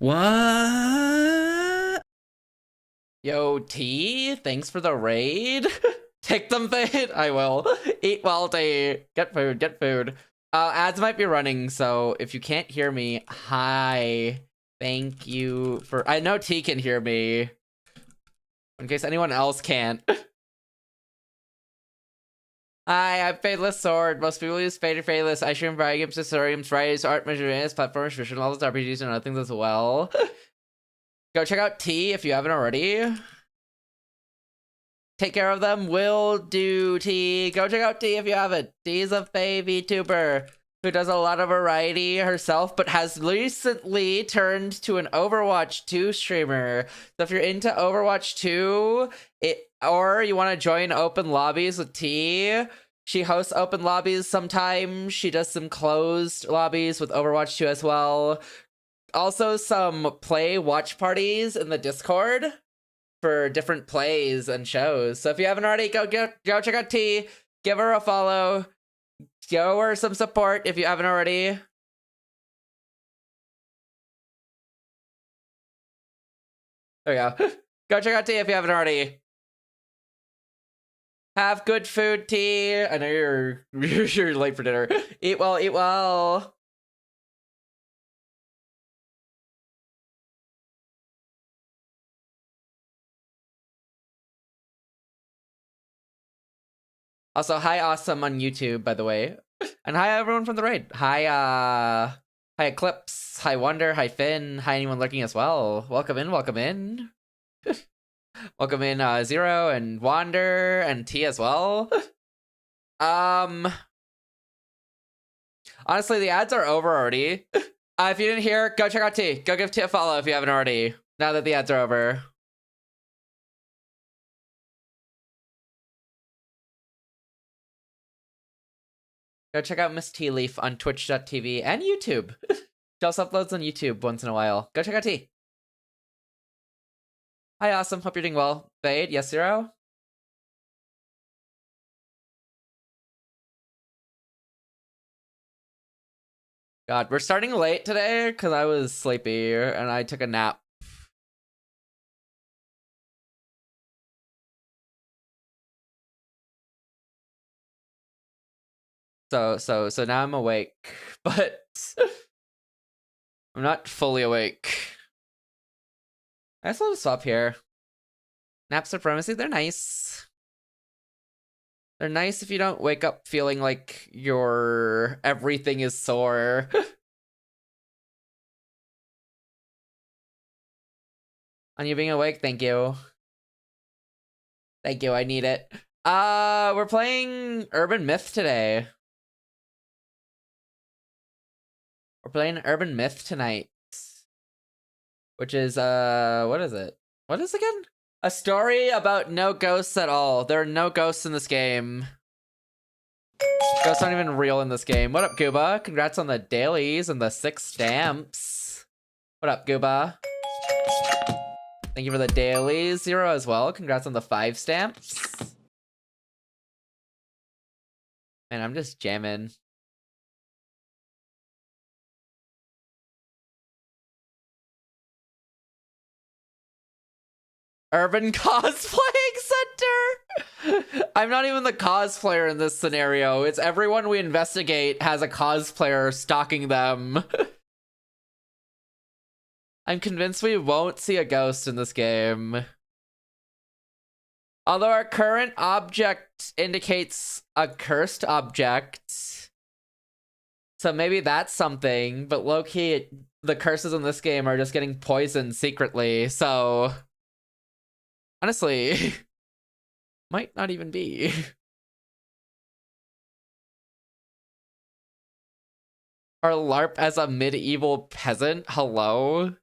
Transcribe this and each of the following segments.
What? Yo, T, thanks for the raid. Take them, Fade. I will. Eat well, T. Get food, get food. Ads might be running, so if you can't hear me, hi. Thank you for... I know T can hear me. In case anyone else can't. Hi, I'm Fadelessword. Most people use Fade or Fadeless. I stream variety games, historians, writers, art, measurements, platforms, visual novels, RPGs, and other things as well. Go check out T if you haven't already. Take care of them. Will do, T. Go check out T if you haven't. T's a Vtuber who does a lot of variety herself, but has recently turned to an Overwatch 2 streamer. So if you're into Overwatch 2, or you want to join open lobbies with T, she hosts open lobbies sometimes. She does some closed lobbies with Overwatch 2 as well. Also some play watch parties in the Discord for different plays and shows. So if you haven't already, go check out T. Give her a follow. Show her some support if you haven't already. There we go. Go check out T if you haven't already. Have good food, T. I know you're late for dinner. Eat well, eat well. Also, hi Awesome on YouTube, by the way. And hi everyone from the raid. Hi Eclipse, hi Wonder, hi Finn, hi anyone lurking as well. Welcome in, welcome in. Welcome in Zero and Wander and T as well. Honestly, the ads are over already. If you didn't hear, go check out T. Go give T a follow if you haven't already. Now that the ads are over. Go check out Miss Tea Leaf on twitch.tv and YouTube. She also uploads on YouTube once in a while. Go check out T. Hi, Awesome. Hope you're doing well. Fade, yes, Zero? God, we're starting late today because I was sleepy and I took a nap. So now I'm awake, but I'm not fully awake. I just want to swap here. Nap supremacy, they're nice. They're nice if you don't wake up feeling like your everything is sore. On you being awake, thank you. Thank you, I need it. We're playing Urban Myth today. We're playing Urban Myth tonight. Which is, what is it? What is it again? A story about no ghosts at all. There are no ghosts in this game. Ghosts aren't even real in this game. What up, Gooba? Congrats on the dailies and the 6 stamps. What up, Gooba? Thank you for the dailies. Zero as well. Congrats on the 5 stamps. Man, I'm just jamming. Urban Cosplaying Center? I'm not even the cosplayer in this scenario. It's everyone we investigate has a cosplayer stalking them. I'm convinced we won't see a ghost in this game. Although our current object indicates a cursed object. So maybe that's something, but low-key, the curses in this game are just getting poisoned secretly, so... Honestly, might not even be. Or LARP as a medieval peasant? Hello?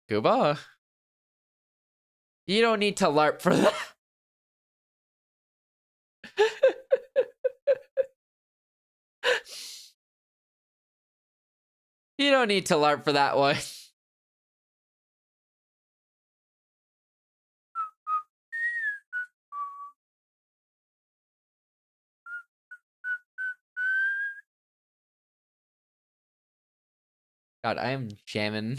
Gooba? You don't need to LARP for that. You don't need to LARP for that one. God, I am jamming.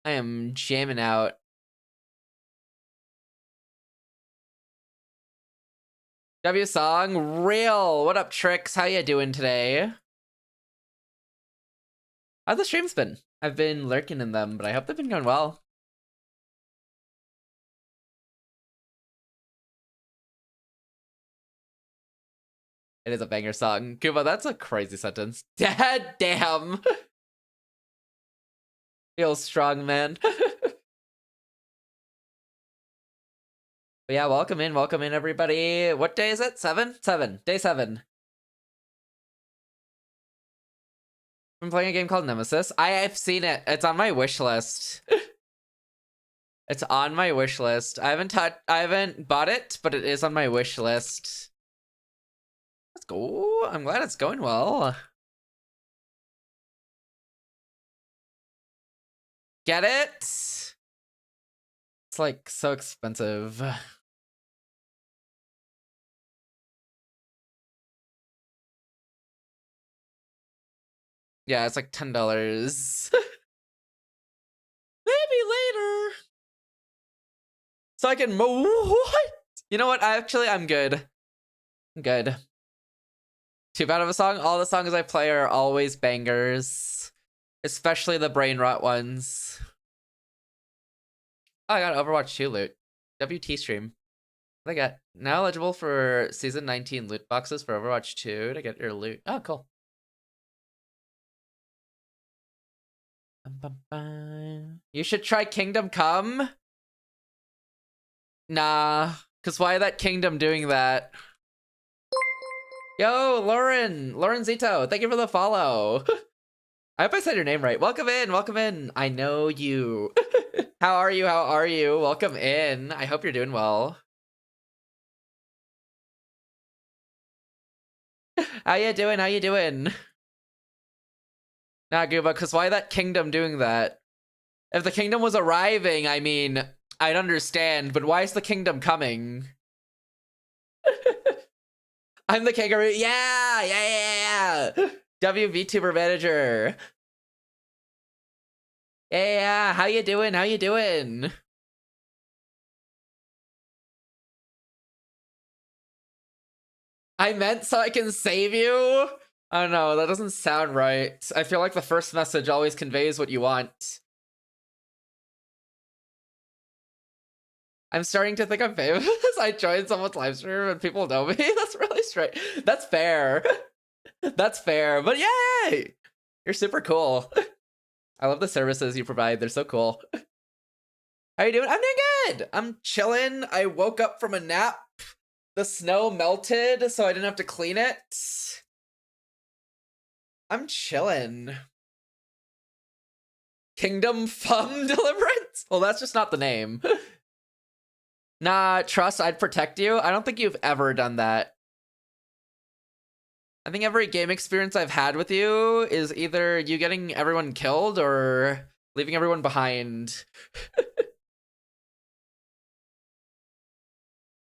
I am jamming out. W song, real. What up, Tricks? How you doing today? How's the streams been? I've been lurking in them, but I hope they've been going well. It is a banger song. Kuba, that's a crazy sentence. Dad damn. Feels strong, man. But yeah, welcome in, everybody. What day is it? 7? 7. Day 7. I'm playing a game called Nemesis. I've seen it. It's on my wish list. It's on my wish list. I haven't bought it, but it is on my wish list. Let's go. I'm glad it's going well. Get it? It's like so expensive. Yeah, it's like $10. Maybe later. So I can what? You know what? I'm good. I'm good. Too bad of a song. All the songs I play are always bangers. Especially the brain rot ones. Oh, I got Overwatch 2 loot. WT stream. I got now eligible for season 19 loot boxes for Overwatch 2 to get your loot. Oh, cool. You should try Kingdom Come. Nah, cause why that Kingdom doing that? Yo, Lauren Zito, thank you for the follow. I hope I said your name right. Welcome in. I know you. How are you? Welcome in. I hope you're doing well. How you doing? Nah, Gooba, cause why that Kingdom doing that? If the Kingdom was arriving, I mean, I'd understand, but why is the Kingdom coming? I'm the kangaroo. Yeah. Vtuber manager. Yeah. How you doing? I meant so I can save you? I don't know, that doesn't sound right. I feel like the first message always conveys what you want. I'm starting to think I'm famous. I joined someone's live stream and people know me. That's really straight. That's fair. That's fair. But yay! You're super cool. I love the services you provide. They're so cool. How you doing? I'm doing good. I'm chilling. I woke up from a nap. The snow melted, so I didn't have to clean it. I'm chilling. Kingdom Fum Deliverance? Well, that's just not the name. Nah, trust, I'd protect you. I don't think you've ever done that. I think every game experience I've had with you is either you getting everyone killed or leaving everyone behind.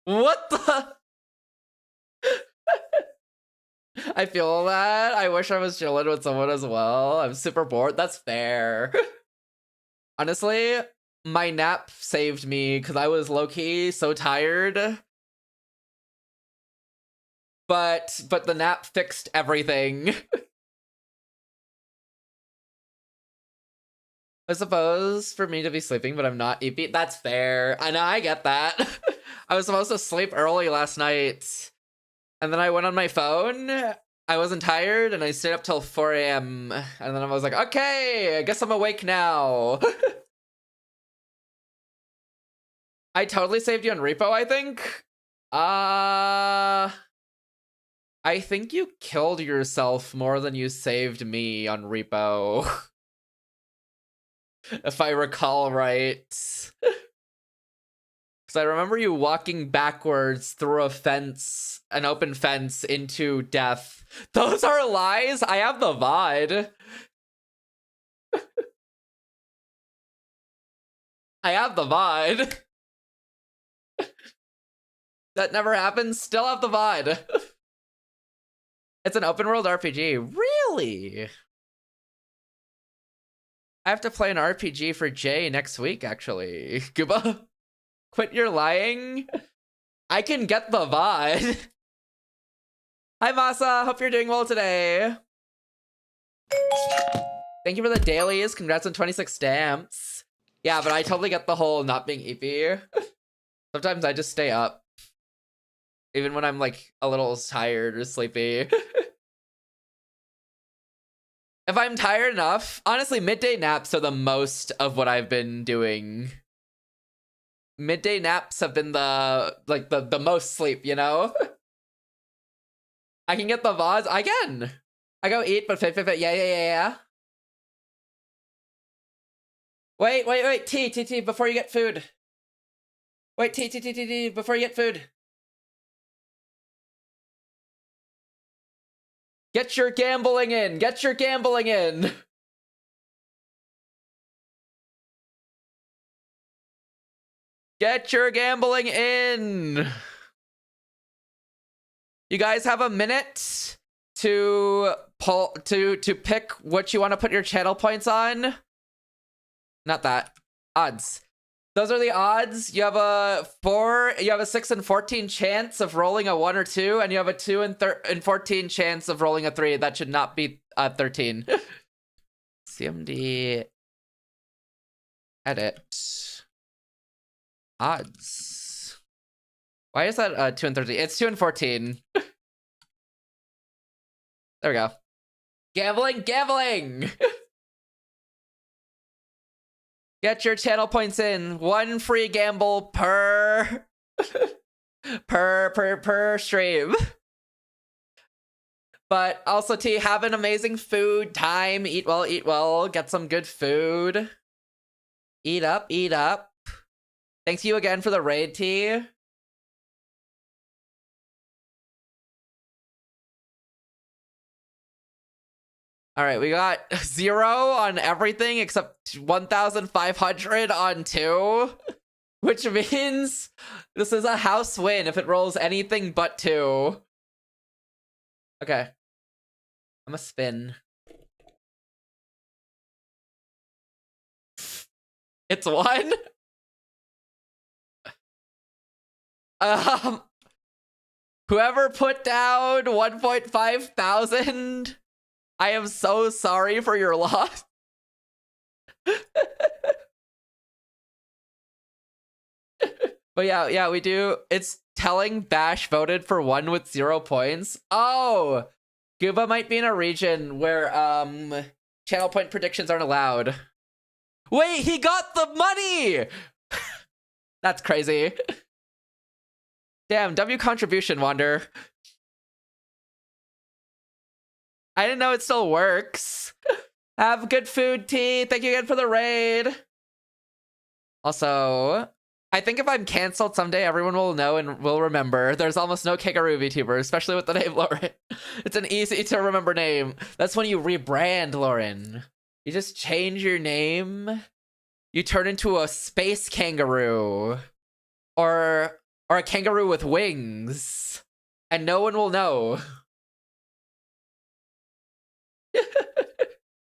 What the? I feel that. I wish I was chilling with someone as well. I'm super bored. That's fair. Honestly, my nap saved me because I was low-key so tired. But the nap fixed everything. I suppose for me to be sleeping, but I'm not EP. That's fair. I know, I get that. I was supposed to sleep early last night. And then I went on my phone. I wasn't tired and I stayed up till 4 a.m. And then I was like, okay, I guess I'm awake now. I totally saved you on repo, I think. I think you killed yourself more than you saved me on repo. If I recall right. Because I remember you walking backwards through a fence, an open fence, into death. Those are lies? I have the VOD. I have the VOD. That never happened. Still have the VOD. It's an open world RPG. Really? I have to play an RPG for Jay next week, actually. Gooba, quit your lying. I can get the VOD. Hi, Masa. Hope you're doing well today. Thank you for the dailies. Congrats on 26 stamps. Yeah, but I totally get the whole not being EP. Sometimes I just stay up. Even when I'm like a little tired or sleepy. If I'm tired enough, honestly, midday naps are the most of what I've been doing. Midday naps have been the most sleep, you know? I can get the VODs. I can. I go eat, but fit. Yeah. Wait. T, before you get food. Wait, T, before you get food. Get your gambling in. Get your gambling in. Get your gambling in. You guys have a minute to pick what you want to put your channel points on. Not that. Odds. Those are the odds. You have a 6 and 14 chance of rolling a 1 or 2, and you have a 2 and 14 chance of rolling a 3. That should not be 13. CMD edit odds. Why is that 2 and 13? It's 2 and 14. There we go. Gambling! Get your channel points in. 1 free gamble per per stream. But also, T, have an amazing food time. Eat well. Get some good food. Eat up. Thanks you again for the raid, T. All right, we got 0 on everything except 1,500 on 2, which means this is a house win if it rolls anything but 2. Okay. I'm a spin. It's 1? Whoever put down 1.5 thousand, I am so sorry for your loss. But yeah, we do. It's telling Bash voted for 1 with 0 points. Oh, Gooba might be in a region where channel point predictions aren't allowed. Wait, he got the money! That's crazy. Damn, W contribution, Wander. I didn't know it still works. Have good food, T. Thank you again for the raid. Also, I think if I'm canceled someday, everyone will know and will remember. There's almost no kangaroo VTuber, especially with the name Lauren. It's an easy to remember name. That's when you rebrand, Lauren. You just change your name. You turn into a space kangaroo. Or a kangaroo with wings. And no one will know.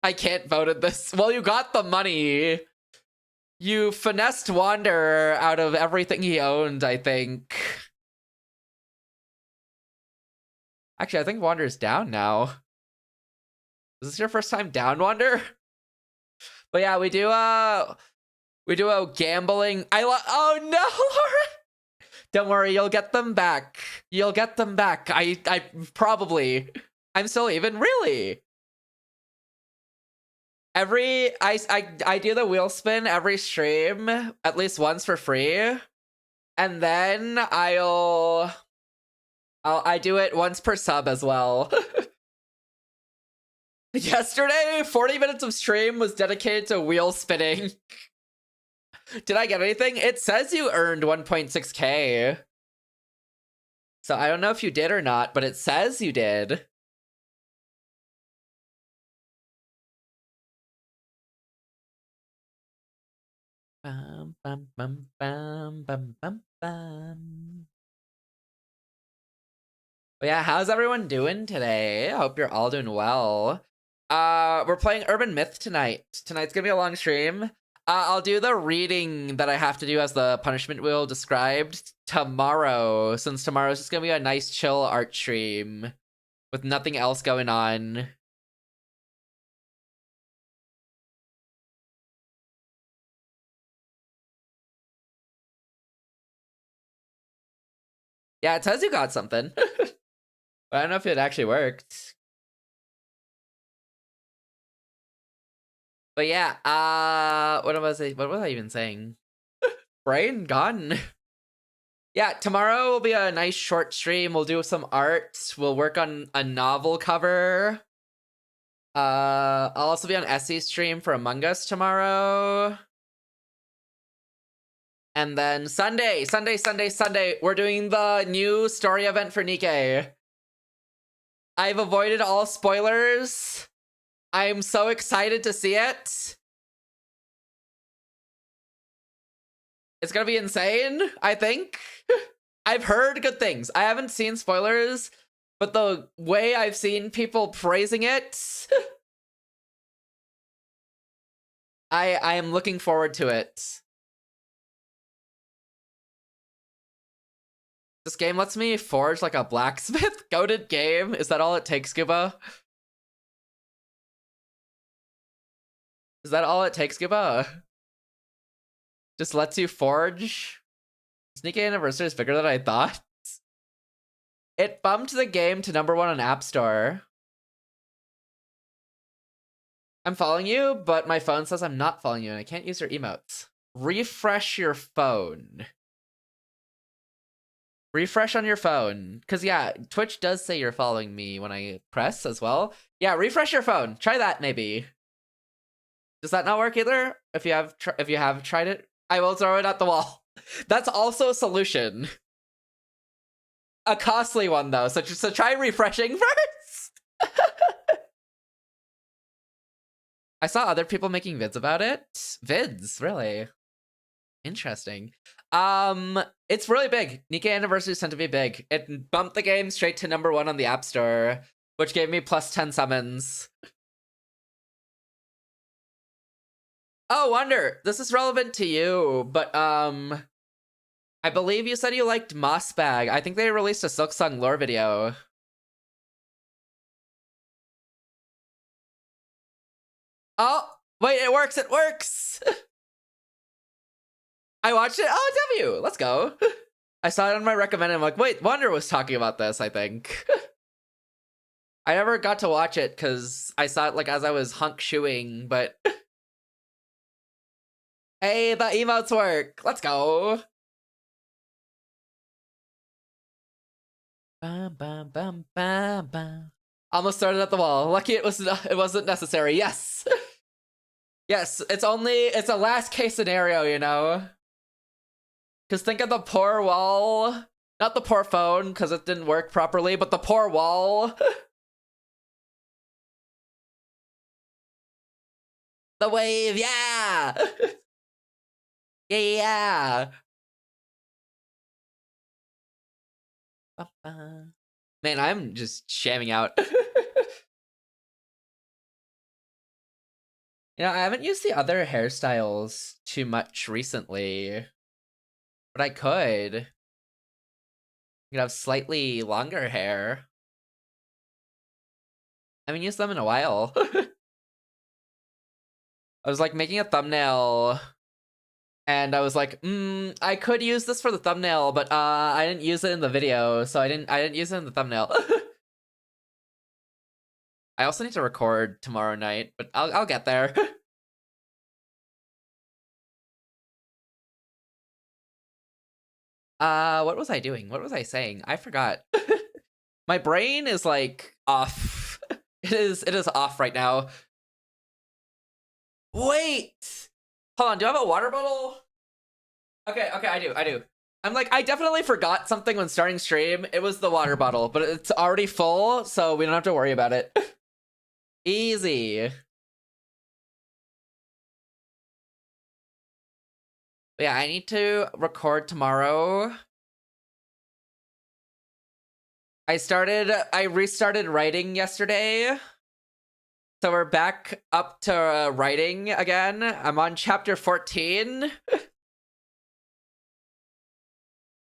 I can't vote at this. Well, you got the money. You finessed Wander out of everything he owned, I think. Actually, I think Wander's down now. Is this your first time down, Wander? But yeah, we do a gambling. Oh no, Lauren! Don't worry, you'll get them back. You'll get them back. I probably. I'm still even, really. I do the wheel spin every stream at least once for free, and then I do it once per sub as well. Yesterday, 40 minutes of stream was dedicated to wheel spinning. Did I get anything? It says you earned 1.6k. So I don't know if you did or not, but it says you did. Bum, bum, bum, bum, bum, bum, bum. But yeah, how's everyone doing today? I hope you're all doing well. We're playing Urban Myth tonight. Tonight's gonna be a long stream. I'll do the reading that I have to do as the punishment wheel described tomorrow, since tomorrow's just gonna be a nice chill art stream with nothing else going on. Yeah, it says you got something. But I don't know if it actually worked. But yeah, what was I even saying? Brain gone. Yeah, tomorrow will be a nice short stream. We'll do some art. We'll work on a novel cover. I'll also be on Essie's stream for Among Us tomorrow. And then Sunday, we're doing the new story event for Nikke. I've avoided all spoilers. I'm so excited to see it. It's gonna be insane, I think. I've heard good things. I haven't seen spoilers, but the way I've seen people praising it, I am looking forward to it. This game lets me forge like a blacksmith. Goated game. Is that all it takes, Guba? Is that all it takes, Guba? Just lets you forge? Sneaky Anniversary is bigger than I thought. It bumped the game to #1 on App Store. I'm following you, but my phone says I'm not following you and I can't use your emotes. Refresh your phone. Refresh on your phone. Because yeah, Twitch does say you're following me when I press as well. Yeah, refresh your phone. Try that maybe. Does that not work either? If you have tried it, I will throw it at the wall. That's also a solution. A costly one though, so try refreshing first. I saw other people making vids about it. Vids, really? Interesting. It's really big. Nikke Anniversary is tend to be big. It bumped the game straight to #1 on the App Store, which gave me +10 summons. Oh, Wonder, this is relevant to you, but I believe you said you liked Mossbag. I think they released a Silksong lore video. Oh, wait, it works, it works! I watched it. Oh, W, let's go. I saw it on my recommended. I'm like, wait, Wonder was talking about this, I think. I never got to watch it because I saw it like as I was hunk shoeing, but hey, the emotes work. Let's go. Bum, bum, bum, bum, bum. Almost started at the wall. Lucky it wasn't necessary. Yes. Yes, it's a last case scenario, you know. Because think of the poor wall. Not the poor phone, because it didn't work properly, but the poor wall. The wave, yeah! Yeah! Man, I'm just shamming out. You know, I haven't used the other hairstyles too much recently. But I could. You could have slightly longer hair. I haven't used them in a while. I was like making a thumbnail and I was like, I could use this for the thumbnail, but I didn't use it in the video, so I didn't use it in the thumbnail. I also need to record tomorrow night, but I'll get there. What was I doing? What was I saying? I forgot. My brain is like off. It is off right now. Wait! Hold on, do I have a water bottle? Okay, I do. I'm like, I definitely forgot something when starting stream. It was the water bottle, but it's already full, so we don't have to worry about it. Easy. But yeah, I need to record tomorrow. I restarted writing yesterday. So we're back up to writing again. I'm on chapter 14.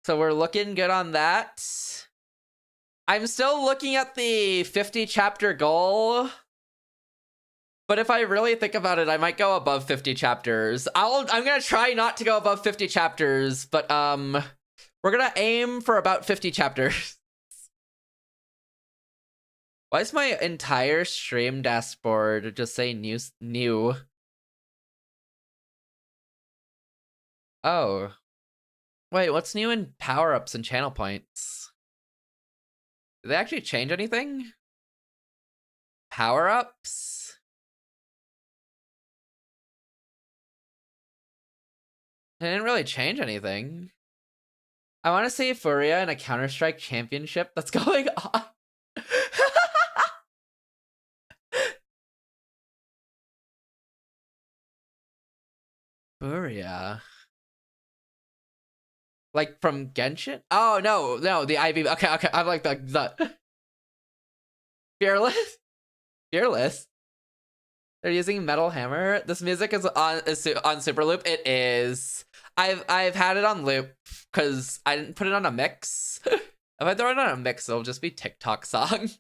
So we're looking good on that. I'm still looking at the 50 chapter goal. But if I really think about it, I might go above 50 chapters. I'm gonna try not to go above 50 chapters, but we're gonna aim for about 50 chapters. Why is my entire stream dashboard just say new? Oh. Wait, what's new in power-ups and channel points? Did they actually change anything? Power-ups? They didn't really change anything. I want to see Furia in a Counter-Strike championship that's going on. Furia. Like from Genshin? Oh, no, the IV. Okay. I'm like the Fearless? Fearless? They're using Metal Hammer. This music is on Super Loop. It is. I've had it on loop because I didn't put it on a mix. If I throw it on a mix, it'll just be TikTok songs.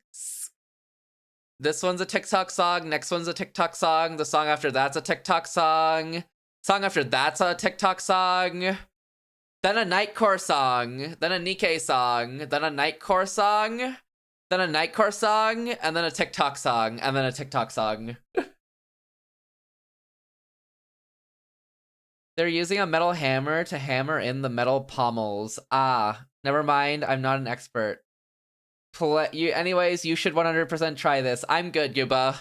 This one's a TikTok song. Next one's a TikTok song. The song after that's a TikTok song. Song after that's a TikTok song. Then a Nightcore song. Then a Nikkei song. Then a Nightcore song. Then a Nightcore song. And then a TikTok song. And then a TikTok song. They're using a metal hammer to hammer in the metal pommels. Ah, never mind. I'm not an expert. Anyways, you should 100% try this. I'm good, Yuba.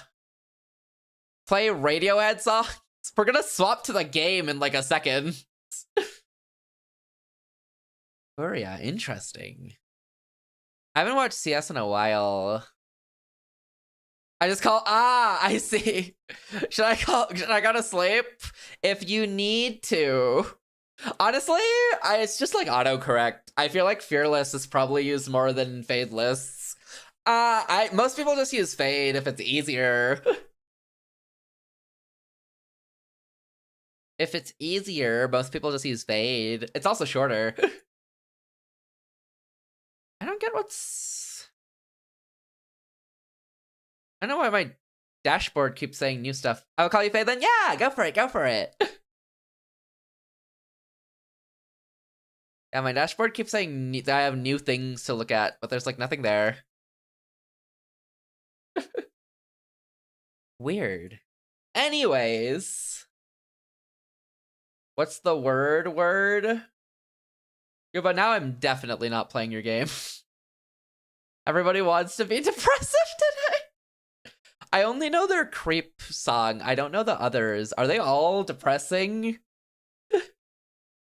Play Radiohead songs? We're gonna swap to the game in like a second. Furia, interesting. I haven't watched CS in a while. I see. Should I go to sleep? If you need to. Honestly, it's just like autocorrect. I feel like Fearless is probably used more than Fadeless. Most people just use Fade if it's easier. If it's easier, most people just use Fade. It's also shorter. I don't get what's... I don't know why my dashboard keeps saying new stuff. I'll call you Fade then? Yeah, go for it, go for it. Yeah, my dashboard keeps saying that I have new things to look at, but there's like nothing there. Weird. Anyways. What's the word? Yeah, but now I'm definitely not playing your game. Everybody wants to be depressive today. I only know their creep song. I don't know the others. Are they all depressing?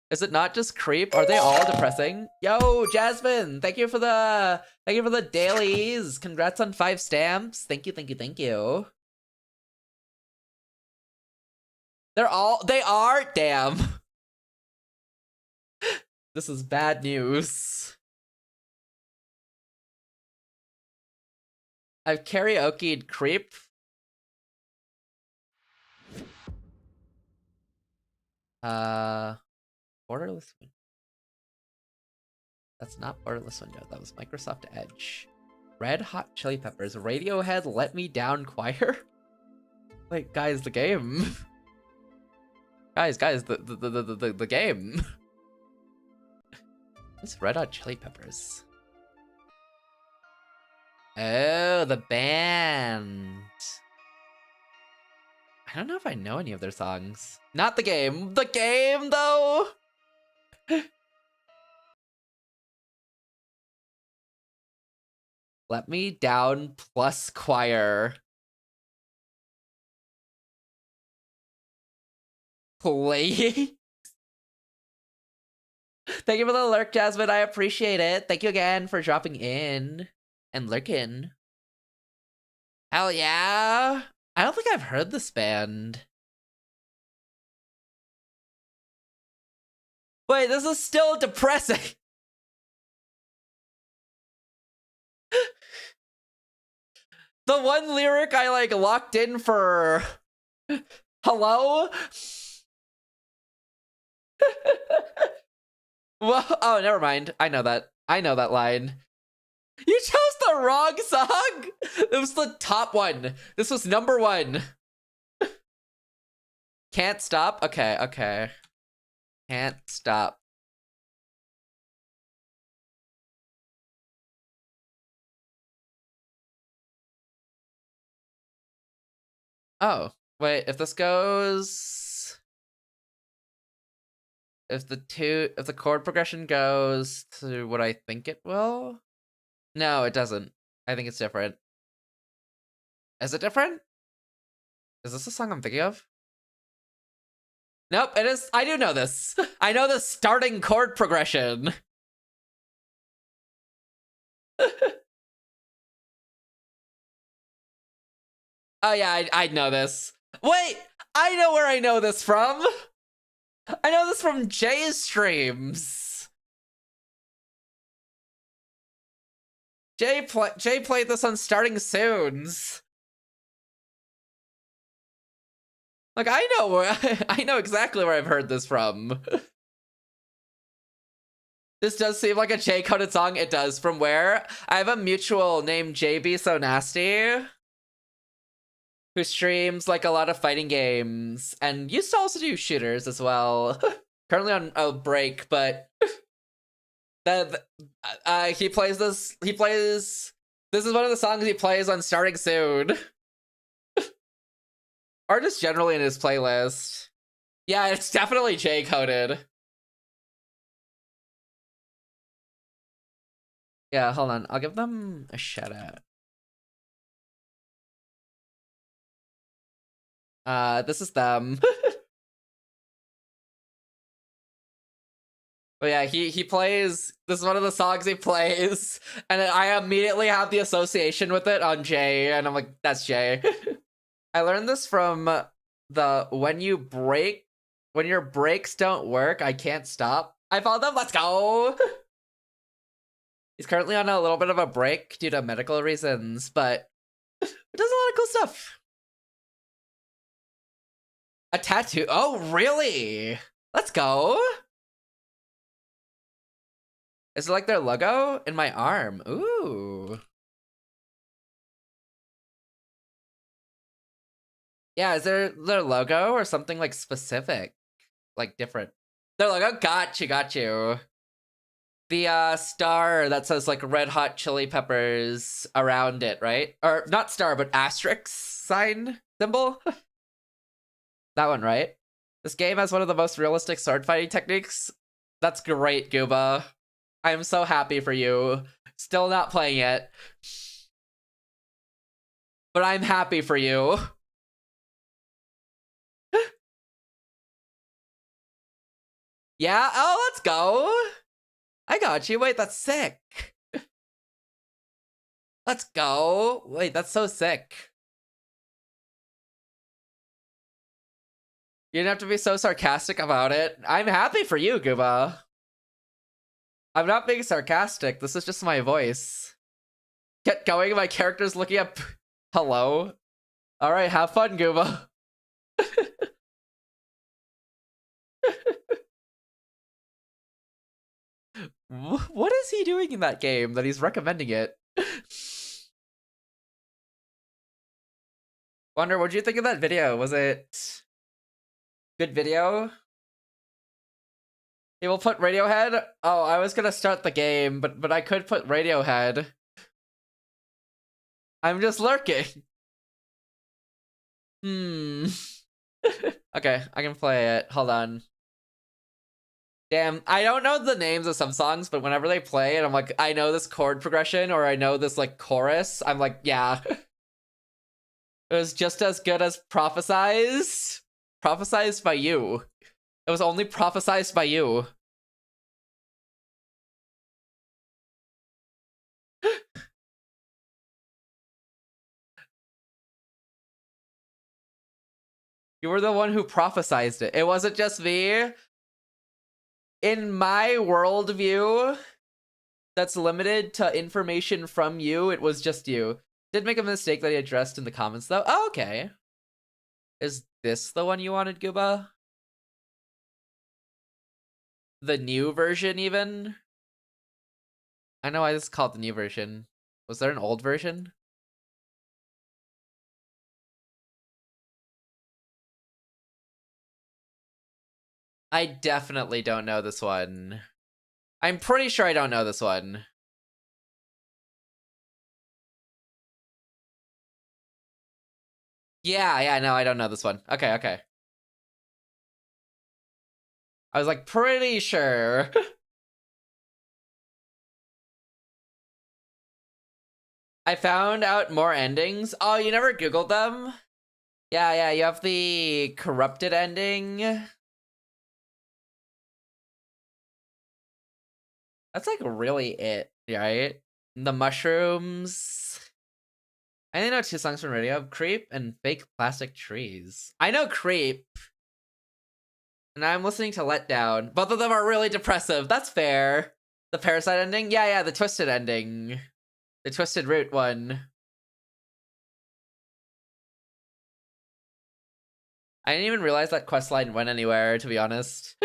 Is it not just creep? Are they all depressing? Yo, Jasmine, thank you for the dailies. Congrats on 5 stamps. Thank you. They are? Damn. This is bad news. I've karaoke'd creep. Borderless window. That's not Borderless window. That was Microsoft Edge. Red Hot Chili Peppers. Radiohead Let Me Down Choir. Wait, guys, the game. guys, the game. What's Red Hot Chili Peppers? Oh, the band. I don't know if I know any of their songs. Not the game. The game, though! Let Me Down plus choir. Play. Thank you for the lurk, Jasmine. I appreciate it. Thank you again for dropping in and lurking. Hell yeah. I don't think I've heard this band. Wait, this is still depressing. The one lyric I like locked in for hello? Well, oh, never mind. I know that. I know that line. You chose the wrong song? It was the top one. This was number 1. Can't stop? Okay, okay. Can't stop. Oh, wait, if this goes... If the chord progression goes to what I think it will? No, it doesn't. I think it's different. Is it different? Is this the song I'm thinking of? Nope, it is. I do know this. I know the starting chord progression. Oh yeah, I know this. Wait, I know where I know this from. I know this from Jay's streams. Jay played this on Starting Soons. Like, I know exactly where I've heard this from. This does seem like a Jay-coded song. It does. From where? I have a mutual named JB So Nasty, who streams like a lot of fighting games and used to also do shooters as well. Currently on a break, but he plays this. This is one of the songs he plays on Starting Soon. Or just generally in his playlist. Yeah, it's definitely J-coded. Yeah, hold on. I'll give them a shout out. This is them. But yeah, he plays, this is one of the songs he plays, and I immediately have the association with it on Jay, and I'm like, that's Jay. I learned this from the when your brakes don't work, I can't stop. I found them, let's go! He's currently on a little bit of a break due to medical reasons, but it does a lot of cool stuff. A tattoo, oh really? Let's go! Is it like their logo? In my arm, ooh. Yeah, is there their logo or something like specific? Like different? Their logo? Got you. The star that says like Red Hot Chili Peppers around it, right? Or not star, but asterisk sign symbol? That one, right? This game has one of the most realistic sword fighting techniques. That's great, Gooba. I'm so happy for you. Still not playing it. But I'm happy for you. Yeah? Oh, let's go! I got you. Wait, that's sick. Let's go. Wait, that's so sick. You didn't have to be so sarcastic about it. I'm happy for you, Gooba. I'm not being sarcastic. This is just my voice. Get going. My character's looking up. Hello. All right, have fun, Gooba. What is he doing in that game that he's recommending it? Wonder, what'd you think of that video? Was it good video? He will put Radiohead? Oh, I was gonna start the game, but I could put Radiohead. I'm just lurking. Okay, I can play it. Hold on. Damn, I don't know the names of some songs, but whenever they play it, I'm like, I know this chord progression, or I know this, like, chorus. I'm like, yeah. It was just as good as Prophesized. Prophesized by you. It was only prophesized by you. You were the one who prophesized it. It wasn't just me. In my worldview, that's limited to information from you, it was just you. Did make a mistake that he addressed in the comments, though. Oh, okay. Is this the one you wanted, Gooba? The new version, even? I know why this is called the new version. Was there an old version? I definitely don't know this one. I'm pretty sure I don't know this one. Yeah, no, I don't know this one. Okay. I was like, pretty sure. I found out more endings. Oh, you never Googled them? Yeah, you have the corrupted ending. That's like really it, right? The mushrooms. I only know 2 songs from radio: Creep and Fake Plastic Trees. I know Creep. And I'm listening to Let Down. Both of them are really depressive. That's fair. The Parasite ending? Yeah, the Twisted ending. The Twisted Root one. I didn't even realize that questline went anywhere, to be honest.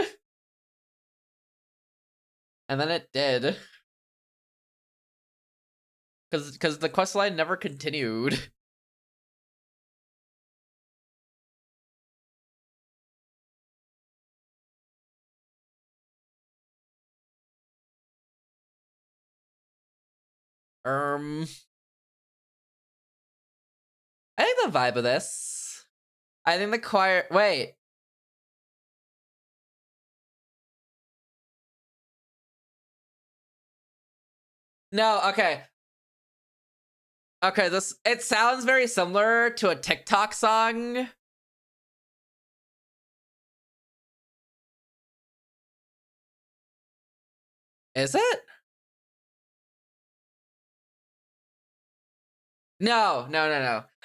And then it did. Because the questline never continued. I think the vibe of this. I think the choir. Wait. No, okay. Okay, it sounds very similar to a TikTok song. Is it? No.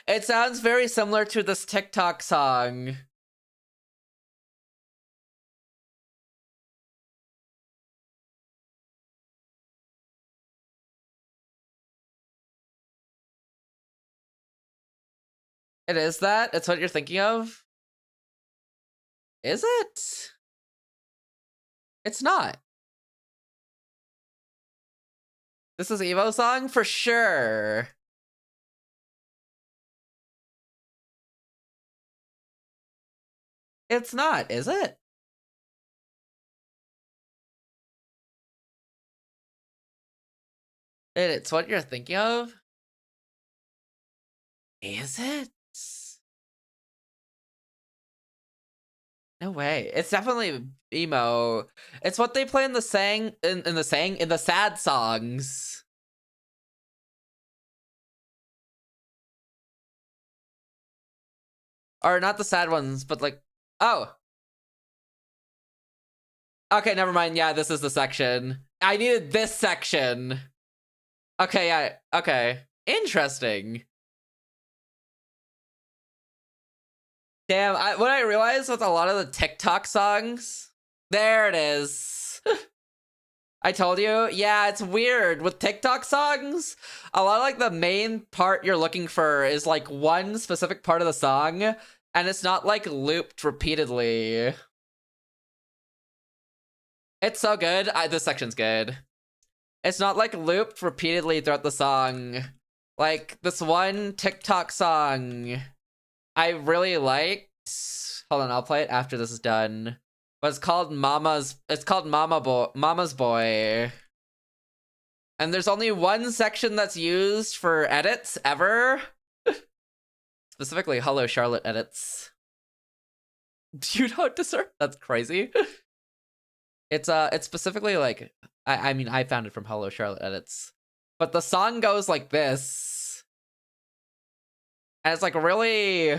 It sounds very similar to this TikTok song. It is that? It's what you're thinking of? Is it? It's not. This is Evo song? For sure. It's not, is it? It's what you're thinking of? Is it? No way. It's definitely emo. It's what they play in the sad songs. Or not the sad ones, but like, oh. Okay, never mind. Yeah, this is the section. I needed this section. Okay, yeah, okay. Interesting. Damn, what I realized with a lot of the TikTok songs, there it is. I told you, yeah, it's weird with TikTok songs. A lot of like the main part you're looking for is like one specific part of the song, and it's not like looped repeatedly. It's so good. This section's good. It's not like looped repeatedly throughout the song. Like this one TikTok song I really liked. Hold on, I'll play it after this is done. But it's called Mama's Boy. And there's only one section that's used for edits ever. Specifically Hello Charlotte edits. You don't deserve. That's crazy. It's specifically like I mean I found it from Hello Charlotte edits. But the song goes like this. And it's like really,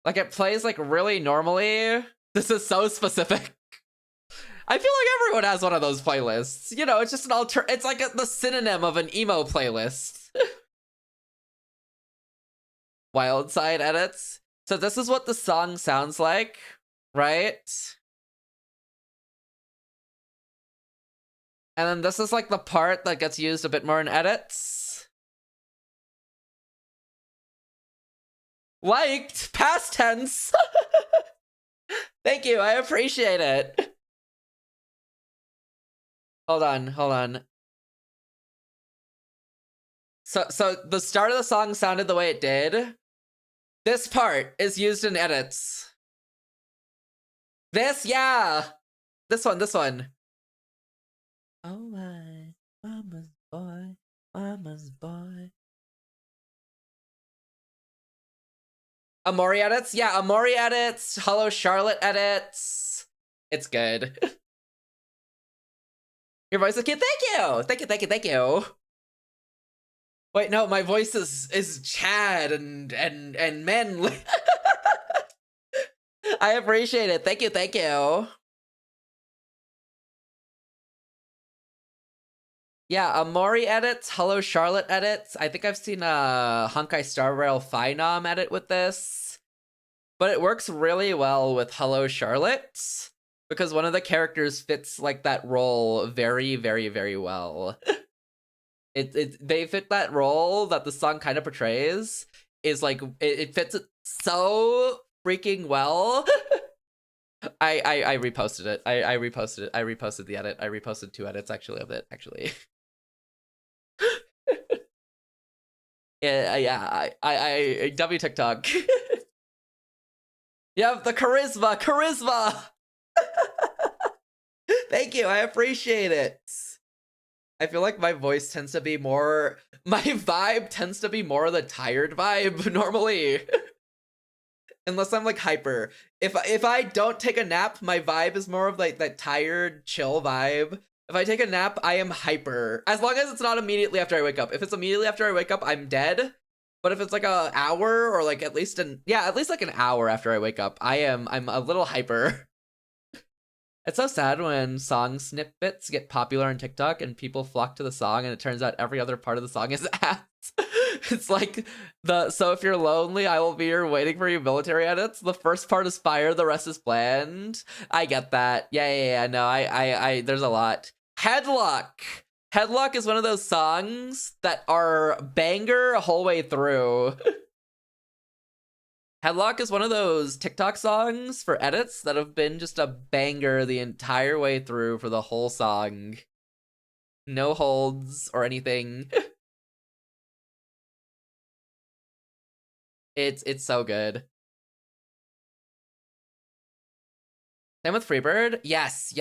like it plays like really normally. This is so specific. I feel like everyone has one of those playlists. You know, it's just an it's like the synonym of an emo playlist. Wild side edits. So this is what the song sounds like, right? And then this is like the part that gets used a bit more in edits. Liked, past tense. Thank you, I appreciate it. Hold on. So the start of the song sounded the way it did. This part is used in edits. Yeah! This one. Oh my, mama's boy. Amori edits? Yeah, Amori edits, Hello Charlotte edits. It's good. Your voice is cute. Thank you. Wait, no, my voice is Chad and men. I appreciate it. Thank you. Yeah, Amori edits, Hello Charlotte edits. I think I've seen a Honkai Star Rail Phenom edit with this. But it works really well with Hello Charlotte because one of the characters fits like that role very, very, very well. They fit that role that the song kind of portrays. Is like it fits it so freaking well. I reposted it. I reposted it. I reposted the edit. I reposted 2 edits actually of it actually. Yeah. I W TikTok. Yep, the charisma. Thank you. I appreciate it. I feel like my voice tends to be more... My vibe tends to be more the tired vibe, normally. Unless I'm, like, hyper. If I don't take a nap, my vibe is more of, like, that tired, chill vibe. If I take a nap, I am hyper. As long as it's not immediately after I wake up. If it's immediately after I wake up, I'm dead. But if it's, like, an hour, or, like, at least, like, an hour after I wake up, I'm a little hyper. It's so sad when song snippets get popular on TikTok and people flock to the song and it turns out every other part of the song is ads. It's like so if you're lonely, I will be here waiting for you military edits. The first part is fire, the rest is bland. I get that. Yeah. No, I there's a lot. Headlock is one of those songs that are banger a whole way through. Headlock is one of those TikTok songs for edits that have been just a banger the entire way through for the whole song. No holds or anything. It's so good. Same with Freebird. Yes.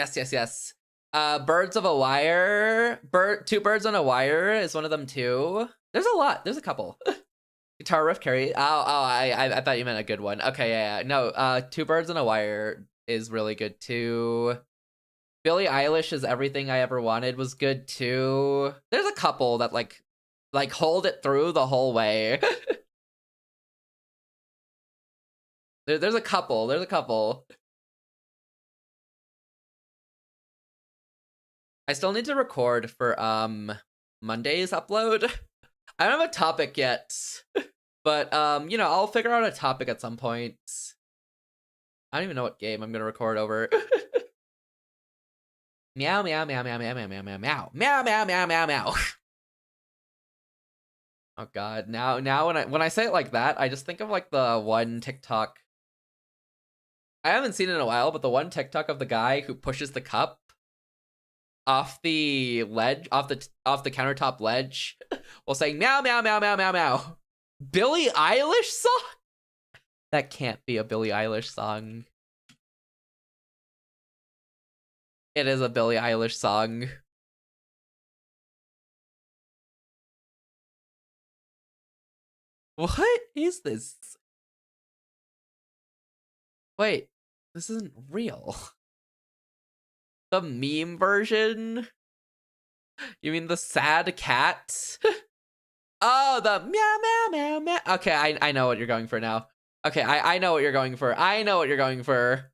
Birds of a Wire. 2 Birds on a Wire is one of them too. There's a lot. There's a couple. Guitar riff carry. I thought you meant a good one. Okay, yeah. No, 2 Birds on a Wire is really good too. Billie Eilish's Everything I Ever Wanted was good too. There's a couple that like hold it through the whole way. There's a couple. I still need to record for Monday's upload. I don't have a topic yet. But, I'll figure out a topic at some point. I don't even know what game I'm gonna record over. Meow. Oh god, now when I say it like that, I just think of like the one TikTok. I haven't seen it in a while, but the one TikTok of the guy who pushes the cup off the ledge, off the countertop ledge, while saying meow. Billie Eilish song? That can't be a Billie Eilish song. It is a Billie Eilish song. What is this? Wait, this isn't real. The meme version? You mean the sad cat? Oh, the meow. Okay, I know what you're going for now. Okay, I know what you're going for.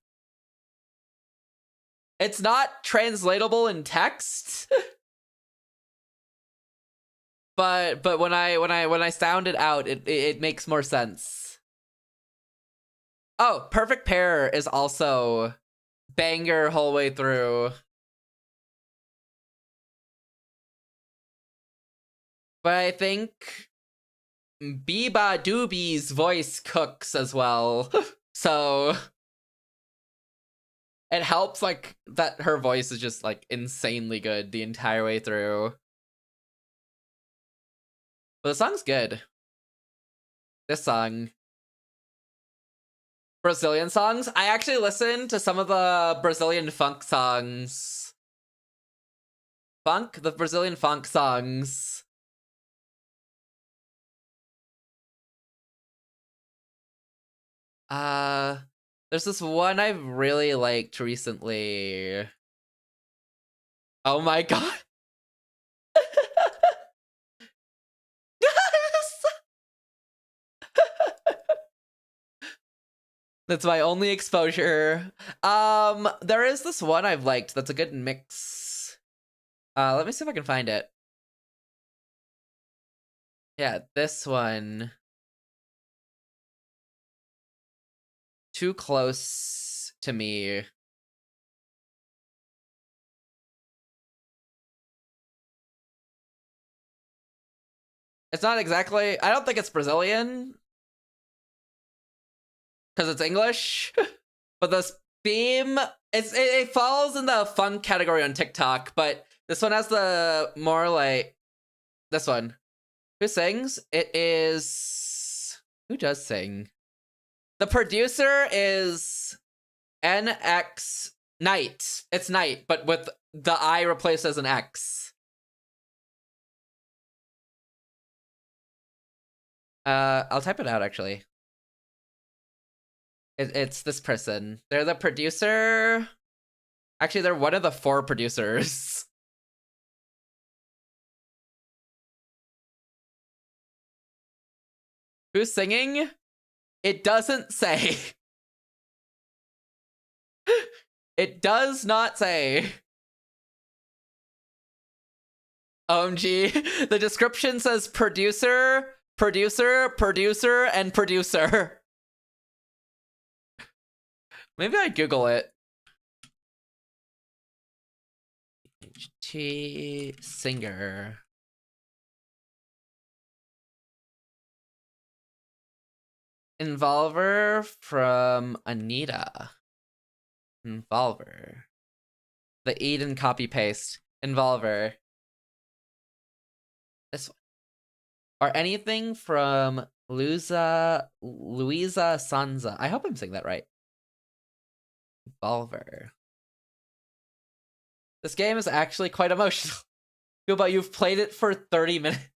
It's not translatable in text. but when I sound it out, it makes more sense. Oh, Perfect Pair is also banger whole way through. But I think Biba Doobie's voice cooks as well. So it helps, like, that her voice is just, like, insanely good the entire way through. But the song's good. This song. Brazilian songs? I actually listened to some of the Brazilian funk songs. The Brazilian funk songs. There's this one I've really liked recently. Oh my god. That's my only exposure. There is this one I've liked that's a good mix. Let me see if I can find it. Yeah, this one. Too close to me. It's not exactly, I don't think it's Brazilian, because it's English. But this theme, it falls in the funk category on TikTok, but this one has the more like, this one. Who sings? It is, who does sing? The producer is NX Knight. It's Knight, but with the I replaced as an X. I'll type it out, actually. It's this person. They're the producer. Actually, they're one of the 4 producers. Who's singing? It doesn't say. It does not say. OMG. The description says producer, producer, producer, and producer. Maybe I'd Google it. HT singer. Involver from Anita. Involver. The Eden copy paste. Involver. This one. Or anything from Luisa Sanza. I hope I'm saying that right. Involver. This game is actually quite emotional. But you've played it for 30 minutes.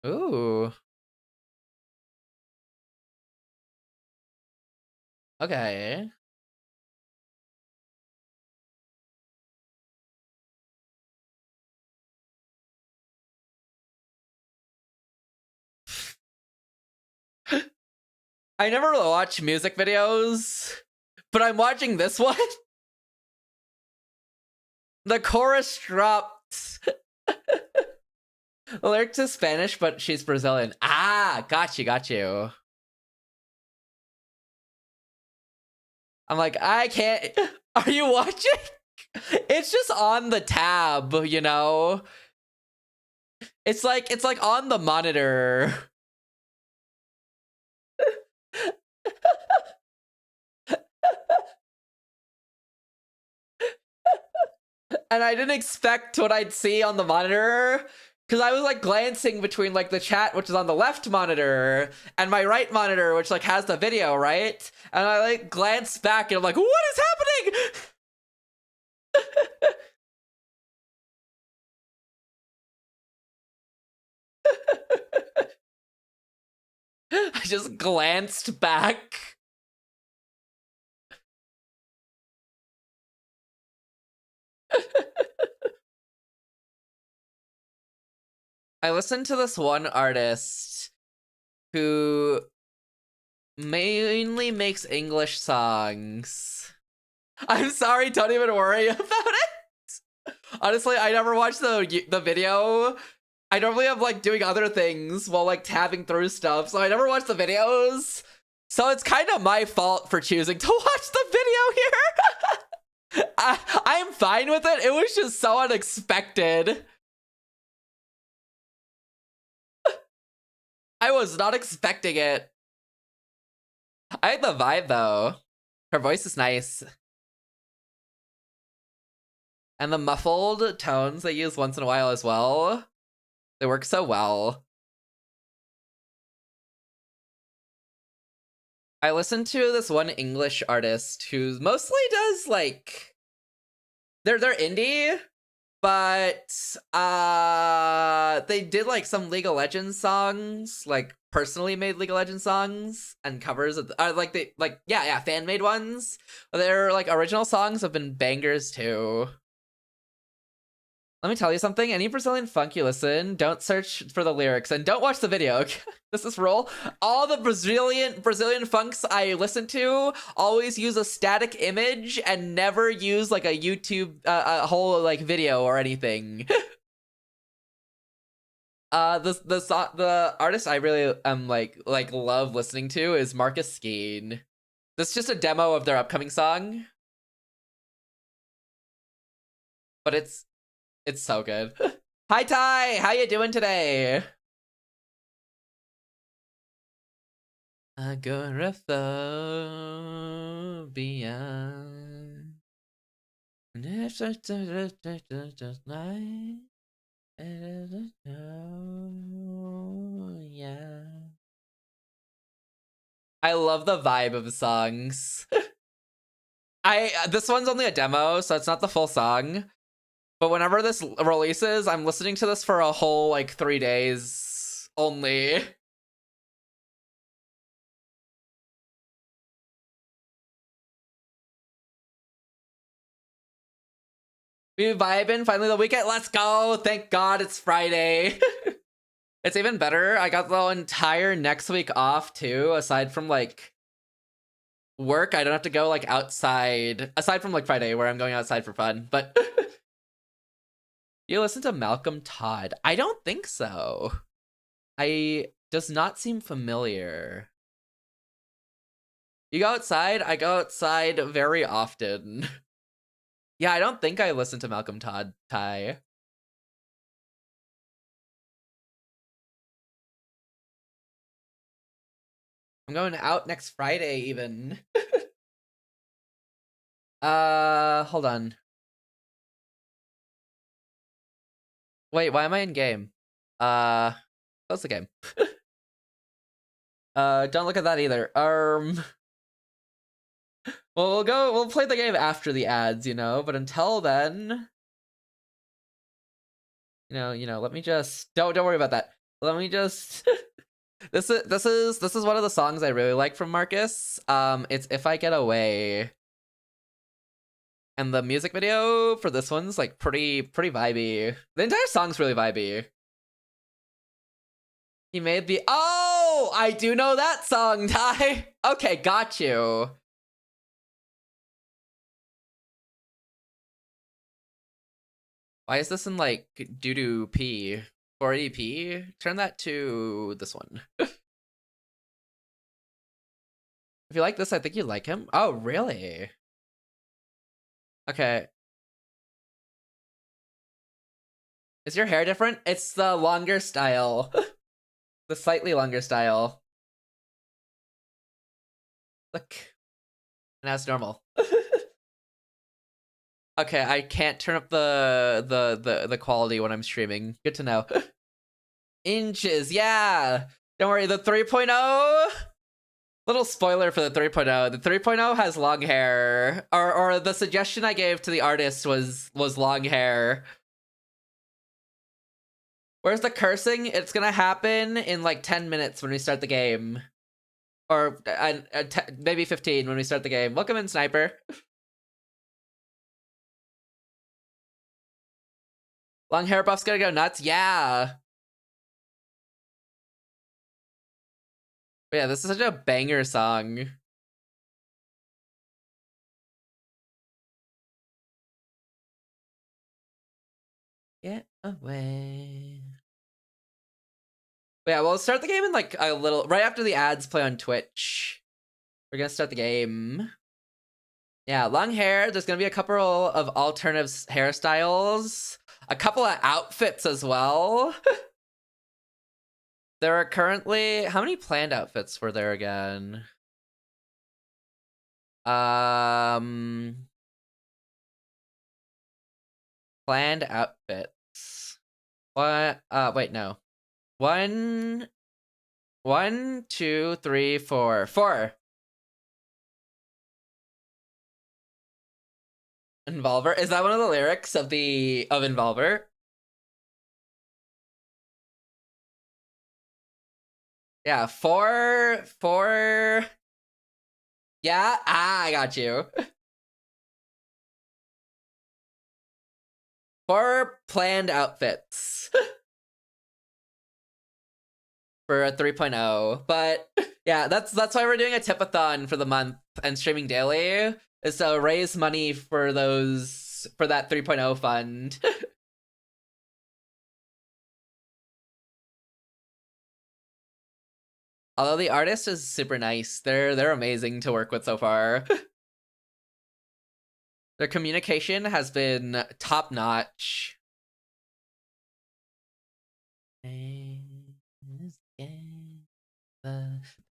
Ooh. Okay. I never watch music videos, but I'm watching this one. The chorus dropped. The lyrics is Spanish, but she's Brazilian. Ah, got you. I'm like, I can't. Are you watching? It's just on the tab, you know? It's like on the monitor. And I didn't expect what I'd see on the monitor, because I was like glancing between like the chat, which is on the left monitor, and my right monitor, which like has the video, right? And I like glance back and I'm like, what is happening? I just glanced back. I listened to this one artist who mainly makes English songs. I'm sorry, don't even worry about it. Honestly, I never watched the video. I normally am like doing other things while like tabbing through stuff, so I never watched the videos. So it's kind of my fault for choosing to watch the video here. I'm fine with it. It was just so unexpected. I was not expecting it. I like the vibe though. Her voice is nice. And the muffled tones they use once in a while as well. They work so well. I listened to this one English artist who mostly does like they're indie, but they did like some League of Legends songs, like personally made League of Legends songs and covers of fan made ones. Their like original songs have been bangers too. Let me tell you something. Any Brazilian funk you listen, don't search for the lyrics and don't watch the video. This is roll. All the Brazilian funks I listen to always use a static image and never use like a YouTube a whole like video or anything. The artist I really love listening to is Marcus Skeen. This is just a demo of their upcoming song, but it's so good. Hi Ty, how you doing today? Agoraphobia. Yeah. I love the vibe of the songs. This one's only a demo, so it's not the full song. But whenever this releases, I'm listening to this for a whole, like, 3 days only. We vibing, finally the weekend, let's go! Thank God it's Friday. It's even better, I got the entire next week off, too, aside from, like, work. I don't have to go, like, outside. Aside from, like, Friday, where I'm going outside for fun, but... You listen to Malcolm Todd? I don't think so. Does not seem familiar. You go outside? I go outside very often. Yeah, I don't think I listen to Malcolm Todd, Ty. I'm going out next Friday, even. Hold on. Wait, why am I in game? Close the game. Don't look at that either. Well, we'll play the game after the ads, you know, but until then... You know, let me just... Don't worry about that. Let me just... This is one of the songs I really like from Marcus. It's If I Get Away. And the music video for this one's like pretty vibey. The entire song's really vibey. He made the... Oh! I do know that song, Ty! Okay, got you. Why is this in like doo-doo P? 480p? Turn that to this one. If you like this, I think you like him. Oh, really? Okay. Is your hair different? It's the longer style. The slightly longer style. Look. Now it's normal. Okay, I can't turn up the quality when I'm streaming. Good to know. Inches, yeah! Don't worry, the 3.0... Little spoiler for the 3.0. The 3.0 has long hair. Or the suggestion I gave to the artist was long hair. Where's the cursing? It's gonna happen in like 10 minutes when we start the game. Or maybe 15 when we start the game. Welcome in, Sniper. Long hair buff's gonna go nuts? Yeah. But yeah, this is such a banger song. Get away. But yeah, we'll start the game in like a little... Right after the ads play on Twitch. We're gonna start the game. Yeah, long hair. There's gonna be a couple of alternative hairstyles. A couple of outfits as well. There are currently... How many planned outfits were there again? Planned outfits. What? Wait, no. One, 2, 3, 4. 4. Involver. Is that one of the lyrics of Involver? Yeah, 4. 4. Yeah, I got you. 4 planned outfits for a 3.0. But yeah, that's why we're doing a tipathon for the month and streaming daily, is to raise money for that 3.0 fund. Although the artist is super nice. They're amazing to work with so far. Their communication has been top notch.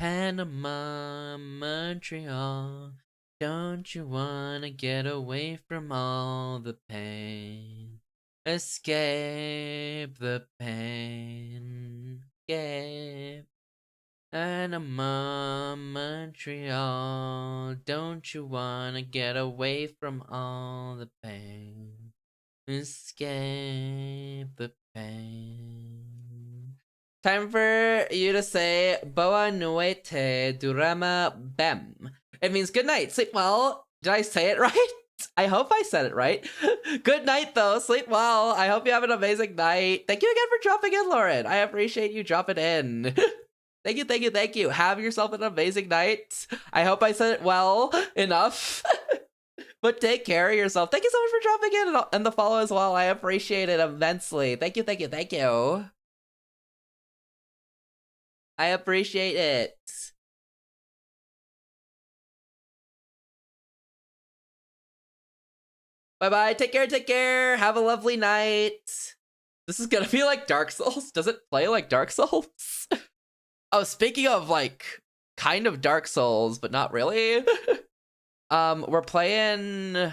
Panama, Montreal. Don't you wanna get away from all the pain? Escape the pain. Escape. Panama, Montreal. Don't you wanna get away from all the pain? Escape the pain. Time for you to say Boa noite, Truama Bem. It means good night, sleep well. Did I say it right? I hope I said it right. Good night, though. Sleep well. I hope you have an amazing night. Thank you again for dropping in, Lauren. I appreciate you dropping in. Thank you, thank you, thank you. Have yourself an amazing night. I hope I said it well enough. But take care of yourself. Thank you so much for dropping in and the follow as well. I appreciate it immensely. Thank you, thank you, thank you. I appreciate it. Bye-bye. Take care, take care. Have a lovely night. This is gonna be like Dark Souls. Does it play like Dark Souls? Oh, speaking of, like, kind of Dark Souls, but not really. We're playing the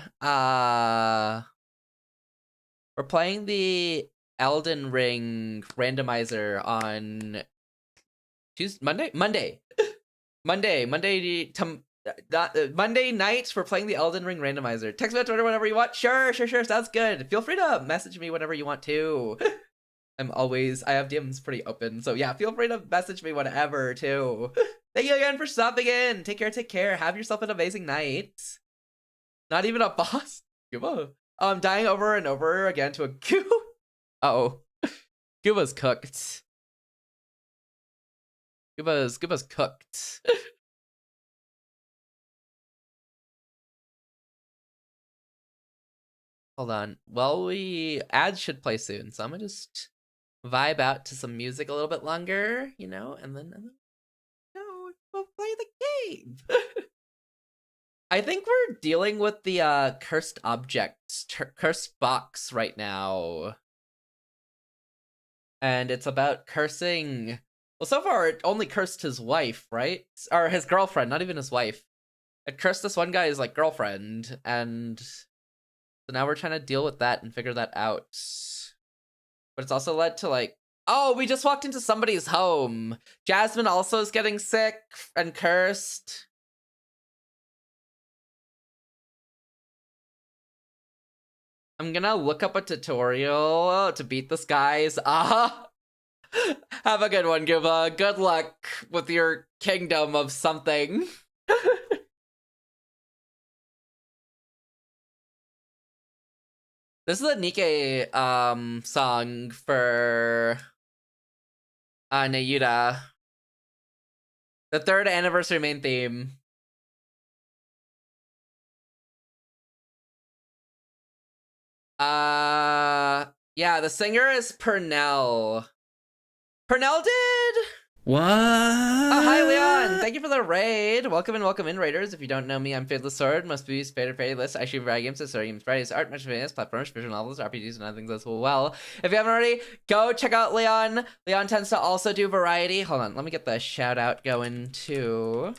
Elden Ring randomizer on Monday nights. We're playing the Elden Ring randomizer. Text me on Twitter whenever you want. Sure, sounds good. Feel free to message me whenever you want to. I have DMs pretty open, so yeah, feel free to message me whenever too. Thank you again for stopping in. Take care. Have yourself an amazing night. Not even a boss. Cuba. I'm dying over and over again to a Cuba. Uh-oh. Cuba's cooked. Cuba's cooked. Hold on. Well, ads should play soon, so I'm gonna just vibe out to some music a little bit longer, you know, and then we'll play the game. I think we're dealing with the cursed objects, cursed box right now. And it's about cursing... Well, so far it only cursed his wife, right? Or his girlfriend, not even his wife. It cursed this one guy's, like, girlfriend, and... So now we're trying to deal with that and figure that out. But it's also led to, like... Oh, we just walked into somebody's home. Jasmine also is getting sick and cursed. I'm gonna look up a tutorial to beat this guy's. Have a good one, Guba. Good luck with your kingdom of something. This is a Nikke song for Nayuda. The 3rd anniversary main theme. Yeah, the singer is Pernell. Pernell did What? Oh, hi, Leon! Thank you for the raid! Welcome in, raiders. If you don't know me, I'm Fadelessword, must be Fadeless. I shoot variety games, story games, varieties, art, much famous, platforms, visual novels, RPGs, and other things as well. If you haven't already, go check out Leon. Leon tends to also do variety. Hold on, let me get the shout out going too.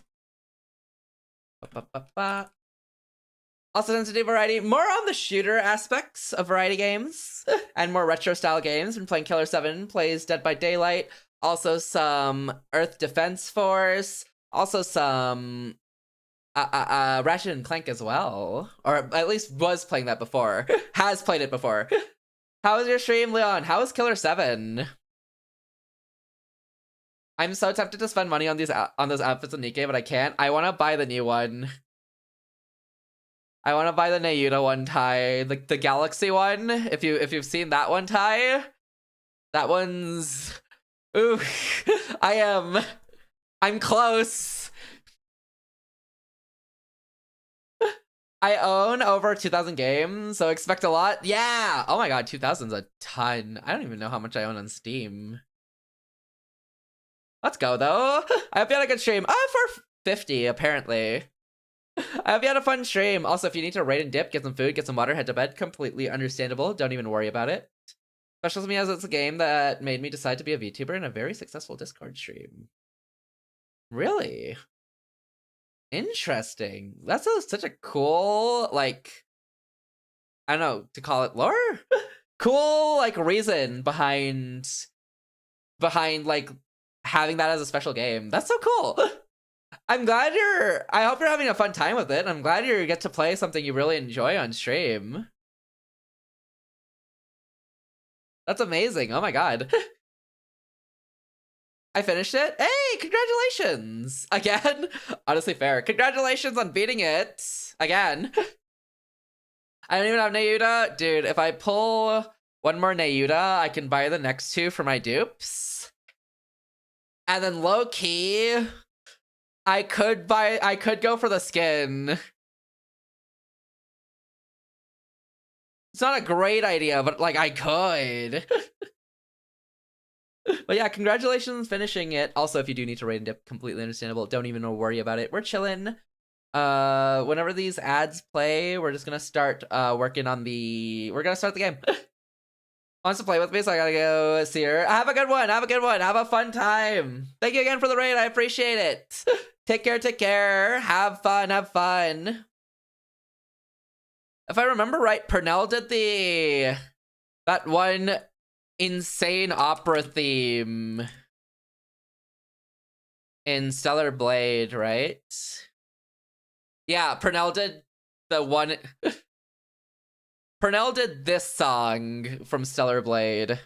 Also tends to do variety, more on the shooter aspects of variety games and more retro style games. Been playing Killer 7, plays Dead by Daylight, also some Earth Defense Force, also some Ratchet and Clank as well, or at least was playing that before. Has played it before. How was your stream, Leon? How was Killer 7? I'm so tempted to spend money on those outfits in Nikkei, but I can't. I want to buy the new one. I want to buy the Nayuta one tie, the Galaxy one. If you've seen that one tie, that one's ooh. I'm close. I own over 2,000 games, so expect a lot. Yeah. Oh my god, 2,000's a ton. I don't even know how much I own on Steam. Let's go though. I hope you had a good stream. For 50 apparently. I hope you had a fun stream. Also, if you need to raid and dip, get some food, get some water, head to bed, completely understandable. Don't even worry about it. Special to me as it's a game that made me decide to be a VTuber in a very successful Discord stream. Really? Interesting. That's such a cool, like, I don't know, to call it lore? Cool, like, reason behind, like, having that as a special game. That's so cool. I'm glad I hope you're having a fun time with it. I'm glad you get to play something you really enjoy on stream. That's amazing. Oh my god. I finished it. Hey, congratulations! Again? Honestly fair. Congratulations on beating it. Again. I don't even have Nayuta. Dude, if I pull one more Nayuta, I can buy the next two for my dupes. And then low-key, I could go for the skin. It's not a great idea, but like I could. But yeah, congratulations finishing it. Also, if you do need to raid and dip, completely understandable. Don't even worry about it. We're chilling. Whenever these ads play, we're just gonna start working on we're gonna start the game. Wants to play with me, so I gotta go see her. Have a good one. Have a good one. Have a fun time. Thank you again for the raid. I appreciate it. Take care. Take care. Have fun. Have fun. If I remember right, Pernell did that one insane opera theme in Stellar Blade, right? Yeah, Pernell did the one. Pernell did this song from Stellar Blade.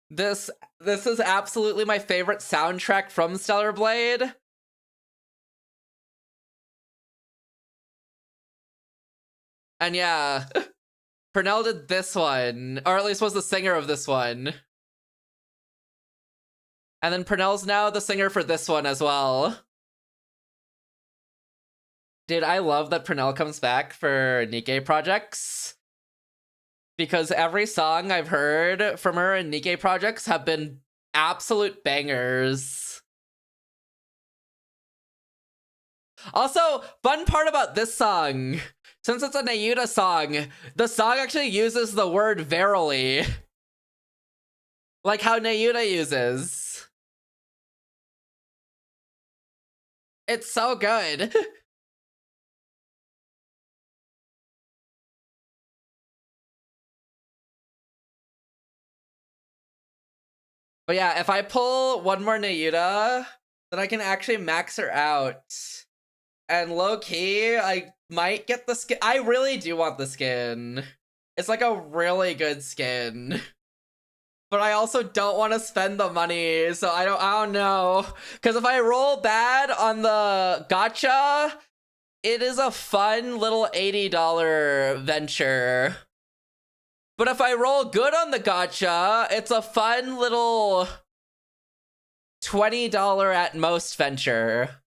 This is absolutely my favorite soundtrack from Stellar Blade. And yeah, Pernell did this one, or at least was the singer of this one. And then Pernell's now the singer for this one as well. Dude, I love that Pernell comes back for Nikkei projects. Because every song I've heard from her in Nikkei projects have been absolute bangers. Also, fun part about this song, since it's a Nayuta song, the song actually uses the word verily. Like how Nayuta uses. It's so good. But yeah, if I pull one more Nayuta, then I can actually max her out. And low-key, I might get the skin. I really do want the skin. It's like a really good skin. But I also don't want to spend the money, so I don't know. Because if I roll bad on the gacha, it is a fun little $80 venture. But if I roll good on the gacha, it's a fun little $20 at most venture.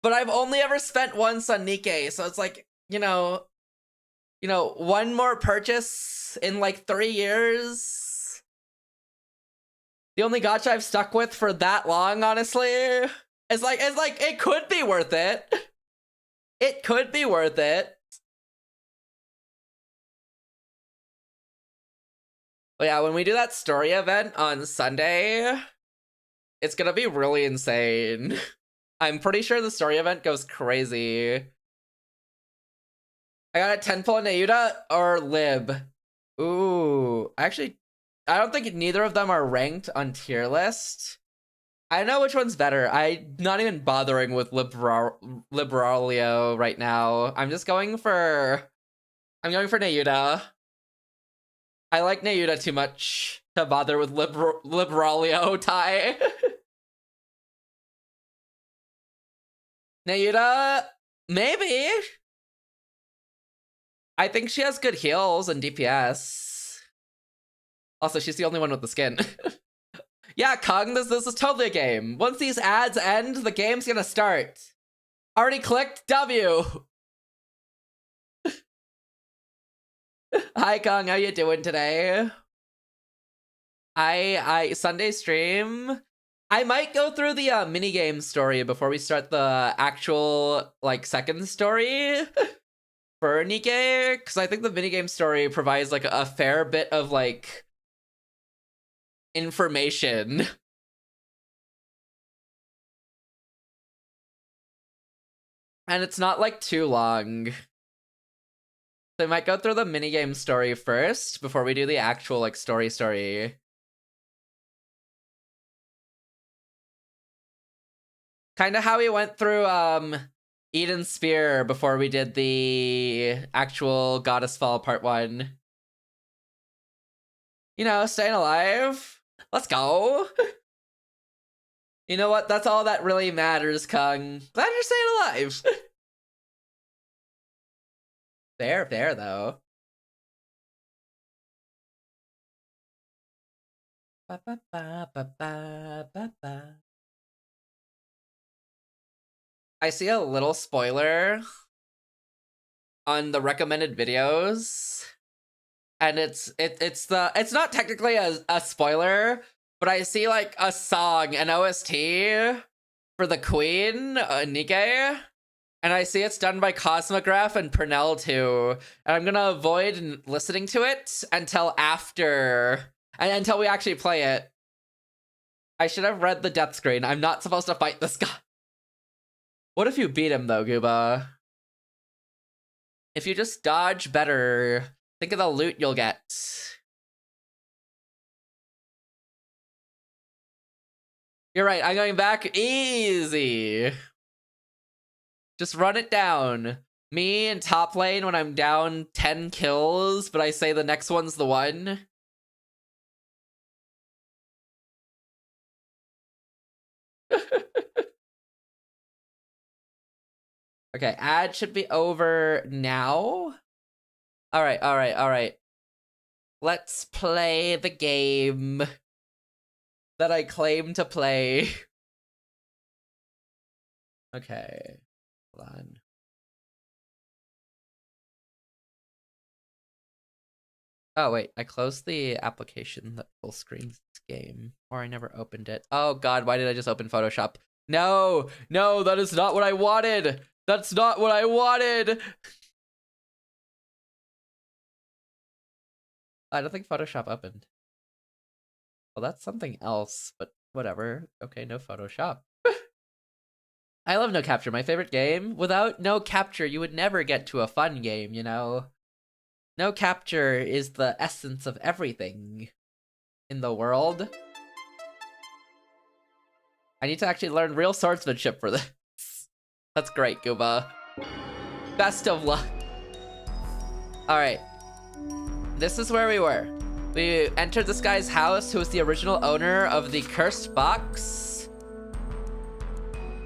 But I've only ever spent once on Nikkei, so it's like, you know, one more purchase in like 3 years. The only gacha I've stuck with for that long, honestly, it's like it could be worth it. It could be worth it. But yeah, when we do that story event on Sunday, it's gonna be really insane. I'm pretty sure the story event goes crazy. I got a 10 pull on Nayuta or Lib. Ooh, actually, I don't think neither of them are ranked on tier list. I know which one's better. I'm not even bothering with Liberalio right now. I'm going for Nayuta. I like Nayuta too much to bother with Liberalio tie. Nayuta, maybe. I think she has good heals and DPS. Also, she's the only one with the skin. Yeah, Kung, this is totally a game. Once these ads end, the game's gonna start. Already clicked W. Hi, Kung, how you doing today? I Sunday stream. I might go through the minigame story before we start the actual, like, second story for Nikkei, because I think the minigame story provides, like, a fair bit of, like, information. And it's not, like, too long. So I might go through the minigame story first before we do the actual, like, story. Kind of how we went through Eden's Spear before we did the actual Goddess Fall Part 1. You know, staying alive. Let's go. You know what? That's all that really matters, Kung. Glad you're staying alive. Fair, though. I see a little spoiler on the recommended videos, and it's not technically a spoiler, but I see like a song, an OST for the Queen, Nikkei, and I see it's done by Cosmograph and Pernell too, and I'm gonna avoid listening to it until we actually play it. I should have read the death screen. I'm not supposed to fight this guy. What if you beat him though, Gooba? If you just dodge better, think of the loot you'll get. You're right, I'm going back easy. Just run it down. Me in top lane when I'm down 10 kills, but I say the next one's the one. Okay, ad should be over now. All right. Let's play the game that I claim to play. Okay, hold on. Oh wait, I closed the application that full screens this game, or I never opened it. Oh god, why did I just open Photoshop? No, that is not what I wanted. That's not what I wanted. I don't think Photoshop opened. Well, that's something else, but whatever. Okay, no Photoshop. I love No Capture, my favorite game. Without No Capture, you would never get to a fun game, you know? No Capture is the essence of everything in the world. I need to actually learn real swordsmanship for this. That's great, Gooba. Best of luck. Alright. This is where we were. We entered this guy's house, who was the original owner of the cursed box.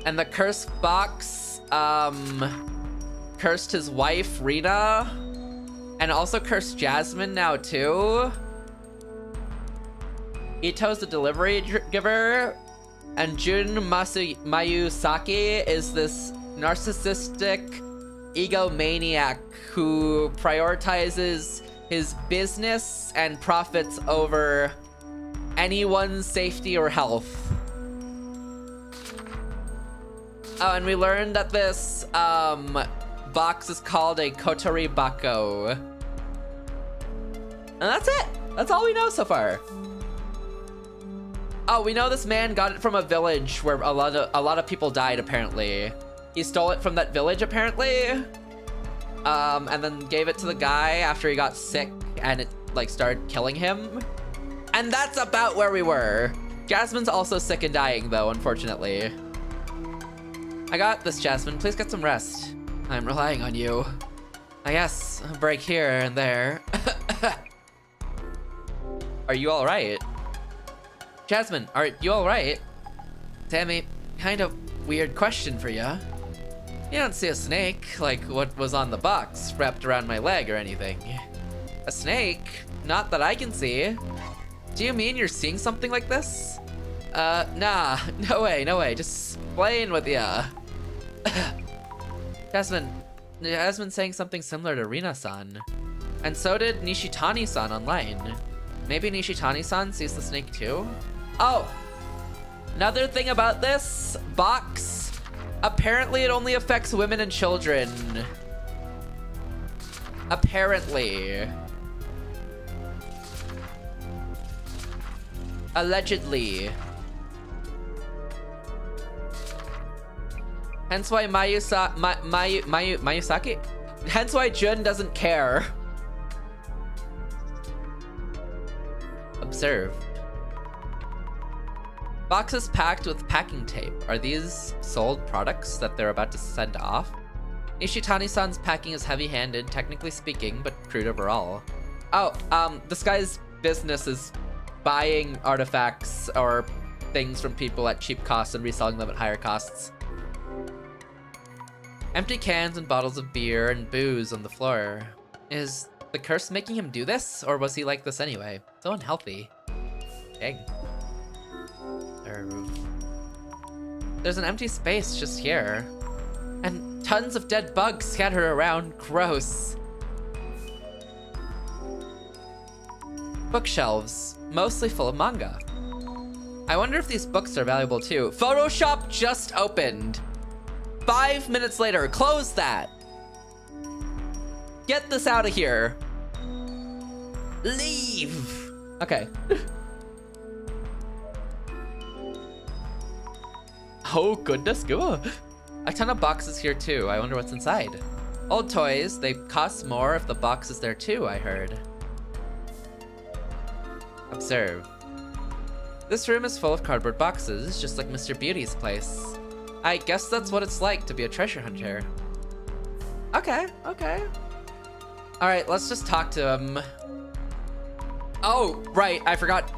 And the cursed box, cursed his wife, Rita. And also cursed Jasmine now, too. Ito's the delivery giver. And Jun Mayusaki is this narcissistic egomaniac who prioritizes his business and profits over anyone's safety or health. Oh, and we learned that this box is called a Kotori Bako. And that's it. That's all we know so far. Oh, we know this man got it from a village where a lot of people died, apparently. He stole it from that village, apparently. And then gave it to the guy after he got sick and it like started killing him. And that's about where we were. Jasmine's also sick and dying though, unfortunately. I got this, Jasmine. Please get some rest. I'm relying on you. I guess a break here and there. Are you all right? Jasmine, are you all right? Tammy, kind of weird question for ya. You don't see a snake like what was on the box wrapped around my leg or anything. A snake? Not that I can see. Do you mean you're seeing something like this? Nah, no way, just playing with ya. Jasmine's saying something similar to Rina-san. And so did Nishitani-san online. Maybe Nishitani-san sees the snake too? Oh, another thing about this box, apparently it only affects women and children. Apparently. Allegedly. Hence why Mayusaki? Hence why Jun doesn't care. Observe. Boxes packed with packing tape. Are these sold products that they're about to send off? Nishitani-san's packing is heavy-handed, technically speaking, but crude overall. Oh, this guy's business is buying artifacts or things from people at cheap costs and reselling them at higher costs. Empty cans and bottles of beer and booze on the floor. Is the curse making him do this, or was he like this anyway? So unhealthy. Dang. There's an empty space just here. And tons of dead bugs scattered around. Gross. Bookshelves, mostly full of manga. I wonder if these books are valuable too. Photoshop just opened. 5 minutes later, close that. Get this out of here. Leave. Okay. Oh, goodness, go. A ton of boxes here too. I wonder what's inside. Old toys, they cost more if the box is there too, I heard. Observe. This room is full of cardboard boxes, just like Mr. Beauty's place. I guess that's what it's like to be a treasure hunter. Okay, okay. All right, let's just talk to him. Oh, right, I forgot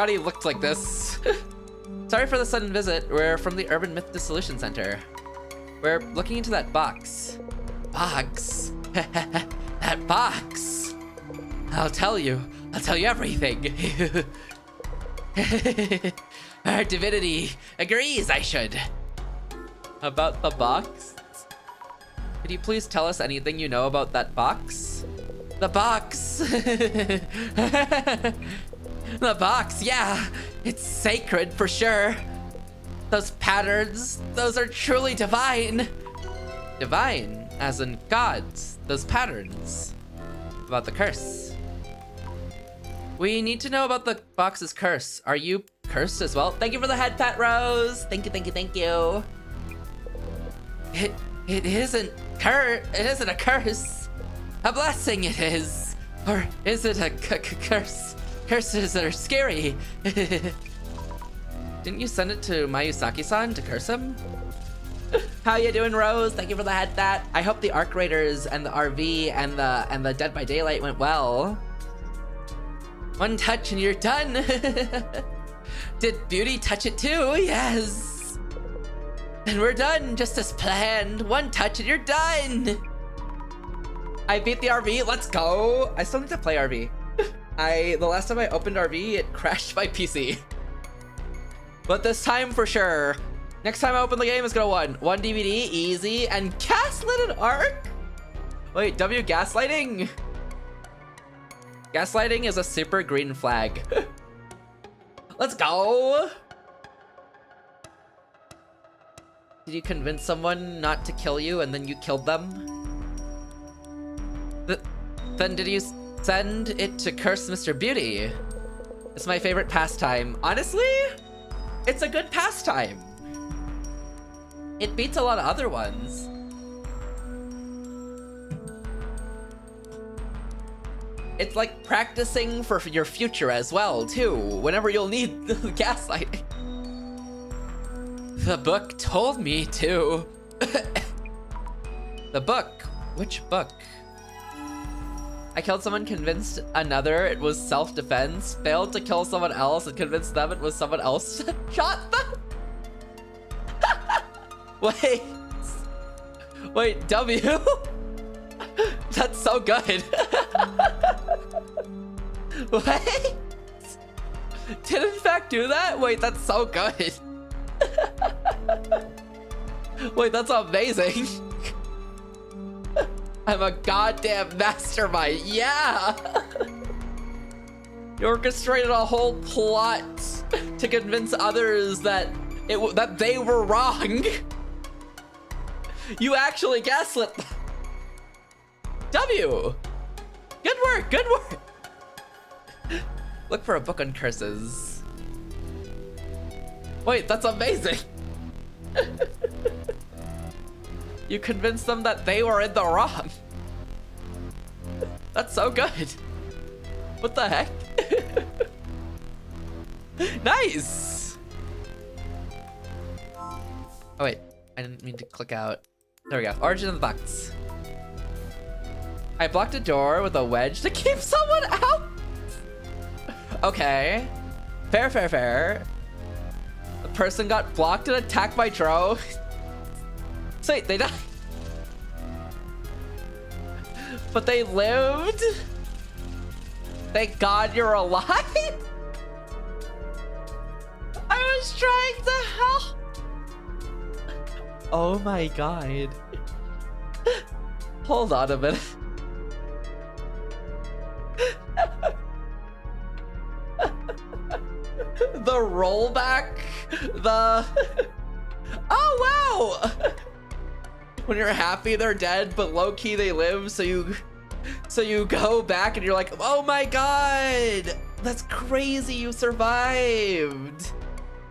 he looked like this. Sorry for the sudden visit. We're from the Urban Myth Dissolution Center. We're looking into that box. Box? That box? I'll tell you everything. Our divinity agrees I should. About the box? Could you please tell us anything you know about that box? The box. The box, yeah. It's sacred for sure. Those patterns, those are truly divine. Divine, as in gods. Those patterns. About the curse. We need to know about the box's curse. Are you cursed as well? Thank you for the head pat, Rose. Thank you, thank you, thank you. It isn't a curse. A blessing it is. Or is it a curse? Curses are scary. Didn't you send it to Mayusaki-san to curse him? How you doing, Rose? Thank you for the head pat. I hope the Arc Raiders and the RV and the Dead by Daylight went well. One touch and you're done. Did Beauty touch it too? Yes. And we're done, just as planned. One touch and you're done. I beat the RV, let's go. I still need to play RV. The last time I opened RV, it crashed my PC. But this time for sure, Next time I open the game, it's gonna one DVD, easy, and gaslit an arc? Wait, W gaslighting? Gaslighting is a super green flag. Let's go! Did you convince someone not to kill you and then you killed them? Then did you send it to curse Mr. Beauty? It's my favorite pastime. Honestly, it's a good pastime. It beats a lot of other ones. It's like practicing for your future as well, too, whenever you'll need the gaslighting. The book told me to. The book? Which book? I killed someone, convinced another it was self-defense, failed to kill someone else and convinced them it was someone else that shot them? Wait, W? That's so good. Wait? Did in fact do that? Wait, that's so good. Wait, that's amazing. I'm a goddamn mastermind. Yeah. You orchestrated a whole plot to convince others that that they were wrong. You actually gaslit them. W. Good work. Good work. Look for a book on curses. Wait, that's amazing. You convinced them that they were in the wrong. That's so good. What the heck? Nice. Oh wait, I didn't mean to click out. There we go. Origin of the box. I blocked a door with a wedge to keep someone out. Okay. Fair, fair, fair. The person got blocked and attacked by Dro. So wait, they died. But they lived? Thank God you're alive? I was trying to help. Oh my God. Hold on a minute. The rollback, the... Oh, wow! When you're happy they're dead, but low-key they live, so you go back and you're like, oh my God! That's crazy, you survived!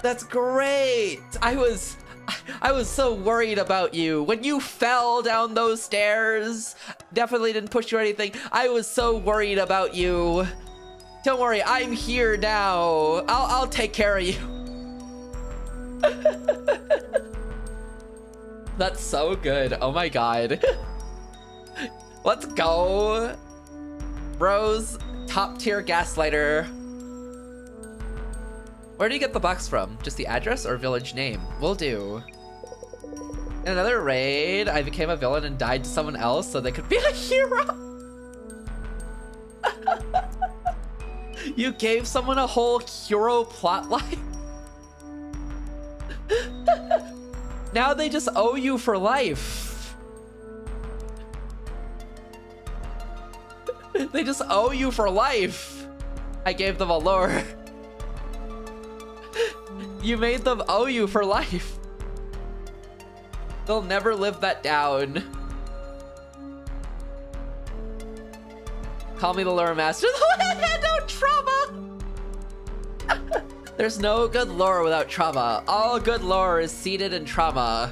That's great! I was so worried about you. When you fell down those stairs, definitely didn't push you or anything. I was so worried about you. Don't worry, I'm here now. I'll take care of you. That's so good. Oh my God. Let's go. Rose, top tier gaslighter. Where do you get the box from? Just the address or village name? Will do. In another raid, I became a villain and died to someone else so they could be a hero. You gave someone a whole hero plotline? Now they just owe you for life. They just owe you for life. I gave them a lure. You made them owe you for life. They'll never live that down. Call me the lore master. No trauma. There's no good lore without trauma. All good lore is seated in trauma.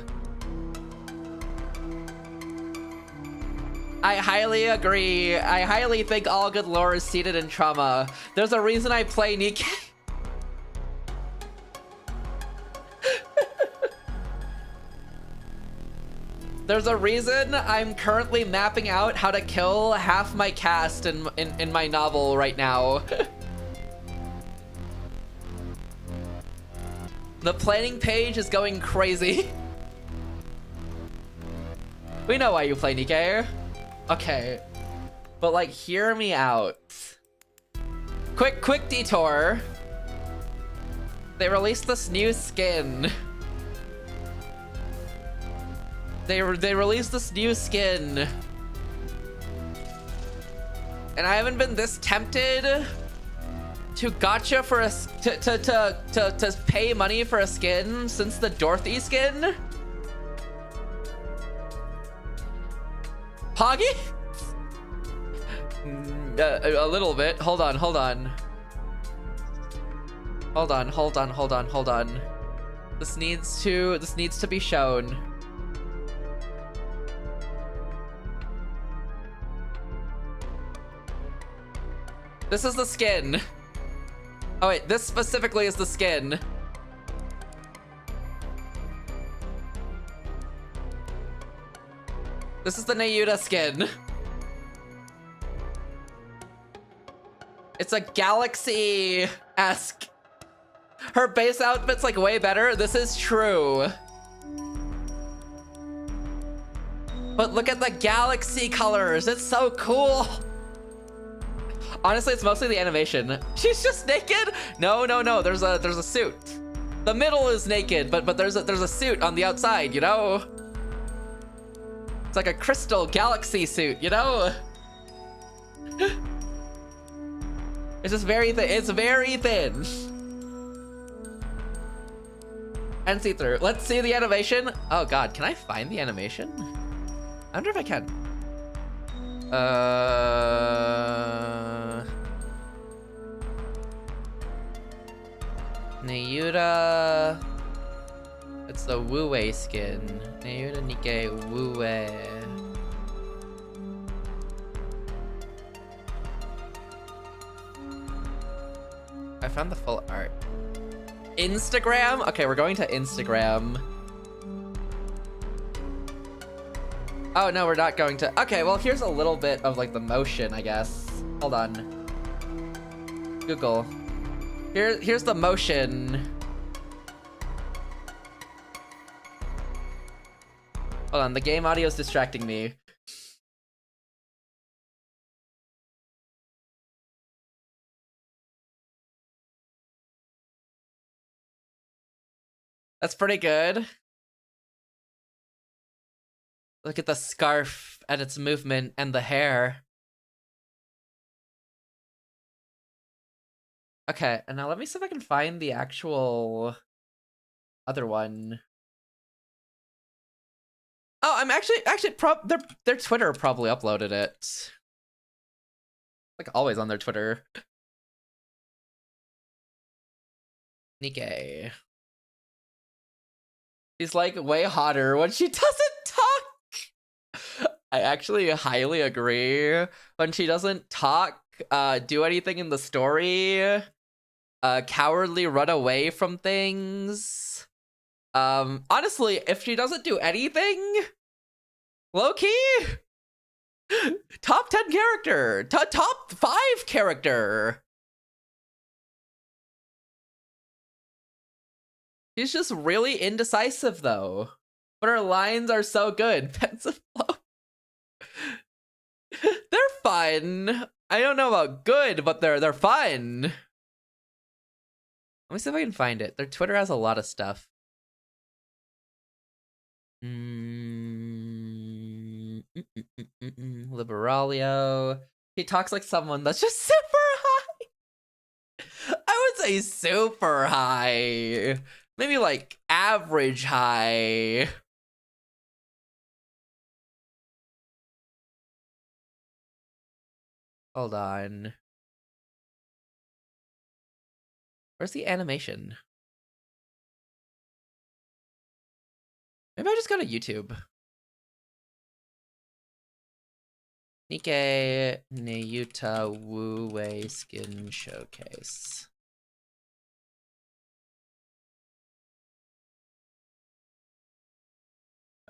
I highly agree. I highly think all good lore is seated in trauma. There's a reason I play Nikke. There's a reason I'm currently mapping out how to kill half my cast in my novel right now. The planning page is going crazy. We know why you play Nikke. Okay. But like, hear me out. Quick detour. They released this new skin. They released this new skin. And I haven't been this tempted to gacha for a to pay money for a skin since the Dorothy skin. Poggy? A little bit. Hold on. This needs to be shown. This is the skin. Oh wait, this specifically is the skin. This is the Nayuta skin. It's a galaxy-esque. Her base outfit's like way better. This is true. But look at the galaxy colors. It's so cool. Honestly, it's mostly the animation. She's just naked. No. There's a suit. The middle is naked, but there's a suit on the outside. You know. It's like a crystal galaxy suit. You know. It's just very thin. It's very thin. And see-through. Let's see the animation. Oh god, can I find the animation? I wonder if I can. Nayuta. It's the Wu-Wei skin. Nayuta Nikkei Wu-Wei. I found the full art. Instagram? Okay, we're going to Instagram. Oh, no, we're not going to. Okay, well, here's a little bit of, like, the motion, I guess. Hold on. Google. Here's the motion. Hold on, the game audio is distracting me. That's pretty good. Look at the scarf and its movement and the hair. Okay, and now let me see if I can find the actual other one. Oh, I'm actually their Twitter probably uploaded it. Like always on their Twitter. Nikkei. She's like way hotter when she doesn't talk. I actually highly agree. When she doesn't talk, do anything in the story, cowardly run away from things. Honestly, if she doesn't do anything, low-key, top 10 character, top 5 character. She's just really indecisive, though. But her lines are so good. Pensive flow. They're fun. I don't know about good, but they're fun. Let me see if I can find it. Their Twitter has a lot of stuff. Liberalio. He talks like someone that's just super high. I would say super high. Maybe like average high. Hold on. Where's the animation? Maybe I just go to YouTube. Nikkei Nayuta Wu-Wei Skin Showcase.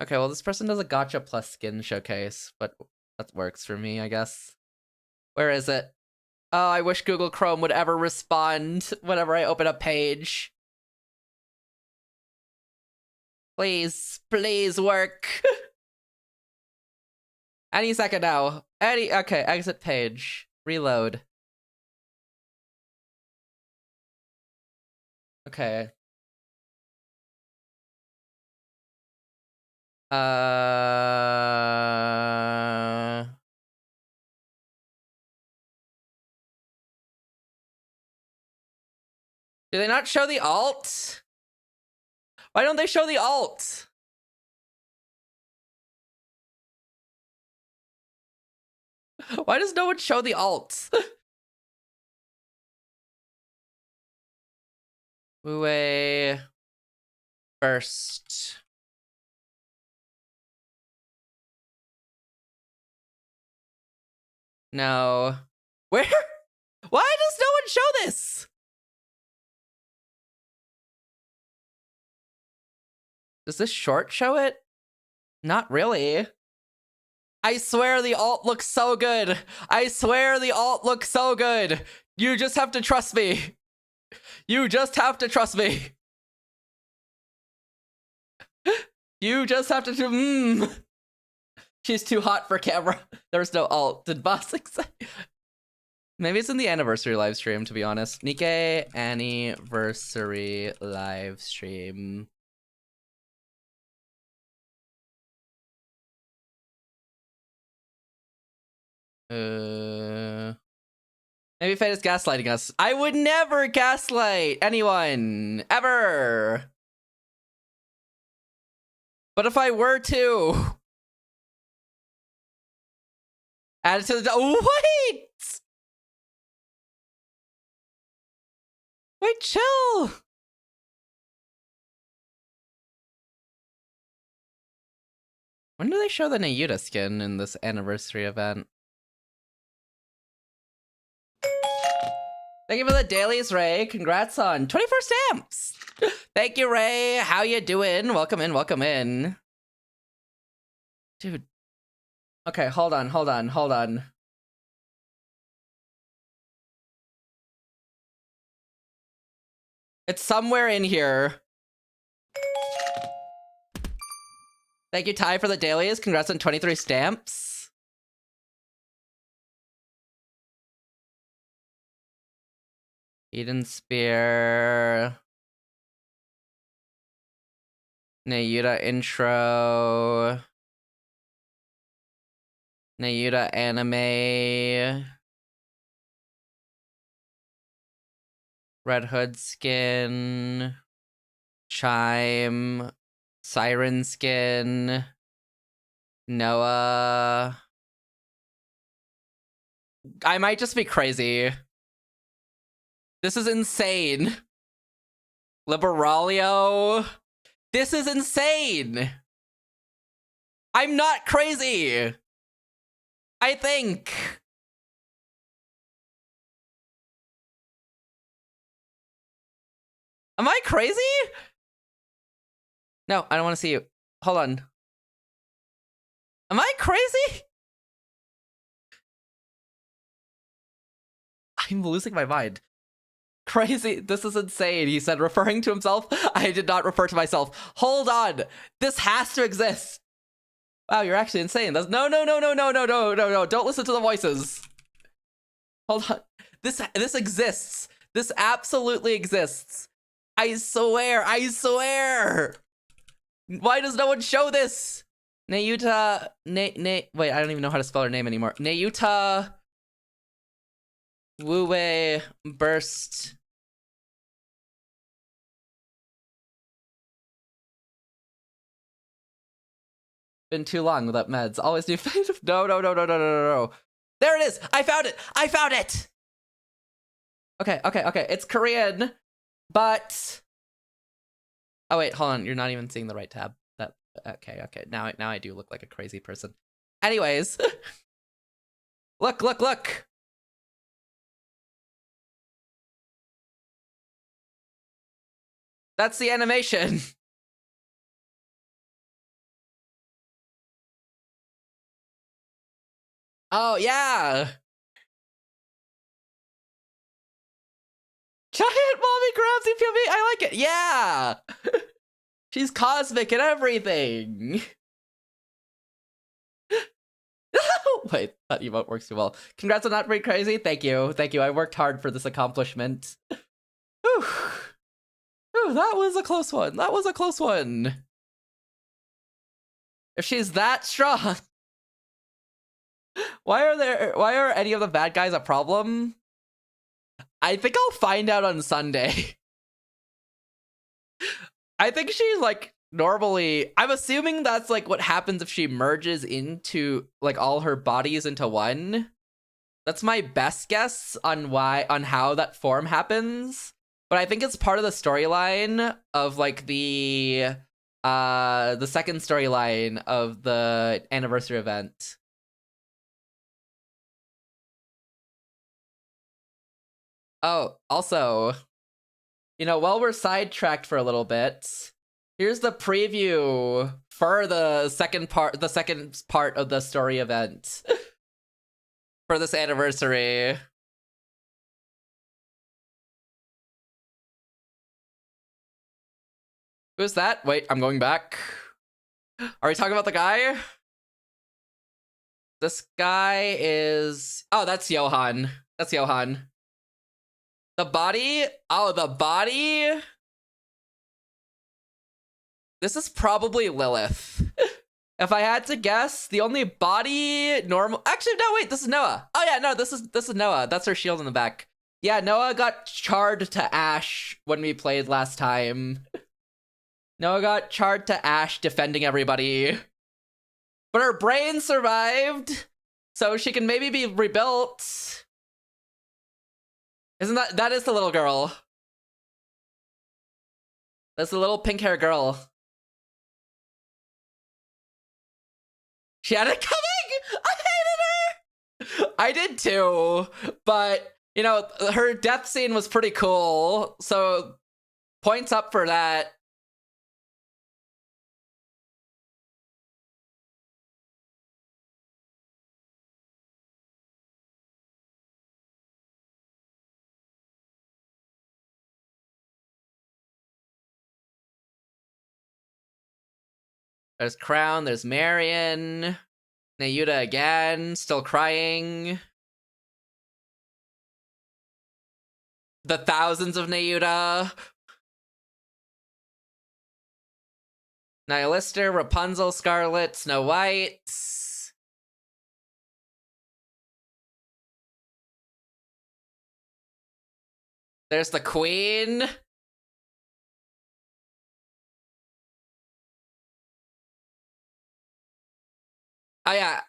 Okay, well, this person does a gacha plus skin showcase, but that works for me, I guess. Where is it? Oh, I wish Google Chrome would ever respond whenever I open a page. Please work. Any second now. Okay, exit page. Reload. Okay. Do they not show the alt? Why don't they show the alt? Why does no one show the alt? Wu first. No. Where? Why does no one show this? Does this short show it? Not really. I swear the alt looks so good. I swear the alt looks so good. You just have to trust me. You just have to trust me. You just have to. She's too hot for camera. There's no alt. Did Bossing say? Maybe it's in the anniversary live stream, to be honest. Nikkei anniversary live stream. Maybe Fate is gaslighting us. I would never gaslight anyone, ever. But if I were to add it to the wait, chill. When do they show the Nayuta skin in this anniversary event? Thank you for the dailies, Ray. Congrats on 24 stamps. Thank you, Ray. How you doing? Welcome in, welcome in. Dude. Okay, hold on. It's somewhere in here. Thank you, Ty, for the dailies. Congrats on 23 stamps. Eden Spear. Nayuta intro. Nayuta anime. Red Hood skin. Chime. Siren skin. Noah. I might just be crazy. This is insane. Liberalio. This is insane. I'm not crazy. I think. Am I crazy? No, I don't want to see you. Hold on. Am I crazy? I'm losing my mind. Crazy. This is insane. He said, referring to himself. I did not refer to myself. Hold on. This has to exist. Wow, you're actually insane. That's no. Don't listen to the voices. Hold on. This exists. This absolutely exists. I swear. Why does no one show this? Nayuta. Wait, I don't even know how to spell her name anymore. Nayuta. Wu burst. Been too long without meds. Always do fate. No. There it is. I found it. Okay. It's Korean, but oh wait, hold on. You're not even seeing the right tab. That okay. Now I do look like a crazy person. Anyways, look. That's the animation. Oh, yeah. Giant mommy grabs POV. I like it. Yeah. She's cosmic and everything. Wait, that emote works too well. Congrats on not being crazy. Thank you. I worked hard for this accomplishment. Whew. Ooh, that was a close one. If she's that strong, why are any of the bad guys a problem? I think I'll find out on Sunday. I think she like normally, I'm assuming that's like what happens if she merges into like all her bodies into one. That's my best guess on how that form happens. But I think it's part of the storyline of like the second storyline of the anniversary event. Oh, also, you know, while we're sidetracked for a little bit, here's the preview for the second part of the story event for this anniversary. Who's that? Wait, I'm going back. Are we talking about the guy? This guy is... Oh, that's Johan. That's Johan. The body? Oh, the body? This is probably Lilith. If I had to guess, the only body normal... Actually, no, wait, this is Noah. Oh yeah, no, this is Noah. That's her shield in the back. Yeah, Noah got charred to ash when we played last time. Noah got charred to ash defending everybody. But her brain survived, so she can maybe be rebuilt. Isn't that is the little girl? That's the little pink hair girl. She had it coming! I hated her! I did too, but, you know, her death scene was pretty cool, so points up for that. There's Crown, there's Marion, Nayuta again, still crying. The thousands of Nayuta. Nihilister, Rapunzel, Scarlet, Snow White. There's the Queen. Oh yeah,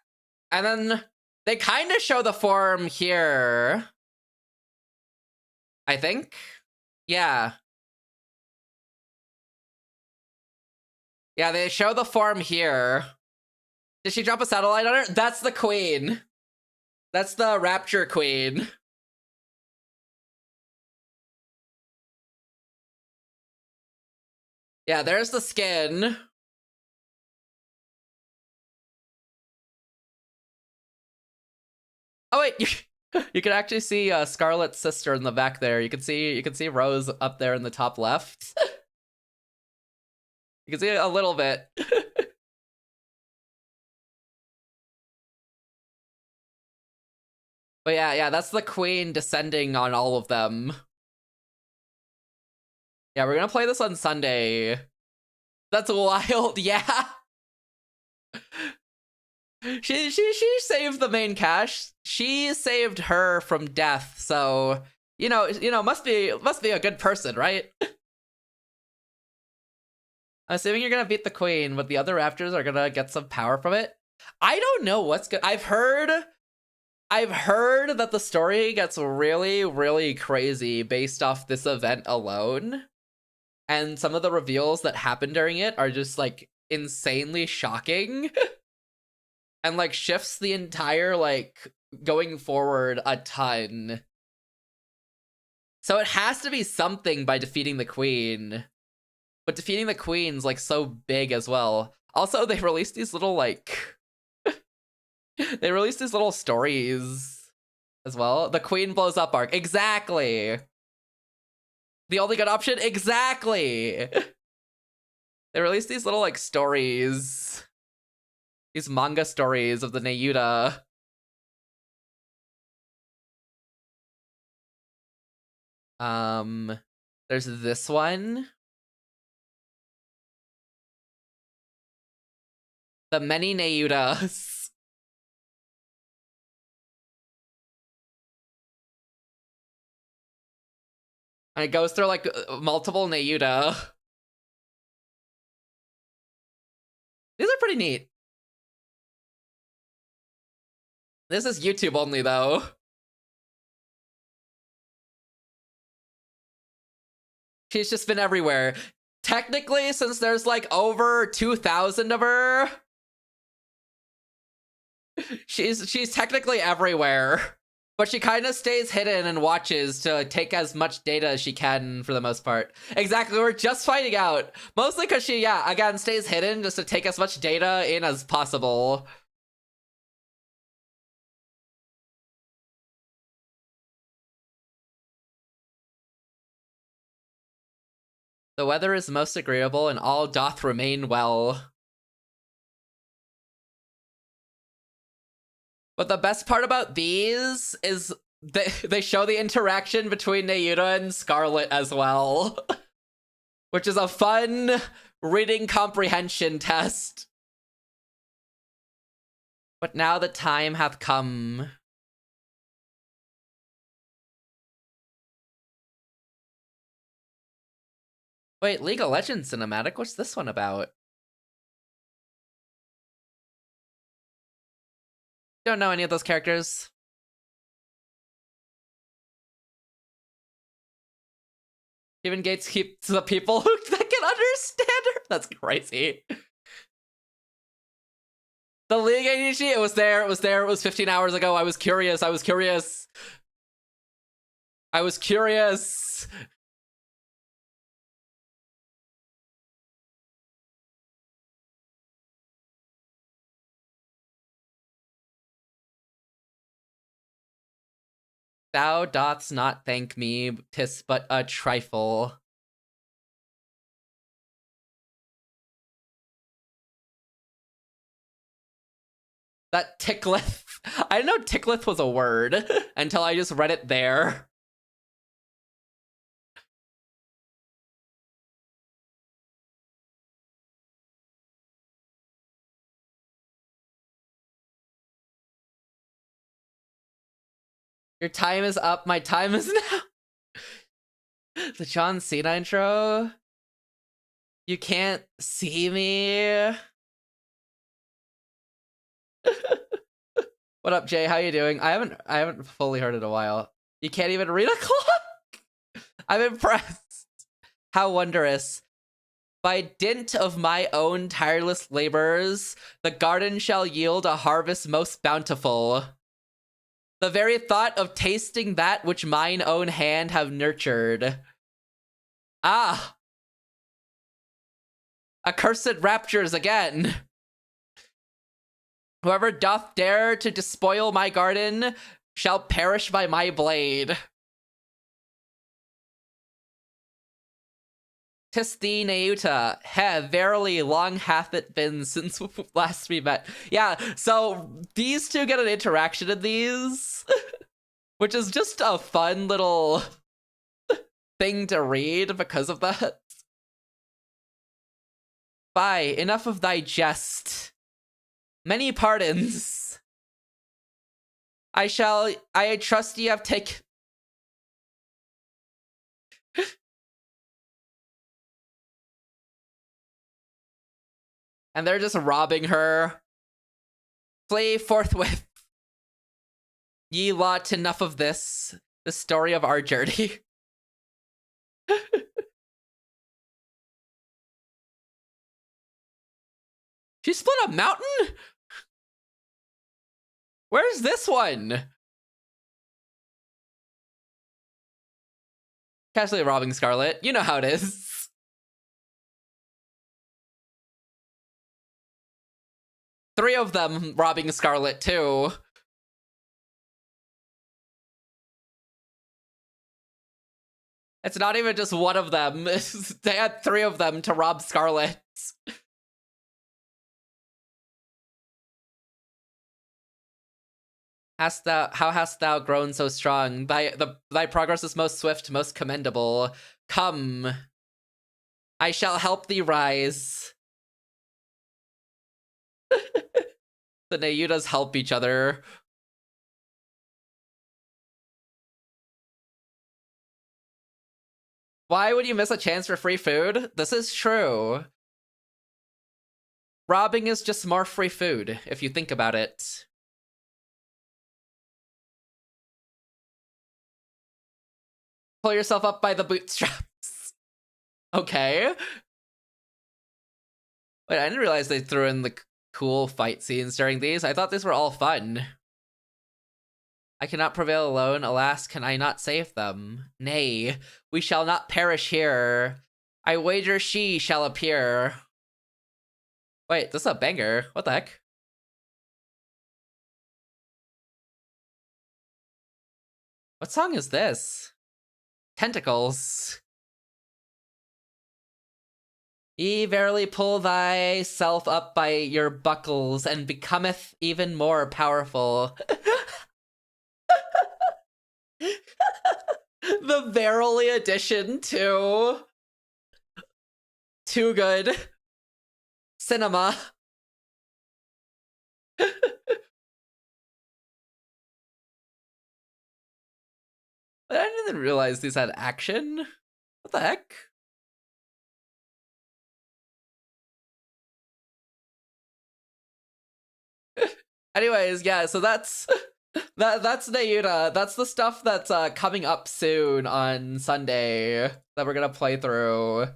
and then they kind of show the form here. I think. Yeah. Yeah, they show the form here. Did she drop a satellite on her? That's the Queen. That's the Rapture Queen. Yeah, there's the skin. Oh wait, you can actually see Scarlet's sister in the back there. You can see Rose up there in the top left. You can see it a little bit. But yeah, that's the Queen descending on all of them. Yeah, we're gonna play this on Sunday. That's wild, yeah. She saved the main cache. She saved her from death, so you know, must be a good person, right? I'm assuming you're gonna beat the Queen, but the other Raptors are gonna get some power from it. I don't know what's good. I've heard that the story gets really, really crazy based off this event alone. And some of the reveals that happen during it are just like insanely shocking. And like shifts the entire like going forward a ton. So it has to be something by defeating the Queen. But defeating the Queen's like so big as well. Also, they released these little like they released these little stories as well. The Queen blows up arc. Exactly. The only good option? Exactly. They released these little like stories. These manga stories of the Nayuta. There's this one. The many Nayutas. And it goes through, like, multiple Nayuta. These are pretty neat. This is YouTube only, though. She's just been everywhere. Technically, since there's, like, over 2,000 of her, she's technically everywhere. But she kind of stays hidden and watches to take as much data as she can for the most part. Exactly, we're just finding out. Mostly because she, yeah, again, stays hidden just to take as much data in as possible. The weather is most agreeable and all doth remain well. But the best part about these is they show the interaction between Nayuta and Scarlet as well. Which is a fun reading comprehension test. But now the time hath come. Wait, League of Legends cinematic? What's this one about? Don't know any of those characters. Even Gates keeps the people that can understand her. That's crazy. The League ADG, it was there, it was 15 hours ago. I was curious. Thou dothst not thank me, 'tis but a trifle. That tickleth. I didn't know tickleth was a word until I just read it there. Your time is up, my time is now. The John Cena intro. You can't see me. What up, Jay? How you doing? I haven't fully heard it in a while. You can't even read a clock? I'm impressed. How wondrous. By dint of my own tireless labors, the garden shall yield a harvest most bountiful. The very thought of tasting that which mine own hand have nurtured. Ah! Accursed raptures again! Whoever doth dare to despoil my garden shall perish by my blade. 'Tis thee, Nayuta. Verily, long hath it been since last we met. Yeah, so these two get an interaction in these, which is just a fun little thing to read because of that. Bye, enough of thy jest. Many pardons. I trust ye have taken... And they're just robbing her. Flee forthwith. Ye lot, enough of this. The story of our journey. She split a mountain? Where's this one? Casually robbing Scarlet. You know how it is. Three of them robbing Scarlet, too. It's not even just one of them. They had three of them to rob Scarlet. How hast thou grown so strong? Thy progress is most swift, most commendable. Come. I shall help thee rise. The Nayutas help each other. Why would you miss a chance for free food? This is true. Robbing is just more free food, if you think about it. Pull yourself up by the bootstraps. Okay. Wait, I didn't realize they threw in the cool fight scenes during these. I thought these were all fun. I cannot prevail alone. Alas, can I not save them? Nay, we shall not perish here. I wager she shall appear. Wait, this is a banger. What the heck? What song is this? Tentacles. Ye verily pull thyself up by your buckles and becometh even more powerful. The verily addition to... Too good. Cinema. I didn't realize these had action. What the heck? Anyways, yeah, so that's Nayuta. That's the stuff that's coming up soon on Sunday that we're gonna play through.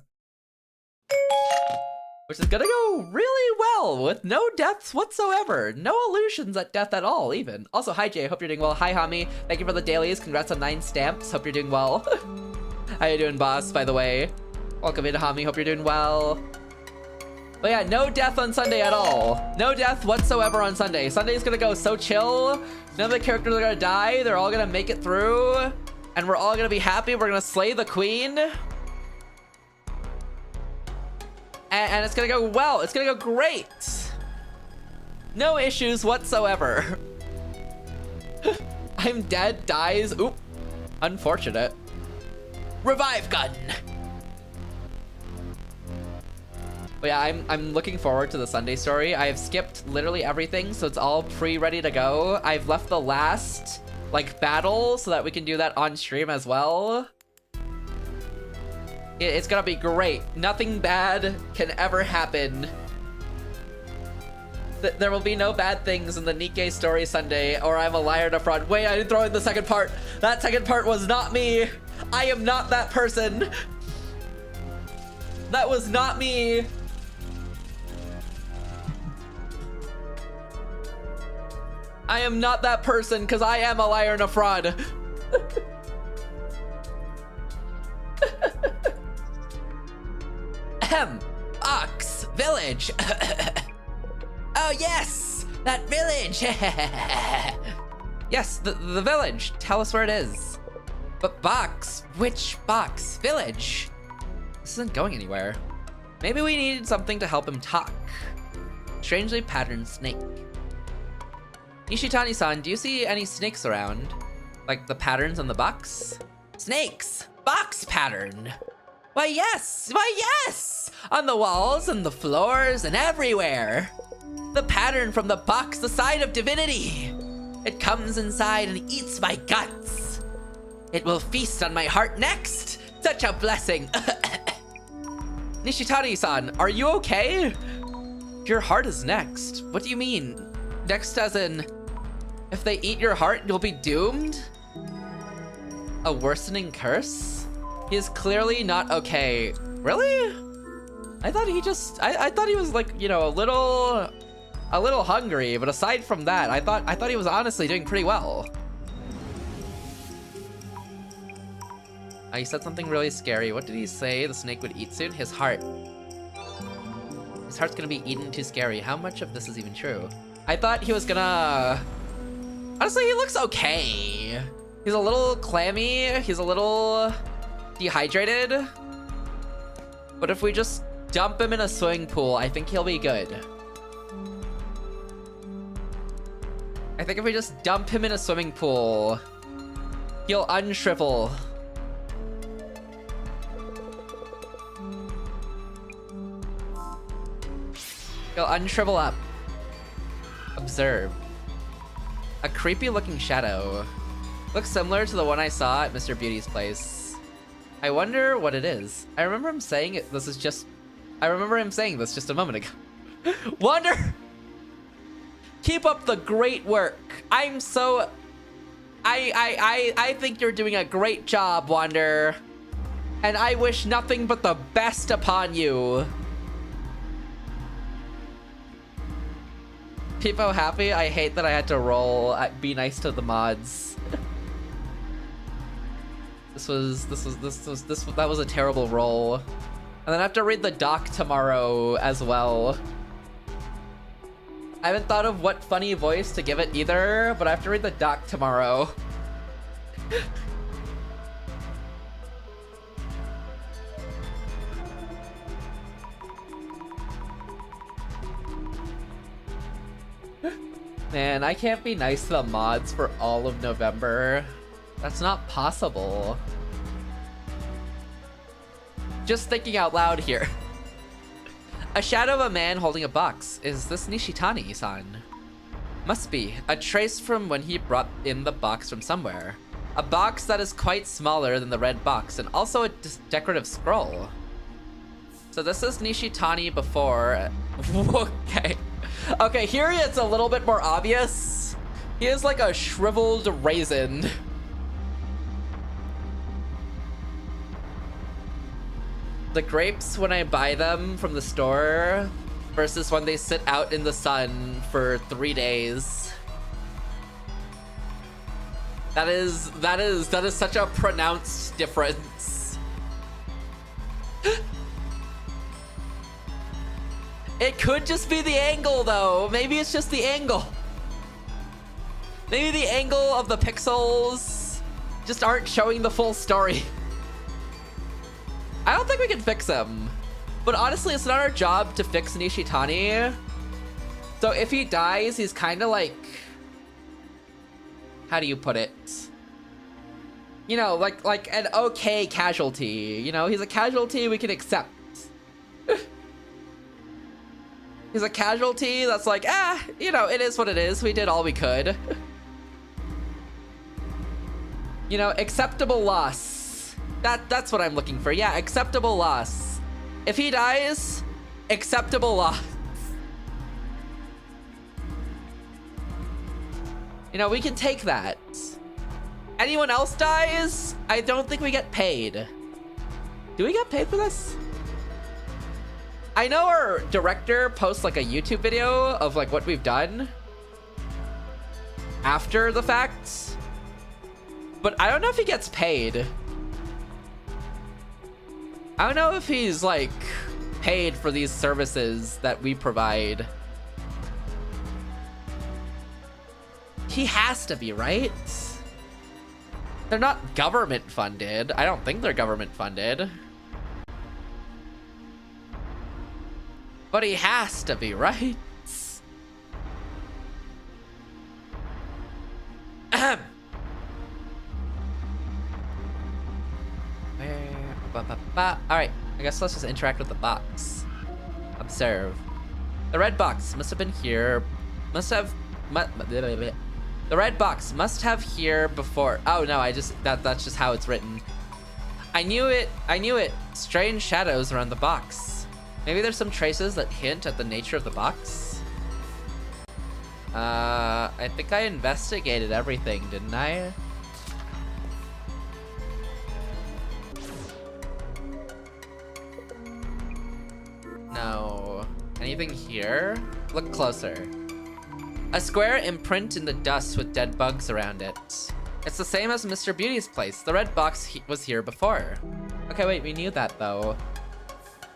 Which is gonna go really well with no deaths whatsoever. No illusions at death at all, even. Also, hi Jay, hope you're doing well. Hi Hami, thank you for the dailies. Congrats on 9 stamps. Hope you're doing well. How you doing, boss, by the way? Welcome in, Hami. Hope you're doing well. But yeah, no death on Sunday at all. No death whatsoever on Sunday. Sunday's gonna go so chill. None of the characters are gonna die. They're all gonna make it through. And we're all gonna be happy. We're gonna slay the queen. And it's gonna go well. It's gonna go great. No issues whatsoever. I'm dead, dies. Oop. Unfortunate. Revive gun. But yeah, I'm looking forward to the Sunday story. I have skipped literally everything, so it's all pre-ready to go. I've left the last, like, battle so that we can do that on stream as well. It's gonna be great. Nothing bad can ever happen. There will be no bad things in the Nikkei story Sunday, or I'm a liar and a fraud. Wait, I didn't throw in the second part. That second part was not me. I am not that person. That was not me. I am not that person, because I am a liar and a fraud. Ahem. Ox village. Oh yes, that village. Yes, the village. Tell us where it is. But box, which box? Village. This isn't going anywhere. Maybe we needed something to help him talk. Strangely patterned snake. Nishitani-san, do you see any snakes around? Like the patterns on the box? Snakes! Box pattern! Why yes! Why yes! On the walls and the floors and everywhere! The pattern from the box, the sign of divinity! It comes inside and eats my guts! It will feast on my heart next! Such a blessing! Nishitani-san, are you okay? Your heart is next. What do you mean? Next as in, if they eat your heart, you'll be doomed? A worsening curse? He is clearly not okay. Really? I thought he just, I thought he was like, you know, a little hungry, but aside from that, I thought he was honestly doing pretty well. He said something really scary. What did he say the snake would eat soon? His heart. His heart's gonna be eaten too scary. How much of this is even true? I thought he was gonna... Honestly, he looks okay. He's a little clammy. He's a little dehydrated. But if we just dump him in a swimming pool, I think he'll be good. I think if we just dump him in a swimming pool, he'll unshrivel. He'll unshrivel up. Observe. A creepy looking shadow. Looks similar to the one I saw at Mr. Beauty's place. I wonder what it is. I remember him saying this just a moment ago. Wander! Keep up the great work. I think you're doing a great job, Wander. And I wish nothing but the best upon you. People happy? I hate that I had to roll. Be nice to the mods. That was a terrible roll. And then I have to read the doc tomorrow as well. I haven't thought of what funny voice to give it either, but I have to read the doc tomorrow. Man, I can't be nice to the mods for all of November. That's not possible. Just thinking out loud here. A shadow of a man holding a box. Is this Nishitani-san? Must be. A trace from when he brought in the box from somewhere. A box that is quite smaller than the red box, and also a decorative scroll. So this is Nishitani before. Okay. Okay, here it's a little bit more obvious. He is like a shriveled raisin. The grapes when I buy them from the store versus when they sit out in the sun for 3 days. That is such a pronounced difference. It could just be the angle though. Maybe it's just the angle. Maybe the angle of the pixels just aren't showing the full story. I don't think we can fix him. But honestly, it's not our job to fix Nishitani. So if he dies, he's kind of like... How do you put it? You know, like an okay casualty. You know, he's a casualty we can accept. He's a casualty that's like, you know, it is what it is. We did all we could. You know, acceptable loss. That's what I'm looking for. Yeah, acceptable loss. If he dies, acceptable loss. You know, we can take that. Anyone else dies, I don't think we get paid. Do we get paid for this? I know our director posts like a YouTube video of like what we've done after the fact, but I don't know if he gets paid. I don't know if he's like paid for these services that we provide. He has to be, right? They're not government funded. I don't think they're government funded. But he has to be, right? Ahem. Alright, I guess let's just interact with the box. Observe. The red box must have been here. The red box must have here before. Oh no, that's just how it's written. I knew it. Strange shadows around the box. Maybe there's some traces that hint at the nature of the box. I think I investigated everything, didn't I? No. Anything here? Look closer. A square imprint in the dust with dead bugs around it. It's the same as Mr. Beauty's place. The red box was here before. Okay, wait, we knew that though.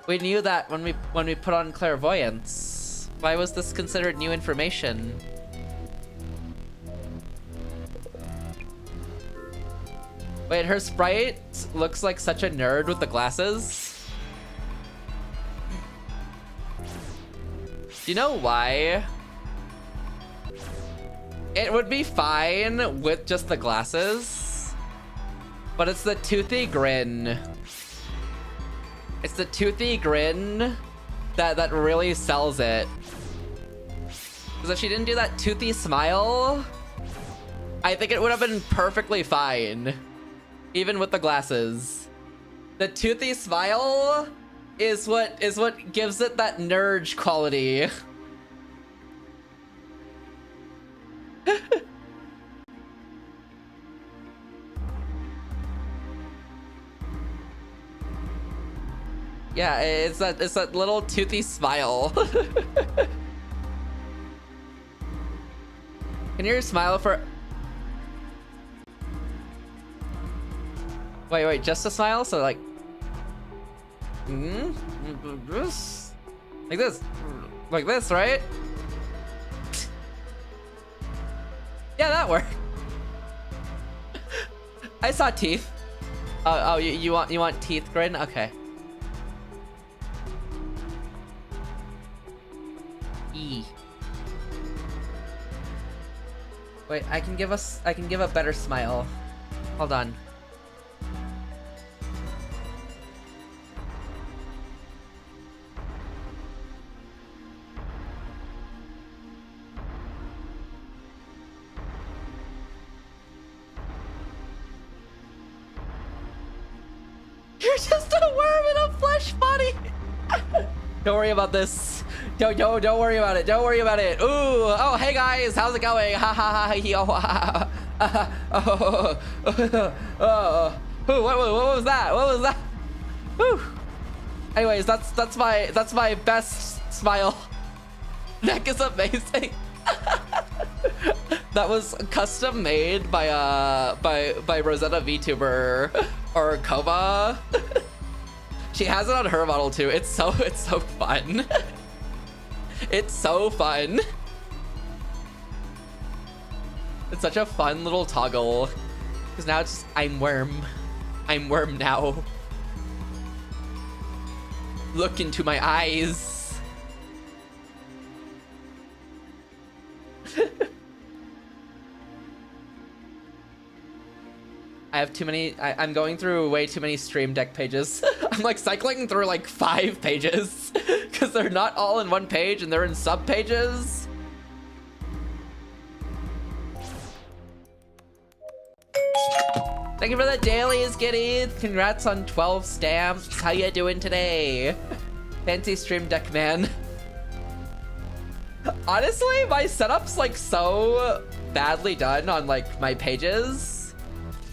We knew that when we put on clairvoyance. Why was this considered new information? Wait, her sprite looks like such a nerd with the glasses. Do you know why? It would be fine with just the glasses, but it's the toothy grin. It's the toothy grin that really sells it. Because if she didn't do that toothy smile, I think it would have been perfectly fine. Even with the glasses. The toothy smile is what gives it that nerd quality. Yeah, it's that little toothy smile. Can you smile for... Wait, just a smile? So like... This? Like this? Like this, right? Yeah, that worked. I saw teeth. Oh, you want teeth grin? Okay. E. Wait, I can give a better smile. Hold on. You're just a worm in a flesh body. Don't worry about this. Don't worry about it. Don't worry about it. Ooh. Oh, hey guys, how's it going? Ha ha ha. Yo. What was that? What was that? Whew. Anyways, that's my best smile. Neck is amazing. That was custom made by Rosetta VTuber or Koba. She has it on her model too. It's so fun. It's so fun. It's such a fun little toggle. Because now it's just, I'm worm. I'm worm now. Look into my eyes. I have too many, I'm going through way too many stream deck pages. I'm like cycling through like 5 pages because they're not all in one page and they're in sub pages. Thank you for the dailies, Giddy. Congrats on 12 stamps. How you doing today? Fancy stream deck, man. Honestly, my setup's like so badly done on like my pages.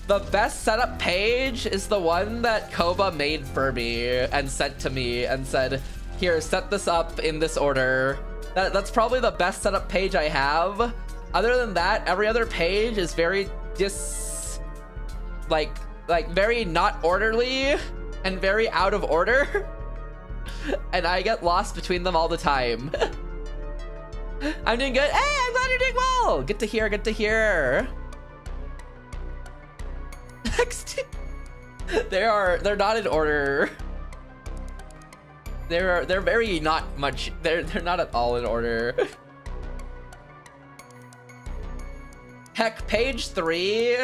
The best setup page is the one that Koba made for me and sent to me and said, here, set this up in this order. That's probably the best setup page I have. Other than that, every other page is very like very not orderly and very out of order. And I get lost between them all the time. I'm doing good. Hey, I'm glad you're doing well. Good to hear, good to hear. They're not in order. They're very not much. They're not at all in order. Heck, page 3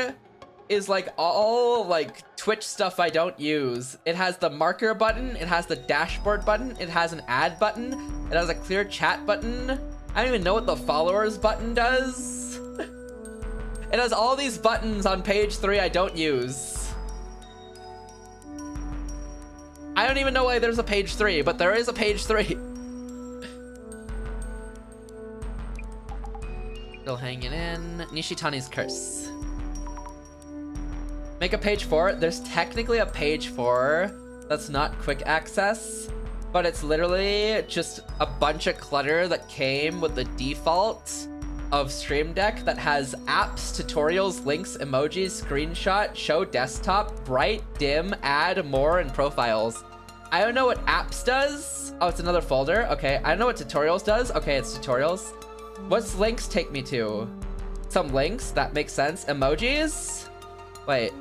is like all like Twitch stuff I don't use. It has the marker button, it has the dashboard button, it has an add button, it has a clear chat button. I don't even know what the followers button does. It has all these buttons on page 3 I don't use. I don't even know why there's a page 3, but there is a page 3. Still hanging in. Nishitani's curse. Make a page 4. There's technically a page 4 that's not quick access, but it's literally just a bunch of clutter that came with the default of Stream Deck that has apps, tutorials, links, emojis, screenshot, show desktop, bright, dim, add, more, and profiles. I don't know what apps does. Oh, it's another folder. Okay, I don't know what tutorials does. Okay, it's tutorials. What's links take me to? Some links, that makes sense. Emojis? Wait.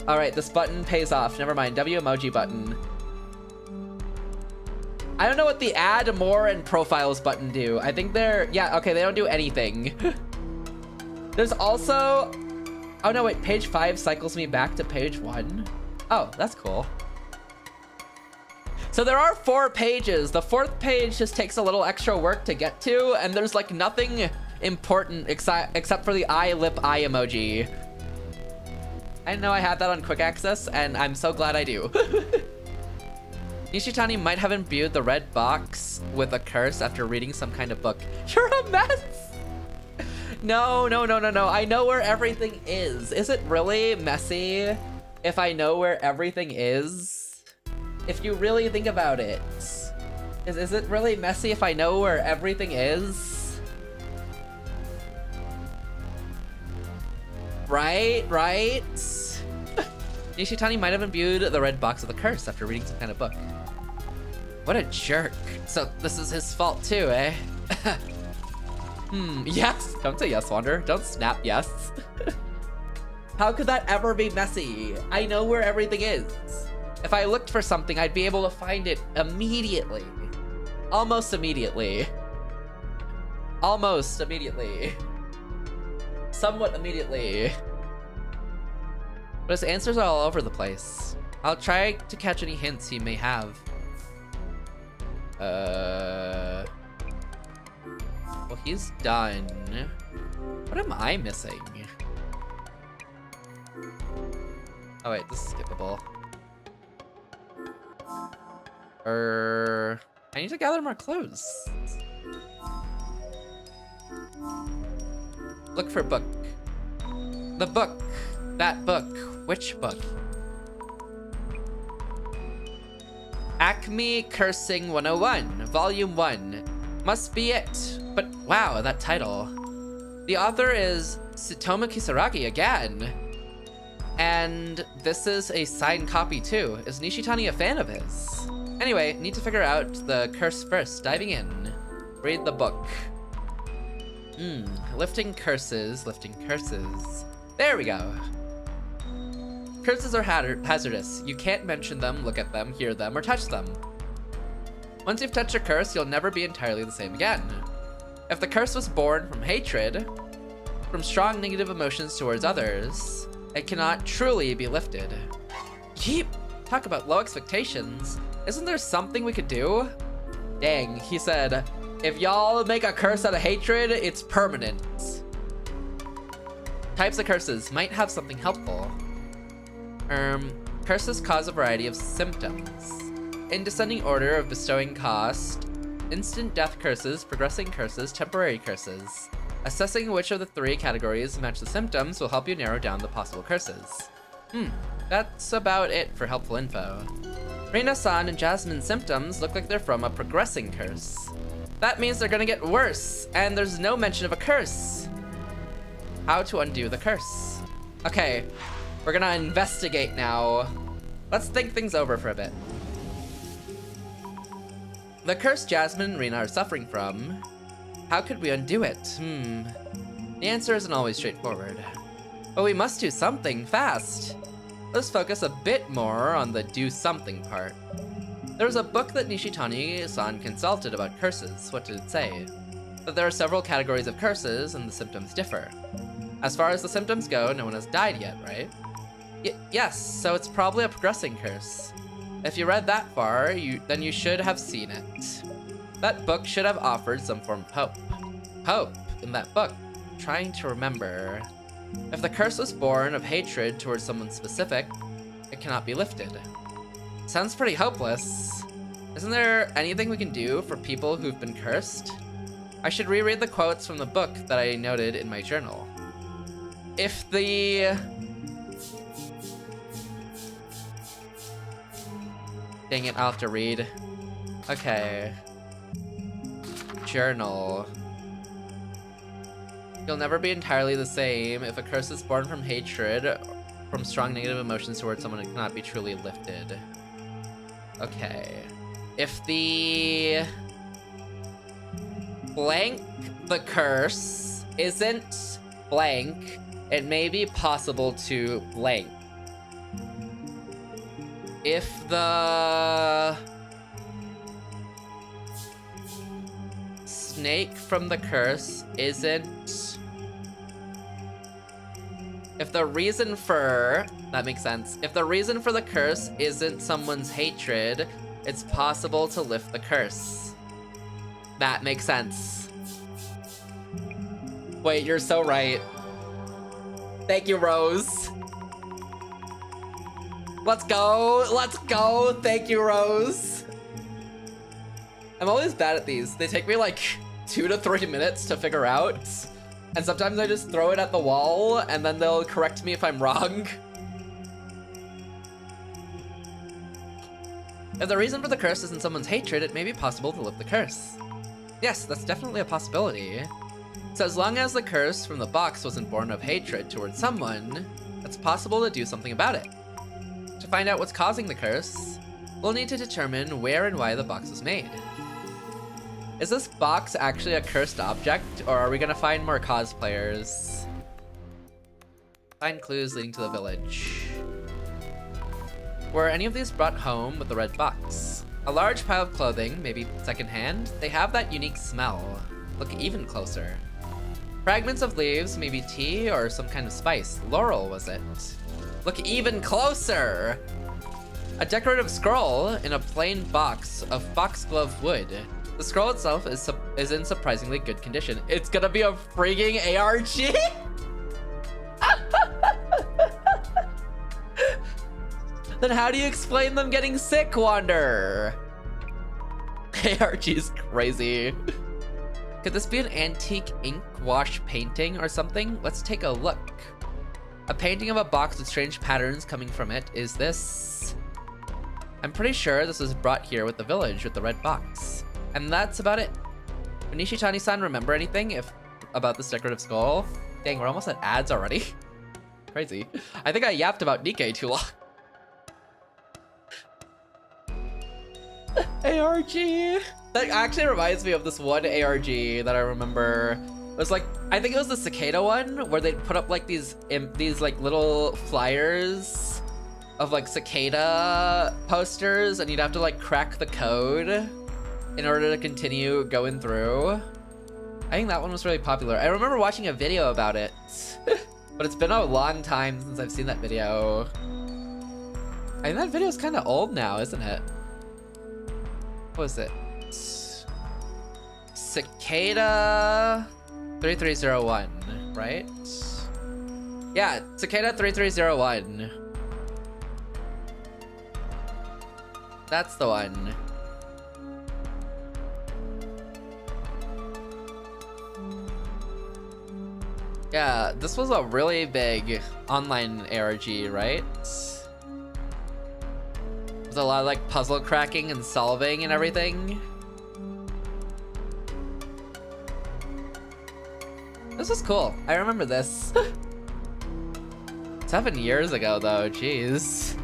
All right, this button pays off. Never mind, W emoji button. I don't know what the add, more, and profiles button do. I think they're, yeah, okay, they don't do anything. There's also, oh no, wait, page 5 cycles me back to page 1. Oh, that's cool. So there are 4 pages. The 4th page just takes a little extra work to get to, and there's like nothing important except for the lip eye emoji. I didn't know I had that on quick access, and I'm so glad I do. Nishitani might have imbued the red box with a curse after reading some kind of book. You're a mess! No. I know where everything is. Is it really messy if I know where everything is? If you really think about it. Is it really messy if I know where everything is? Right? Nishitani might have imbued the red box with a curse after reading some kind of book. What a jerk. So this is his fault too, eh? Yes. Don't say yes, Wander. Don't snap yes. How could that ever be messy? I know where everything is. If I looked for something, I'd be able to find it immediately. Almost immediately. Almost immediately. Somewhat immediately. But his answers are all over the place. I'll try to catch any hints he may have. Well, he's done. What am I missing? Oh wait, this is skippable. I need to gather more clues. Look for book. The book. That book. Which book? Acme Cursing 101, Volume 1. Must be it. But wow, that title. The author is Tsutomu Kisaragi again. And this is a signed copy too. Is Nishitani a fan of his? Anyway, need to figure out the curse first. Diving in. Read the book. Lifting curses. There we go. Curses are hazardous. You can't mention them, look at them, hear them, or touch them. Once you've touched a curse, you'll never be entirely the same again. If the curse was born from hatred, from strong negative emotions towards others, it cannot truly be lifted. Yeep! Talk about low expectations. Isn't there something we could do? Dang, he said, if y'all make a curse out of hatred, it's permanent. Types of curses might have something helpful. Curses cause a variety of symptoms. In descending order of bestowing cost, instant death curses, progressing curses, temporary curses. Assessing which of the 3 categories match the symptoms will help you narrow down the possible curses. That's about it for helpful info. Reina-san and Jasmine's symptoms look like they're from a progressing curse. That means they're gonna get worse, and there's no mention of a curse. How to undo the curse. Okay, we're gonna investigate now. Let's think things over for a bit. The curse Jasmine and Rena are suffering from. How could we undo it? The answer isn't always straightforward. But we must do something fast. Let's focus a bit more on the do something part. There was a book that Nishitani-san consulted about curses. What did it say? That there are several categories of curses and the symptoms differ. As far as the symptoms go, no one has died yet, right? Yes, so it's probably a progressing curse. If you read that far, then you should have seen it. That book should have offered some form of hope. Hope in that book. Trying to remember. If the curse was born of hatred towards someone specific, it cannot be lifted. Sounds pretty hopeless. Isn't there anything we can do for people who've been cursed? I should reread the quotes from the book that I noted in my journal. If the... Dang it, I'll have to read. Okay. Journal. You'll never be entirely the same. If a curse is born from hatred, from strong negative emotions towards someone, it cannot be truly lifted. Okay. If the... blank the curse isn't blank, it may be possible to blank. If the... snake from the curse isn't... If the reason for... that makes sense. If the reason for the curse isn't someone's hatred, it's possible to lift the curse. That makes sense. Wait, you're so right. Thank you, Rose. Let's go. Let's go. Thank you, Rose. I'm always bad at these. They take me like 2 to 3 minutes to figure out. And sometimes I just throw it at the wall and then they'll correct me if I'm wrong. If the reason for the curse isn't someone's hatred, it may be possible to lift the curse. Yes, that's definitely a possibility. So as long as the curse from the box wasn't born of hatred towards someone, it's possible to do something about it. To find out what's causing the curse, we'll need to determine where and why the box was made. Is this box actually a cursed object, or are we gonna find more cosplayers? Find clues leading to the village. Were any of these brought home with the red box? A large pile of clothing, maybe secondhand. They have that unique smell. Look even closer. Fragments of leaves, maybe tea or some kind of spice. Laurel, was it? Look even closer! A decorative scroll in a plain box of foxglove wood. The scroll itself is in surprisingly good condition. It's gonna be a freaking ARG? Then how do you explain them getting sick, Wander? ARG is crazy. Could this be an antique ink wash painting or something? Let's take a look. A painting of a box with strange patterns coming from it. Is this? I'm pretty sure this was brought here with the village with the red box. And that's about it. Nishitani-san, remember anything about this decorative skull? Dang, we're almost at ads already. Crazy. I think I yapped about Nikkei too long. ARG. That actually reminds me of this one ARG that I remember. It was like, I think it was the cicada one where they put up like these like little flyers of like cicada posters, and you'd have to like crack the code in order to continue going through. I think that one was really popular. I remember watching a video about it, but it's been a long time since I've seen that video. I think that video is kind of old now, isn't it? What was it? Cicada 3301, right? Yeah, Cicada 3301. That's the one. Yeah, this was a really big online ARG, right? With a lot of like puzzle cracking and solving and everything. This was cool. I remember this. 7 years ago though, jeez.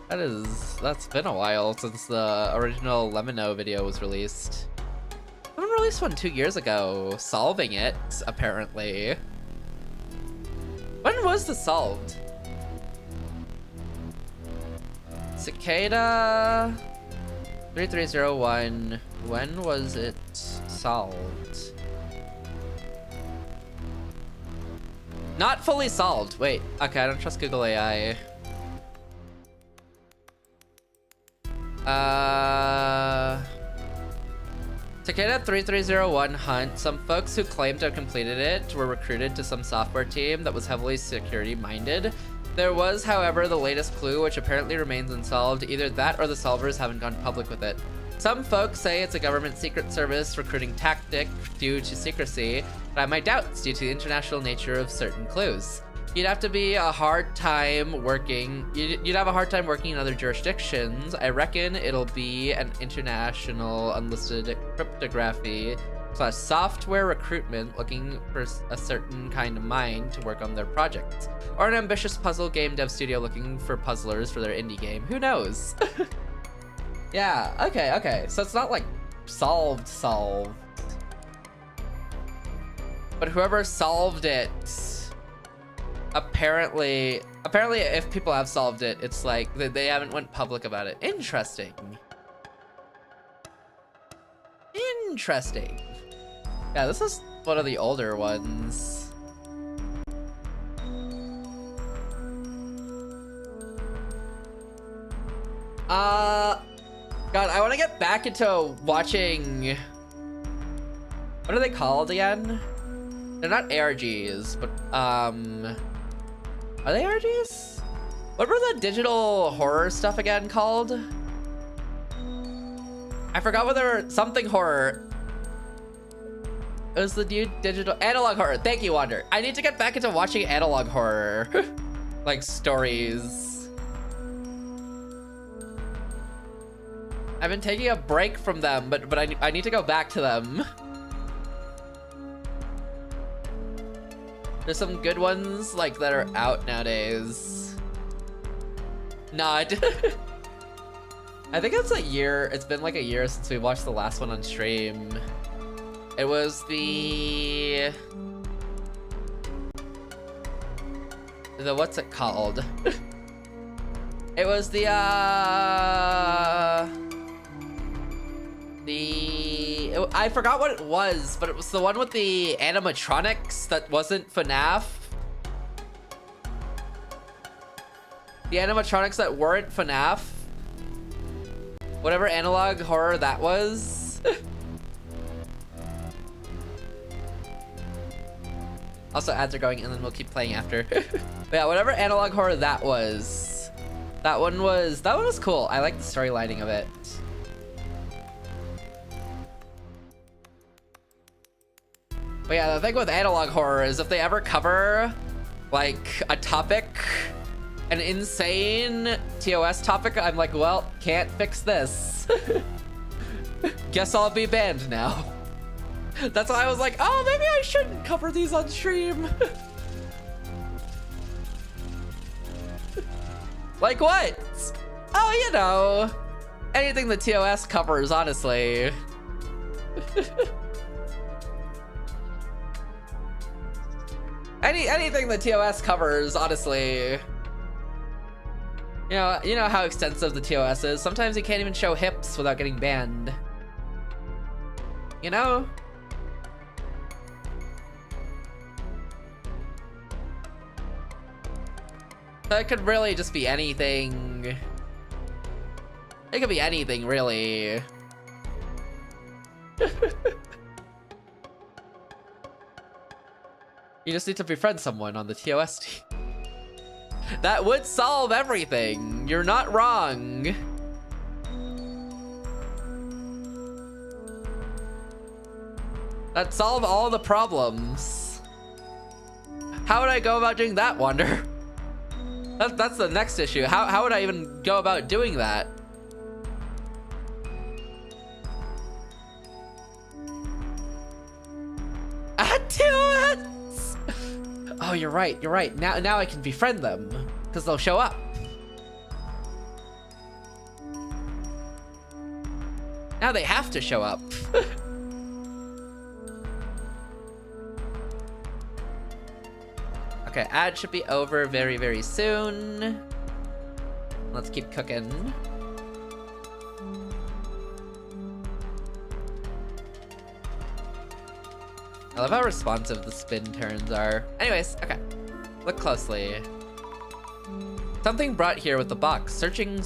That's been a while since the original Lemino video was released. Someone released one 2 years ago, solving it, apparently. When was this solved? Cicada 3301, when was it solved? Not fully solved. Wait, okay, I don't trust Google AI. Cicada 3301 hunt. Some folks who claimed to have completed it were recruited to some software team that was heavily security minded. There was, however, the latest clue, which apparently remains unsolved. Either that or the solvers haven't gone public with it. Some folks say it's a government secret service recruiting tactic due to secrecy, but I have my doubts due to the international nature of certain clues. You'd have a hard time working in other jurisdictions. I reckon it'll be an international unlisted cryptography / software recruitment looking for a certain kind of mind to work on their projects. Or an ambitious puzzle game dev studio looking for puzzlers for their indie game. Who knows? Yeah, okay. So it's not like solved. But whoever solved it, apparently if people have solved it, it's like they haven't went public about it. Interesting. Yeah, this is one of the older ones. God, I want to get back into watching... What are they called again? They're not ARGs, but, are they ARGs? What were the digital horror stuff again called? I forgot whether something horror. It was the new digital analog horror. Thank you, Wander. I need to get back into watching analog horror, like stories. I've been taking a break from them, but I need to go back to them. There's some good ones like that are out nowadays. Not. I think it's a year. It's been like a year since we watched the last one on stream. It was the what's it called? It was the I forgot what it was, but it was the one with the animatronics that wasn't FNAF. The animatronics that weren't FNAF. Whatever analog horror that was. Also, ads are going and then we'll keep playing after. But yeah, whatever analog horror that was. That one was cool. I like the storylining of it. But yeah, the thing with analog horror is if they ever cover like a topic, an insane TOS topic, I'm like, well, can't fix this. Guess I'll be banned now. That's why I was like, oh, maybe I shouldn't cover these on stream. Like what? Oh, you know, anything the TOS covers, honestly. Anything the TOS covers, honestly. You know how extensive the TOS is. Sometimes you can't even show hips without getting banned. You know? So it could really just be anything. It could be anything, really. You just need to befriend someone on the TOS team. That would solve everything. You're not wrong. That'd solve all the problems. How would I go about doing that, Wander? That's the next issue. How would I even go about doing that? TOS! Oh, you're right. You're right. Now I can befriend them because they'll show up. Now they have to show up. Okay, ad should be over very, very soon. Let's keep cooking. I love how responsive the spin turns are. Anyways, okay. Look closely. Something brought here with the box. Searching.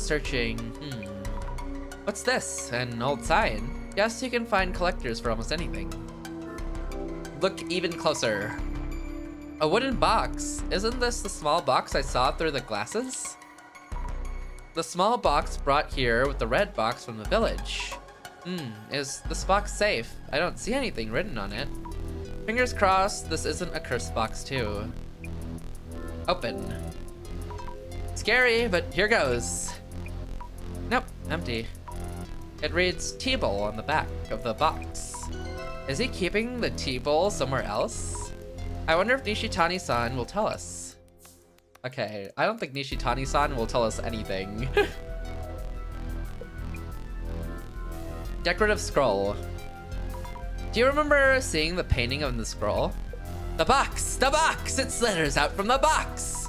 What's this? An old sign? Yes, you can find collectors for almost anything. Look even closer. A wooden box. Isn't this the small box I saw through the glasses? The small box brought here with the red box from the village. Is this box safe? I don't see anything written on it. Fingers crossed this isn't a curse box too. Open. Scary, but here goes. Nope, empty. It reads T-bowl on the back of the box. Is he keeping the T-bowl somewhere else? I wonder if Nishitani-san will tell us. Okay, I don't think Nishitani-san will tell us anything. Decorative scroll. Do you remember seeing the painting on the scroll? The box! The box! It slithers out from the box!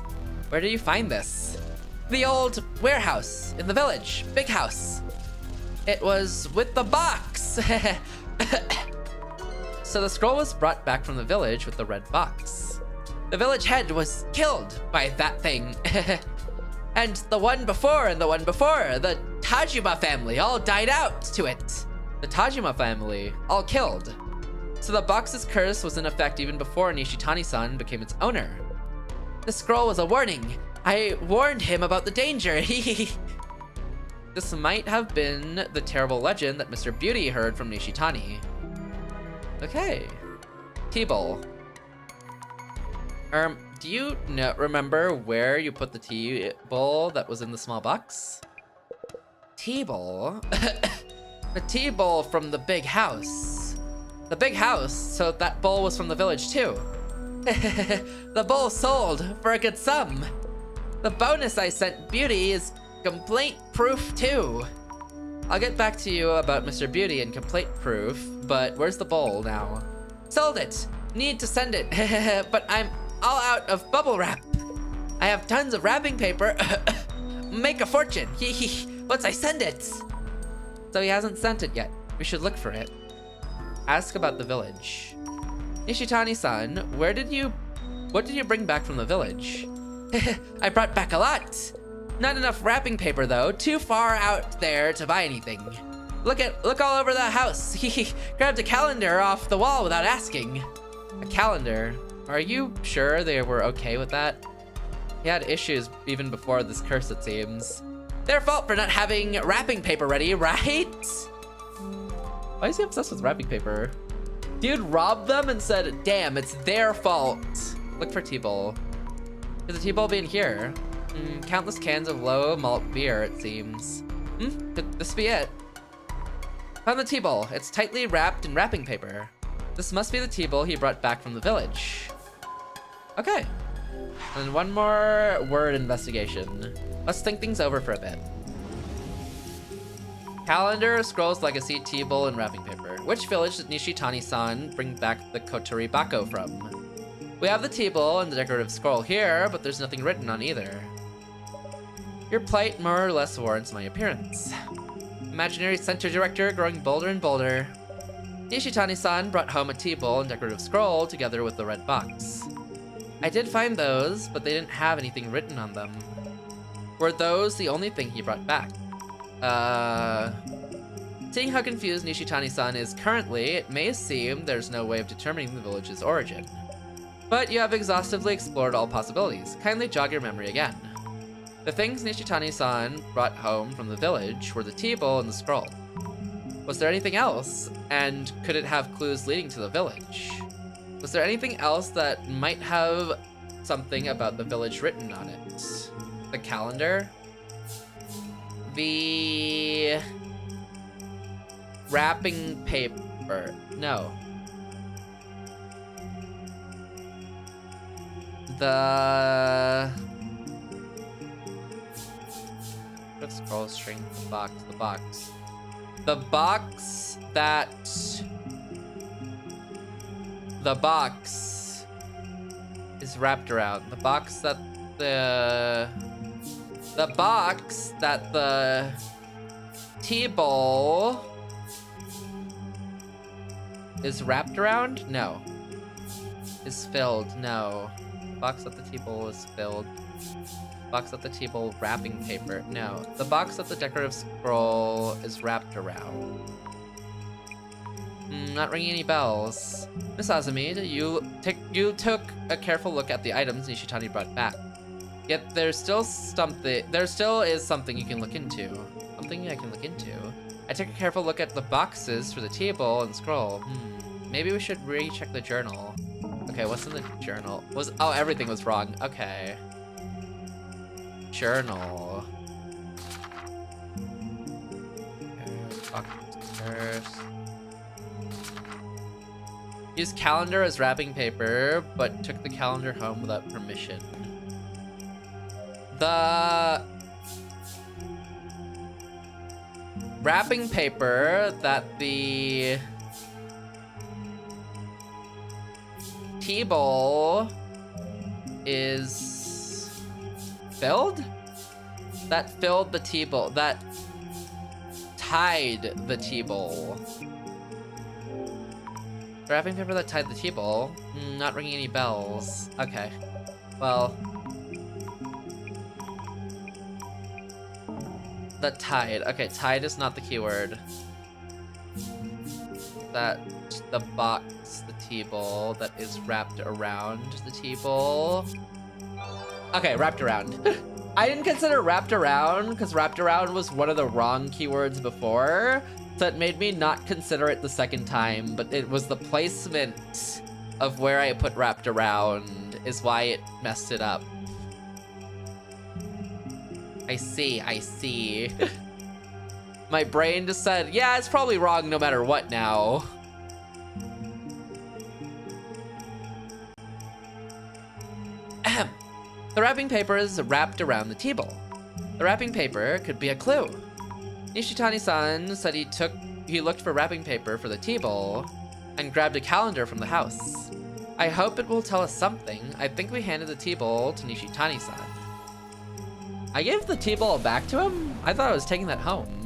Where did you find this? The old warehouse in the village. Big house. It was with the box! So the scroll was brought back from the village with the red box. The village head was killed by that thing. And the one before and the one before, the Tajima family all died out to it. The Tajima family all killed. So the box's curse was in effect even before Nishitani-san became its owner. The scroll was a warning. I warned him about the danger. This might have been the terrible legend that Mr. Beauty heard from Nishitani. Okay. Tea-bowl. Do you remember where you put the tea bowl that was in the small box? Tea bowl? The tea bowl from the big house. The big house, so that bowl was from the village too. The bowl sold for a good sum. The bonus I sent Beauty is complaint-proof too. I'll get back to you about Mr. Beauty and complaint-proof, but where's the bowl now? Sold it. Need to send it, but I'm all out of bubble wrap. I have tons of wrapping paper. Make a fortune. Once I send it. So he hasn't sent it yet. We should look for it. Ask about the village. Nishitani-san, what did you bring back from the village? I brought back a lot. Not enough wrapping paper though. Too far out there to buy anything. Look all over the house. He grabbed a calendar off the wall without asking. A calendar? Are you sure they were okay with that? He had issues even before this curse, it seems. Their fault for not having wrapping paper ready, right? Why is he obsessed with wrapping paper? Dude robbed them and said, damn, it's their fault. Look for T-Bowl. Could the T-Bowl be in here? Countless cans of low malt beer, it seems. Could this be it? Found the T-Bowl. It's tightly wrapped in wrapping paper. This must be the T-Bowl he brought back from the village. Okay. And one more word investigation. Let's think things over for a bit. Calendar, scrolls, legacy, T-Bowl, and wrapping paper. Which village did Nishitani-san bring back the Kotori Bako from? We have the T-Bowl and the decorative scroll here, but there's nothing written on either. Your plight more or less warrants my appearance. Imaginary center director growing bolder and bolder. Nishitani-san brought home a T-Bowl and decorative scroll together with the red box. I did find those, but they didn't have anything written on them. Were those the only thing he brought back? Seeing how confused Nishitani-san is currently, it may seem there's no way of determining the village's origin. But you have exhaustively explored all possibilities. Kindly jog your memory again. The things Nishitani-san brought home from the village were the T-Bowl and the scroll. Was there anything else? And could it have clues leading to the village? Was there anything else that might have something about the village written on it? The calendar? The wrapping paper? No. The scroll string, the box. The box that the box is wrapped around. The box that the T-Bowl is wrapped around? No. Is filled? No. The box that the T-Bowl is filled. Box that the T-Bowl wrapping paper? No. The box that the decorative scroll is wrapped around. Not ringing any bells. Miss Azumi, you took a careful look at the items Nishitani brought back. Yet there still is something you can look into. Something I can look into. I took a careful look at the boxes for the T-Bowl and scroll. Maybe we should recheck the journal. Okay, what's in the journal? Oh, everything was wrong. Okay. Journal. Boxers. Used calendar as wrapping paper, but took the calendar home without permission. The wrapping paper that the T-Bowl is filled? That filled the T-Bowl. That tied the T-Bowl. The wrapping paper that tied the T-Bowl? Not ringing any bells. Okay. Well. The tide. Okay, tide is not the keyword. That the box, the T-ball that is wrapped around the T-ball. Okay, wrapped around. I didn't consider wrapped around because wrapped around was one of the wrong keywords before, so it made me not consider it the second time, but it was the placement of where I put wrapped around is why it messed it up. I see, I see. My brain just said, yeah, it's probably wrong no matter what now. Ahem. The wrapping paper is wrapped around the T-ball. The wrapping paper could be a clue. Nishitani-san said he looked for wrapping paper for the T-ball and grabbed a calendar from the house. I hope it will tell us something. I think we handed the T-ball to Nishitani-san. I gave the T-ball back to him? I thought I was taking that home.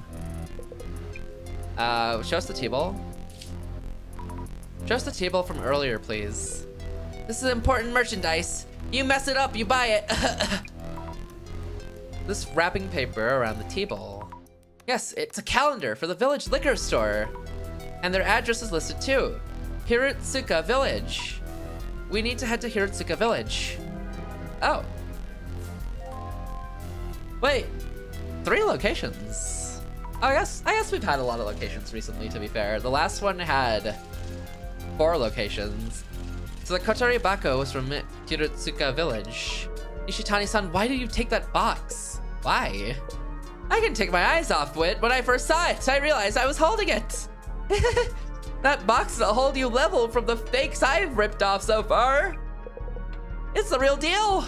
Show us the T-ball. Show us the T-ball from earlier, please. This is important merchandise. You mess it up, you buy it. This wrapping paper around the T-ball. Yes, it's a calendar for the village liquor store. And their address is listed too. Hirutsuka Village. We need to head to Hirutsuka Village. Oh. Wait, 3 locations. Oh, I guess we've had a lot of locations recently, to be fair. The last one had 4 locations. So the Kotori Bako was from Hirutsuka Village. Nishitani-san, why did you take that box? Why? I can take my eyes off it. When I first saw it, I realized I was holding it. That box will hold you level from the fakes I've ripped off so far. It's the real deal.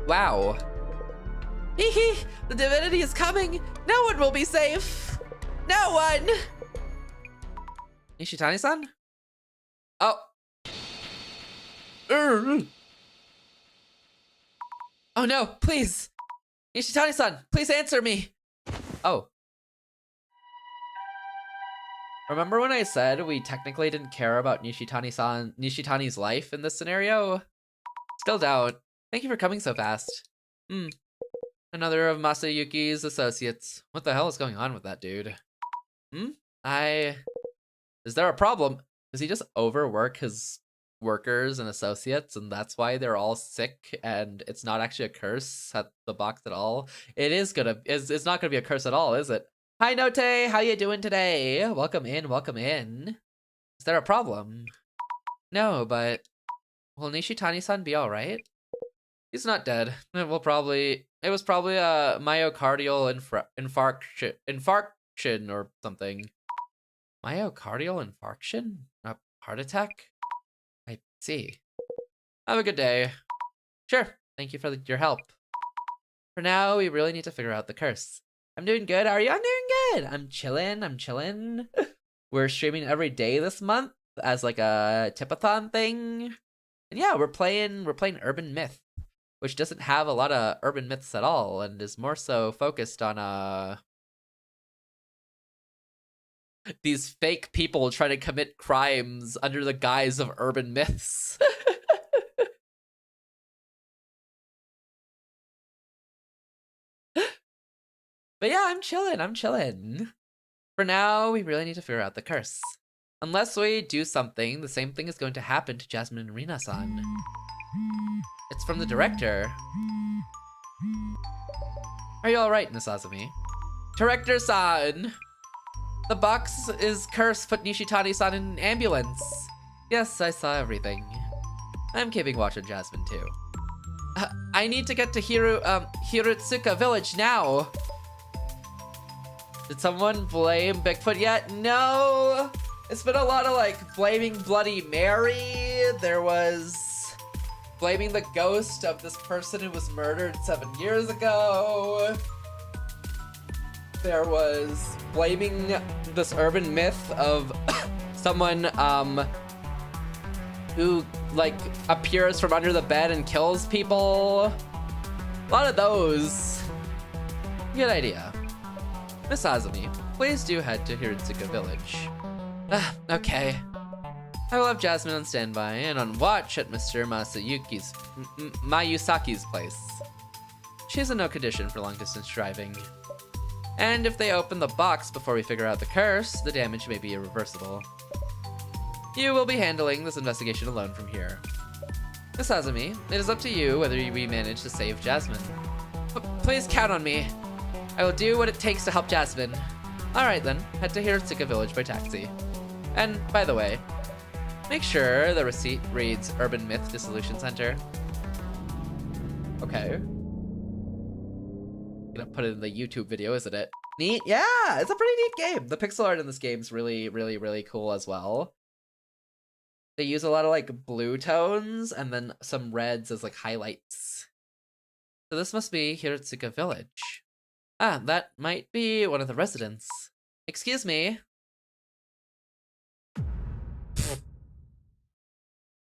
Wow. Hee, the divinity is coming. No one will be safe. No one. Nishitani-san? Oh. Oh no, please. Nishitani-san, please answer me. Oh. Remember when I said we technically didn't care about Nishitani's life in this scenario? Still don't. Thank you for coming so fast. Another of Masayuki's associates. What the hell is going on with that dude? Is there a problem? Does he just overwork his workers and associates and that's why they're all sick and it's not actually a curse at the box at all? It's not gonna be a curse at all, is it? Hi Note, how you doing today? Welcome in, welcome in. Is there a problem? No, but will Nishitani-san be alright? He's not dead. It was probably a myocardial infarction or something. Myocardial infarction? A heart attack? I see. Have a good day. Sure, thank you for your help. For now, we really need to figure out the curse. I'm doing good, are you? I'm doing good! I'm chillin'. We're streaming every day this month as like a tipathon thing. And yeah, we're playing Urban Myth, which doesn't have a lot of urban myths at all and is more so focused on these fake people trying to commit crimes under the guise of urban myths. But yeah, I'm chilling. For now, we really need to figure out the curse. Unless we do something, the same thing is going to happen to Jasmine and Rina-san. It's from the director. Are you alright, Nasazumi? Director-san! The box is cursed. Put Nishitani-san in an ambulance. Yes, I saw everything. I'm keeping watch on Jasmine too. I need to get to Hirutsuka Village now. Did someone blame Bigfoot yet? No! It's been a lot of like blaming Bloody Mary. There was blaming the ghost of this person who was murdered 7 years ago. There was blaming this urban myth of someone who like appears from under the bed and kills people. A lot of those. Good idea. Miss Azumi, please do head to Hirutsuka Village. Okay. I will have Jasmine on standby and on watch at Mr. Mayusaki's place. She's in no condition for long-distance driving. And if they open the box before we figure out the curse, the damage may be irreversible. You will be handling this investigation alone from here. Miss Azumi, it is up to you whether we manage to save Jasmine. Please count on me. I will do what it takes to help Jasmine. Alright then, head to Hirotsuka Village by taxi. And, by the way, make sure the receipt reads Urban Myth Dissolution Center. Okay. Gonna put it in the YouTube video, isn't it? Neat? Yeah, it's a pretty neat game. The pixel art in this game is really, really, really cool as well. They use a lot of like blue tones and then some reds as like highlights. So this must be Hirotsuka Village. Ah, that might be one of the residents. Excuse me.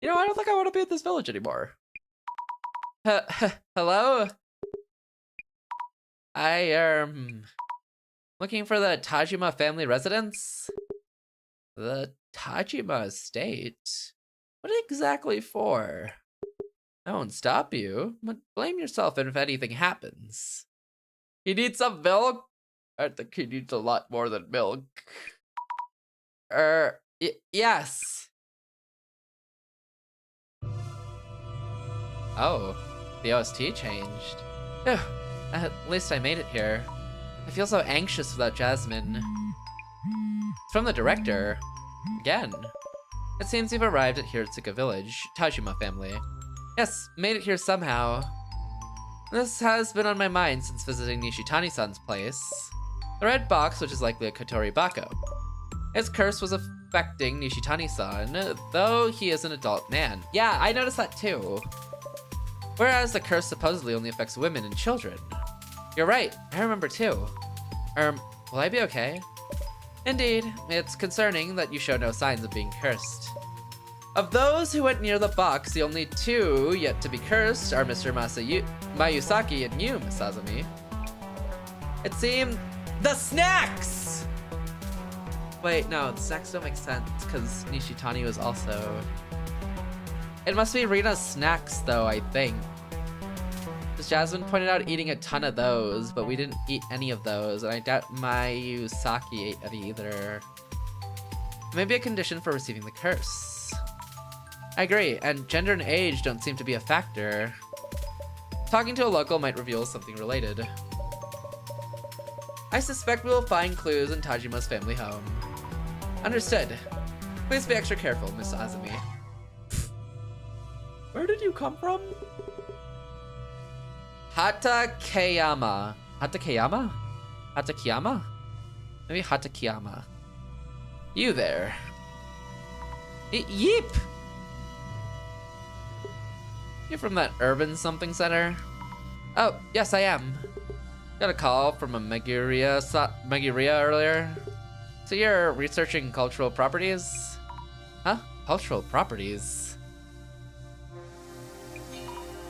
You know, I don't think I want to be at this village anymore. Hello? I, looking for the Tajima family residence? The Tajima estate? What exactly for? I won't stop you, but blame yourself if anything happens. He needs some milk? I think he needs a lot more than milk. Yes. Oh, the OST changed. Phew, at least I made it here. I feel so anxious without Jasmine. It's from the director. Again. It seems you've arrived at Hirotsuka Village, Tajima family. Yes, made it here somehow. This has been on my mind since visiting Nishitani-san's place. The red box, which is likely a Kotori Bako. His curse was affecting Nishitani-san, though he is an adult man. Yeah, I noticed that too. Whereas the curse supposedly only affects women and children. You're right, I remember too. Will I be okay? Indeed, it's concerning that you show no signs of being cursed. Of those who went near the box, the only two yet to be cursed are Mr. Mayusaki and you, Miss Azumi. It seemed... The snacks! Wait, no, the snacks don't make sense, because Nishitani was also... It must be Rina's snacks, though, I think. Because Jasmine pointed out eating a ton of those, but we didn't eat any of those, and I doubt Mayusaki ate any either. Maybe a condition for receiving the curse. I agree, and gender and age don't seem to be a factor. Talking to a local might reveal something related. I suspect we will find clues in Tajima's family home. Understood. Please be extra careful, Miss Azumi. Where did you come from? Hatakeyama. Hatakeyama? Hatakeyama? Maybe Hatakeyama. You there. Yeep! You from that urban something center? Oh, yes I am. Got a call from a Meguria earlier. So you're researching cultural properties? Huh? Cultural properties?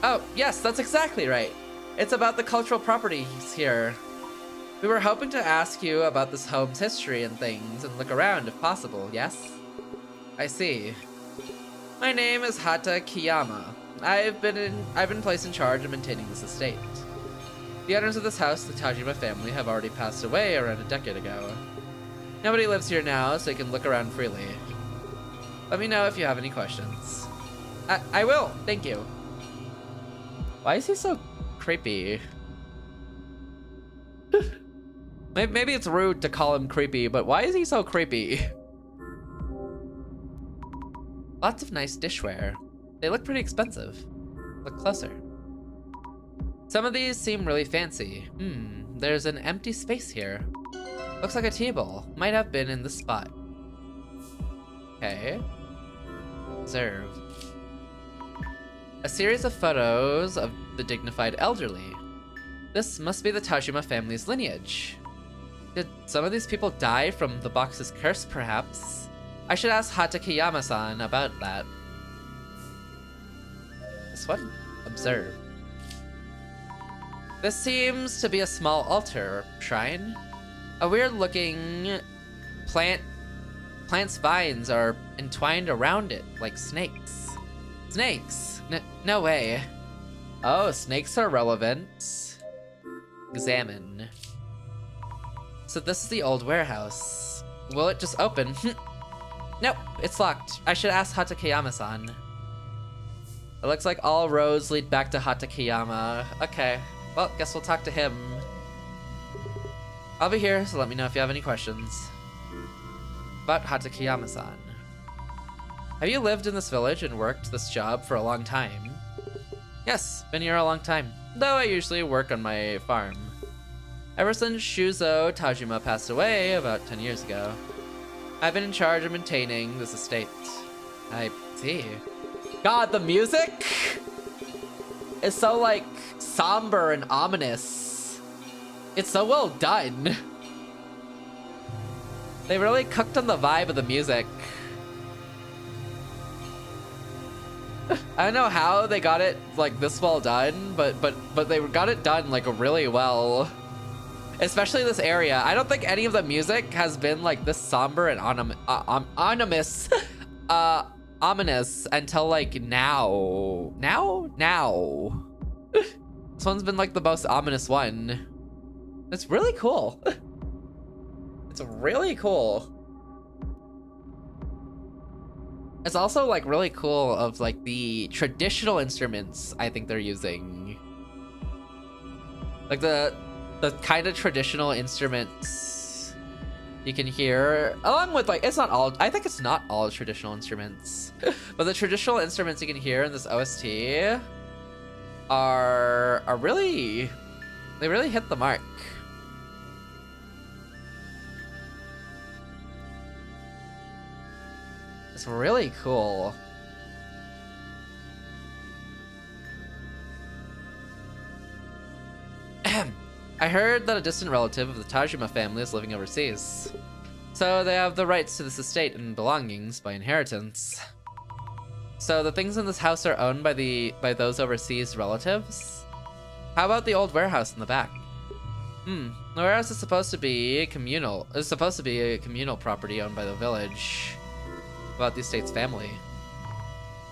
Oh, yes, that's exactly right. It's about the cultural properties here. We were hoping to ask you about this home's history and things and look around if possible, yes? I see. My name is Hata Kiyama. I've been placed in charge of maintaining this estate. The owners of this house, the Tajima family, have already passed away around a decade ago. Nobody lives here now, so you can look around freely. Let me know if you have any questions. I will, thank you. Why is he so creepy? Maybe it's rude to call him creepy, but why is he so creepy? Lots of nice dishware. They look pretty expensive. Look closer. Some of these seem really fancy. There's an empty space here. Looks like a table. Might have been in this spot. Okay. Observe. A series of photos of the dignified elderly. This must be the Tajima family's lineage. Did some of these people die from the box's curse, perhaps? I should ask Hatakeyama-san about that. This one? Observe. This seems to be a small altar or shrine. A weird-looking plant's vines are entwined around it like snakes. Snakes? No way. Oh, snakes are relevant. Examine. So this is the old warehouse. Will it just open? Nope, it's locked. I should ask Hatakeyama-san. It looks like all roads lead back to Hatakeyama. Okay, well, guess we'll talk to him. I'll be here, so let me know if you have any questions. About Hatakeyama-san. Have you lived in this village and worked this job for a long time? Yes, been here a long time, though I usually work on my farm. Ever since Shuzo Tajima passed away about 10 years ago, I've been in charge of maintaining this estate. I see. God, the music is so, like, somber and ominous. It's so well done. They really cooked on the vibe of the music. I don't know how they got it, like, this well done, but they got it done, like, really well. Especially this area. I don't think any of the music has been like this somber and ominous until like now. Now. This one's been like the most ominous one. It's really cool. It's really cool. It's also like really cool of like the traditional instruments I think they're using. Like the kind of traditional instruments you can hear, along with like, it's not all, I think it's not all traditional instruments, but the traditional instruments you can hear in this OST are really, they really hit the mark. It's really cool. I heard that a distant relative of the Tajima family is living overseas, so they have the rights to this estate and belongings by inheritance. So the things in this house are owned by those overseas relatives? How about the old warehouse in the back? The warehouse is supposed to be communal. It's supposed to be a communal property owned by the village. About the estate's family.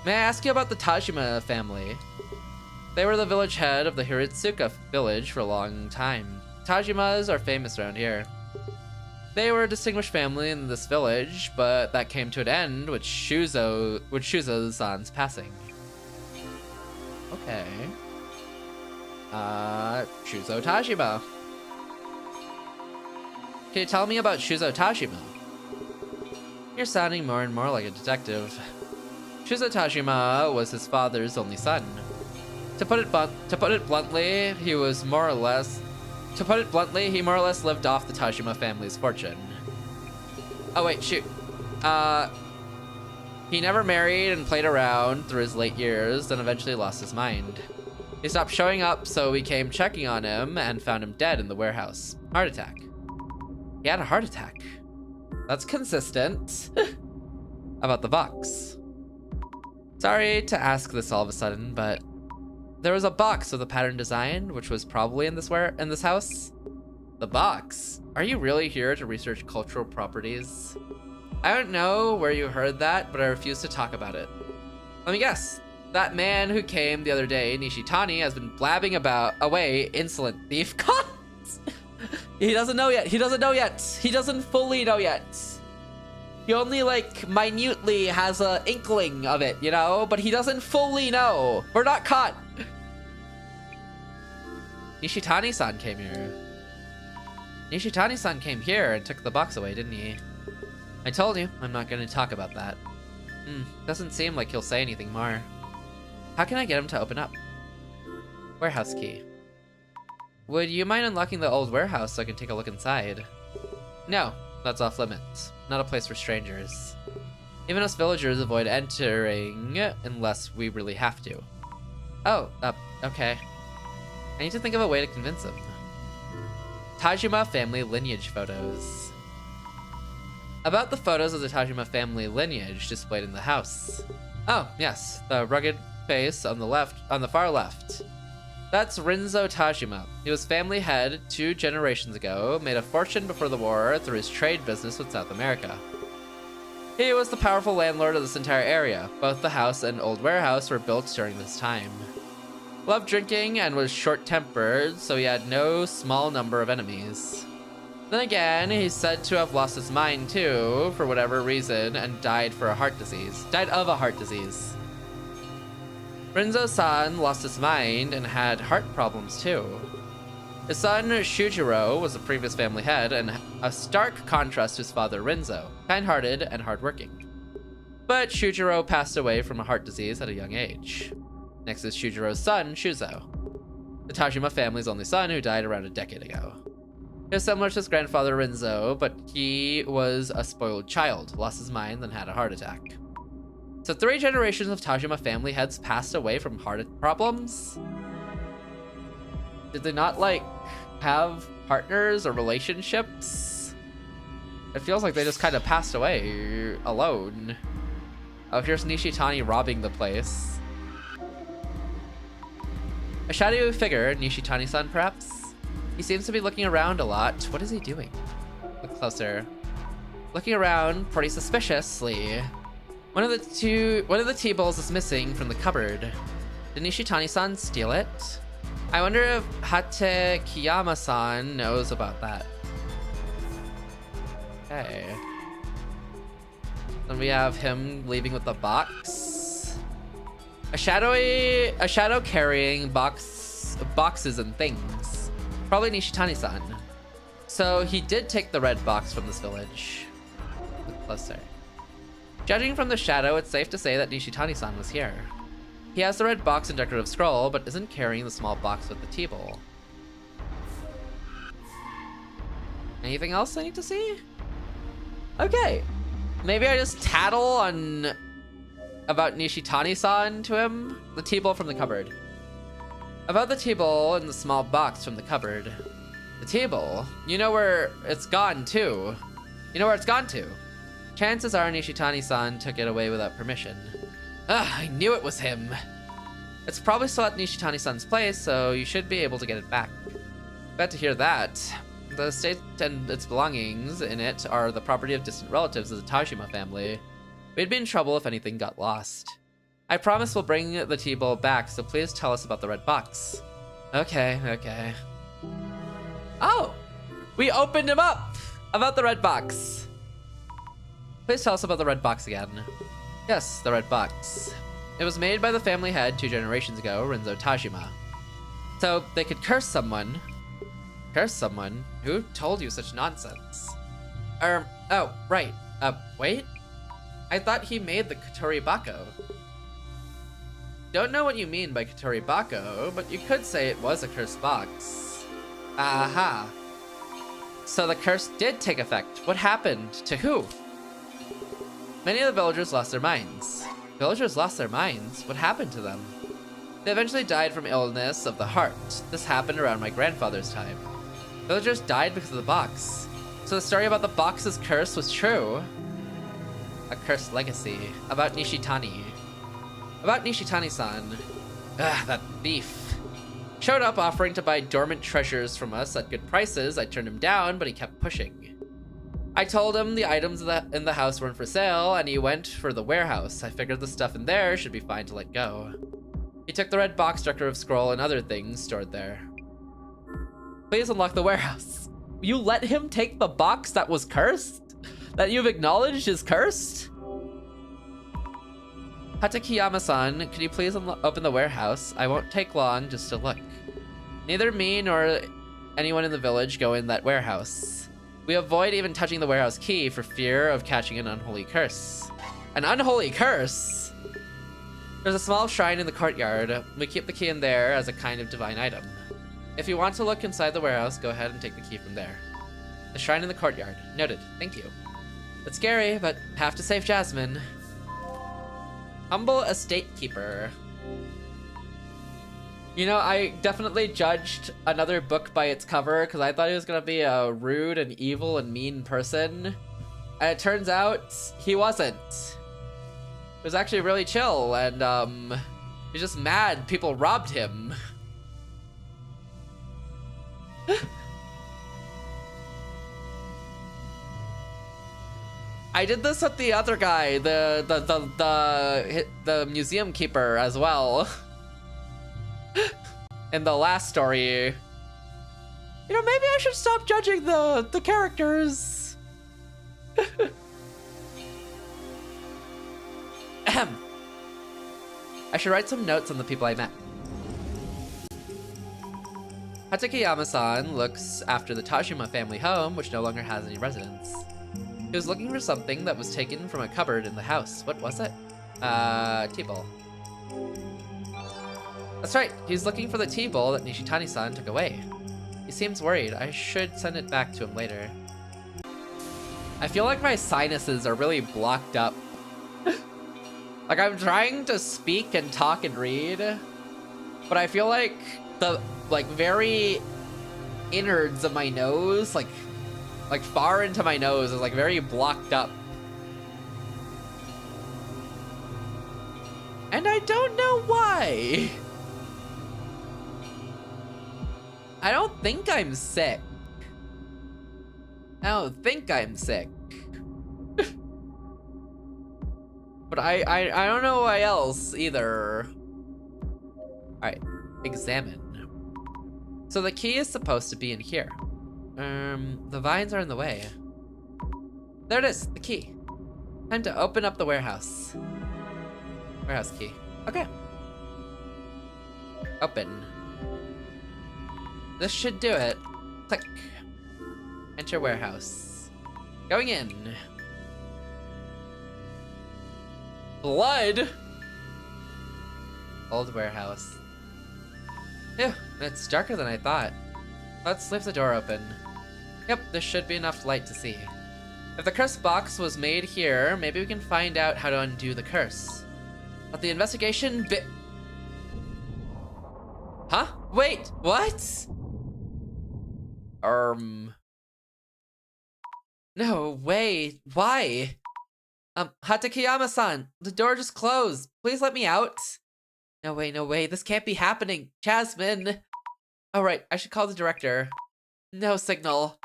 May I ask you about the Tajima family? They were the village head of the Hiritsuka village for a long time. Tajimas are famous around here. They were a distinguished family in this village, but that came to an end with Shuzo-san's passing. Okay. Shuzo Tajima. Can you tell me about Shuzo Tajima? You're sounding more and more like a detective. Shuzo Tajima was his father's only son. To put it bluntly, he more or less lived off the Tajima family's fortune. Oh wait, shoot. He never married and played around through his late years, then eventually lost his mind. He stopped showing up, so we came checking on him and found him dead in the warehouse. Heart attack. He had a heart attack. That's consistent. About the box. Sorry to ask this all of a sudden, but there was a box with a pattern design, which was probably in this house. The box? Are you really here to research cultural properties? I don't know where you heard that, but I refuse to talk about it. Let me guess. That man who came the other day, Nishitani, has been blabbing away, insolent thief. He doesn't know yet. He doesn't know yet. He doesn't fully know yet. He only, like, minutely has an inkling of it, you know? But he doesn't fully know. We're not caught. Nishitani-san came here. Nishitani-san came here and took the box away, didn't he? I told you, I'm not going to talk about that. Doesn't seem like he'll say anything more. How can I get him to open up? Warehouse key. Would you mind unlocking the old warehouse so I can take a look inside? No, that's off limits. Not a place for strangers. Even us villagers avoid entering unless we really have to. Oh, okay. I need to think of a way to convince him. Tajima family lineage photos. About the photos of the Tajima family lineage displayed in the house. Oh, yes, the rugged face on the far left. That's Rinzo Tajima. He was family head 2 generations ago, made a fortune before the war through his trade business with South America. He was the powerful landlord of this entire area. Both the house and old warehouse were built during this time. Loved drinking and was short-tempered, so he had no small number of enemies. Then again, he's said to have lost his mind too, for whatever reason, and died of a heart disease. Rinzo-san lost his mind and had heart problems too. His son Shujiro was the previous family head and a stark contrast to his father Rinzo, kind-hearted and hardworking. But Shujiro passed away from a heart disease at a young age. Next is Shujiro's son, Shuzo, the Tajima family's only son who died around a decade ago. He was similar to his grandfather Rinzo, but he was a spoiled child, lost his mind, then had a heart attack. So 3 generations of Tajima family heads passed away from heart problems? Did they not, like, have partners or relationships? It feels like they just kind of passed away alone. Oh, here's Nishitani robbing the place. A shadowy figure, Nishitani-san perhaps? He seems to be looking around a lot. What is he doing? Look closer. Looking around pretty suspiciously. One of the tea bowls is missing from the cupboard. Did Nishitani-san steal it? I wonder if Hate Kiyama-san knows about that. Okay. Then we have him leaving with the box. A shadow carrying boxes and things. Probably Nishitani-san. So he did take the red box from this village. Look closer. Judging from the shadow, it's safe to say that Nishitani-san was here. He has the red box and decorative scroll, but isn't carrying the small box with the tea bowl. Anything else I need to see? Okay. Maybe I just tattle on about Nishitani-san to him. The tea bowl from the cupboard. About the tea bowl and the small box from the cupboard. The tea bowl? You know where it's gone to. You know where it's gone to. Chances are Nishitani-san took it away without permission. Ugh, I knew it was him. It's probably still at Nishitani-san's place, so you should be able to get it back. Glad to hear that. The estate and its belongings in it are the property of distant relatives of the Tajima family. We'd be in trouble if anything got lost. I promise we'll bring the tea bowl back, so please tell us about the red box. Okay. Oh! We opened him up! About the red box. Please tell us about the red box again. Yes, the red box. It was made by the family head 2 generations ago, Rinzo Tajima. So they could curse someone. Curse someone? Who told you such nonsense? Oh, right. Wait? I thought he made the Kotori Bako. Don't know what you mean by Kotori Bako, but you could say it was a cursed box. Aha. So the curse did take effect. What happened? To who? Many of the villagers lost their minds. Villagers lost their minds? What happened to them? They eventually died from illness of the heart. This happened around my grandfather's time. Villagers died because of the box. So the story about the box's curse was true. A cursed legacy. About Nishitani. About Nishitani-san. Ugh, that thief. Showed up offering to buy dormant treasures from us at good prices. I turned him down, but he kept pushing. I told him the items in the house weren't for sale, and he went for the warehouse. I figured the stuff in there should be fine to let go. He took the red box, decorative scroll, and other things stored there. Please unlock the warehouse. You let him take the box that was cursed? That you've acknowledged is cursed? Hatakiyama-san, could you please open the warehouse? I won't take long just to look. Neither me nor anyone in the village go in that warehouse. We avoid even touching the warehouse key for fear of catching an unholy curse. An unholy curse? There's a small shrine in the courtyard. We keep the key in there as a kind of divine item. If you want to look inside the warehouse, go ahead and take the key from there. The shrine in the courtyard. Noted. Thank you. It's scary, but have to save Jasmine. Humble estate keeper. You know, I definitely judged another book by its cover because I thought he was going to be a rude and evil and mean person. And it turns out he wasn't. He was actually really chill and he's just mad people robbed him. I did this with the other guy, the museum keeper as well. In the last story. You know, maybe I should stop judging the characters. Ahem. I should write some notes on the people I met. Hatakeyama-san looks after the Tajima family home, which no longer has any residents. He was looking for something that was taken from a cupboard in the house. What was it? Tea-bowl. That's right, he's looking for the tea-bowl that Nishitani-san took away. He seems worried. I should send it back to him later. I feel like my sinuses are really blocked up. Like, I'm trying to speak and talk and read, but I feel like the, very innards of my nose, like far into my nose is, very blocked up. And I don't know why. I don't think I'm sick. I don't think I'm sick. But I don't know why else either. Alright, examine. So the key is supposed to be in here. The vines are in the way. There it is, the key. Time to open up the warehouse. Warehouse key. Okay. Open. This should do it. Click. Enter warehouse. Going in. Blood? Old warehouse. Ew, it's darker than I thought. Let's leave the door open. Yep, there should be enough light to see. If the curse box was made here, maybe we can find out how to undo the curse. But the investigation Huh? Wait, what? No way, why? Hatakeyama-san, the door just closed. Please let me out. No way, this can't be happening. Jasmine. Oh right, I should call the director. No signal.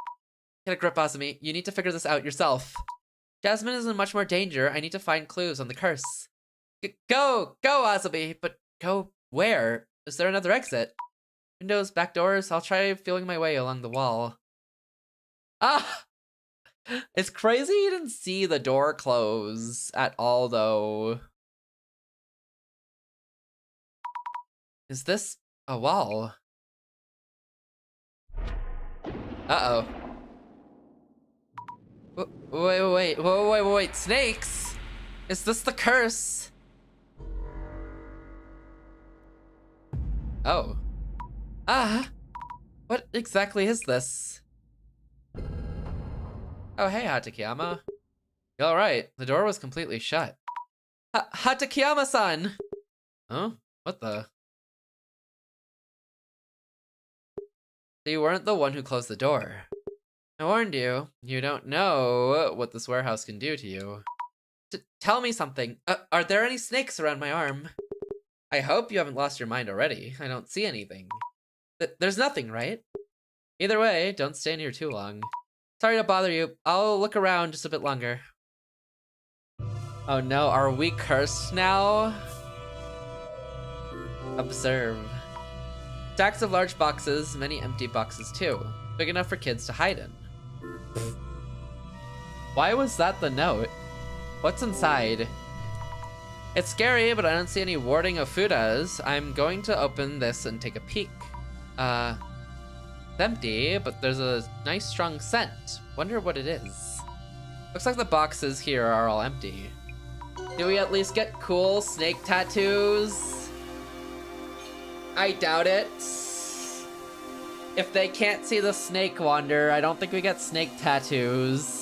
Get a grip, Azumi. You need to figure this out yourself. Jasmine is in much more danger. I need to find clues on the curse. Go, Azumi. But go where? Is there another exit? Windows, back doors. I'll try feeling my way along the wall. Ah! It's crazy you didn't see the door close at all, though. Is this a wall? Uh-oh. Wait, snakes? Is this the curse? Oh. What exactly is this? Oh, hey, Hatakeyama. You alright? The door was completely shut. Hatakeyama-san! Huh? What the? So you weren't the one who closed the door. I warned you. You don't know what this warehouse can do to you. Tell me something. Are there any snakes around my arm? I hope you haven't lost your mind already. I don't see anything. There's nothing, right? Either way, don't stay in here too long. Sorry to bother you. I'll look around just a bit longer. Oh no, are we cursed now? Observe. Stacks of large boxes, many empty boxes too. Big enough for kids to hide in. Why was that the note? What's inside? It's scary, but I don't see any warding of fudas. I'm going to open this and take a peek. It's empty, but there's a nice strong scent. Wonder what it is. Looks like the boxes here are all empty. Do we at least get cool snake tattoos? I doubt it. If they can't see the snake wander, I don't think we get snake tattoos.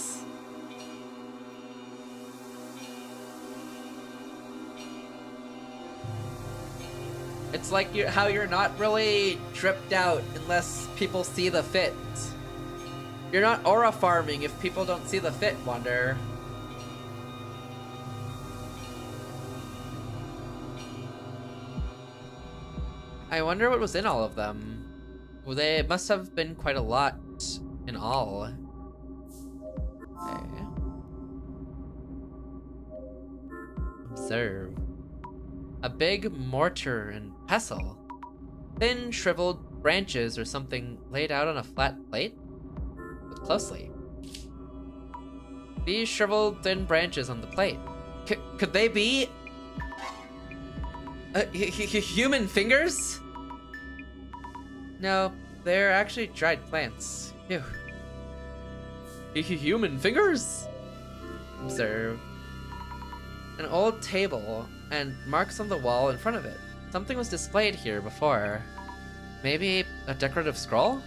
It's like how you're not really tripped out unless people see the fit. You're not aura farming if people don't see the fit wander. I wonder what was in all of them. Well, they must have been quite a lot in all. Okay. Observe. A big mortar and pestle. Thin, shriveled branches or something laid out on a flat plate? Look closely. These shriveled thin branches on the plate. Could they be human fingers? No, they're actually dried plants. Ew. Human fingers? Observe. An old table and marks on the wall in front of it. Something was displayed here before. Maybe a decorative scroll?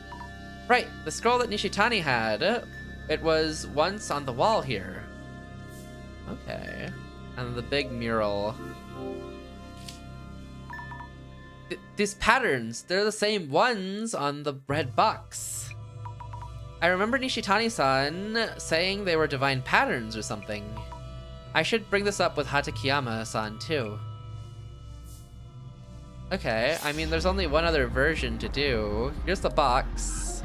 Right, the scroll that Nishitani had. It was once on the wall here. Okay. And the big mural. These patterns, they're the same ones on the red box. I remember Nishitani-san saying they were divine patterns or something. I should bring this up with Hatakeyama-san too. Okay, I mean, there's only one other version to do. Here's the box.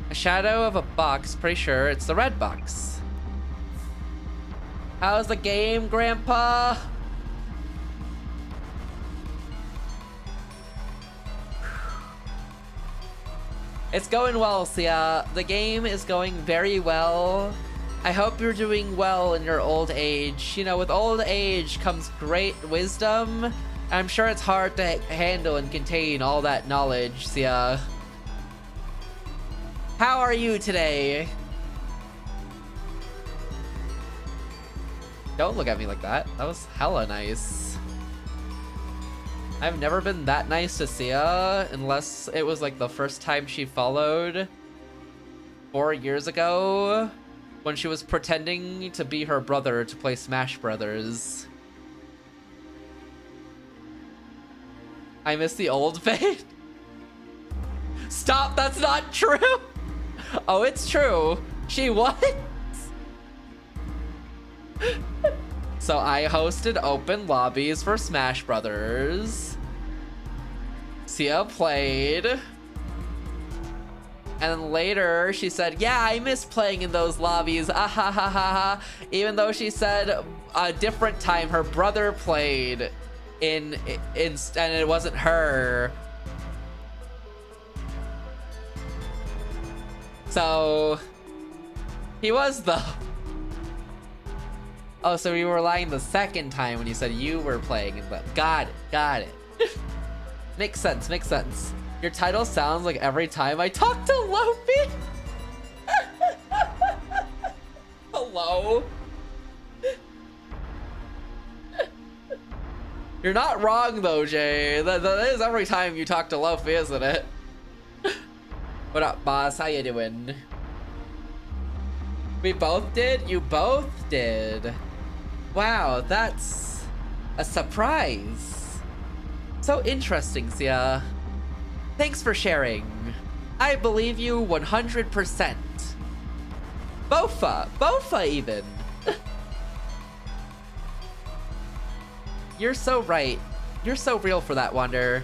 A shadow of a box, pretty sure it's the red box. How's the game, Grandpa? It's going well, Sia. The game is going very well. I hope you're doing well in your old age. You know, with old age comes great wisdom. I'm sure it's hard to handle and contain all that knowledge, Sia. How are you today? Don't look at me like that. That was hella nice. I've never been that nice to Sia, unless it was like the first time she followed 4 years ago when she was pretending to be her brother to play Smash Brothers. I miss the old Fate. Stop, that's not true. Oh, it's true. She what? So I hosted open lobbies for Smash Brothers. Sia played. And then later she said, yeah, I miss playing in those lobbies. Ah ha ha ha ha. Even though she said a different time her brother played in and it wasn't her. So he was though. Oh, so you were lying the second time when you said you were playing in the... Got it. Makes sense, makes sense. Your title sounds like every time I talk to Lofi. Hello? You're not wrong though, Jay. That is every time you talk to Lofi, isn't it? What up, boss? How you doing? We both did? You both did. Wow, that's a surprise. So interesting, Sia. Thanks for sharing. I believe you 100%. Bofa even. You're so right. You're so real for that, Wander.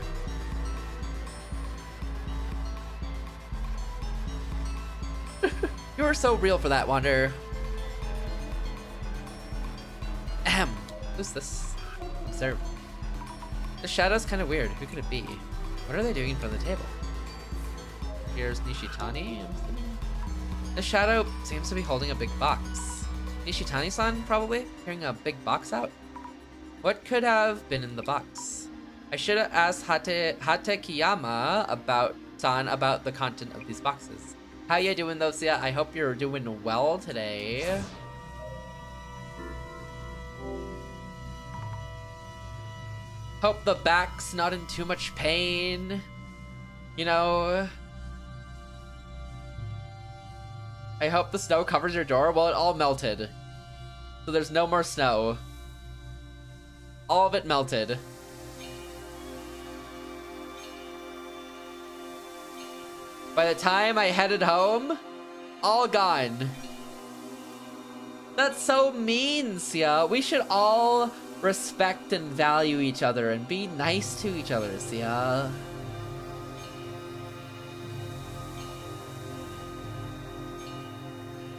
You're so real for that, Wander. Ahem. Who's this? Observe. The shadow's kind of weird. Who could it be? What are they doing in front of the table? Here's Nishitani. The shadow seems to be holding a big box. Nishitani-san, probably? Carrying a big box out? What could have been in the box? I should have asked Hatakeyama about the content of these boxes. How you doing though, Sia? I hope you're doing well today. Hope the back's not in too much pain. You know? I hope the snow covers your door. Well, it all melted. So there's no more snow. All of it melted. By the time I headed home, all gone. That's so mean, Sia. We should all respect and value each other and be nice to each other, Sia.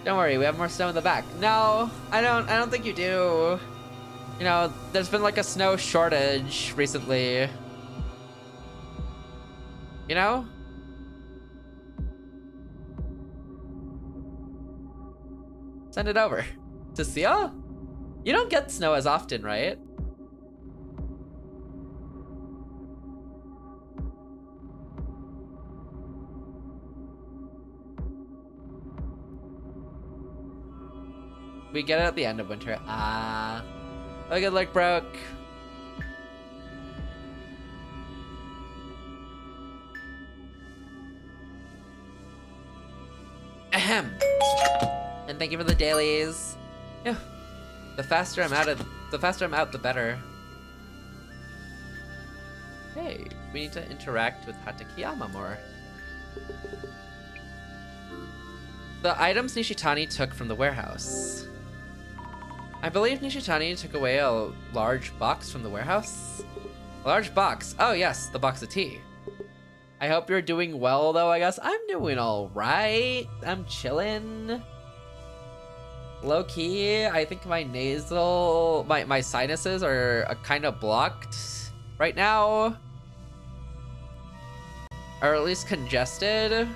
Don't worry, we have more snow in the back. No, I don't think you do. You know, there's been like a snow shortage recently. You know? Send it over. To Sia? You don't get snow as often, right? We get it at the end of winter. Ah. Oh, good luck, broke. Ahem. And thank you for the dailies. Yeah. The faster I'm out, the better. Hey, we need to interact with Hatakeyama more. The items Nishitani took from the warehouse. I believe Nishitani took away a large box from the warehouse. A large box? Oh yes, the box of tea. I hope you're doing well though, I guess. I'm doing alright. I'm chillin'. Low key, I think my my sinuses are kind of blocked right now. Or at least congested.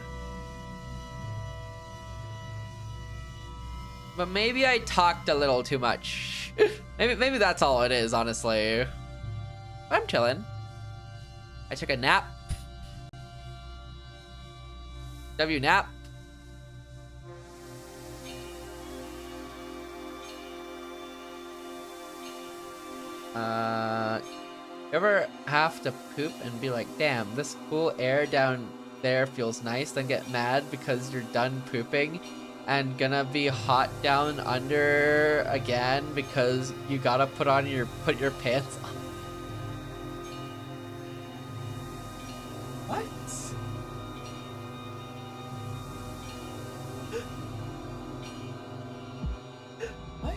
But maybe I talked a little too much. maybe that's all it is, honestly. I'm chillin'. I took a nap. Nap. You ever have to poop and be like, damn, this cool air down there feels nice, then get mad because you're done pooping and gonna be hot down under again because you gotta put your pants on? What? What?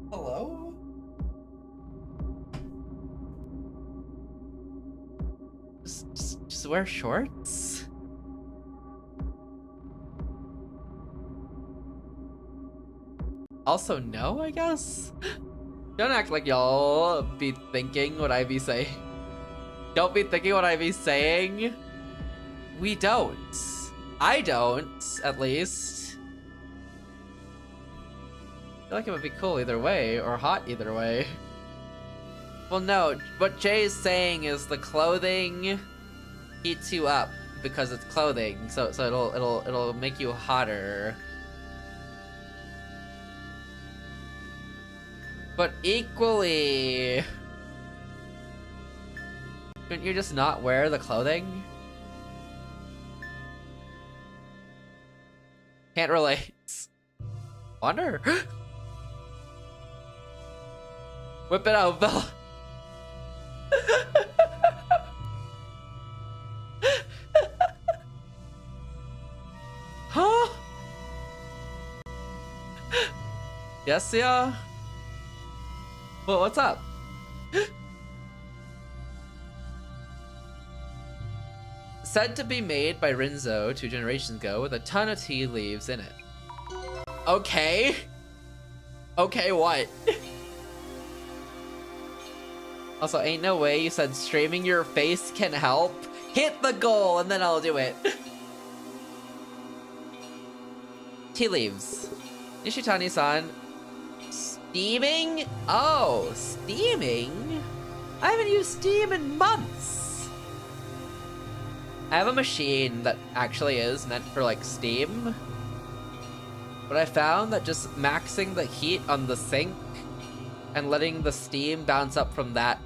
Hello? Just wear shorts? Also, no, I guess? Don't act like y'all be thinking what I be saying. Don't be thinking what I be saying. We don't. I don't, at least. I feel like it would be cool either way, or hot either way. Well, no, what Jay is saying is the clothing heats you up because it's clothing, so it'll make you hotter. But equally, couldn't you just not wear the clothing? Can't relate. Wonder. Whip it out, Bella. Huh? Yes, yeah. Well, what's up? Said to be made by Rinzo 2 generations ago with a ton of tea leaves in it. Okay. Okay, what? Also, ain't no way you said streaming your face can help. Hit the goal and then I'll do it. Tea leaves. Nishitani-san. Steaming? Oh, steaming? I haven't used Steam in months. I have a machine that actually is meant for like Steam. But I found that just maxing the heat on the sink and letting the steam bounce up from that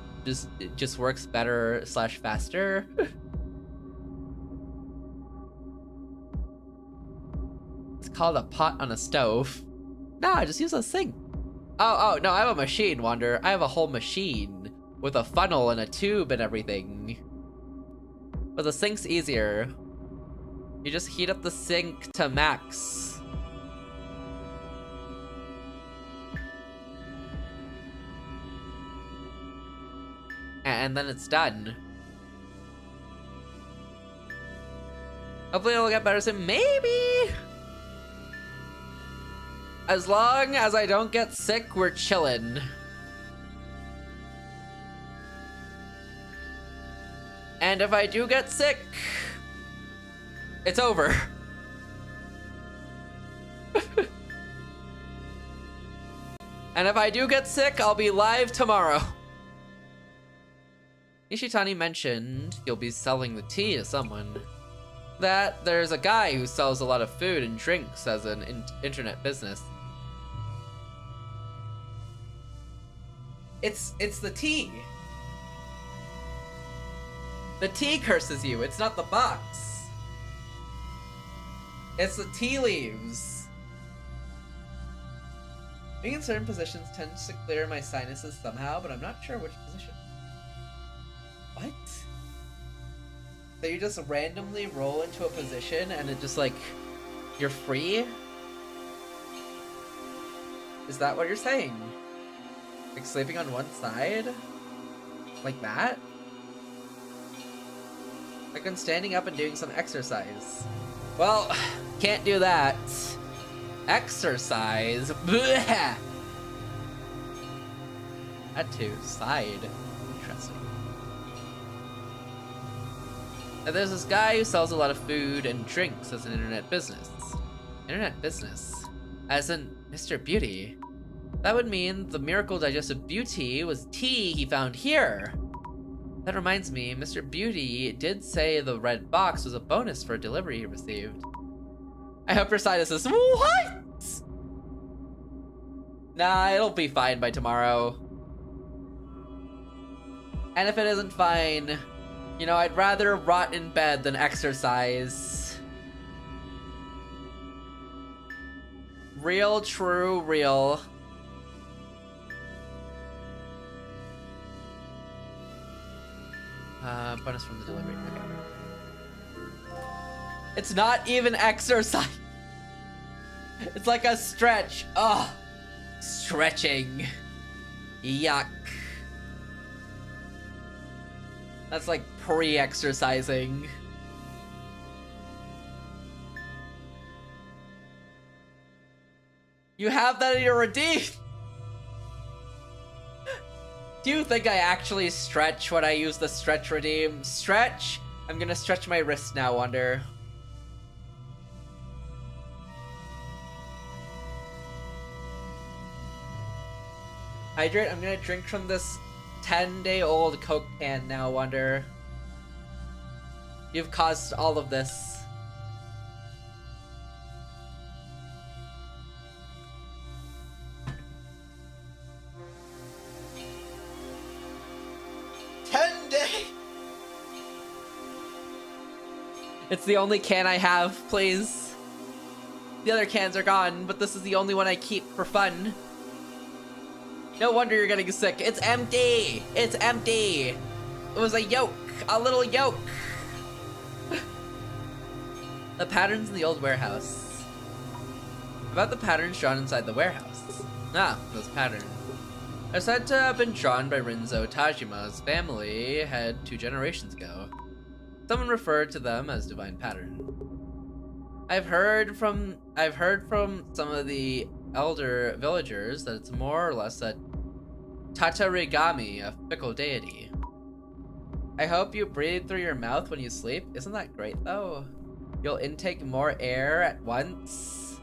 just works better / faster. It's called a pot on a stove. No, I just use a sink. Oh, no, I have a machine, Wander. I have a whole machine with a funnel and a tube and everything. But the sink's easier. You just heat up the sink to max. And then it's done. Hopefully it'll get better soon. Maybe! As long as I don't get sick, we're chillin'. And if I do get sick, it's over. And if I do get sick, I'll be live tomorrow. Ishitani mentioned you'll be selling the tea to someone. That there's a guy who sells a lot of food and drinks as an internet business. It's the tea. The tea curses you, it's not the box. It's the tea leaves. Being in certain positions tends to clear my sinuses somehow, but I'm not sure which position. What? So you just randomly roll into a position and it just like, you're free? Is that what you're saying? Like sleeping on one side? Like that? Like when standing up and doing some exercise. Well, can't do that. Exercise? Blech! That too. Side. Interesting. And there's this guy who sells a lot of food and drinks as an internet business. Internet business? As in Mr. Beauty. That would mean the miracle digestive beauty was tea he found here. That reminds me, Mr. Beauty did say the red box was a bonus for a delivery he received. I hope your sinus is what? Nah, it'll be fine by tomorrow. And if it isn't fine, you know, I'd rather rot in bed than exercise. Real, true, real. Bonus from the delivery. Okay. It's not even exercise. It's like a stretch. Ugh. Stretching. Yuck. That's like pre-exercising. You have that in your redeem. Do you think I actually stretch when I use the stretch redeem? Stretch? I'm gonna stretch my wrist now, Wonder. Hydrate, I'm gonna drink from this 10-day-old Coke can now, Wonder. You've caused all of this. It's the only can I have, please. The other cans are gone, but this is the only one I keep for fun. No wonder you're getting sick. It's empty! It's empty! It was a yolk. A little yolk. The patterns in the old warehouse. About the patterns drawn inside the warehouse. Ah, those patterns. Are said to have been drawn by Rinzo Tajima's family had 2 generations ago. Someone referred to them as divine pattern. I've heard from some of the elder villagers that it's more or less a tatarigami, a fickle deity. I hope you breathe through your mouth when you sleep. Isn't that great though? You'll intake more air at once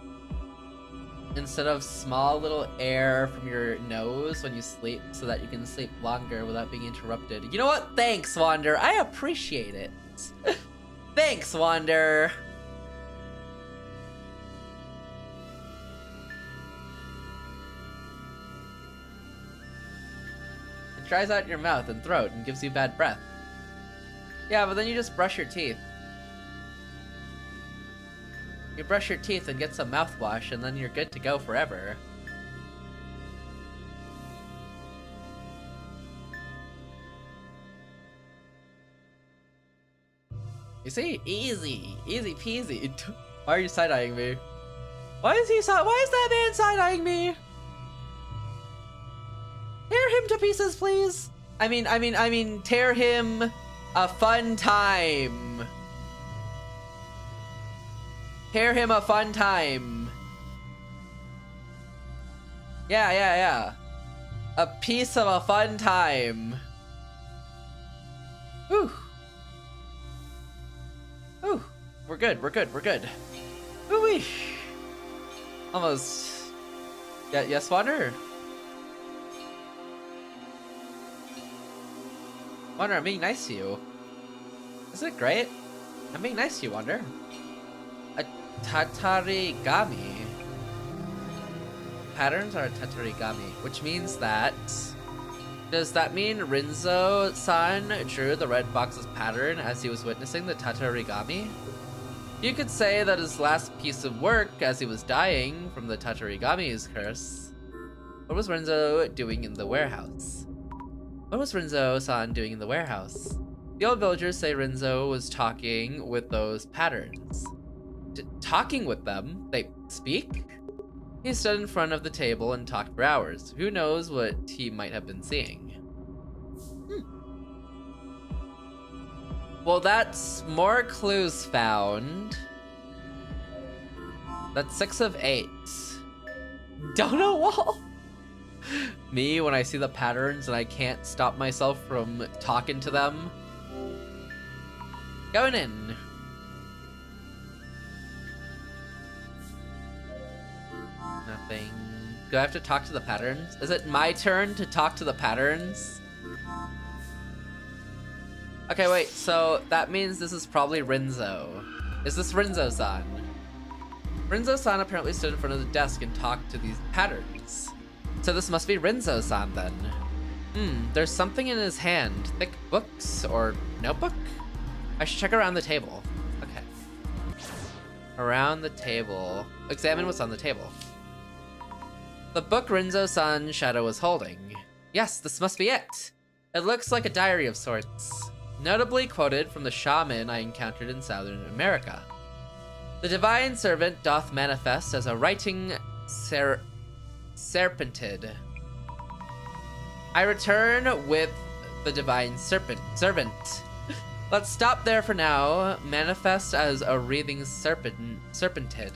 instead of small little air from your nose when you sleep, so that you can sleep longer without being interrupted. You know what? Thanks, Wander. I appreciate it. Thanks, Wander. It dries out your mouth and throat and gives you bad breath. Yeah, but then you just brush your teeth. You brush your teeth and get some mouthwash, and then you're good to go forever. You see? Easy. Easy peasy. Why are you side-eyeing me? Why is that man side-eyeing me? Tear him to pieces, please. I mean, tear him a fun time. Tear him a fun time. Yeah. A piece of a fun time. Whew. good, we're good, we're good. Woo-wee. Almost. Yeah, yes, Wander? Wander, I'm being nice to you. Isn't it great? I'm being nice to you, Wander. A tatarigami. Patterns are a tatarigami, which means that... Does that mean Rinzo-san drew the red box's pattern as he was witnessing the tatarigami? You could say that his last piece of work as he was dying from the tatarigami's curse. What was Rinzo doing in the warehouse? What was Rinzo-san doing in the warehouse? The old villagers say Rinzo was talking with those patterns. Talking with them? They speak? He stood in front of the table and talked for hours. Who knows what he might have been seeing? Well, that's more clues found. That's 6 of 8. Donut wall? Me, when I see the patterns and I can't stop myself from talking to them. Going in. Nothing. Do I have to talk to the patterns? Is it my turn to talk to the patterns? Okay, wait, so that means this is probably Rinzo. Is this Rinzo-san? Rinzo-san apparently stood in front of the desk and talked to these patterns. So this must be Rinzo-san then. There's something in his hand. Thick books or notebook? I should check around the table. Okay. Around the table. Examine what's on the table. The book Rinzo-san's shadow was holding. Yes, this must be it. It looks like a diary of sorts. Notably quoted from the shaman I encountered in Southern America. The divine servant doth manifest as a writing serpentid. I return with the divine servant. Let's stop there for now. Manifest as a wreathing serpentid.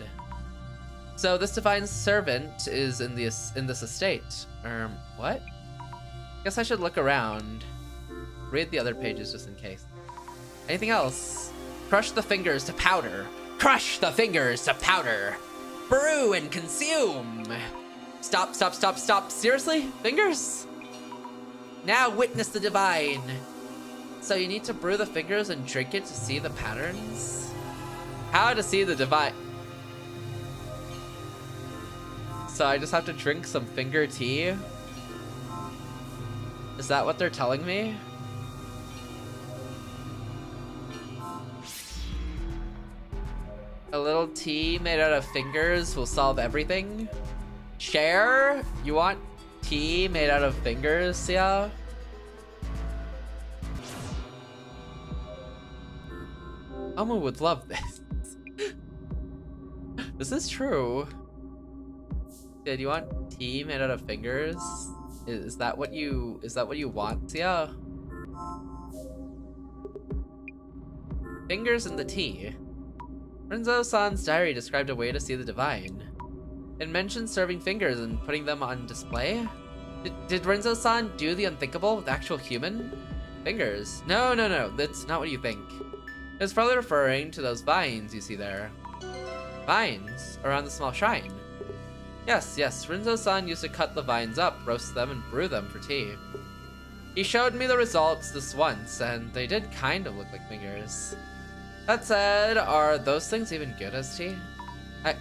So this divine servant is in this estate. What? Guess I should look around. Read the other pages just in case. Anything else? Crush the fingers to powder. Crush the fingers to powder. Brew and consume. Stop, stop, stop, stop. Seriously? Fingers? Now witness the divine. So you need to brew the fingers and drink it to see the patterns? How to see the divine? So I just have to drink some finger tea? Is that what they're telling me? A little tea made out of fingers will solve everything? Share? You want tea made out of fingers, yeah? Elmo would love this. This is true. Yeah, do you want tea made out of fingers? Is that what you want, yeah? Fingers in the tea. Rinzo-san's diary described a way to see the divine. It mentioned serving fingers and putting them on display? Did Rinzo-san do the unthinkable with actual human fingers? No, that's not what you think. It's probably referring to those vines you see there. Vines? Around the small shrine? Yes, Rinzo-san used to cut the vines up, roast them, and brew them for tea. He showed me the results this once, and they did kind of look like fingers. That said, are those things even good as tea?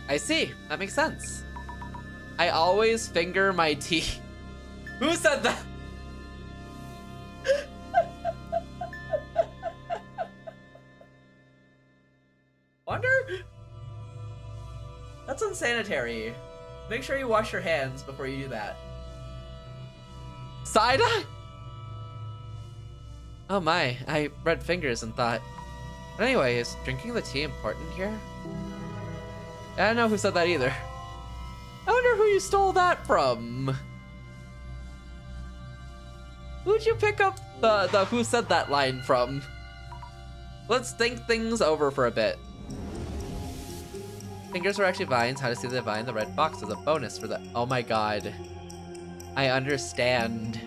I see. That makes sense. I always finger my tea. Who said that? Wonder? That's unsanitary. Make sure you wash your hands before you do that. Side-eye? Oh my, I read fingers and thought. But anyway, is drinking the tea important here? I don't know who said that either. I wonder who you stole that from. Who'd you pick up the who said that line from? Let's think things over for a bit. Fingers were actually vines. How to see the divine? The red box is a bonus for the. Oh my god. I understand.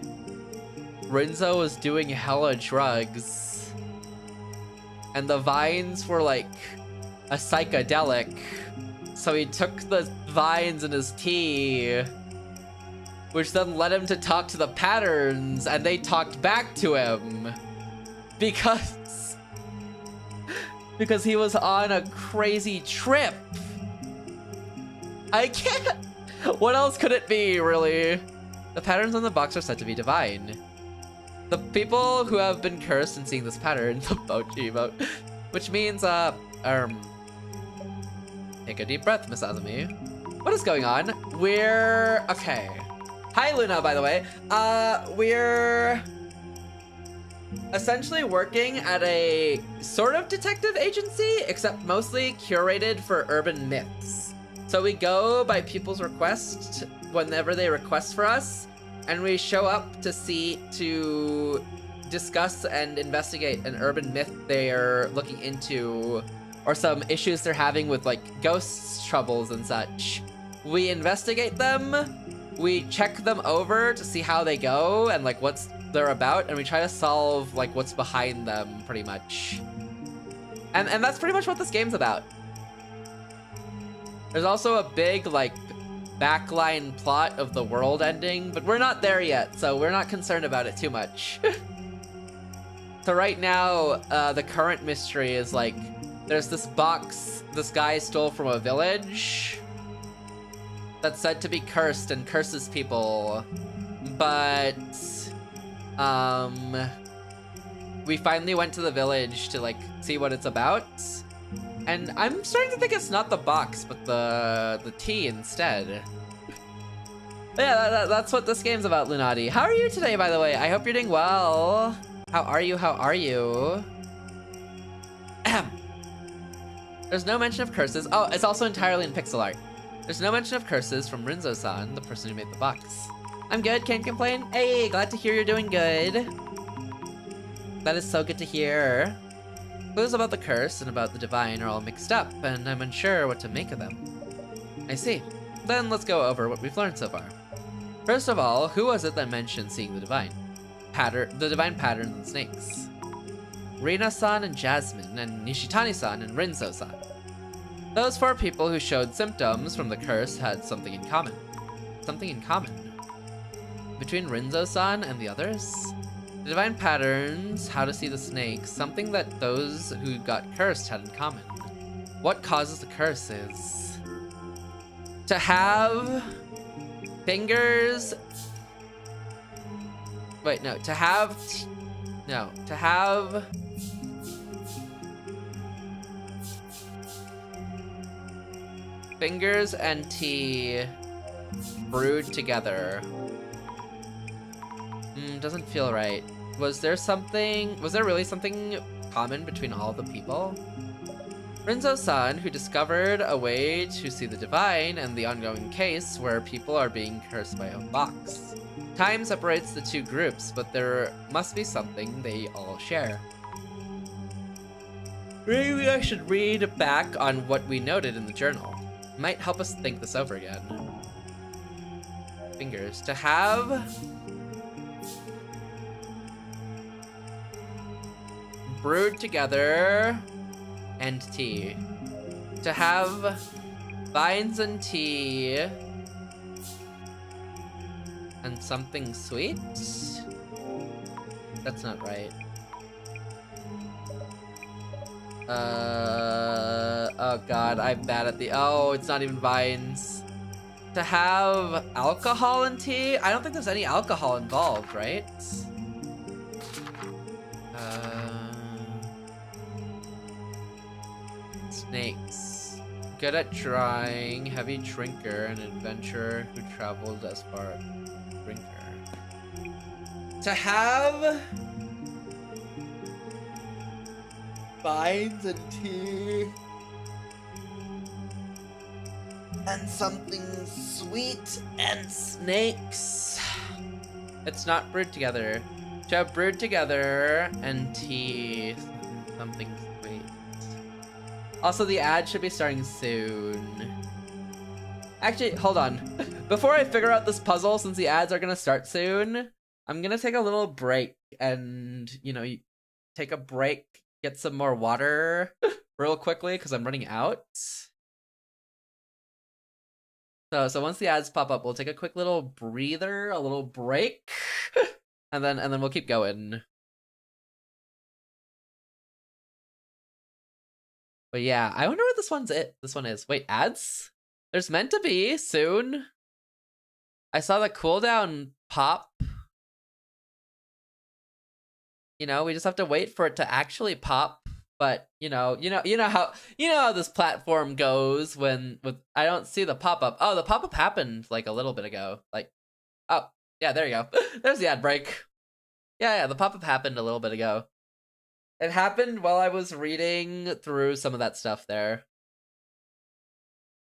Rinzo was doing hella drugs. And the vines were like a psychedelic. So he took the vines in his tea, which then led him to talk to the patterns, and they talked back to him. Because he was on a crazy trip. I can't. What else could it be, really? The patterns on the box are said to be divine. The people who have been cursed in seeing this pattern, the Bochi vote, which means, take a deep breath, Miss Azumi. What is going on? Okay. Hi, Luna, by the way. We're essentially working at a sort of detective agency, except mostly curated for urban myths. So we go by people's request whenever they request for us, and we show up to discuss and investigate an urban myth they are looking into, or some issues they're having with like ghosts troubles and such. We investigate them, we check them over to see how they go and like what's they're about, and we try to solve like what's behind them pretty much. And that's pretty much what this game's about. There's also a big like backline plot of the world ending, but we're not there yet, so we're not concerned about it too much. So right now, the current mystery is like, there's this box this guy stole from a village that's said to be cursed and curses people, but we finally went to the village to like see what it's about, and I'm starting to think it's not the box but the tea instead. Yeah, that's what this game's about, Lunati. How are you today, by the way? I hope you're doing well. How are you? How are you? Ahem. There's no mention of curses. Oh, it's also entirely in pixel art. There's no mention of curses from Rinzo-san, the person who made the box. I'm good, can't complain. Hey, glad to hear you're doing good. That is so good to hear. Clues about the curse and about the divine are all mixed up, and I'm unsure what to make of them. I see. Then let's go over what we've learned so far. First of all, who was it that mentioned seeing the divine patterns and snakes? Rina-san and Jasmine, and Nishitani-san and Rinzo-san. Those 4 people who showed symptoms from the curse had something in common. Something in common. Between Rinzo-san and the others? The divine patterns, how to see the snakes, something that those who got cursed had in common. What causes the curse is to have fingers. Wait, no, to have fingers and tea brewed together. Doesn't feel right. Was there really something common between all the people? Rinzo-san, who discovered a way to see the divine, and the ongoing case where people are being cursed by a box. Time separates the 2 groups, but there must be something they all share. Maybe I should read back on what we noted in the journal. It might help us think this over again. Fingers. To have brewed together and tea. To have vines and tea and something sweet? That's not right. Oh god, I'm bad at it's not even vines. To have alcohol and tea? I don't think there's any alcohol involved, right? Snakes. Good at drawing, heavy drinker, an adventurer who traveled as far as drinker. To have vines and tea and something sweet and snakes. It's not brewed together. To have brewed together and tea, something sweet. Also, the ad should be starting soon. Actually, hold on. Before I figure out this puzzle, since the ads are gonna start soon, I'm gonna take a little break and, take a break, get some more water. real quickly because I'm running out. So once the ads pop up, we'll take a quick little breather, a little break, and then we'll keep going. But yeah, I wonder what this one is. Wait, ads? There's meant to be soon. I saw the cooldown pop. You know, we just have to wait for it to actually pop. But you know how this platform goes when I don't see the pop up. Oh, the pop up happened like a little bit ago. Like, oh yeah, there you go. There's the ad break. Yeah, the pop up happened a little bit ago. It happened while I was reading through some of that stuff there.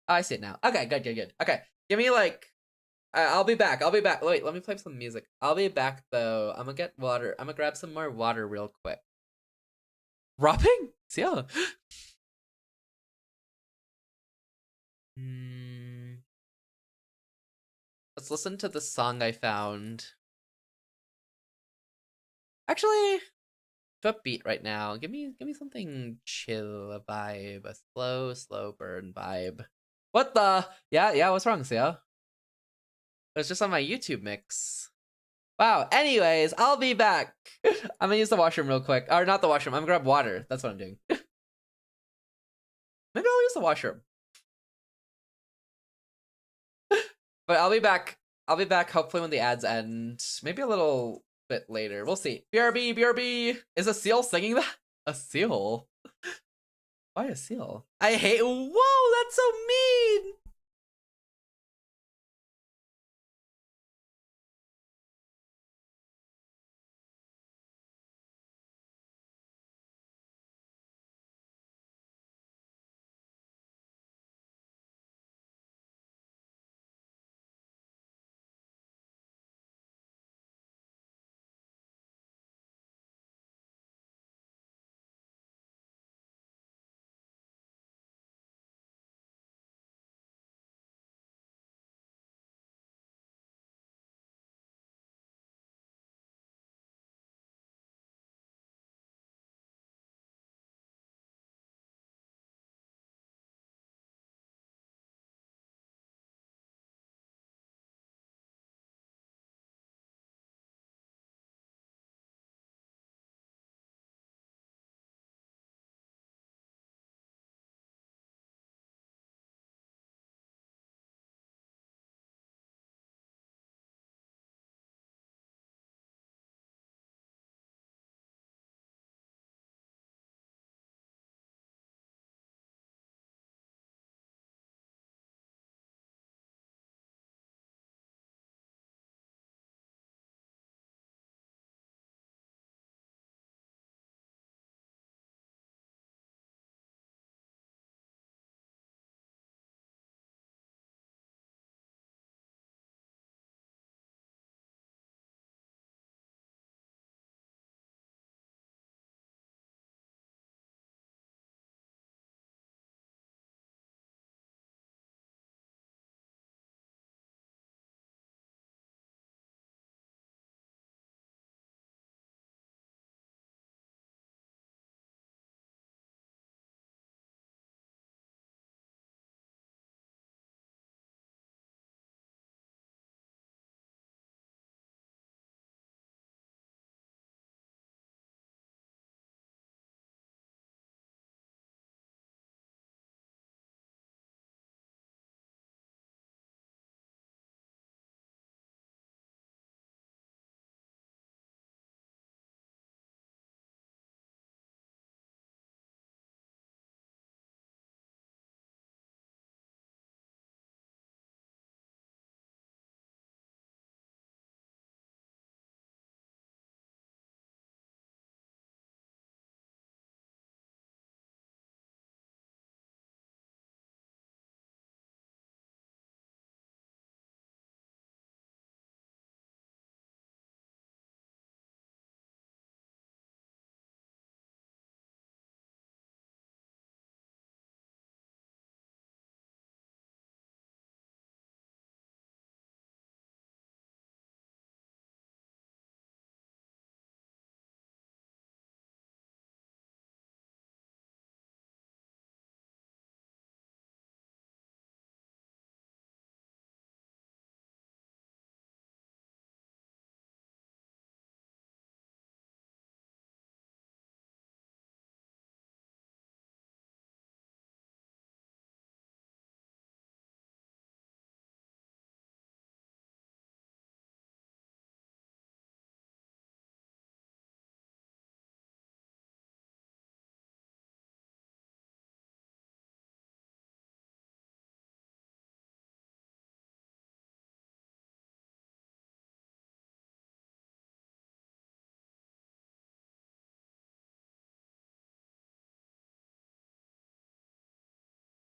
Oh, I see it now. Okay, good. Okay, give me like. I'll be back. Wait, let me play some music. I'll be back though. I'm gonna get water. I'm gonna grab some more water real quick. Robbing? Yeah. Let's listen to the song I found. Actually, to upbeat right now. Give me something chill, a vibe, a slow burn vibe. What the? Yeah. What's wrong, Sia? It's just on my YouTube mix. Wow. Anyways, I'll be back. I'm gonna use the washroom real quick. Or not the washroom. I'm gonna grab water. That's what I'm doing. Maybe I'll use the washroom. But I'll be back. I'll be back hopefully when the ads end. Maybe a little bit later. We'll see. BRB. Is a seal singing that? A seal? Why a seal? I hate. Whoa, that's so mean.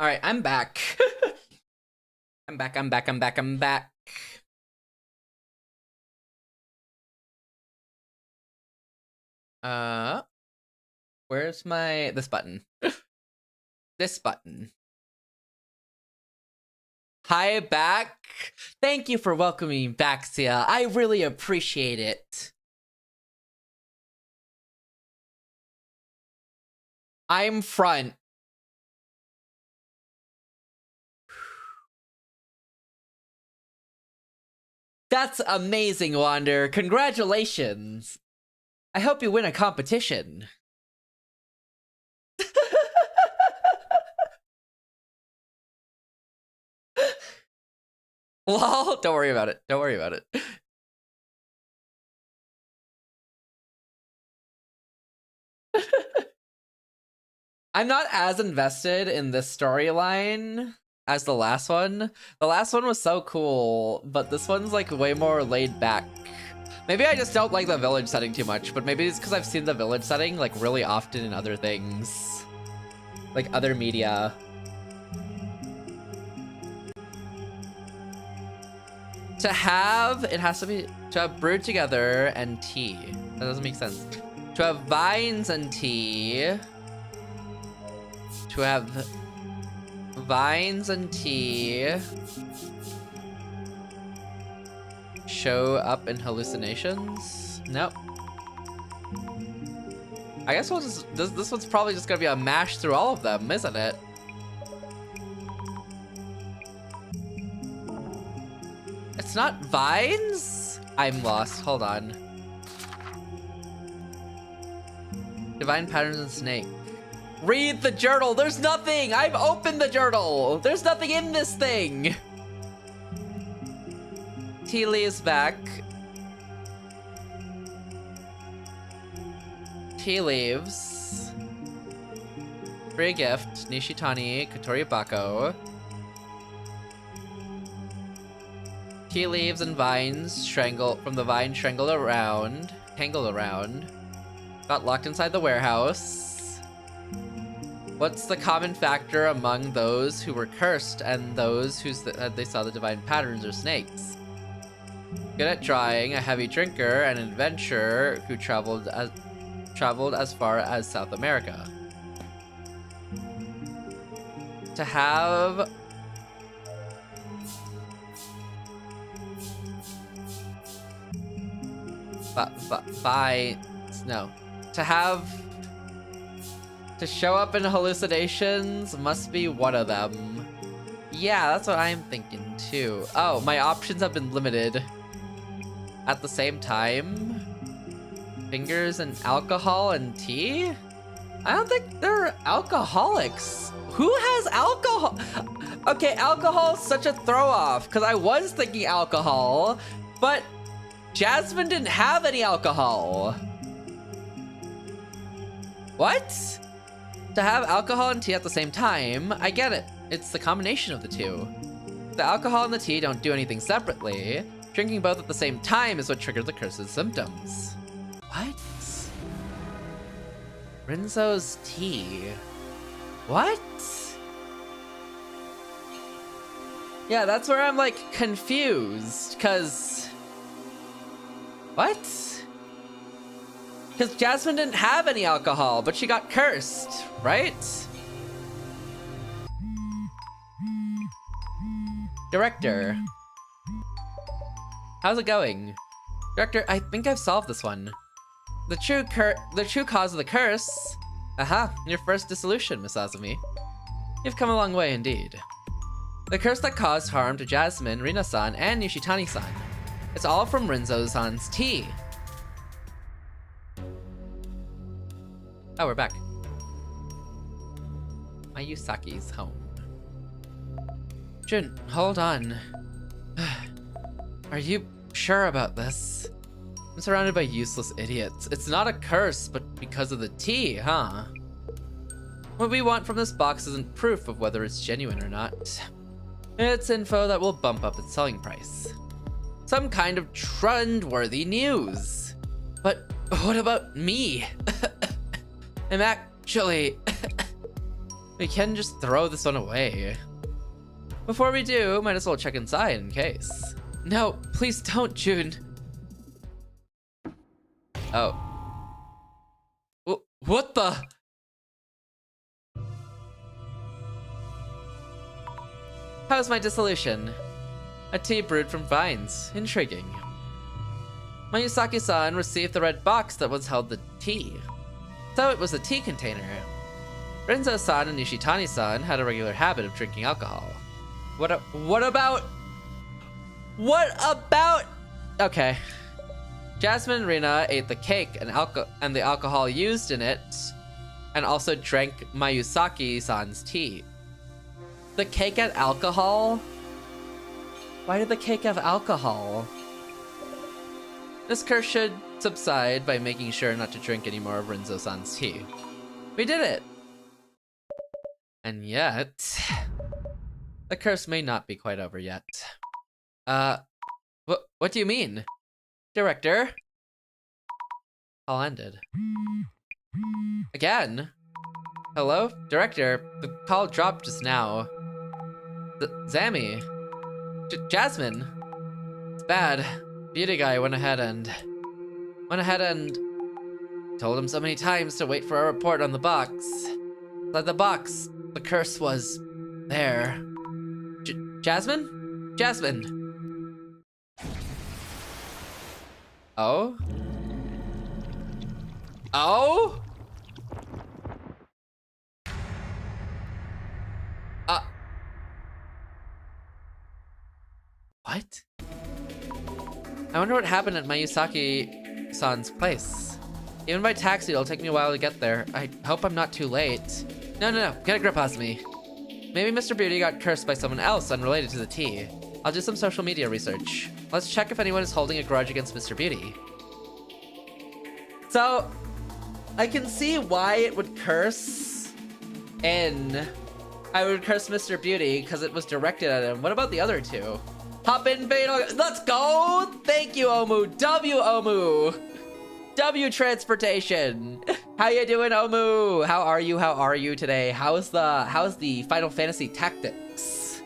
All right, I'm back. I'm back. Where's this button? This button. Hi, back. Thank you for welcoming me back, Sia. I really appreciate it. I'm front. That's amazing, Wander. Congratulations. I hope you win a competition. Lol, don't worry about it. Don't worry about it. I'm not as invested in this storyline as the last one. The last one was so cool, but this one's like way more laid back. Maybe I just don't like the village setting too much, but maybe it's because I've seen the village setting like really often in other things. Like other media. To have, it has to be, to have brewed together and tea. That doesn't make sense. To have vines and tea. To have vines and tea. Show up in hallucinations? Nope. I guess we'll just, this one's probably just gonna be a mash through all of them, isn't it? It's not vines? I'm lost, hold on. Divine patterns and snake. Read the journal, there's nothing! I've opened the journal! There's nothing in this thing! Tea leaves back. Tea leaves. Free gift, Nishitani, Kotori Bako. Tea leaves and vines strangle from the vine tangled around. Got locked inside the warehouse. What's the common factor among those who were cursed and those who they saw the divine patterns or snakes? Good at drawing, a heavy drinker, an adventurer who traveled as far as South America. To have to show up in hallucinations must be one of them. Yeah, that's what I'm thinking too. Oh, my options have been limited. At the same time, fingers and alcohol and tea? I don't think they're alcoholics. Who has alcohol? Okay, alcohol is such a throw off because I was thinking alcohol, but Jasmine didn't have any alcohol. What? To have alcohol and tea at the same time, I get it. It's the combination of the two. The alcohol and the tea don't do anything separately. Drinking both at the same time is what triggers the curse's symptoms. What? Rinzo's tea. What? Yeah, that's where I'm like confused, cause what? Because Jasmine didn't have any alcohol, but she got cursed, right? Director. How's it going? Director, I think I've solved this one. The true cause of the curse. Aha, your first dissolution, Miss Azumi. You've come a long way indeed. The curse that caused harm to Jasmine, Rina-san, and Nishitani-san. It's all from Rinzo-san's tea. Oh, we're back. Mayusaki's home. Jun, hold on. Are you sure about this? I'm surrounded by useless idiots. It's not a curse, but because of the tea, huh? What we want from this box isn't proof of whether it's genuine or not. It's info that will bump up its selling price. Some kind of trend-worthy news. But what about me? I'm actually We can just throw this one away. Before we do, might as well check inside in case. No, please don't, June. Oh. What the? How's my dissolution? A tea brewed from vines. Intriguing. Mayusaki-san received the red box that once held the tea. So it was a tea container. Renzo-san and Nishitani-san had a regular habit of drinking alcohol. What about? Okay. Jasmine and Rina ate the cake and the alcohol used in it, and also drank Mayusaki-san's tea. The cake had alcohol? Why did the cake have alcohol? This curse should subside by making sure not to drink any more of Renzo-san's tea. We did it! And yet... the curse may not be quite over yet. What do you mean? Director? All ended. Again? Hello? Director, the call dropped just now. Zammy? Jasmine? It's bad. Beauty guy went ahead and told him so many times to wait for a report on the box. Inside the box, the curse was there. Jasmine? Jasmine. Oh? Oh? What? I wonder what happened at Mayusaki-san's place. Even by taxi, it'll take me a while to get there. I hope I'm not too late. No, get a grip on me. Maybe Mr. Beauty got cursed by someone else unrelated to the tea. I'll do some social media research. Let's check if anyone is holding a grudge against Mr. Beauty. So, I can see why it would curse I would curse Mr. Beauty because it was directed at him. What about the other two? Hop in, Fatal. Let's go! Thank you, Omu. W, Omu. W transportation. How you doing, Omu? How are you today? How's the Final Fantasy tactics?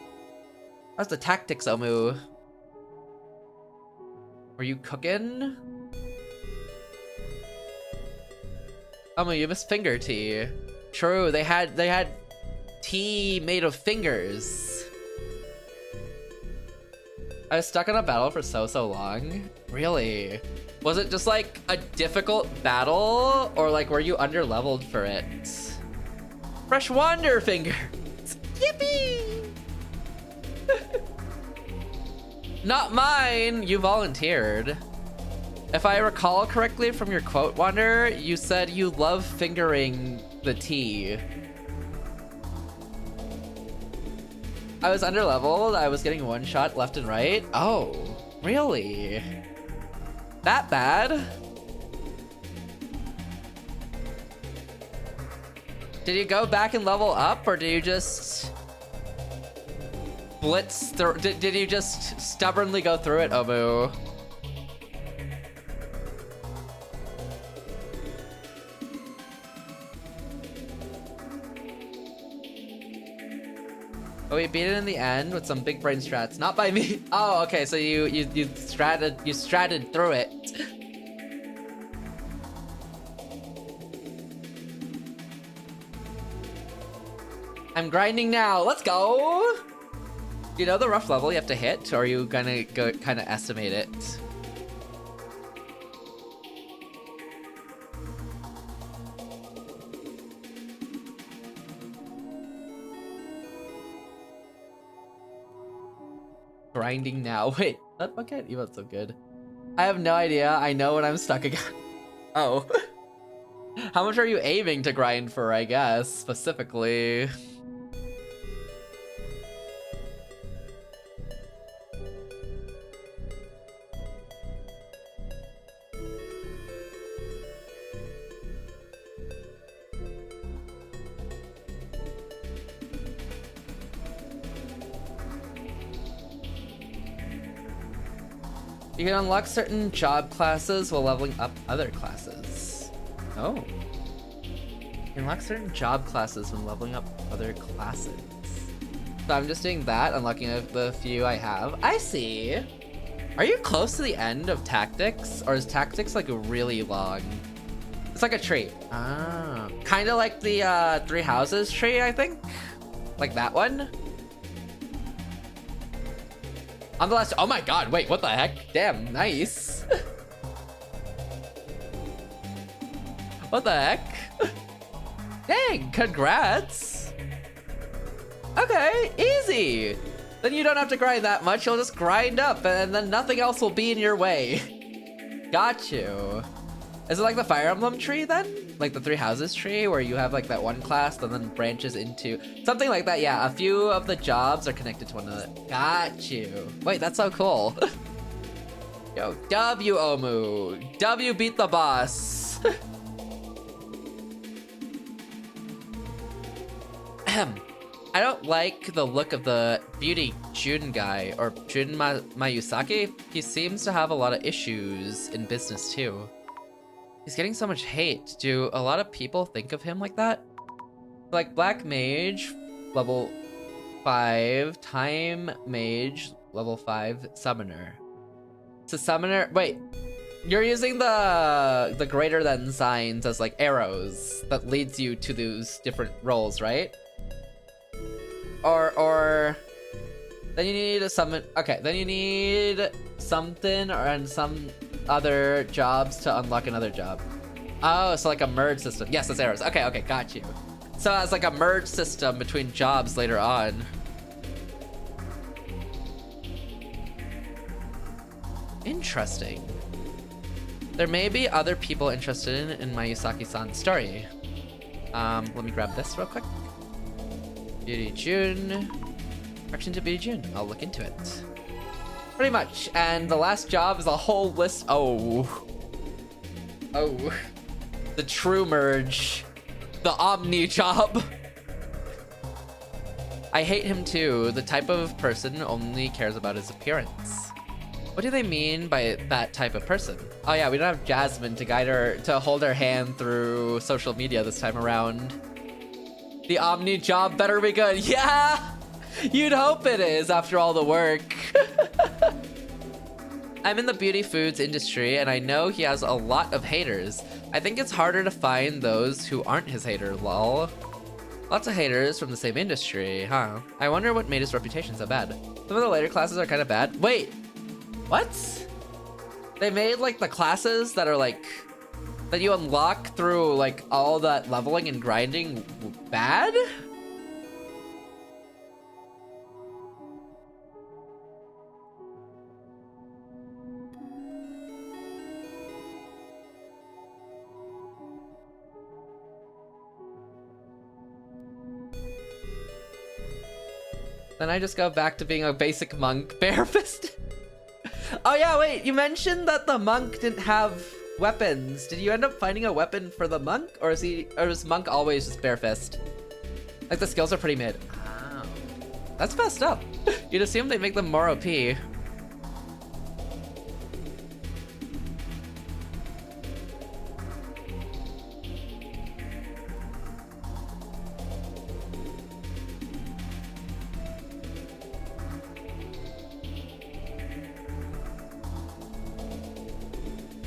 How's the tactics, Omu? Were you cooking? Omu, you missed finger tea. True, they had tea made of fingers. I was stuck in a battle for so long. Really? Was it just like a difficult battle? Or like were you underleveled for it? Fresh Wander Fingers! Yippee! Not mine! You volunteered. If I recall correctly from your quote, Wander, you said you love fingering the tea. I was underleveled, I was getting one shot left and right. Oh, really? That bad? Did you go back and level up, or did you just blitz through? Did you just stubbornly go through it, Omu? Oh, we beat it in the end with some big brain strats. Not by me. Oh, okay, so you stratted through it. I'm grinding now. Let's go. You know the rough level you have to hit, or are you gonna go kind of estimate it? Grinding now. Wait, that bucket emote's so good. I have no idea. I know when I'm stuck again. Oh. How much are you aiming to grind for, I guess, specifically? You can unlock certain job classes while leveling up other classes. Oh. Unlock certain job classes when leveling up other classes. So I'm just doing that, unlocking the few I have. I see. Are you close to the end of Tactics? Or is Tactics like really long? It's like a tree. Ah. Kind of like the 3 houses tree, I think. Like that one. On the last, oh my god, wait, what the heck? Damn, nice. What the heck? Dang, congrats. Okay, easy. Then you don't have to grind that much, you'll just grind up and then nothing else will be in your way. Got you. Is it like the Fire Emblem tree then? Like the 3 houses tree where you have like that one class that then branches into something like that? Yeah, a few of the jobs are connected to one another. Got you. Wait, that's so cool. Yo, W Omu. W beat the boss. I don't like the look of the Beauty Jun guy, or Jun Mayusaki. He seems to have a lot of issues in business too. He's getting so much hate. Do a lot of people think of him like that? Like Black Mage, level 5, Time Mage, level 5, Summoner. So Summoner, wait. You're using the greater than signs as like arrows that leads you to those different roles, right? Or then you need a summon. Okay, then you need something and some other jobs to unlock another job. Oh, so like a merge system. Yes, that's arrows. Okay, okay, got you. So it's like a merge system between jobs later on. Interesting. There may be other people interested in Mayusaki-san's story. Let me grab this real quick. Beauty Jun. Correction to Beauty Jun. I'll look into it. Pretty much. And the last job is a whole list. Oh. Oh. The true merge. The Omni job. I hate him too. The type of person only cares about his appearance. What do they mean by that type of person? Oh yeah, we don't have Jasmine to guide her, to hold her hand through social media this time around. The Omni job better be good. Yeah! You'd hope it is after all the work. I'm in the beauty foods industry and I know he has a lot of haters. I think it's harder to find those who aren't his hater, lol. Lots of haters from the same industry, huh? I wonder what made his reputation so bad. Some of the later classes are kind of bad. Wait, what? They made like the classes that are like, that you unlock through like all that leveling and grinding bad? Then I just go back to being a basic monk, barefisted. Oh yeah, wait, you mentioned that the monk didn't have weapons. Did you end up finding a weapon for the monk? Or is monk always just bare fist? Like the skills are pretty mid. Oh. That's messed up. You'd assume they make them more OP.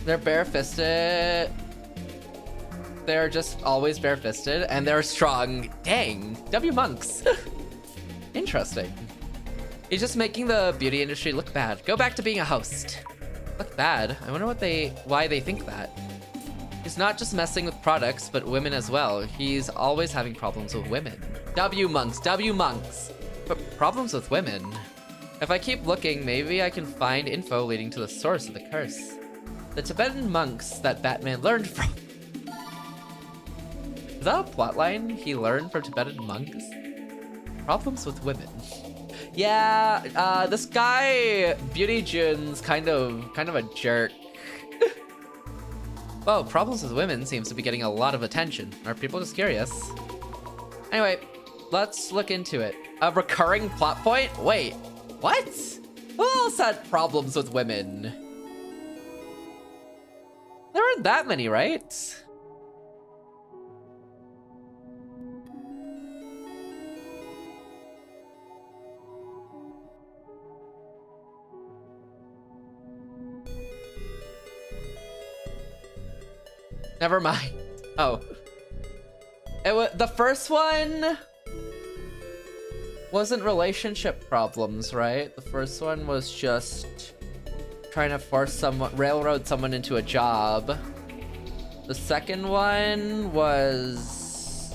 They're bare-fisted. They're just always bare-fisted, and they're strong. Dang, W monks. Interesting. He's just making the beauty industry look bad. Go back to being a host. Look bad. I wonder why they think that. He's not just messing with products, but women as well. He's always having problems with women. W monks, W monks. But problems with women. If I keep looking, maybe I can find info leading to the source of the curse. The Tibetan monks that Batman learned from. Is that a plotline he learned from Tibetan monks? Problems with women. Yeah, this guy, Beauty Jun's kind of a jerk. Whoa, problems with women seems to be getting a lot of attention. Are people just curious? Anyway, let's look into it. A recurring plot point? Wait, what? Who else had problems with women? There aren't that many, right? Never mind. Oh. The first one wasn't relationship problems, right? The first one was just trying to railroad someone into a job. The second one was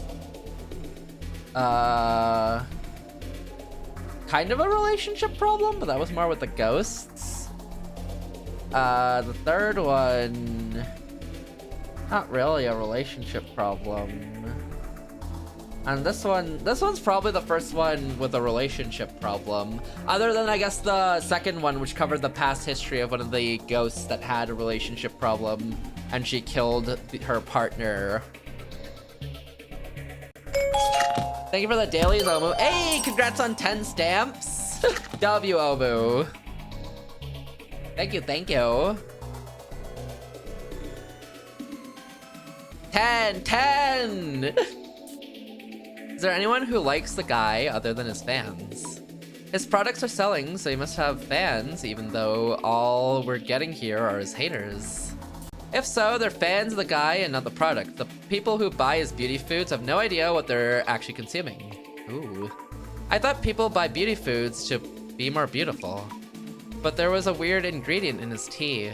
kind of a relationship problem, but that was more with the ghosts. The third one, not really a relationship problem. And this one's probably the first one with a relationship problem. Other than, I guess, the second one, which covered the past history of one of the ghosts that had a relationship problem, and she killed her partner. Thank you for the dailies, Omu. Hey, congrats on 10 stamps. W, Omu. Thank you, thank you. 10! Is there anyone who likes the guy other than his fans? His products are selling, so he must have fans, even though all we're getting here are his haters. If so, they're fans of the guy and not the product. The people who buy his beauty foods have no idea what they're actually consuming. Ooh. I thought people buy beauty foods to be more beautiful. But there was a weird ingredient in his tea.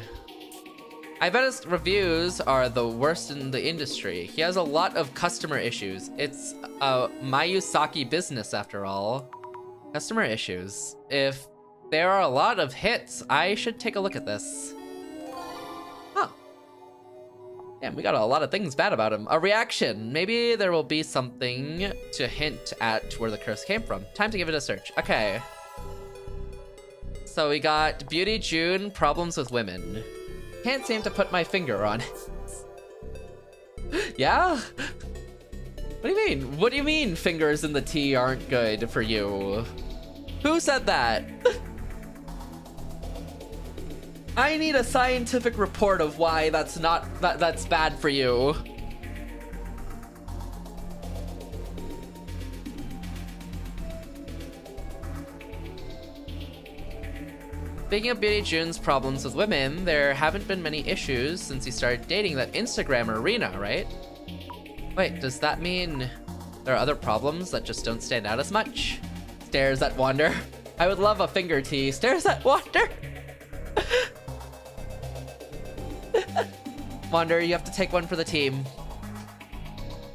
I bet his reviews are the worst in the industry. He has a lot of customer issues. It's a Mayusaki business after all. Customer issues. If there are a lot of hits, I should take a look at this. Huh. Damn, we got a lot of things bad about him. A reaction. Maybe there will be something to hint at where the curse came from. Time to give it a search. Okay. So we got Beauty June, problems with women. Can't seem to put my finger on it. Yeah? What do you mean? What do you mean fingers in the tea aren't good for you? Who said that? I need a scientific report of why that's bad for you. Speaking of Beauty June's problems with women, there haven't been many issues since he started dating that Instagrammer Rena, right? Wait, does that mean there are other problems that just don't stand out as much? Stares at Wonder. I would love a finger tea. Stares at Wonder. Wonder, you have to take one for the team.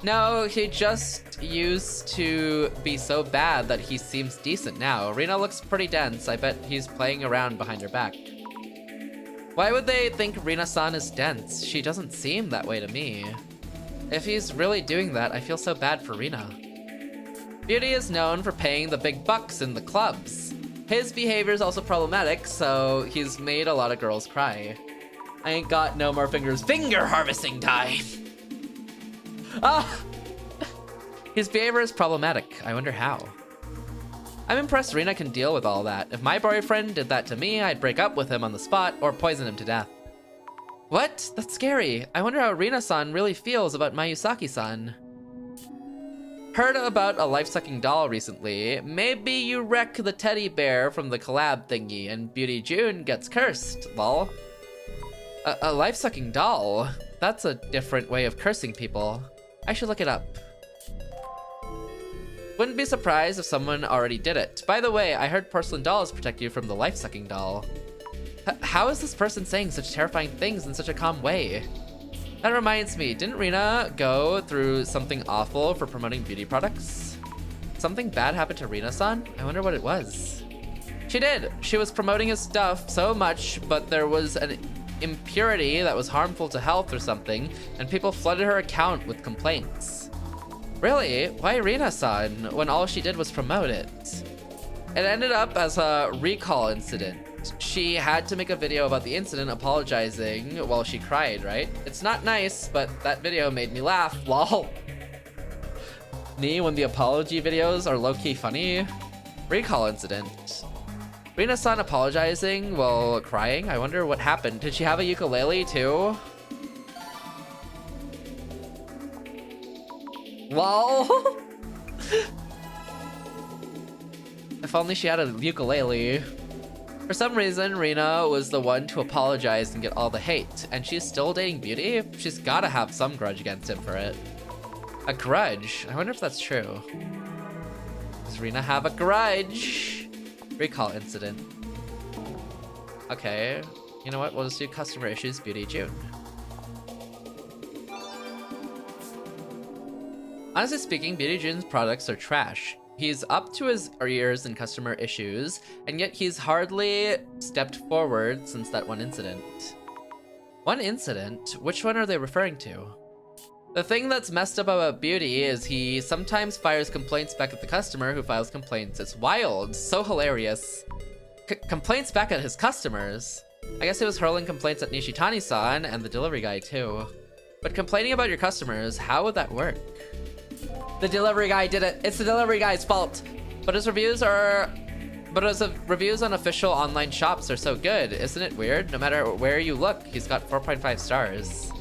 No, he just used to be so bad that he seems decent now. Rena looks pretty dense. I bet he's playing around behind her back. Why would they think Rena-san is dense? She doesn't seem that way to me. If he's really doing that, I feel so bad for Rena. Beauty is known for paying the big bucks in the clubs. His behavior is also problematic, so he's made a lot of girls cry. I ain't got no more fingers. Finger harvesting time! Ah! His behavior is problematic. I wonder how. I'm impressed Rena can deal with all that. If my boyfriend did that to me, I'd break up with him on the spot or poison him to death. What? That's scary. I wonder how Rena-san really feels about Mayusaki-san. Heard about a life-sucking doll recently. Maybe you wreck the teddy bear from the collab thingy and Beauty June gets cursed, lol. A life-sucking doll? That's a different way of cursing people. I should look it up. Wouldn't be surprised if someone already did it. By the way, I heard porcelain dolls protect you from the life-sucking doll. How is this person saying such terrifying things in such a calm way? That reminds me, didn't Rena go through something awful for promoting beauty products? Something bad happened to Rena-san? I wonder what it was. She did. She was promoting his stuff so much, but there was an impurity that was harmful to health or something, and people flooded her account with complaints. Really? Why Rena-san, when all she did was promote it? It ended up as a recall incident. She had to make a video about the incident apologizing while she cried, right? It's not nice, but that video made me laugh, lol. Me, when the apology videos are low-key funny? Recall incident. Rena-san apologizing while crying? I wonder what happened. Did she have a ukulele too? Lol. If only she had a ukulele. For some reason, Rena was the one to apologize and get all the hate, and she's still dating Beauty? She's gotta have some grudge against him for it. A grudge? I wonder if that's true. Does Rena have a grudge? Recall incident. Okay, you know what? We'll just do customer issues, Beauty, June. Honestly speaking, Beauty June's products are trash. He's up to his ears in customer issues, and yet he's hardly stepped forward since that one incident. One incident? Which one are they referring to? The thing that's messed up about Beauty is he sometimes fires complaints back at the customer who files complaints. It's wild, so hilarious. Complaints back at his customers? I guess he was hurling complaints at Nishitani-san and the delivery guy too. But complaining about your customers, how would that work? The delivery guy did it. It's the delivery guy's fault. But his reviews on official online shops are so good. Isn't it weird? No matter where you look, he's got 4.5 stars.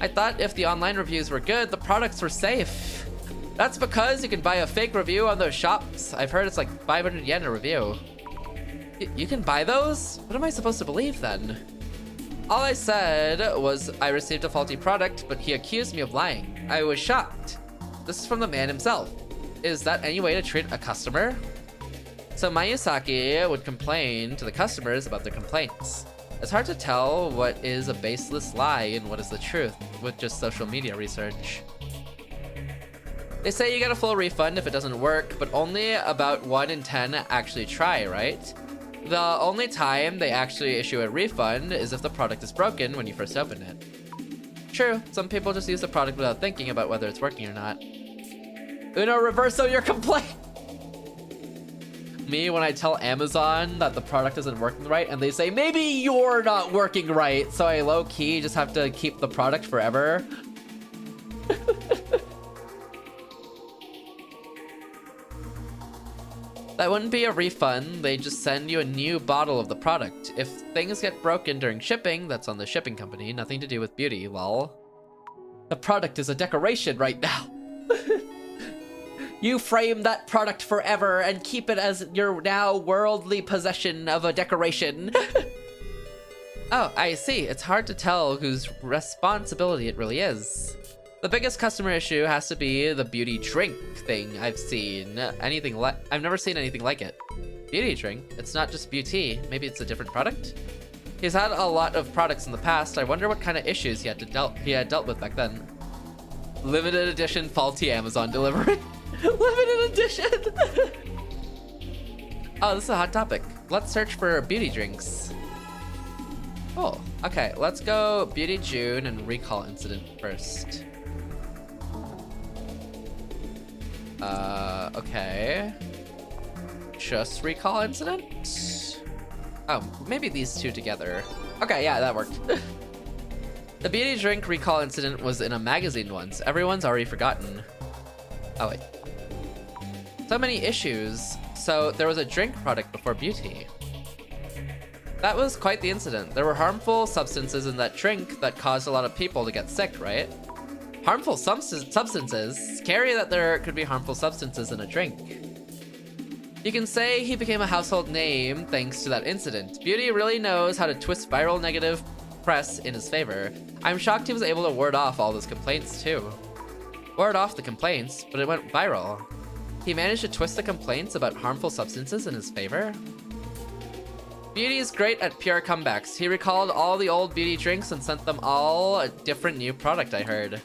I thought if the online reviews were good, the products were safe. That's because you can buy a fake review on those shops. I've heard it's like 500 yen a review. You can buy those? What am I supposed to believe then? All I said was I received a faulty product, but he accused me of lying. I was shocked. This is from the man himself. Is that any way to treat a customer? So Mayusaki would complain to the customers about their complaints. It's hard to tell what is a baseless lie and what is the truth with just social media research. They say you get a full refund if it doesn't work, but only about 1 in 10 actually try, right? The only time they actually issue a refund is if the product is broken when you first open it. True, some people just use the product without thinking about whether it's working or not. Uno reverso your complaint! Me, when I tell Amazon that the product isn't working right, and they say, maybe you're not working right, so I low-key just have to keep the product forever. That wouldn't be a refund, they just send you a new bottle of the product. If things get broken during shipping, that's on the shipping company, nothing to do with Beauty, lol. The product is a decoration right now. You frame that product forever and keep it as your now worldly possession of a decoration. Oh, I see. It's hard to tell whose responsibility it really is. The biggest customer issue has to be the beauty drink thing I've seen. I've never seen anything like it. Beauty drink? It's not just beauty. Maybe it's a different product? He's had a lot of products in the past. I wonder what kind of issues he had dealt with back then. Limited edition faulty Amazon delivery. Limited edition! Oh, this is a hot topic. Let's search for beauty drinks. Oh, okay. Let's go Beauty June and recall incident first. Okay. Just recall incident? Oh, maybe these two together. Okay, yeah, that worked. The beauty drink recall incident was in a magazine once. Everyone's already forgotten. Oh, wait. So many issues. So there was a drink product before beauty. That was quite the incident. There were harmful substances in that drink that caused a lot of people to get sick, right? Harmful substances? Scary that there could be harmful substances in a drink. You can say he became a household name thanks to that incident. Beauty really knows how to twist viral negative press in his favor. I'm shocked he was able to ward off all those complaints too. Ward off the complaints, but it went viral. He managed to twist the complaints about harmful substances in his favor? Beauty is great at PR comebacks. He recalled all the old beauty drinks and sent them all a different new product, I heard.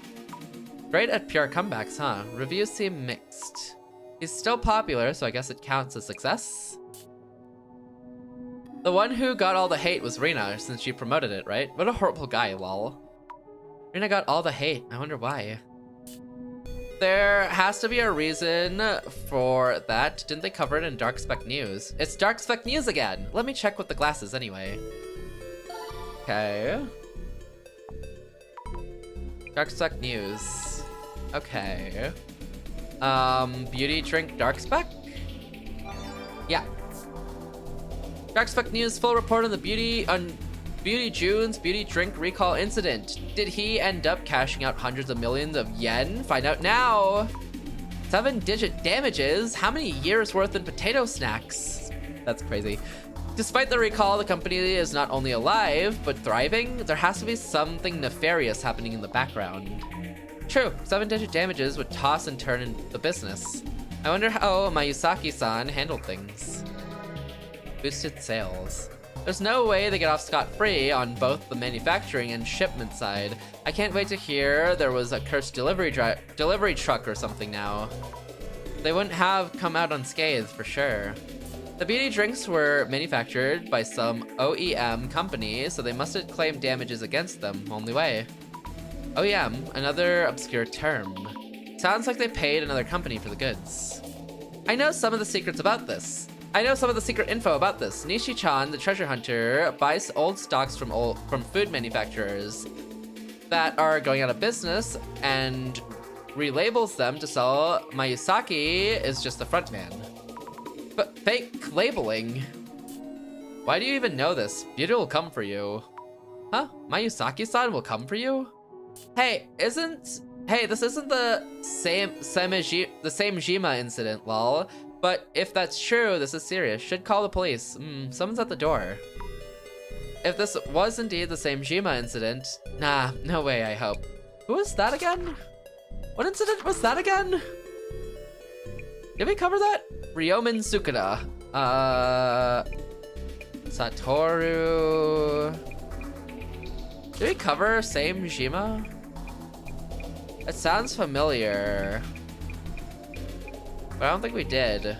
Great at PR comebacks, huh? Reviews seem mixed. He's still popular, so I guess it counts as success? The one who got all the hate was Rena, since she promoted it, right? What a horrible guy, lol. Rena got all the hate. I wonder why. There has to be a reason for that. Didn't they cover it in Dark Spec News? It's Dark Spec News again! Let me check with the glasses anyway. Okay. Dark Spec News. Okay. Beauty drink Dark Spec? Yeah. Dark Spec News full report on the Beauty June's beauty drink recall incident. Did he end up cashing out hundreds of millions of yen? Find out now. 7-digit damages? How many years worth in potato snacks? That's crazy. Despite the recall, the company is not only alive, but thriving. There has to be something nefarious happening in the background. True, 7-digit damages would toss and turn in the business. I wonder how Mayusaki-san handled things. Boosted sales. There's no way they get off scot-free on both the manufacturing and shipment side. I can't wait to hear there was a cursed delivery truck or something now. They wouldn't have come out unscathed for sure. The beauty drinks were manufactured by some OEM company, so they must have claimed damages against them. Only way. OEM, another obscure term. Sounds like they paid another company for the goods. I know some of the secrets about this. I know some of the secret info about this. Nishi-chan, the treasure hunter, buys old stocks from food manufacturers that are going out of business and relabels them to sell. Mayusaki is just the front man. But fake labeling? Why do you even know this? Beauty will come for you. Huh? Mayusaki-san will come for you? Hey, this isn't the same Jima incident, lol. But if that's true, this is serious. Should call the police. Someone's at the door. If this was indeed the same Jima incident, nah, no way, I hope. Who was that again? What incident was that again? Did we cover that? Ryomen Sukuna. Satoru. Did we cover same Jima? It sounds familiar. But I don't think we did.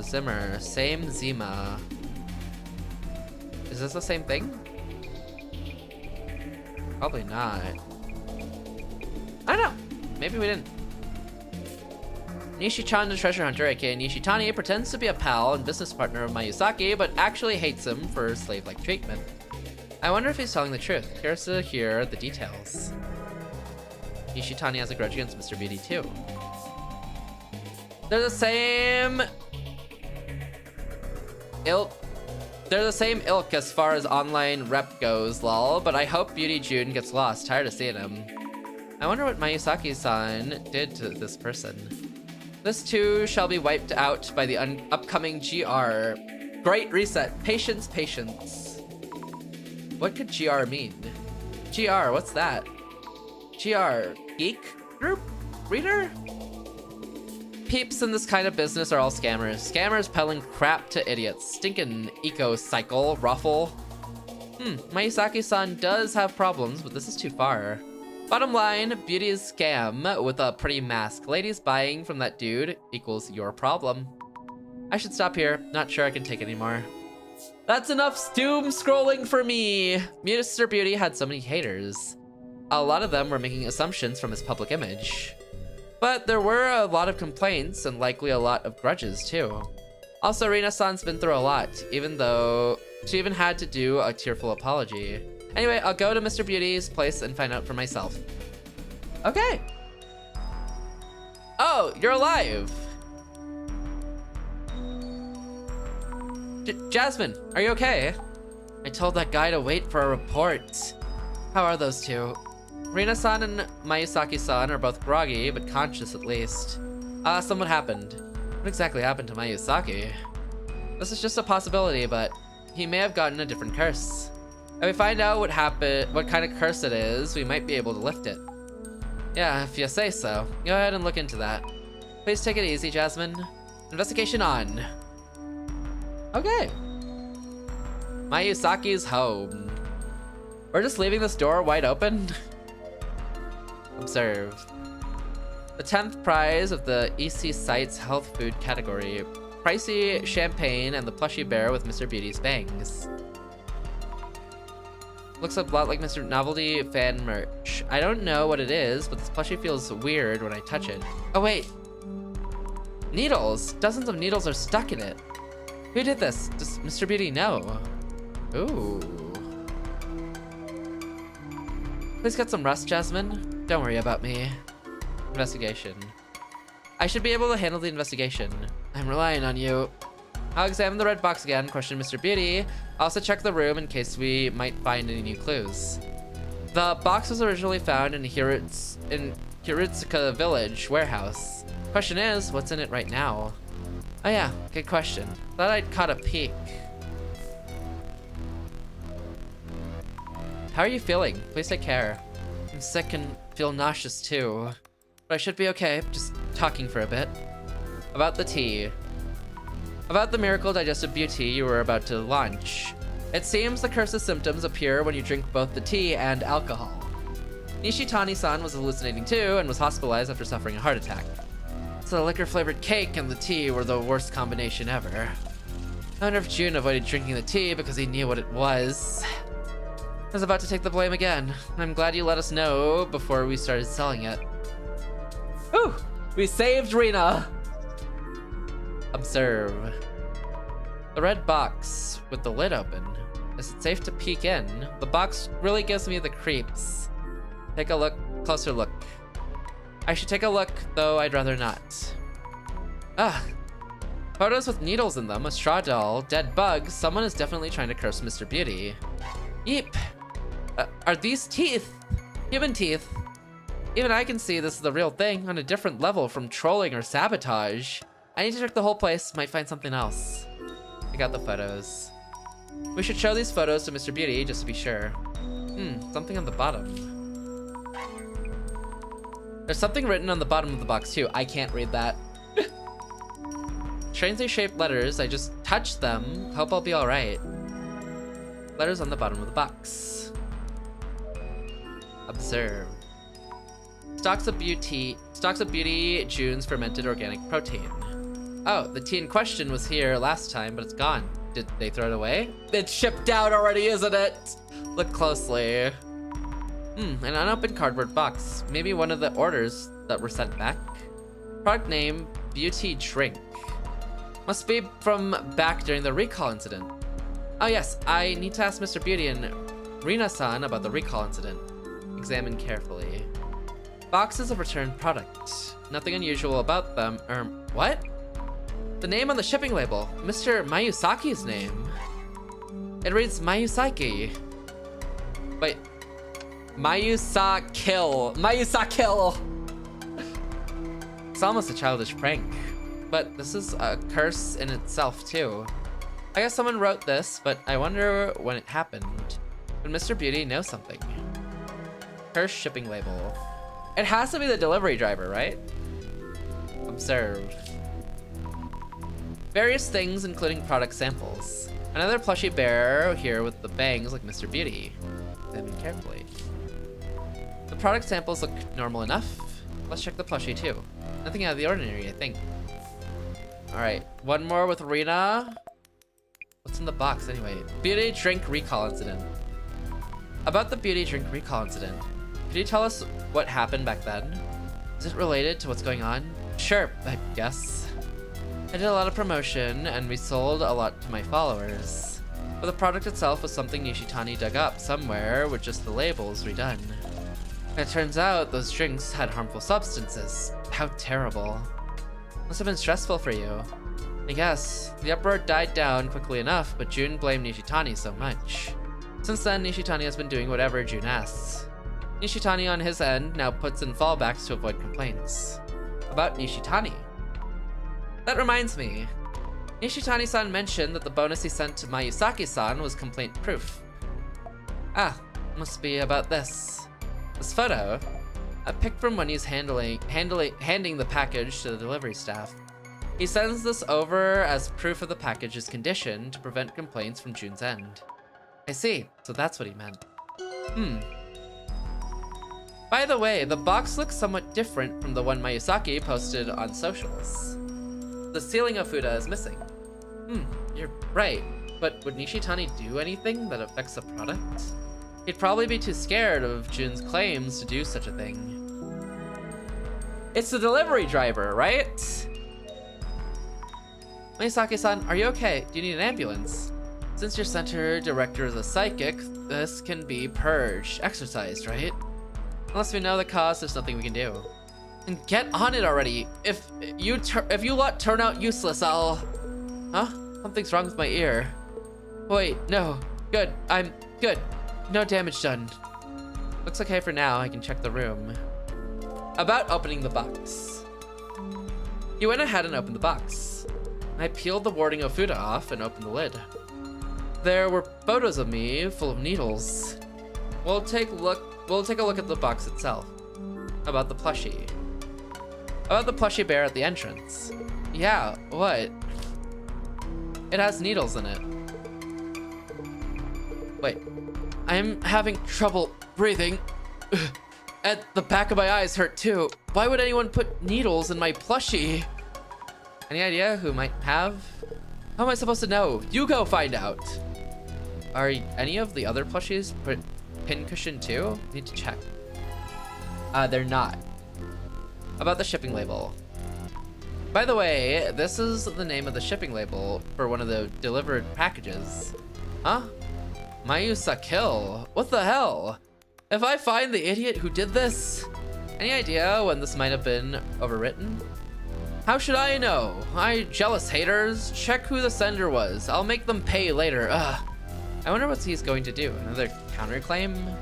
Zimmer, same Zima. Is this the same thing? Probably not. I don't know. Maybe we didn't. Nishi-chan, the treasure hunter, aka Nishitani, pretends to be a pal and business partner of Mayusaki, but actually hates him for slave-like treatment. I wonder if he's telling the truth. Curious to hear the details. Nishitani has a grudge against Mr. Beauty too. They're the same ilk. They're the same ilk as far as online rep goes, lol, but I hope Beauty June gets lost. Tired of seeing him. I wonder what Mayusaki-san did to this person. This too shall be wiped out by the upcoming GR. Great reset. Patience, patience. What could GR mean? GR, what's that? GR, geek group? Reader? Peeps in this kind of business are all scammers. Scammers peddling crap to idiots. Stinkin' eco-cycle, ruffle. Mayusaki-san does have problems, but this is too far. Bottom line, beauty is scam with a pretty mask. Ladies buying from that dude equals your problem. I should stop here. Not sure I can take anymore. That's enough doom scrolling for me. Mr. Beauty had so many haters. A lot of them were making assumptions from his public image. But there were a lot of complaints and likely a lot of grudges too. Also, Rina-san's been through a lot, even though she even had to do a tearful apology. Anyway, I'll go to Mr. Beauty's place and find out for myself. Okay. Oh, you're alive. Jasmine, are you okay? I told that guy to wait for a report. How are those two? Rina-san and Mayusaki-san are both groggy, but conscious at least. Something happened. What exactly happened to Mayusaki? This is just a possibility, but he may have gotten a different curse. If we find out what happened, what kind of curse it is, we might be able to lift it. Yeah, if you say so. Go ahead and look into that. Please take it easy, Jasmine. Investigation on. Okay. Mayusaki's home. We're just leaving this door wide open. Observe. The 10th prize of the EC Site's health food category. Pricey champagne and the plushy bear with Mr. Beauty's bangs. Looks a lot like Mr. Novelty fan merch. I don't know what it is, but this plushie feels weird when I touch it. Oh wait. Needles. Dozens of needles are stuck in it. Who did this? Does Mr. Beauty know? Ooh. Please get some rest, Jasmine. Don't worry about me. Investigation. I should be able to handle the investigation. I'm relying on you. I'll examine the red box again, question Mr. Beauty. I'll also check the room in case we might find any new clues. The box was originally found in Hirutsuka Village warehouse. Question is, what's in it right now? Oh yeah, good question. Thought I'd caught a peek. How are you feeling? Please take care. I'm sick and feel nauseous too. But I should be okay, just talking for a bit. About the tea. About the miracle digestive beauty you were about to launch. It seems the curse's symptoms appear when you drink both the tea and alcohol. Nishitani-san was hallucinating too and was hospitalized after suffering a heart attack. So the liquor-flavored cake and the tea were the worst combination ever. I wonder if Jun avoided drinking the tea because he knew what it was. I was about to take the blame again. I'm glad you let us know before we started selling it. Whew! We saved Rena! Observe. The red box with the lid open. Is it safe to peek in? The box really gives me the creeps. Take a look, closer look. I should take a look, though I'd rather not. Ah, photos with needles in them, a straw doll, dead bugs. Someone is definitely trying to curse Mr. Beauty. Yeep. Are these teeth? Human teeth. Even I can see this is the real thing on a different level from trolling or sabotage. I need to check the whole place, might find something else. I got the photos. We should show these photos to Mr. Beauty just to be sure. Something on the bottom. There's something written on the bottom of the box too. I can't read that. Strangely shaped letters. I just touched them. Hope I'll be alright. Letters on the bottom of the box. Observe. Stocks of Beauty, Jun's fermented organic protein. Oh, the tea in question was here last time, but it's gone. Did they throw it away? It's shipped out already, isn't it? Look closely. An unopened cardboard box. Maybe one of the orders that were sent back. Product name, Beauty Drink. Must be from back during the recall incident. Oh yes, I need to ask Mr. Beauty and Rina-san about the recall incident. Examine carefully. Boxes of returned product. Nothing unusual about them. What? The name on the shipping label. Mr. Mayusaki's name. It reads Mayusaki. Wait. Mayusakil. Mayusakil! It's almost a childish prank. But this is a curse in itself too. I guess someone wrote this, but I wonder when it happened. When Mr. Beauty knows something. Curse shipping label. It has to be the delivery driver, right? Observe. Various things, including product samples. Another plushie bear here with the bangs like Mr. Beauty. Examine carefully. The product samples look normal enough. Let's check the plushie too. Nothing out of the ordinary, I think. Alright, one more with Rena. What's in the box anyway? Beauty drink recall incident. About the beauty drink recall incident. Could you tell us what happened back then? Is it related to what's going on? Sure, I guess. I did a lot of promotion, and we sold a lot to my followers. But the product itself was something Nishitani dug up somewhere with just the labels redone. And it turns out those drinks had harmful substances. How terrible. Must have been stressful for you. I guess. The uproar died down quickly enough, but Jun blamed Nishitani so much. Since then, Nishitani has been doing whatever Jun asks. Nishitani on his end now puts in fallbacks to avoid complaints. About Nishitani. That reminds me. Nishitani-san mentioned that the bonus he sent to Mayusaki-san was complaint-proof. Ah, must be about this. This photo, a pic from when he's handing the package to the delivery staff. He sends this over as proof of the package's condition to prevent complaints from Jun's end. I see, so that's what he meant. By the way, the box looks somewhat different from the one Mayusaki posted on socials. The sealing of Fuda is missing. You're right, but would Nishitani do anything that affects the product? He'd probably be too scared of Jun's claims to do such a thing. It's the delivery driver, right? Mayusaki-san, are you okay? Do you need an ambulance? Since your center director is a psychic, this can be purged, exorcised, right? Unless we know the cause, there's nothing we can do. And get on it already. If you lot turn out useless, I'll... Huh? Something's wrong with my ear. Wait, no. Good. I'm good. No damage done. Looks okay for now. I can check the room. About opening the box. You went ahead and opened the box. I peeled the warding Ofuda off and opened the lid. There were photos of me full of needles. We'll take a look at the box itself. About the plushie. About the plushie bear at the entrance. Yeah, what? It has needles in it. Wait, I'm having trouble breathing. And the back of my eyes hurt too. Why would anyone put needles in my plushie? Any idea who might have? How am I supposed to know? You go find out. Are any of the other plushies put pincushion too? Need to check. They're not. About the shipping label. By the way, this is the name of the shipping label for one of the delivered packages. Huh? Mayusa kill. What the hell? If I find the idiot who did this, any idea when this might have been overwritten? How should I know? Jealous haters. Check who the sender was. I'll make them pay later. Ugh. I wonder what he's going to do. Another counterclaim?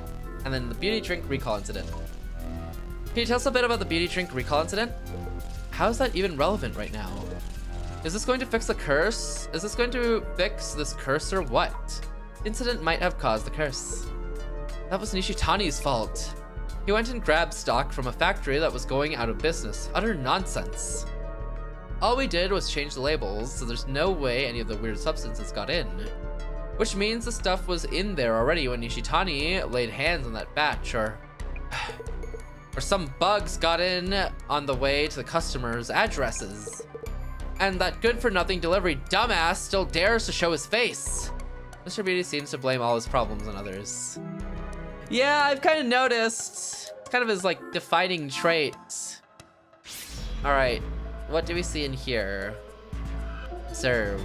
And then the beauty drink recall incident. Can you tell us a bit about the beauty drink recall incident? How is that even relevant right now? Is this going to fix the curse? Is this going to fix this curse or what? Incident might have caused the curse. That was Nishitani's fault. He went and grabbed stock from a factory that was going out of business. Utter nonsense. All we did was change the labels, so there's no way any of the weird substances got in. Which means the stuff was in there already when Nishitani laid hands on that batch, or some bugs got in on the way to the customers' addresses. And that good-for-nothing delivery dumbass still dares to show his face. Mr. Beauty seems to blame all his problems on others. Yeah, I've kind of noticed. It's kind of his, like, defining trait. Alright, what do we see in here? Serve.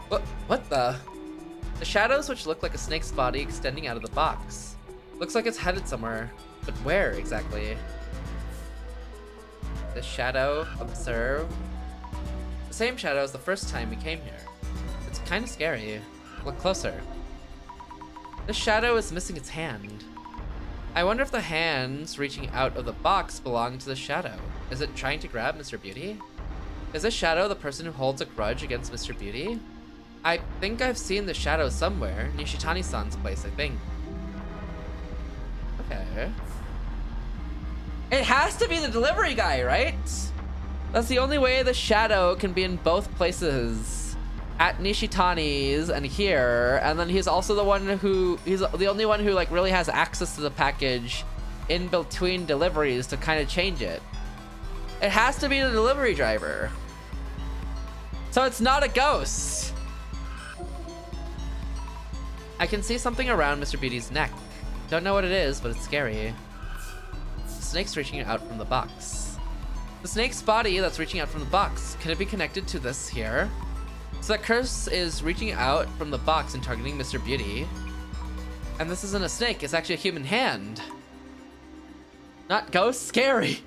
What the? The shadows, which look like a snake's body extending out of the box. Looks like it's headed somewhere, but where exactly? The shadow, observe. The same shadow as the first time we came here. It's kind of scary. Look closer. The shadow is missing its hand. I wonder if the hands reaching out of the box belong to the shadow. Is it trying to grab Mr. Beauty? Is this shadow the person who holds a grudge against Mr. Beauty? I think I've seen the shadow somewhere. Nishitani-san's place, I think. Okay. It has to be the delivery guy, right? That's the only way the shadow can be in both places. At Nishitani's and here, and then he's also the only one who like really has access to the package in between deliveries to kind of change it. It has to be the delivery driver. So it's not a ghost. I can see something around Mr. Beauty's neck. Don't know what it is, but it's scary. The snake's reaching out from the box. The snake's body that's reaching out from the box. Can it be connected to this here? So that curse is reaching out from the box and targeting Mr. Beauty. And this isn't a snake, it's actually a human hand. Not ghosts, scary.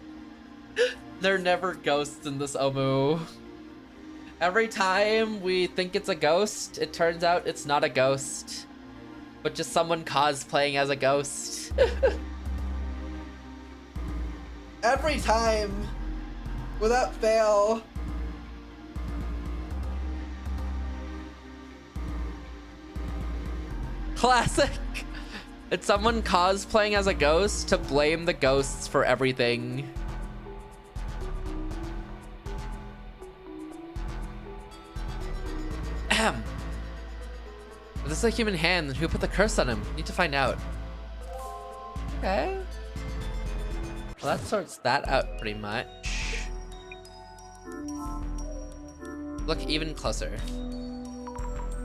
There are never ghosts in this Omu. Every time we think it's a ghost, it turns out it's not a ghost, but just someone cosplaying as a ghost. Every time, without fail. Classic. It's someone cosplaying as a ghost to blame the ghosts for everything. Ahem. If this is a human hand, then who put the curse on him? Need to find out. Okay. Well, that sorts that out pretty much. Look even closer.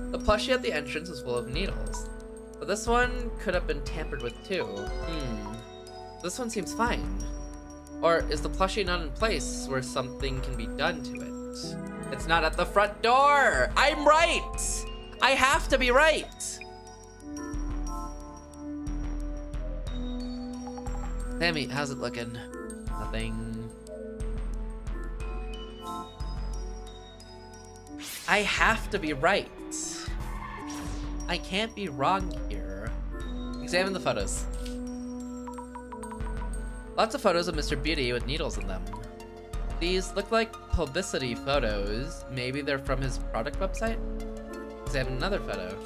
The plushie at the entrance was full of needles. But this one could have been tampered with too. This one seems fine. Or is the plushie not in place where something can be done to it? It's not at the front door! I'm right! I have to be right! Sammy, how's it looking? Nothing. I have to be right. I can't be wrong here. Examine the photos. Lots of photos of Mr. Beauty with needles in them. These look like publicity photos. Maybe they're from his product website? Examine another photo.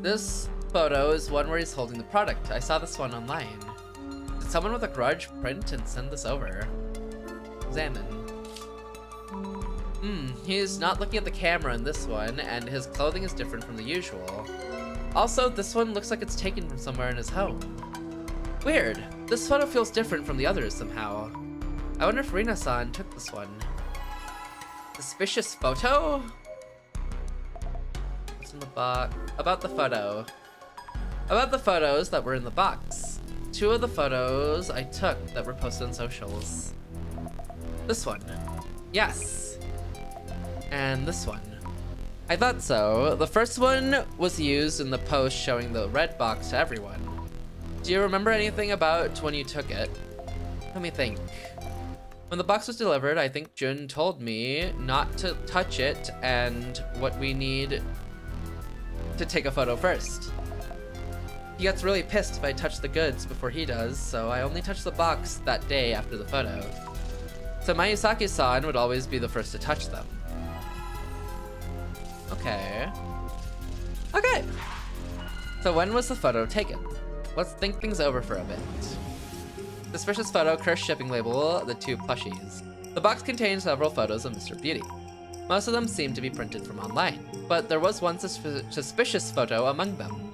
This photo is one where he's holding the product. I saw this one online. Did someone with a grudge print and send this over? Examine. He's not looking at the camera in this one, and his clothing is different from the usual. Also, this one looks like it's taken from somewhere in his home. Weird. This photo feels different from the others somehow. I wonder if Rina-san took this one. Suspicious photo? What's in the box? About the photo. About the photos that were in the box. 2 of the photos I took that were posted on socials. This one. Yes. And this one. I thought so. The first one was used in the post showing the red box to everyone. Do you remember anything about when you took it? Let me think. When the box was delivered, I think Jun told me not to touch it and what we need to take a photo first. He gets really pissed if I touch the goods before he does, so I only touched the box that day after the photo. So Mayusaki-san would always be the first to touch them. Okay. Okay. So when was the photo taken? Let's think things over for a bit. Suspicious photo, cursed shipping label, the 2 plushies. The box contains several photos of Mr. Beauty. Most of them seem to be printed from online, but there was one suspicious photo among them.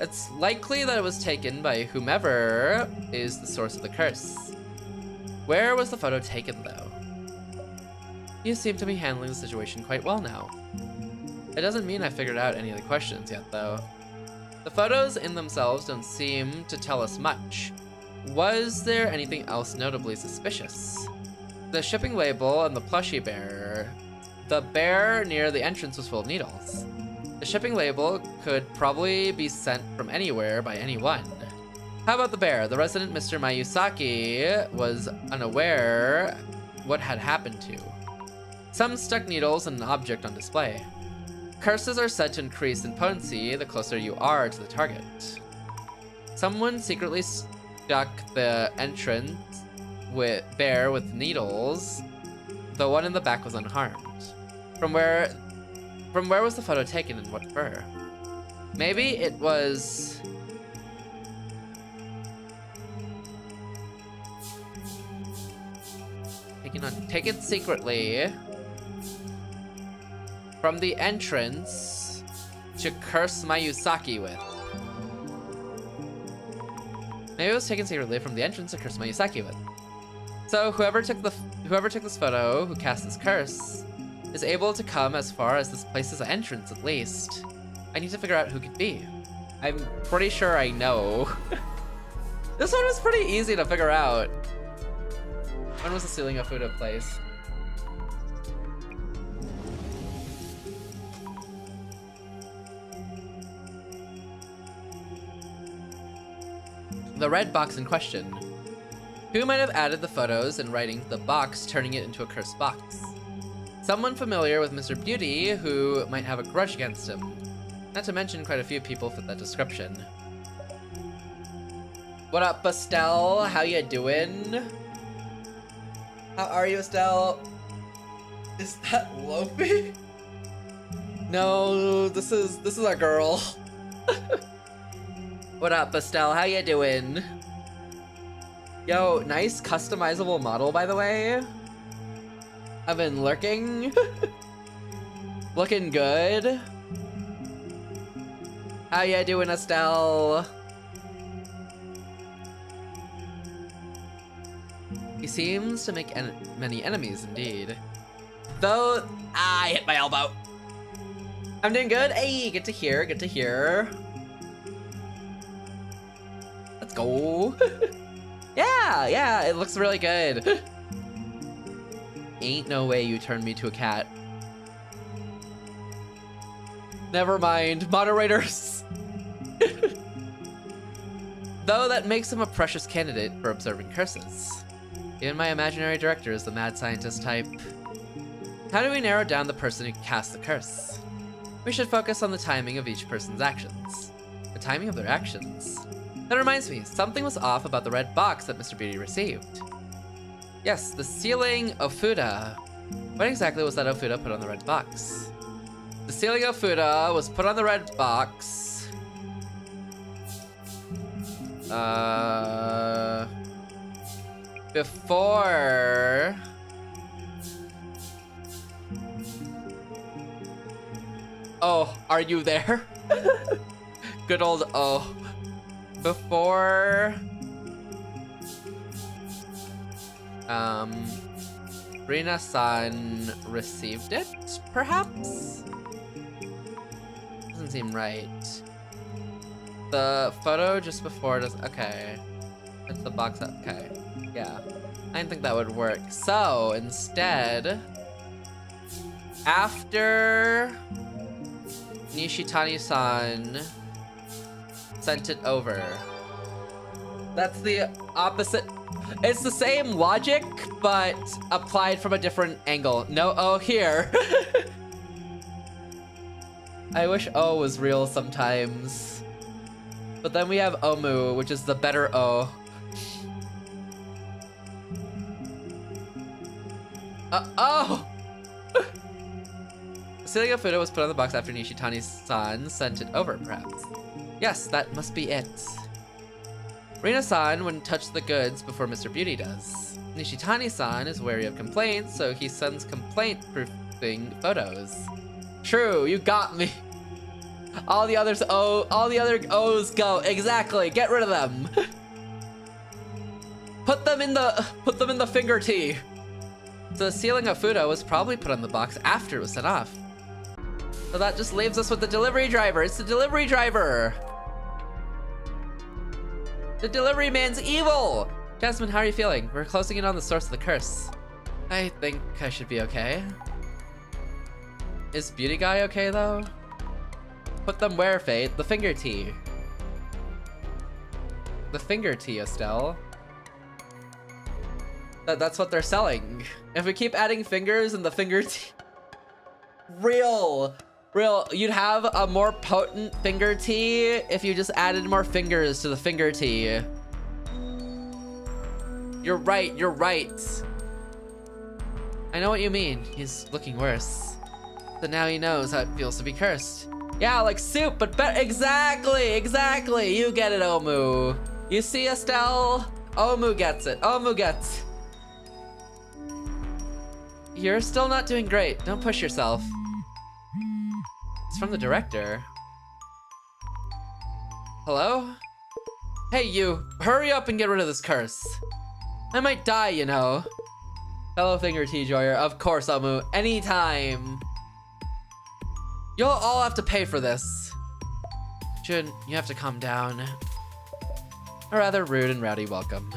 It's likely that it was taken by whomever is the source of the curse. Where was the photo taken, though? You seem to be handling the situation quite well now. It doesn't mean I figured out any of the questions yet, though. The photos in themselves don't seem to tell us much. Was there anything else notably suspicious? The shipping label and the plushie bear. The bear near the entrance was full of needles. The shipping label could probably be sent from anywhere by anyone. How about the bear? The resident Mr. Mayusaki was unaware what had happened to. Some stuck needles in an object on display. Curses are said to increase in potency the closer you are to the target. Someone secretly stuck the entrance bear with needles. The one in the back was unharmed. From where was the photo taken and what for? Maybe it was... taken secretly from the entrance to curse Mayusaki with. Maybe it was taken secretly from the entrance to curse Mayusaki with. So whoever took this photo, who cast this curse, is able to come as far as this place's entrance at least. I need to figure out who could be. I'm pretty sure I know. This one was pretty easy to figure out. When was the ceiling of Fuda place? The red box in question. Who might have added the photos and writing to the box, turning it into a cursed box? Someone familiar with Mr. Beauty who might have a grudge against him. Not to mention quite a few people fit that description. What up, Estelle? How you doing? How are you, Estelle? Is that Lofi? No, this is our girl. What up, Estelle? How you doing? Yo, nice customizable model, by the way. I've been lurking. Looking good. How ya doing, Estelle? He seems to make many enemies, indeed. Though, I hit my elbow. I'm doing good. Hey, good to hear, good to hear. Let's go. Yeah, it looks really good. Ain't no way you turned me to a cat. Never mind, moderators. Though that makes him a precious candidate for observing curses. Even my imaginary director is the mad scientist type. How do we narrow down the person who cast the curse? We should focus on the timing of each person's actions. The timing of their actions? That reminds me, something was off about the red box that Mr. Beauty received. Yes, the ceiling Ofuda. What exactly was that Ofuda put on the red box? The ceiling Ofuda was put on the red box. Before... Oh, are you there? Good old oh. Before... Rina-san received it, perhaps? Doesn't seem right. The photo just before does, okay. It's the box up, okay. Yeah, I didn't think that would work. So, instead, after Nishitani-san sent it over. That's the opposite. It's the same logic, but applied from a different angle. No O here. I wish O was real sometimes. But then we have Omu, which is the better O. Oh! Celia photo was put on the box after Nishitani-san sent it over, perhaps. Yes, that must be it. Rina-san wouldn't touch the goods before Mr. Beauty does. Nishitani-san is wary of complaints, so he sends complaint-proofing photos. True, you got me. All the other O's go. Exactly. Get rid of them. Put them in the finger tea. So the ceiling of Fudo was probably put on the box after it was sent off. So that just leaves us with the delivery driver. It's the delivery driver. The delivery man's evil. Jasmine, how are you feeling? We're closing in on the source of the curse. I think I should be okay. Is Beauty Guy okay though? Put them where, Fate? The finger tea. The finger tea, Estelle. That's what they're selling. If we keep adding fingers in the finger tea... Real. You'd have a more potent finger tea if you just added more fingers to the finger tea. You're right. I know what you mean. He's looking worse. So now he knows how it feels to be cursed. Yeah, like soup, but better. Exactly. You get it, Omu. You see, Estelle? Omu gets it. You're still not doing great. Don't push yourself. It's from the director. Hello? Hey, you. Hurry up and get rid of this curse. I might die, you know. Fellow finger tea joyer. Of course, Omu. Anytime. You'll all have to pay for this. Jun, you have to calm down. A rather rude and rowdy welcome.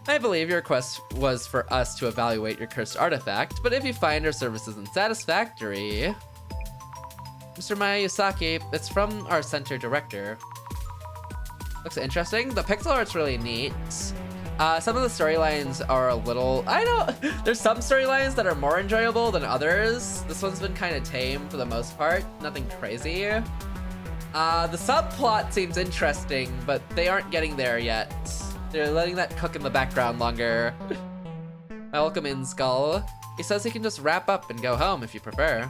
I believe your request was for us to evaluate your cursed artifact, but if you find our services unsatisfactory... Mr. Mayusaki, it's from our center director. Looks interesting. The pixel art's really neat. Some of the storylines are a little... There's some storylines that are more enjoyable than others. This one's been kind of tame for the most part. Nothing crazy. The subplot seems interesting, but they aren't getting there yet. They're letting that cook in the background longer. Welcome in, Skull. He says he can just wrap up and go home if you prefer.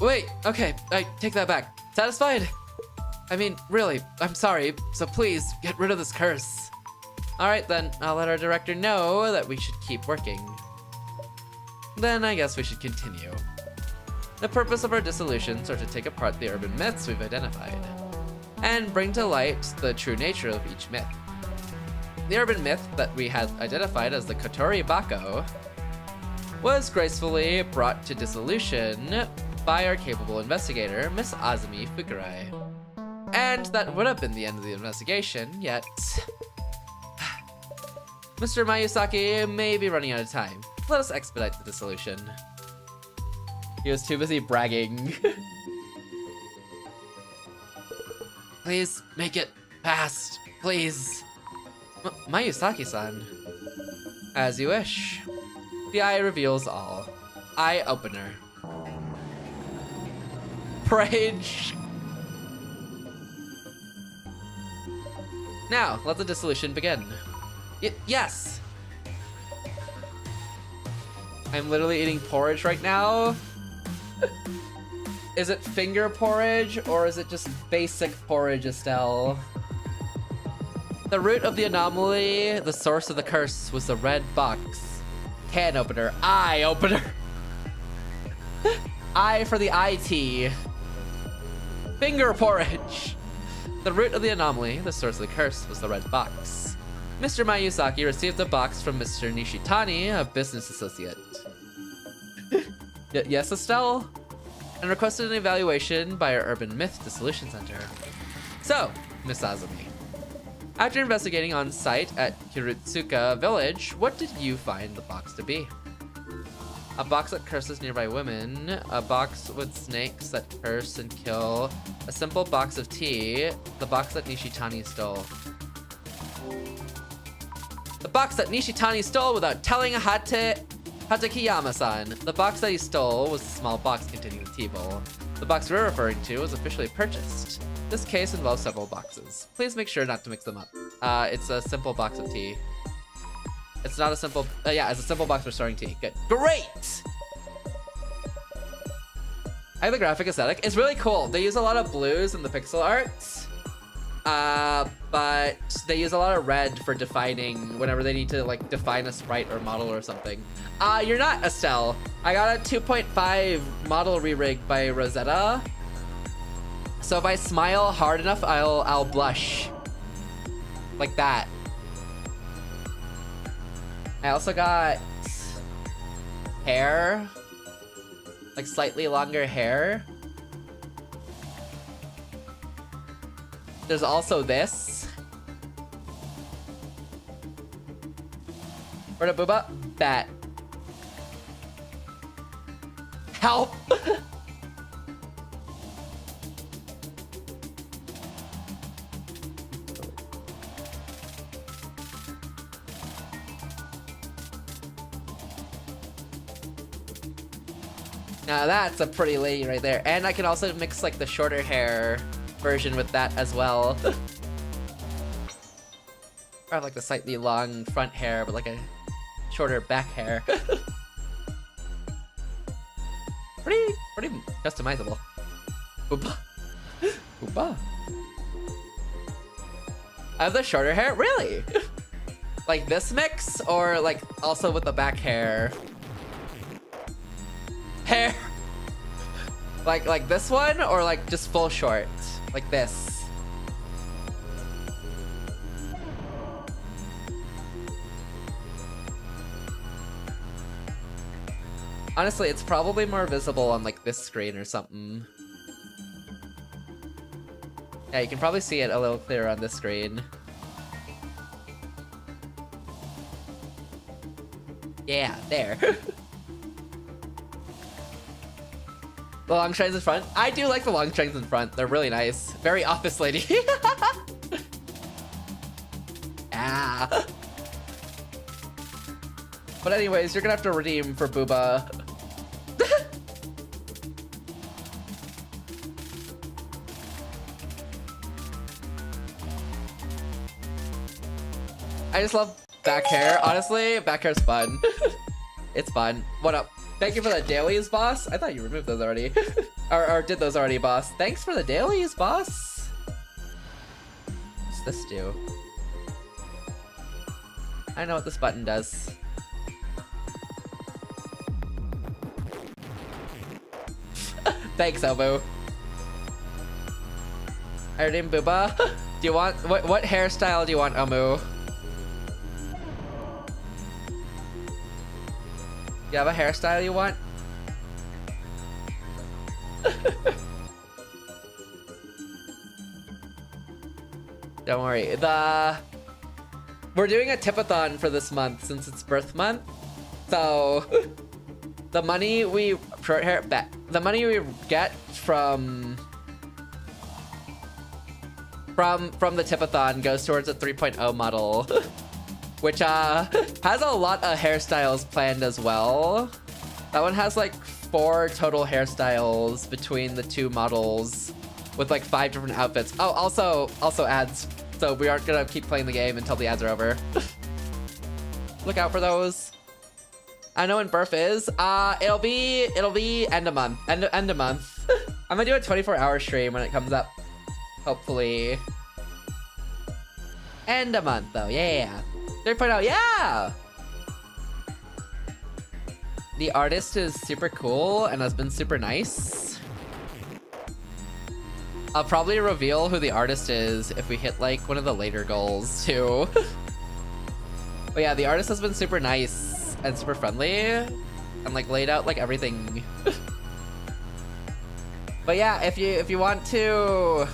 Wait, okay, I take that back. Satisfied? I mean, really, I'm sorry, so please, get rid of this curse. Alright then, I'll let our director know that we should keep working. Then I guess we should continue. The purpose of our dissolutions are to take apart the urban myths we've identified, and bring to light the true nature of each myth. The urban myth that we had identified as the Kotori Bako was gracefully brought to dissolution by our capable investigator, Miss Azumi Fukurai. And that would have been the end of the investigation, yet... Mr. Mayusaki may be running out of time. Let us expedite the dissolution. He was too busy bragging. Please, make it fast, please. Mayusaki-san. As you wish. The eye reveals all. Eye opener. Rage. Now, let the dissolution begin. Yes! I'm literally eating porridge right now. Is it finger porridge or is it just basic porridge, Estelle? The root of the anomaly, the source of the curse, was the red box. Can opener, eye opener. I for the IT. Finger porridge. The root of the anomaly, the source of the curse, was the red box. Mr. Mayusaki received the box from Mr. Nishitani, a business associate. Yes, Estelle? And requested an evaluation by our Urban Myth Dissolution Center. So, Miss Azumi, after investigating on site at Hirutsuka Village, what did you find the box to be? A box that curses nearby women, a box with snakes that curse and kill, a simple box of tea, the box that Nishitani stole. The box that Nishitani stole without telling Hatakiyama-san. The box that he stole was a small box containing the tea bowl. The box we're referring to was officially purchased. This case involves several boxes. Please make sure not to mix them up. It's a simple box of tea. It's not a simple, yeah, it's a simple box for storing tea. Good. Great! I have the graphic aesthetic. It's really cool. They use a lot of blues in the pixel arts. But they use a lot of red for defining whenever they need to like define a sprite or model or something. You're not, Estelle. I got a 2.5 model re-rig by Rosetta. So if I smile hard enough, I'll blush. Like that. I also got hair. Like slightly longer hair. There's also this. Where'd a booba? Bat. Help! Now that's a pretty lady right there. And I can also mix like the shorter hair version with that as well. I have like the slightly long front hair, but like a shorter back hair. pretty customizable. Booba. Booba. I have the shorter hair? Really? Like this mix or like also with the back hair? Hair. Like this one or like just full short? Like this. Honestly, it's probably more visible on like this screen or something. Yeah, you can probably see it a little clearer on this screen. Yeah, there. The long strands in front. I do like the long strands in front. They're really nice. Very office lady. Ah. But anyways, you're gonna have to redeem for Booba. I just love back hair. Honestly, back hair's fun. It's fun. What up? Thank you for the dailies, boss. I thought you removed those already. or did those already, boss. Thanks for the dailies, boss. What's this do? I know what this button does. Thanks, Elbow. I redeemed Booba. Do you want what hairstyle do you want, Omu? You have a hairstyle you want? Don't worry. We're doing a tipathon for this month since it's birth month. So the money we get from the tipathon goes towards a 3.0 model. Which has a lot of hairstyles planned as well. That one has like 4 total hairstyles between the 2 models with like 5 different outfits. Oh, also ads. So we aren't gonna keep playing the game until the ads are over. Look out for those. I know when birth is. It'll be end of month. End of month. I'm gonna do a 24-hour stream when it comes up. Hopefully. End of month though, yeah. 3.0, yeah! The artist is super cool and has been super nice. I'll probably reveal who the artist is if we hit like one of the later goals too. But yeah, the artist has been super nice and super friendly and like laid out like everything. But yeah, if you want to,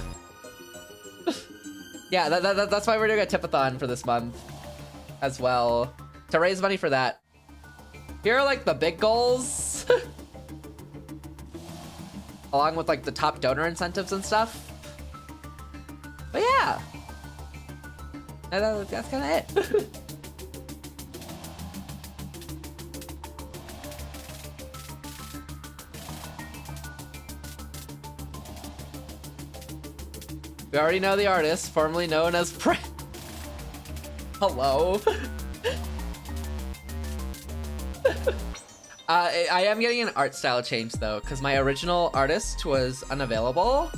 yeah, that's why we're doing a tipathon for this month as well, to raise money for that. Here are like the big goals, along with like the top donor incentives and stuff. But yeah, that's kind of it. We already know the artist, formerly known as Hello. I am getting an art style change though, because my original artist was unavailable.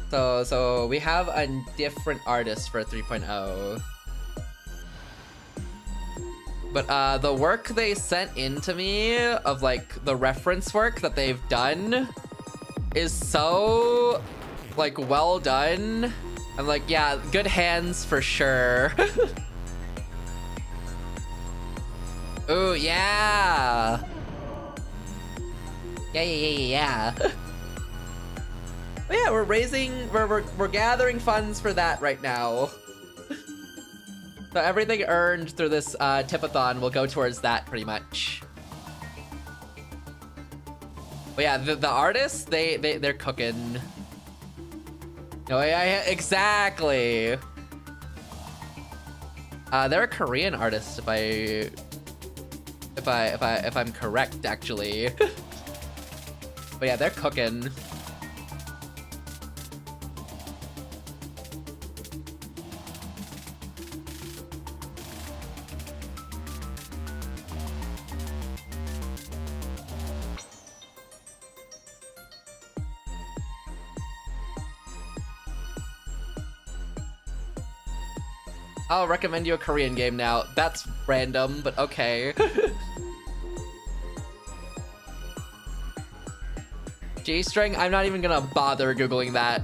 So we have a different artist for 3.0. But the work they sent in to me of like the reference work that they've done is so like well done. I'm like, yeah, good hands for sure. Ooh, yeah. Yeah. But yeah, we're gathering funds for that right now. So everything earned through this tipathon will go towards that pretty much. But yeah, the artists, they're cooking. No, yeah, exactly. They're a Korean artist, if I'm correct, actually. But yeah, they're cooking. I'll recommend you a Korean game now. That's random, but okay. G-string? I'm not even gonna bother Googling that.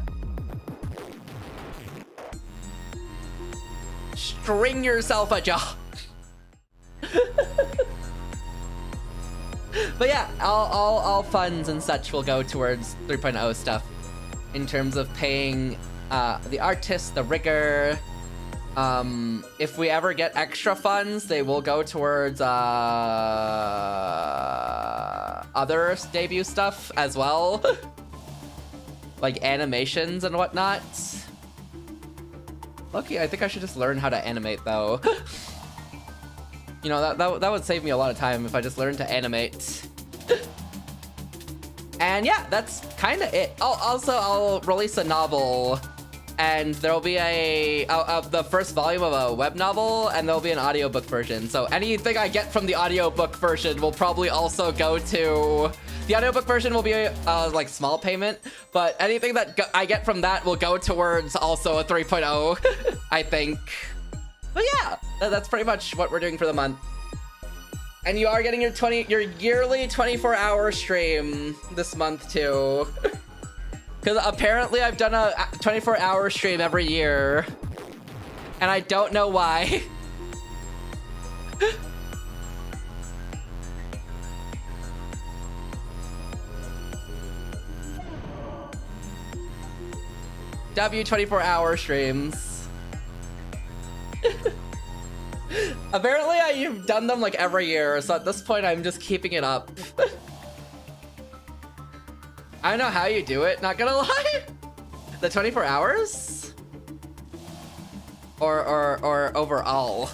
String yourself a job. But yeah, all funds and such will go towards 3.0 stuff. In terms of paying the artist, the rigger. If we ever get extra funds, they will go towards other debut stuff as well. Like animations and whatnot. Lucky, I think I should just learn how to animate though. You know, that would save me a lot of time if I just learned to animate. And yeah, that's kind of it. Oh, also, I'll release a novel. And there'll be the first volume of a web novel, and there'll be an audiobook version. So anything I get from the audiobook version will probably also go to... The audiobook version will be like small payment, but anything that I get from that will go towards also a 3.0, I think. But yeah, that's pretty much what we're doing for the month. And you are getting your yearly 24-hour stream this month too. Because apparently I've done a 24-hour stream every year. And I don't know why. W 24-hour streams. Apparently I've done them like every year, so at this point I'm just keeping it up. I don't know how you do it, not gonna lie. The 24 hours? Or overall?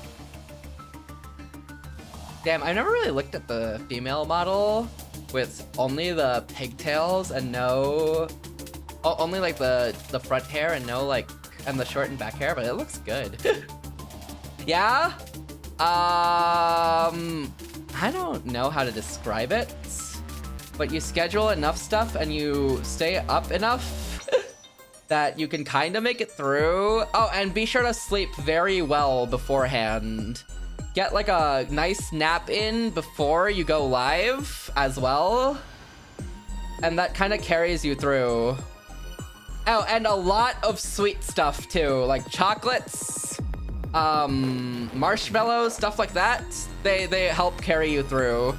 Damn, I never really looked at the female model with only the pigtails and no... only like the front hair and no like... and the short and back hair, but it looks good. Yeah? How I don't know how to describe it, but you schedule enough stuff and you stay up enough that you can kind of make it through. Oh, and be sure to sleep very well beforehand. Get like a nice nap in before you go live as well. And that kind of carries you through. Oh, and a lot of sweet stuff too, like chocolates, marshmallows, stuff like that. They help carry you through.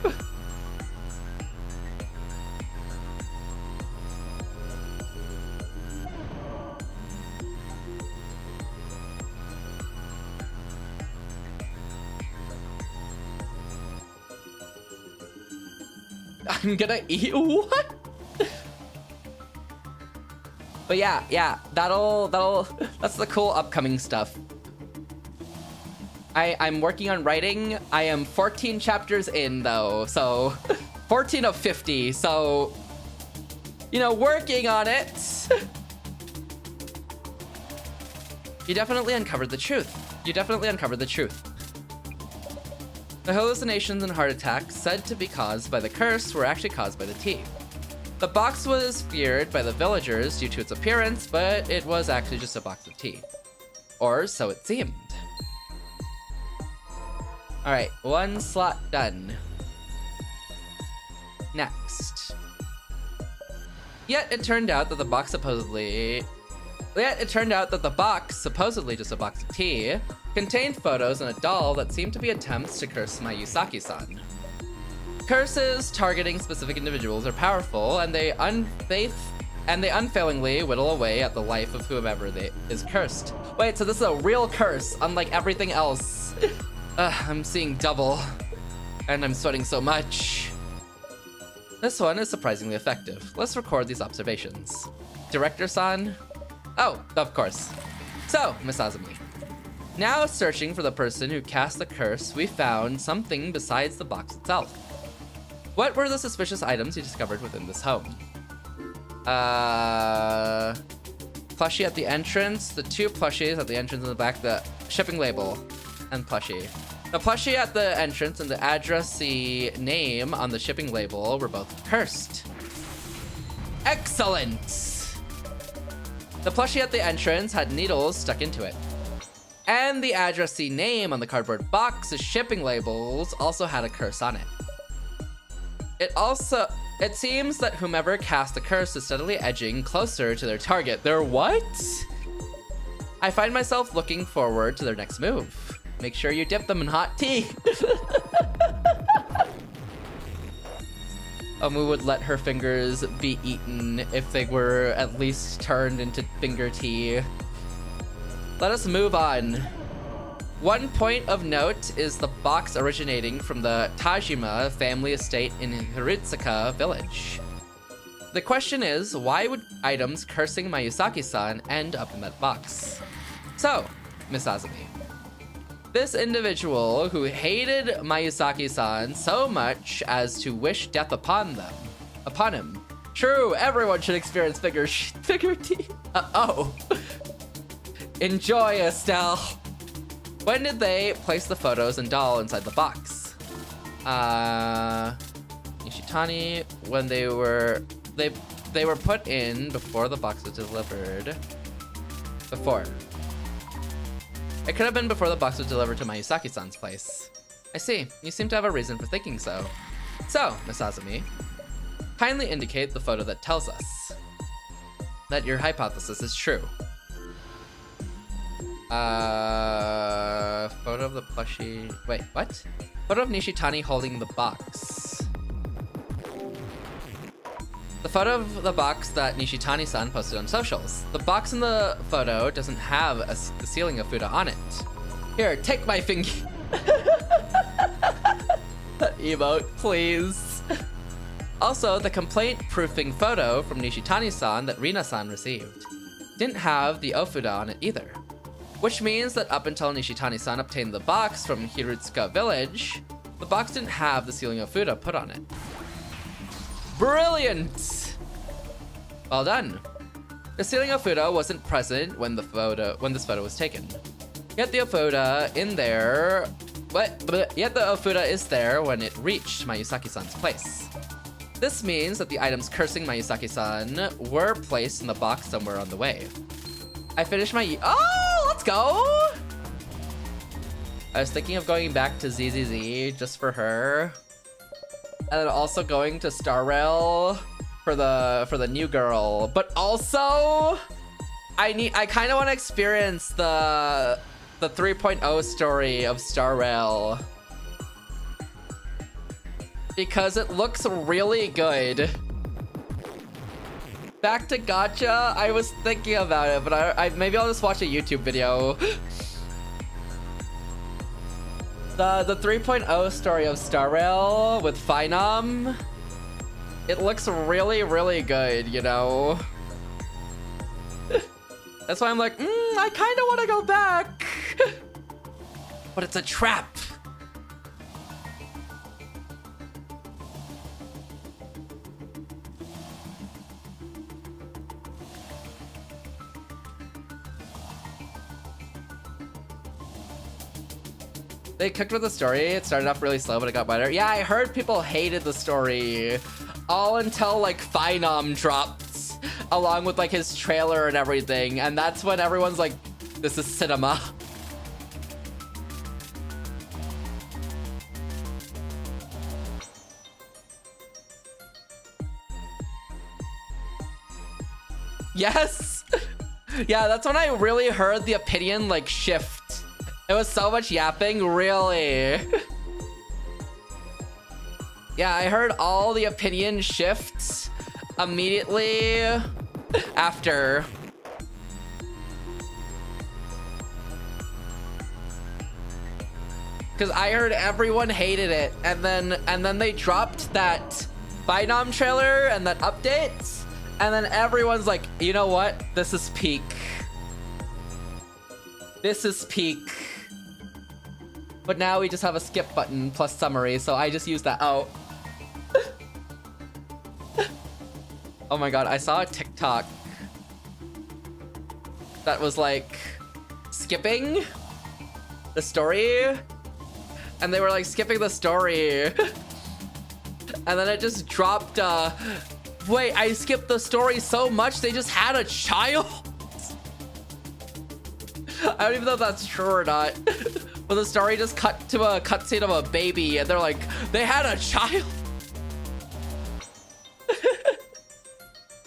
I'm gonna eat what? But yeah, that's the cool upcoming stuff. I'm working on writing. I am 14 chapters in though, so 14 of 50, so you know, working on it. You definitely uncovered the truth. You definitely uncovered the truth. The hallucinations and heart attacks said to be caused by the curse were actually caused by the tea. The box was feared by the villagers due to its appearance, but it was actually just a box of tea. Or so it seemed. Alright, one slot done. Next. Yet it turned out that the box supposedly just a box of tea, contained photos and a doll that seemed to be attempts to curse my Yusaki-san. Curses targeting specific individuals are powerful, and they unfailingly whittle away at the life of whomever is cursed. Wait, so this is a real curse, unlike everything else. I'm seeing double, and I'm sweating so much. This one is surprisingly effective. Let's record these observations. Director-san? Oh, of course. So, Miss Azumi. Now searching for the person who cast the curse, we found something besides the box itself. What were the suspicious items you discovered within this home? Plushie at the entrance, the two plushies at the entrance in the back, the shipping label, and plushie. The plushie at the entrance and the addressee name on the shipping label were both cursed. Excellent! The plushie at the entrance had needles stuck into it. And the addressee name on the cardboard box's shipping labels also had a curse on it. It seems that whomever cast the curse is steadily edging closer to their target. Their what? I find myself looking forward to their next move. Make sure you dip them in hot tea. Omu would let her fingers be eaten if they were at least turned into finger tea. Let us move on. One point of note is the box originating from the Tajima family estate in Hirutsuka village. The question is, why would items cursing my Yusaki-san end up in that box? So, Miss Azumi. This individual who hated my Yusaki-san so much as to wish death upon him. True, everyone should experience figure tea. Enjoy, Estelle. When did they place the photos and doll inside the box? Nishitani, when they were put in before the box was delivered. Before. It could have been before the box was delivered to my Yusaki-san's place. I see. You seem to have a reason for thinking so. So, Miss Azumi, kindly indicate the photo that tells us that your hypothesis is true. Photo of the plushie. Wait, what? Photo of Nishitani holding the box. The photo of the box that Nishitani-san posted on socials. The box in the photo doesn't have the sealing of Fuda on it. Here, take my finger. That emote, please. Also, the complaint-proofing photo from Nishitani-san that Rina-san received didn't have the Ofuda on it either. Which means that up until Nishitani-san obtained the box from Hirutsuka village, the box didn't have the sealing of Fuda put on it. Brilliant! Well done. The sealing of Fuda wasn't present when this photo was taken. Yet the Ofuda in there But yet the Ofuda is there when it reached Mayusaki-san's place. This means that the items cursing Mayusaki-san were placed in the box somewhere on the way. I finished my... Oh, let's go! I was thinking of going back to ZZZ just for her. And then also going to Star Rail for the new girl. But also, I kind of want to experience the 3.0 story of Star Rail. Because it looks really good. Back to gacha, I was thinking about it, but I maybe I'll just watch a YouTube video. The 3.0 story of Star Rail with Phenom, it looks really, really good, you know? That's why I'm like, I kind of want to go back. But it's a trap. They cooked with the story. It started off really slow, but it got better. Yeah, I heard people hated the story. All until, like, Phenom dropped, along with, like, his trailer and everything. And that's when everyone's like, this is cinema. Yes! Yeah, that's when I really heard the opinion, like, shift. It was so much yapping, really. Yeah, I heard all the opinion shifts immediately after. Because I heard everyone hated it, and then they dropped that Phenom trailer and that update, and then everyone's like, you know what? This is peak. This is peak. But now we just have a skip button plus summary, so I just use that out. Oh my god, I saw a TikTok that was like skipping the story, and they were like skipping the story, and then it just dropped, wait, I skipped the story so much they just had a child? I don't even know if that's true or not. But the story just cut to a cutscene of a baby, and they're like, they had a child?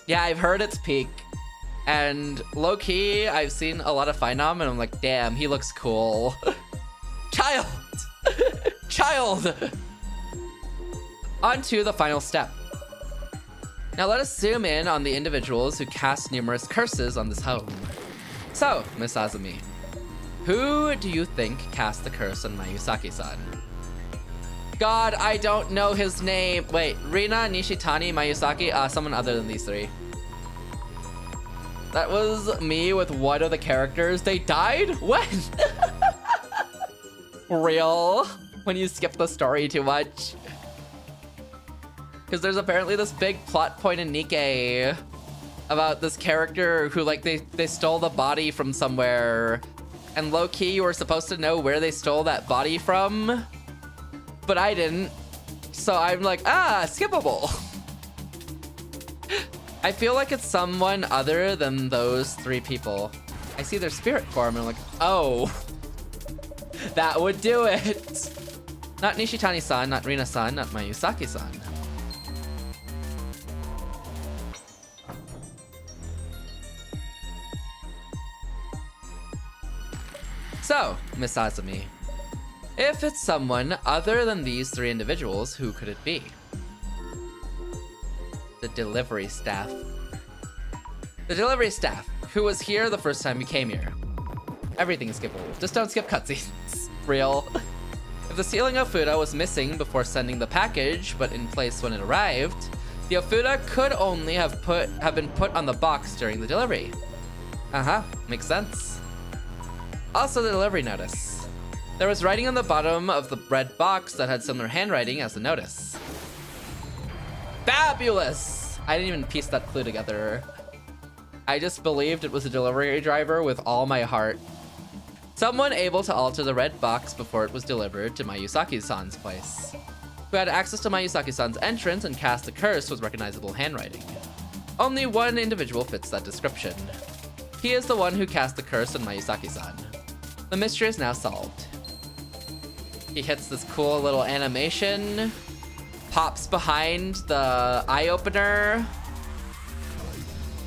Yeah, I've heard it's peak. And low-key, I've seen a lot of Phenom, and I'm like, damn, he looks cool. Child! Child! On to the final step. Now let us zoom in on the individuals who cast numerous curses on this home. So, Miss Azumi, who do you think cast the curse on Mayusaki-san? God, I don't know his name. Wait, Rina, Nishitani, Mayusaki? Someone other than these three. That was me with one of the characters. They died? When? Real? When you skip the story too much? Because there's apparently this big plot point in Nikkei about this character who, like, they stole the body from somewhere. And low-key, you were supposed to know where they stole that body from. But I didn't. So I'm like, skippable. I feel like it's someone other than those three people. I see their spirit form and I'm like, oh. That would do it. Not Nishitani-san, not Rina-san, not Mayusaki-san. So, Miss Azumi, if it's someone other than these three individuals, who could it be? The delivery staff. The delivery staff, who was here the first time you came here. Everything is skippable. Just don't skip cutscenes. Real. If the ceiling Ofuda was missing before sending the package, but in place when it arrived, the Ofuda could only have been put on the box during the delivery. Makes sense. Also, the delivery notice. There was writing on the bottom of the red box that had similar handwriting as the notice. Fabulous! I didn't even piece that clue together. I just believed it was a delivery driver with all my heart. Someone able to alter the red box before it was delivered to Mayusaki-san's place. Who had access to Mayusaki-san's entrance and cast the curse with recognizable handwriting. Only one individual fits that description. He is the one who cast the curse on Mayusaki-san. The mystery is now solved. He hits this cool little animation, pops behind the eye opener,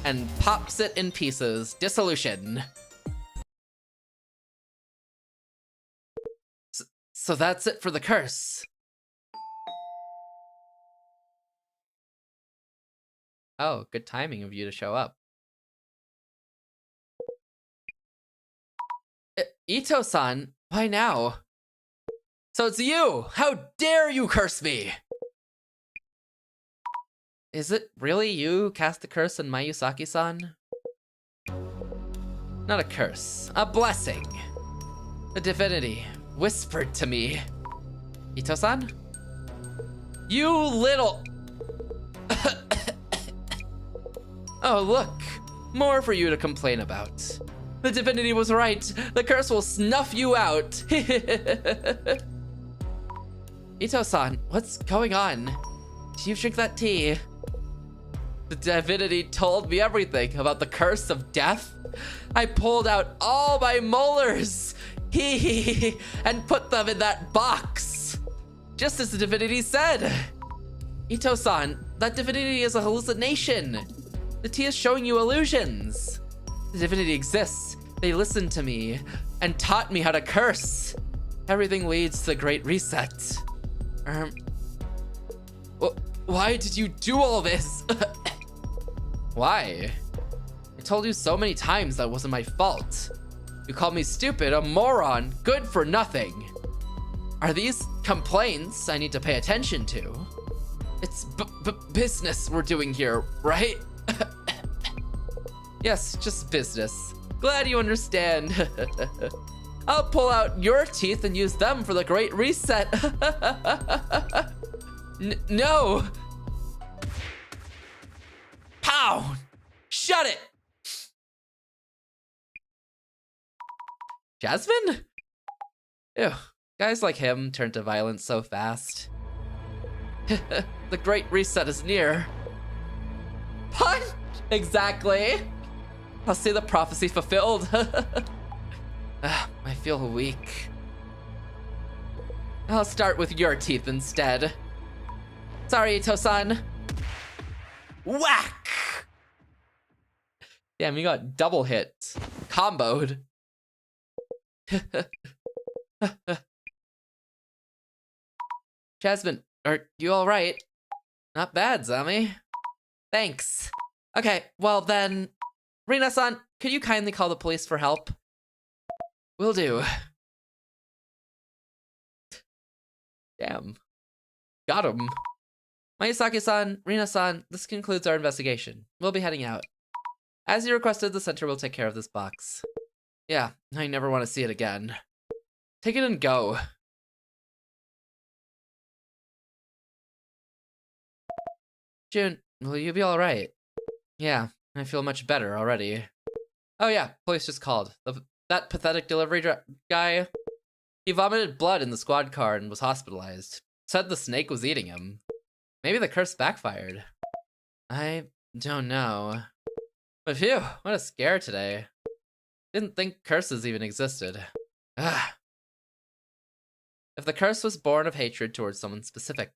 and pops it in pieces. Dissolution. So that's it for the curse. Oh, good timing of you to show up. Ito-san, why now? So it's you! How dare you curse me! Is it really you who cast the curse on Mayusaki-san? Not a curse, a blessing. The divinity whispered to me. Ito-san? You little... Oh, look. More for you to complain about. The divinity was right. The curse will snuff you out. Ito-san, what's going on? Do you drink that tea? The divinity told me everything about the curse of death. I pulled out all my molars and put them in that box. Just as the divinity said. Ito-san, that divinity is a hallucination. The tea is showing you illusions. The divinity exists. They listened to me and taught me how to curse. Everything leads to the Great Reset. Why did you do all this? Why? I told you so many times that wasn't my fault. You called me stupid, a moron, good for nothing. Are these complaints I need to pay attention to? It's business we're doing here, right? Yes, just business. Glad you understand. I'll pull out your teeth and use them for the Great Reset. No! Pow! Shut it! Jasmine? Ew, guys like him turn to violence so fast. The Great Reset is near. Punch! Exactly. I'll see the prophecy fulfilled. I feel weak. I'll start with your teeth instead. Sorry, Ito-san. Whack! Damn, you got double hit. Comboed. Jasmine, are you alright? Not bad, Zami. Thanks. Okay, well then, Rina-san, could you kindly call the police for help? Will do. Damn. Got him. Mayusaki-san, Rina-san, this concludes our investigation. We'll be heading out. As you requested, the center will take care of this box. Yeah, I never want to see it again. Take it and go. June, will you be alright? Yeah, I feel much better already. Oh yeah, police just called. That pathetic delivery guy, he vomited blood in the squad car and was hospitalized. Said the snake was eating him. Maybe the curse backfired. I don't know. But phew, what a scare today. Didn't think curses even existed. Ugh. If the curse was born of hatred towards someone specific,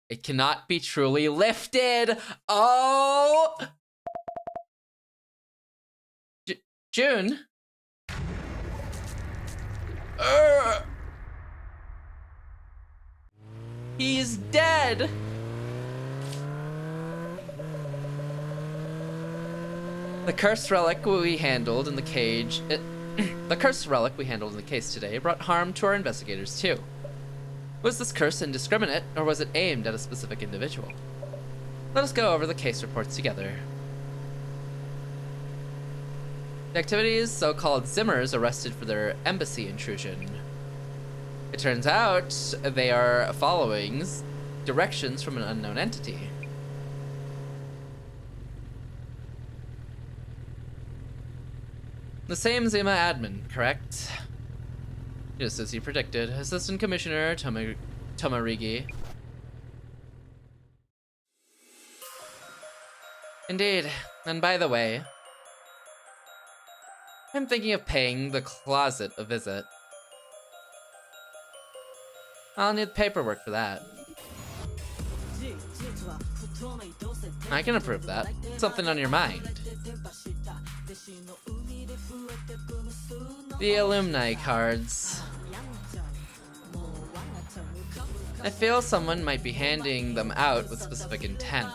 it cannot be truly lifted. Oh! June? He's dead! The cursed relic we handled in the cage... the cursed relic we handled in the case today brought harm to our investigators too. Was this curse indiscriminate, or was it aimed at a specific individual? Let us go over the case reports together. The activities so-called Zimmers arrested for their embassy intrusion. It turns out they are following directions from an unknown entity. The same Zima admin, correct? Just as you predicted, Assistant Commissioner Tomarigi. Indeed. And by the way, I'm thinking of paying the closet a visit. I'll need paperwork for that. I can approve that. Something on your mind. The alumni cards. I feel someone might be handing them out with specific intent.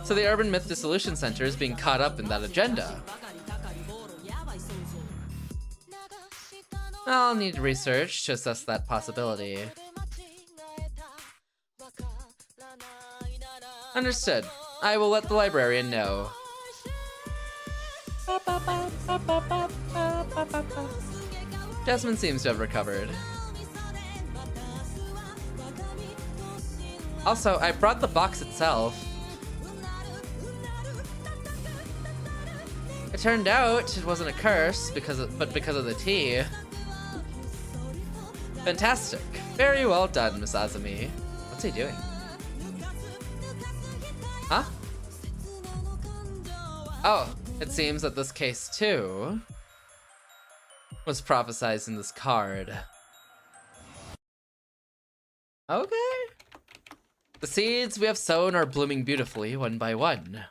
So the Urban Myth Dissolution Center is being caught up in that agenda. I'll need research to assess that possibility. Understood. I will let the librarian know. Jasmine seems to have recovered. Also, I brought the box itself. It turned out it wasn't a curse but because of the tea. Fantastic. Very well done, Miss Azumi. What's he doing? Huh? Oh, it seems that this case too was prophesized in this card. Okay. The seeds we have sown are blooming beautifully one by one.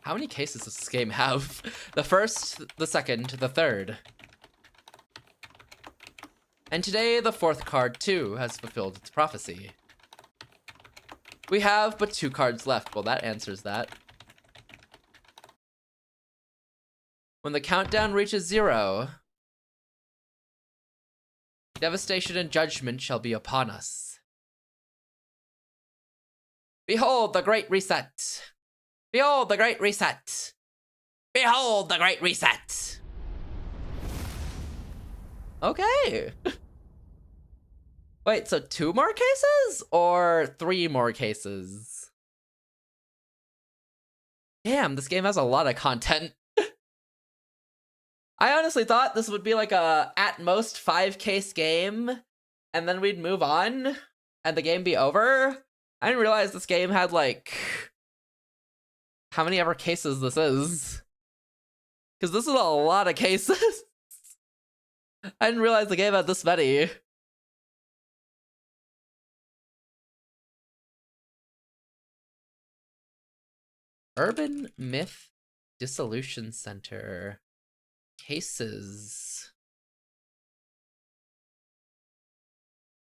How many cases does this game have? The first, the second, the third. And today, the fourth card, too, has fulfilled its prophecy. We have but 2 cards left. Well, that answers that. When the countdown reaches 0, devastation and judgment shall be upon us. Behold the Great Reset! Behold the Great Reset! Behold the Great Reset! Okay. Wait, so 2 more cases? Or 3 more cases? Damn, this game has a lot of content. I honestly thought this would be like a, at most, 5-case game, and then we'd move on, and the game be over. I didn't realize this game had, like, how many ever cases this is. Because this is a lot of cases. I didn't realize the game had this many. Urban Myth Dissolution Center. Cases.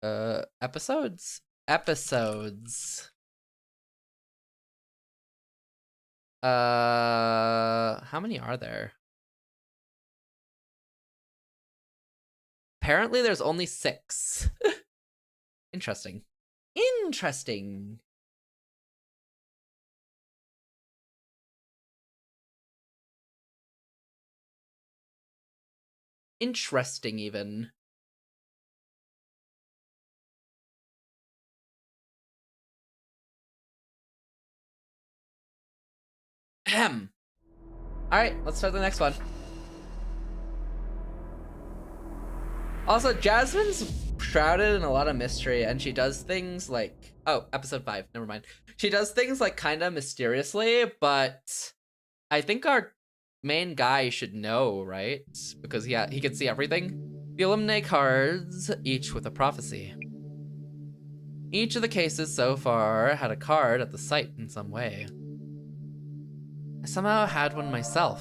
Episodes? Episodes. How many are there? Apparently there's only 6. Interesting. Interesting. Interesting, even. Ahem. Alright, let's start the next one. Also, Jasmine's shrouded in a lot of mystery, and she does things like... Oh, episode 5, never mind. She does things, like, kinda mysteriously, but I think our main guy should know, right? Because he can see everything. The alumni cards, each with a prophecy. Each of the cases so far had a card at the site in some way. I somehow had one myself.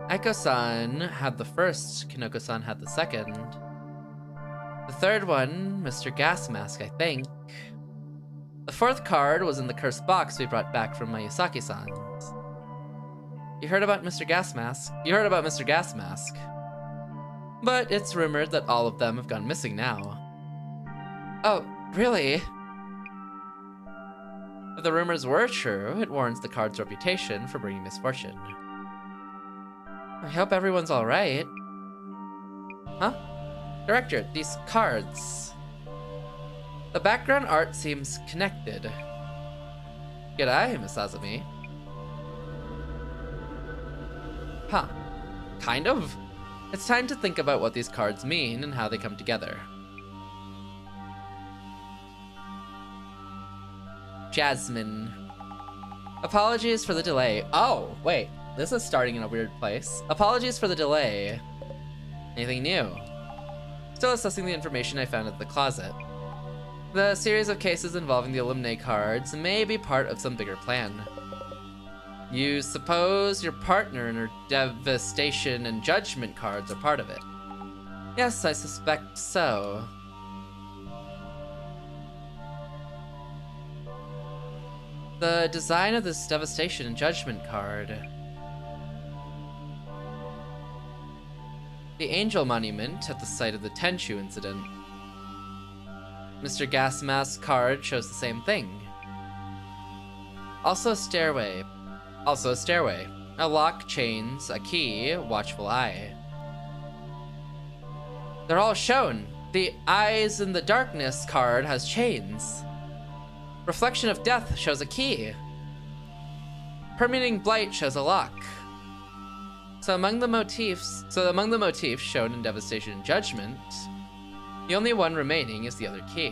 Aiko-san had the first, Kinoko-san had the second. The third one, Mr. Gas Mask, I think. The fourth card was in the cursed box we brought back from Mayusaki-san's. You heard about Mr. Gas Mask? You heard about Mr. Gas Mask. But it's rumored that all of them have gone missing now. Oh, really? If the rumors were true, it warrants the card's reputation for bringing misfortune. I hope everyone's alright. Huh? Director, these cards. The background art seems connected. G'day, Miss Azumi. Huh. Kind of. It's time to think about what these cards mean and how they come together. Jasmine. Apologies for the delay. Oh, wait. This is starting in a weird place. Apologies for the delay. Anything new? Still assessing the information I found at the closet. The series of cases involving the Illuminate cards may be part of some bigger plan. You suppose your partner and her Devastation and Judgment cards are part of it? Yes, I suspect so. The design of this Devastation and Judgment card. The Angel Monument at the site of the Tenchu incident. Mr. Gasmask's card shows the same thing. Also a stairway. A lock, chains, a key, watchful eye. They're all shown. The Eyes in the Darkness card has chains. Reflection of Death shows a key. Permeating Blight shows a lock. So among the motifs shown in Devastation and Judgment, the only one remaining is the other key.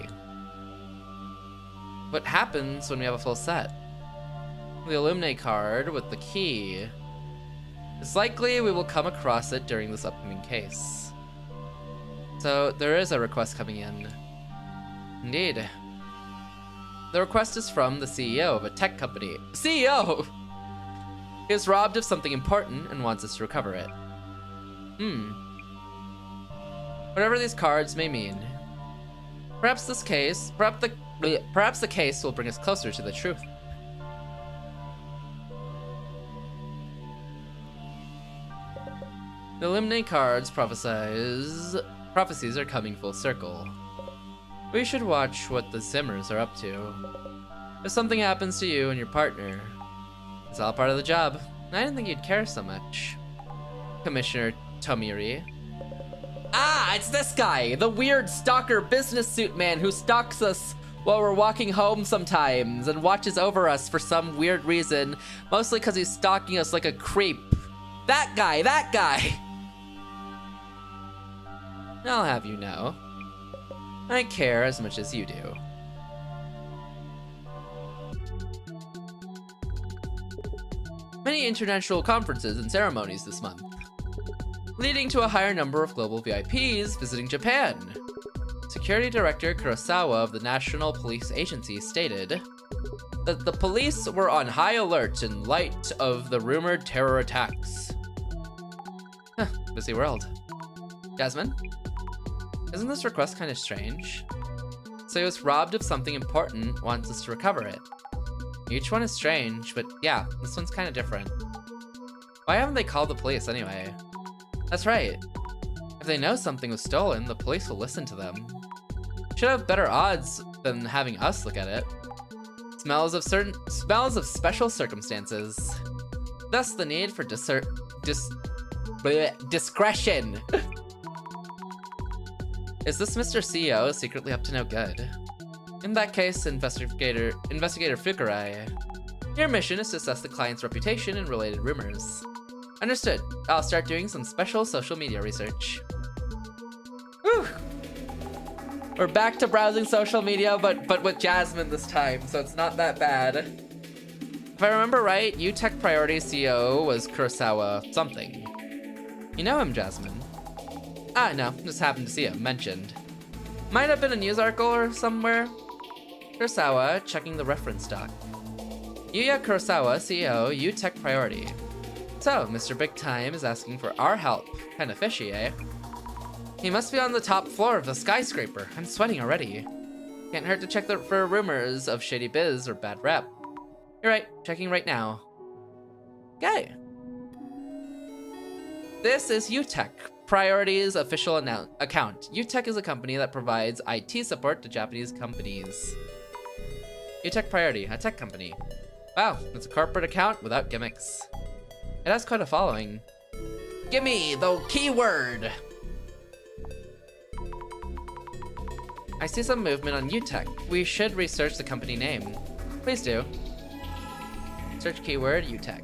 What happens when we have a full set? The Illuminate card with the key. It's likely we will come across it during this upcoming case. So there is a request coming in. Indeed. The request is from the CEO of a tech company. CEO! He is robbed of something important and wants us to recover it. Whatever these cards may mean. Perhaps the case will bring us closer to the truth. The Illuminate cards prophecies are coming full circle. We should watch what the Zimmers are up to. If something happens to you and your partner, it's all part of the job. I didn't think you'd care so much. Commissioner Tomiri. Ah, it's this guy! The weird stalker business suit man who stalks us while we're walking home sometimes and watches over us for some weird reason. Mostly because he's stalking us like a creep. That guy! I'll have you know, I care as much as you do. Many international conferences and ceremonies this month, leading to a higher number of global VIPs visiting Japan. Security Director Kurosawa of the National Police Agency stated that the police were on high alert in light of the rumored terror attacks. Busy world. Jasmine? Isn't this request kind of strange? So he was robbed of something important, wants us to recover it. Each one is strange, but yeah, this one's kind of different. Why haven't they called the police anyway? That's right. If they know something was stolen, the police will listen to them. Should have better odds than having us look at it. Smells of special circumstances. Thus the need for discretion. Is this Mr. CEO secretly up to no good? In that case, Investigator Fukurai, your mission is to assess the client's reputation and related rumors. Understood. I'll start doing some special social media research. Whew. We're back to browsing social media, but with Jasmine this time, so it's not that bad. If I remember right, UTech Priority CEO was Kurosawa something. You know him, Jasmine? Ah, no, just happened to see him mentioned. Might have been a news article or somewhere. Kurosawa, checking the reference doc. Yuya Kurosawa, CEO, UTech Priority. So, Mr. Big Time is asking for our help. Kinda fishy, eh? He must be on the top floor of the skyscraper. I'm sweating already. Can't hurt to check for rumors of shady biz or bad rep. You're right, checking right now. Okay. This is UTech Priority's official account. UTech is a company that provides IT support to Japanese companies. UTech Priority, a tech company. Wow, it's a corporate account without gimmicks. It has quite a following. Gimme the keyword! I see some movement on UTech. We should research the company name. Please do. Search keyword UTech.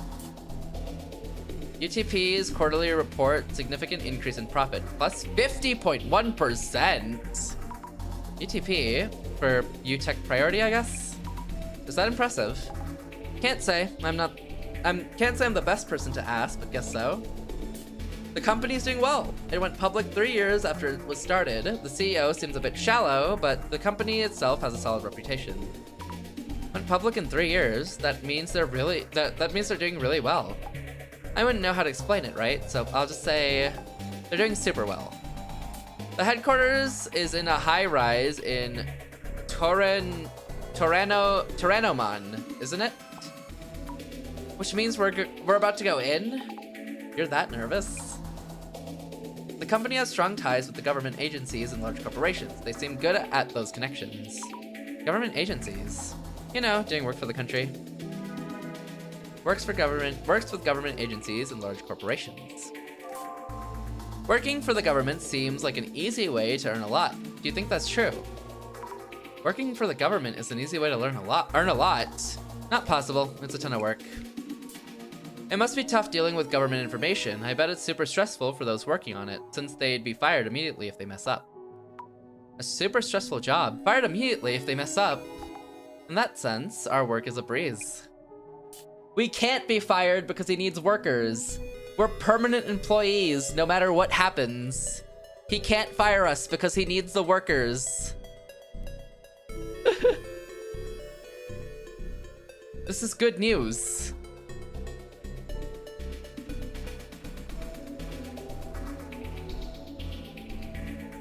UTP's quarterly report, significant increase in profit, plus 50.1%. UTP for UTech priority, I guess? Is that impressive? Can't say. Can't say I'm the best person to ask, but guess so. The company's doing well. It went public 3 years after it was started. The CEO seems a bit shallow, but the company itself has a solid reputation. Went public in 3 years. That means they're doing really well. I wouldn't know how to explain it, right? So I'll just say they're doing super well. The headquarters is in a high-rise in Toranoman, isn't it? Which means we're about to go in? You're that nervous? The company has strong ties with the government agencies and large corporations. They seem good at those connections. Government agencies. You know, doing work for the country. Works with government agencies and large corporations. Working for the government seems like an easy way to earn a lot. Do you think that's true? Working for the government is an easy way to earn a lot. Not possible. It's a ton of work. It must be tough dealing with government information. I bet it's super stressful for those working on it, since they'd be fired immediately if they mess up. A super stressful job. Fired immediately if they mess up. In that sense, our work is a breeze. We can't be fired because he needs workers. We're permanent employees no matter what happens. He can't fire us because he needs the workers. This is good news.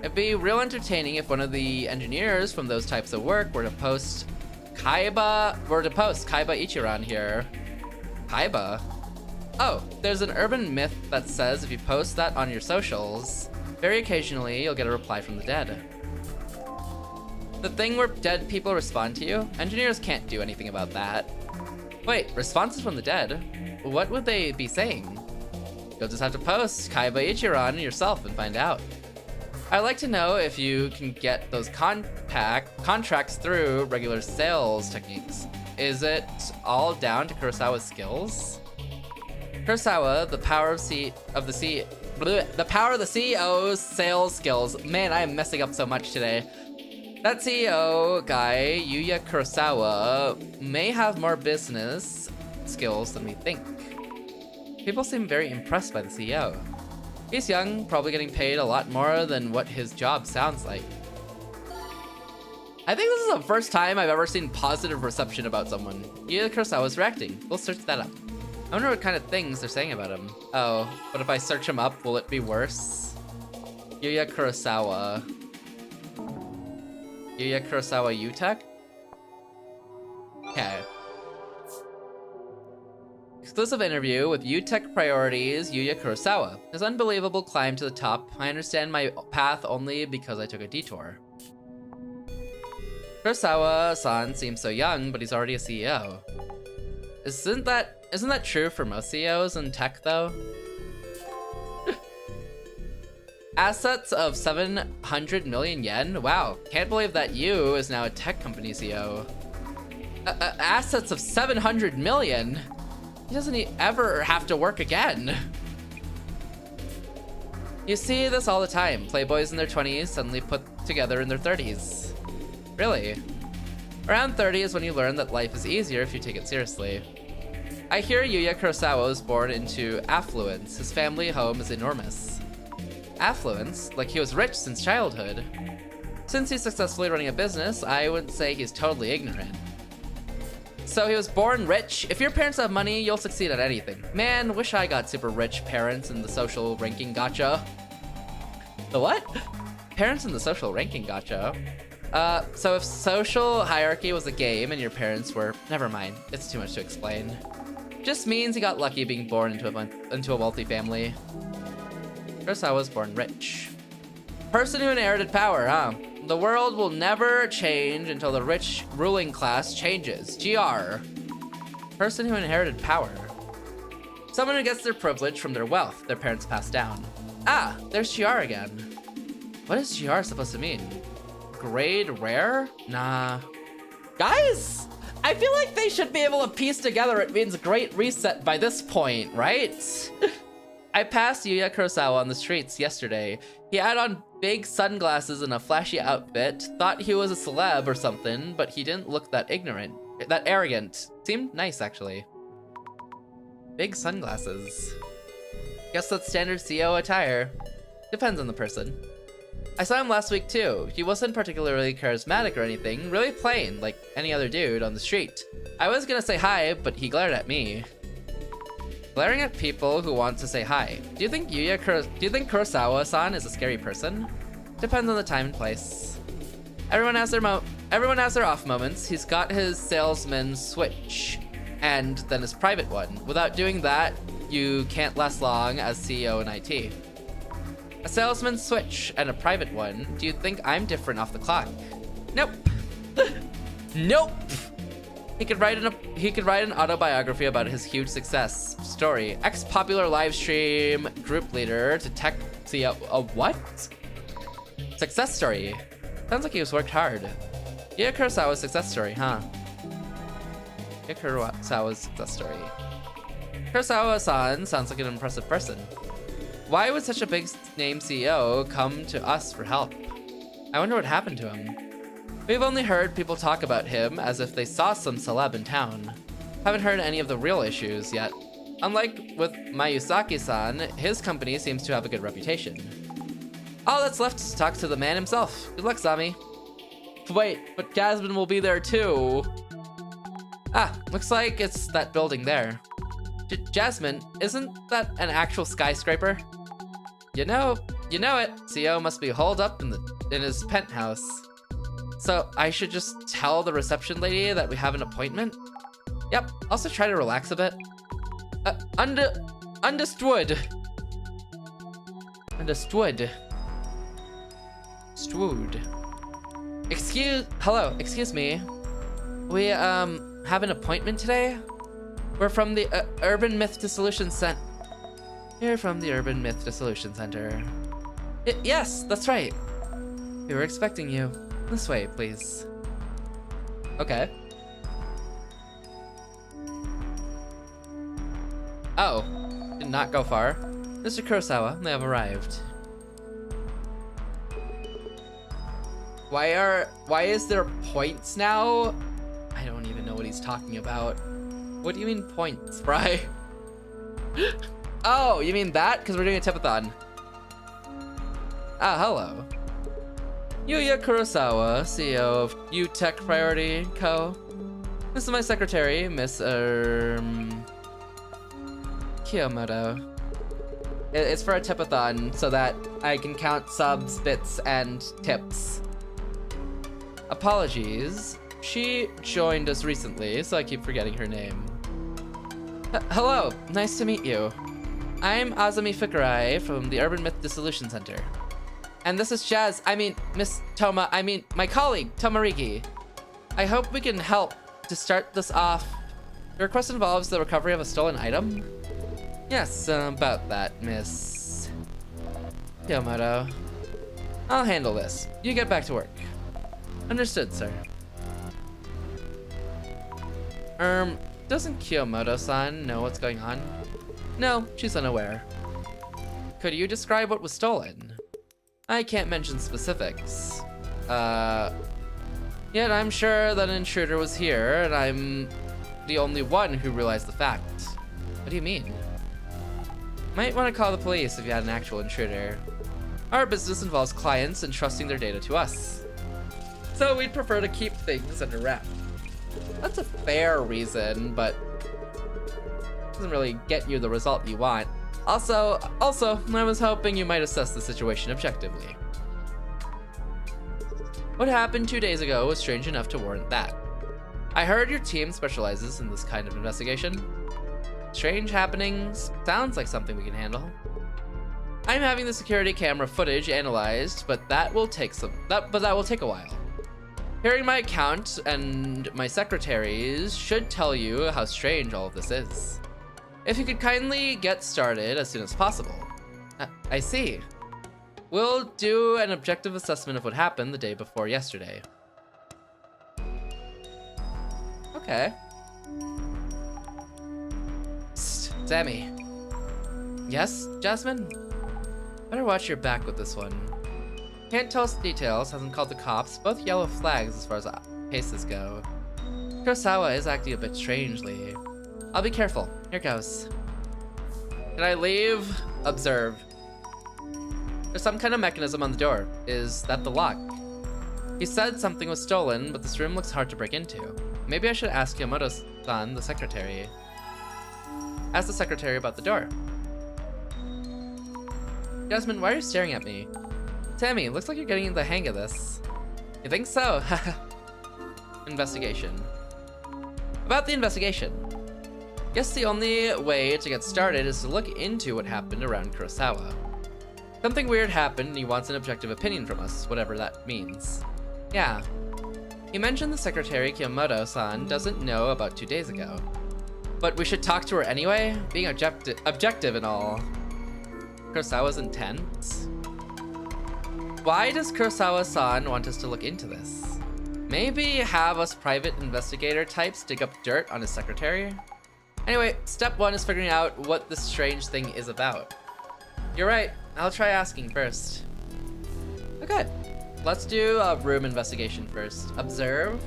It'd be real entertaining if one of the engineers from those types of work were to post Kaiba Ichiran here. Kaiba? Oh, there's an urban myth that says if you post that on your socials, very occasionally you'll get a reply from the dead. The thing where dead people respond to you? Engineers can't do anything about that. Wait, responses from the dead? What would they be saying? You'll just have to post Kaiba Ichiran yourself and find out. I'd like to know if you can get those contracts through regular sales techniques. Is it all down to Kurosawa's skills? Kurosawa, the power of the CEO's sales skills. Man, I am messing up so much today. That CEO guy, Yuya Kurosawa, may have more business skills than we think. People seem very impressed by the CEO. He's young, probably getting paid a lot more than what his job sounds like. I think this is the first time I've ever seen positive reception about someone. Yuya Kurosawa's reacting. We'll search that up. I wonder what kind of things they're saying about him. Oh, but if I search him up, will it be worse? Yuya Kurosawa. Yuya Kurosawa UTech? Okay. Exclusive interview with UTech Priorities Yuya Kurosawa. His unbelievable climb to the top. I understand my path only because I took a detour. Kurosawa-san seems so young, but he's already a CEO. Isn't that true for most CEOs in tech, though? Assets of 700 million yen? Wow, can't believe that Yu is now a tech company CEO. Assets of 700 million? He doesn't ever have to work again. You see this all the time. Playboys in their 20s suddenly put together in their 30s. Really? Around 30 is when you learn that life is easier if you take it seriously. I hear Yuya Kurosawa was born into affluence. His family home is enormous. Affluence? Like he was rich since childhood. Since he's successfully running a business, I wouldn't say he's totally ignorant. So he was born rich. If your parents have money, you'll succeed at anything. Man, wish I got super rich parents in the social ranking gacha. The what? Parents in the social ranking gacha. So if social hierarchy was a game and your parents were... Never mind, it's too much to explain. Just means he got lucky being born into a wealthy family. Kurosawa was born rich. Person who inherited power, huh? The world will never change until the rich ruling class changes. GR. Person who inherited power. Someone who gets their privilege from their wealth their parents passed down. Ah, there's GR again. What is GR supposed to mean? Grade rare? Nah. Guys, I feel like they should be able to piece together it means great reset by this point, right? I passed Yuya Kurosawa on the streets yesterday. He had on big sunglasses and a flashy outfit, thought he was a celeb or something, but he didn't look that arrogant. Seemed nice, actually. Big sunglasses. Guess that's standard CO attire. Depends on the person. I saw him last week too. He wasn't particularly charismatic or anything, really plain, like any other dude on the street. I was gonna say hi, but he glared at me. Glaring at people who want to say hi. Do you think Kurosawa-san is a scary person? Depends on the time and place. Everyone has their off moments. He's got his salesman switch, and then his private one. Without doing that, you can't last long as CEO in IT. A salesman switch and a private one. Do you think I'm different off the clock? Nope. Nope. He could write an autobiography about his huge success story. Ex-popular live stream group leader to tech CEO. A what? Success story. Sounds like he was worked hard. Yeah, Kurosawa's success story, huh? Yeah, Kurosawa's success story. Kurosawa-san sounds like an impressive person. Why would such a big name CEO come to us for help? I wonder what happened to him. We've only heard people talk about him as if they saw some celeb in town. Haven't heard any of the real issues yet. Unlike with Mayusaki-san, his company seems to have a good reputation. All that's left is to talk to the man himself. Good luck, Zami. Wait, but Jasmine will be there too. Ah, looks like it's that building there. Jasmine, isn't that an actual skyscraper? You know it. CEO must be holed up in his penthouse. So I should just tell the reception lady that we have an appointment? Yep, also try to relax a bit. Understood. Excuse me. We, have an appointment today? We're from the Urban Myth Dissolution Center. You're from the Urban Myth Dissolution Center. Yes, that's right. We were expecting you. This way, please. Okay. Oh, did not go far. Mr. Kurosawa, they have arrived. Why is there points now? I don't even know what he's talking about. What do you mean points, Bri? Oh, you mean that? Because we're doing a tipathon. Ah, hello. Yuya Kurosawa, CEO of U-Tech Priority Co. This is my secretary, Miss Kiyomoto. It's for a tipathon so that I can count subs, bits, and tips. Apologies. She joined us recently, so I keep forgetting her name. Hello, nice to meet you. I'm Azami Fukurai from the Urban Myth Dissolution Center. And this is Miss Toma, my colleague, Tomariki. I hope we can help to start this off. The request involves the recovery of a stolen item? Yes, about that, Miss Kiyomoto. I'll handle this. You get back to work. Understood, sir. Doesn't Kiyomoto-san know what's going on? No, she's unaware. Could you describe what was stolen? I can't mention specifics. Yet I'm sure that an intruder was here, and I'm the only one who realized the fact. What do you mean? Might want to call the police if you had an actual intruder. Our business involves clients entrusting their data to us. So we'd prefer to keep things under wraps. That's a fair reason, but doesn't really get you the result you want. Also, I was hoping you might assess the situation objectively. What happened 2 days ago was strange enough to warrant that. I heard your team specializes in this kind of investigation. Strange happenings sounds like something we can handle. I'm having the security camera footage analyzed, but that will take a while. Hearing my account and my secretaries should tell you how strange all of this is. If you could kindly get started as soon as possible. I see. We'll do an objective assessment of what happened the day before yesterday. Okay. Psst, Sammy. Yes, Jasmine? Better watch your back with this one. Can't tell us details, hasn't called the cops, both yellow flags as far as cases go. Kurosawa is acting a bit strangely. I'll be careful. Here goes. Can I leave? Observe. There's some kind of mechanism on the door. Is that the lock? He said something was stolen, but this room looks hard to break into. Maybe I should ask Yamamoto-san, the secretary. Ask the secretary about the door. Jasmine, why are you staring at me? Tammy, looks like you're getting the hang of this. You think so? Investigation. About the investigation. Guess the only way to get started is to look into what happened around Kurosawa. Something weird happened and he wants an objective opinion from us, whatever that means. Yeah. He mentioned the secretary Kiyomoto-san doesn't know about 2 days ago. But we should talk to her anyway? Being objective and all. Kurosawa's intense. Why does Kurosawa-san want us to look into this? Maybe have us private investigator types dig up dirt on his secretary? Anyway, step 1 is figuring out what this strange thing is about. You're right, I'll try asking first. Okay, let's do a room investigation first. Observe.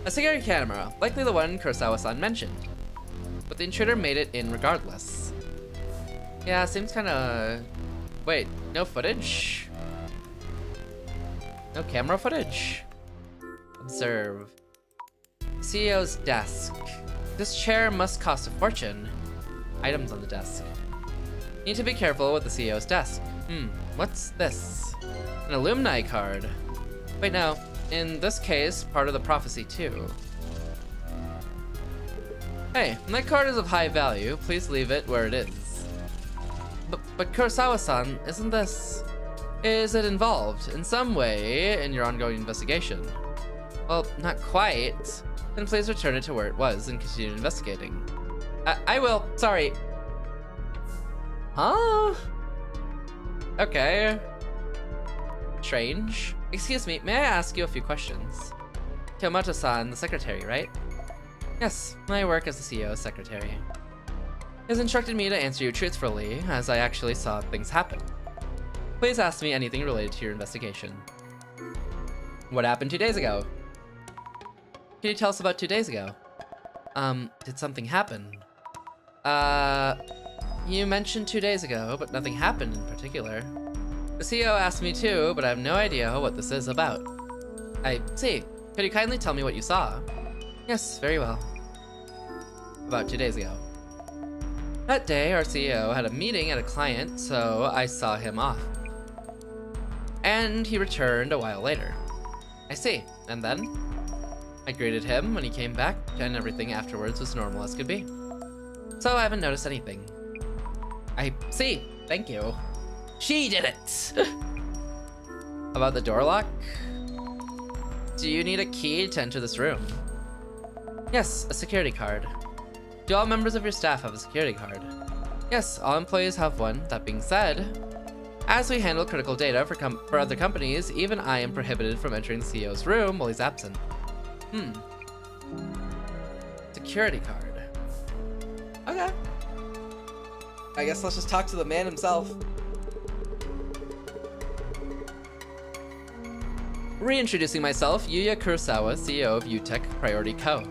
A security camera, likely the one Kurosawa-san mentioned. But the intruder made it in regardless. Yeah, seems kinda... Wait, no footage? No camera footage? Observe. CEO's desk. This chair must cost a fortune. Items on the desk. Need to be careful with the CEO's desk. What's this? An alumni card. Wait, no. In this case, part of the prophecy too. Hey, that card is of high value. Please leave it where it is. But Kurosawa-san, isn't this... Is it involved in some way in your ongoing investigation? Well, not quite. Then please return it to where it was and continue investigating. I will, sorry. Huh? Okay. Strange. Excuse me, may I ask you a few questions? Kiyomoto-san, the secretary, right? Yes, I work as the CEO's secretary. He has instructed me to answer you truthfully, as I actually saw things happen. Please ask me anything related to your investigation. What happened 2 days ago? Can you tell us about 2 days ago? Did something happen? You mentioned 2 days ago, but nothing happened in particular. The CEO asked me too, but I have no idea what this is about. I see. Could you kindly tell me what you saw? Yes, very well. About 2 days ago. That day, our CEO had a meeting at a client, so I saw him off. And he returned a while later. I see. And then? I greeted him when he came back, and everything afterwards was normal as could be. So I haven't noticed anything. I see. Thank you. She did it! About the door lock? Do you need a key to enter this room? Yes, a security card. Do all members of your staff have a security card? Yes, all employees have one. That being said, as we handle critical data for other companies, even I am prohibited from entering the CEO's room while he's absent. Security card. Okay. I guess let's just talk to the man himself. Reintroducing myself, Yuya Kurosawa, CEO of UTech Priority Co.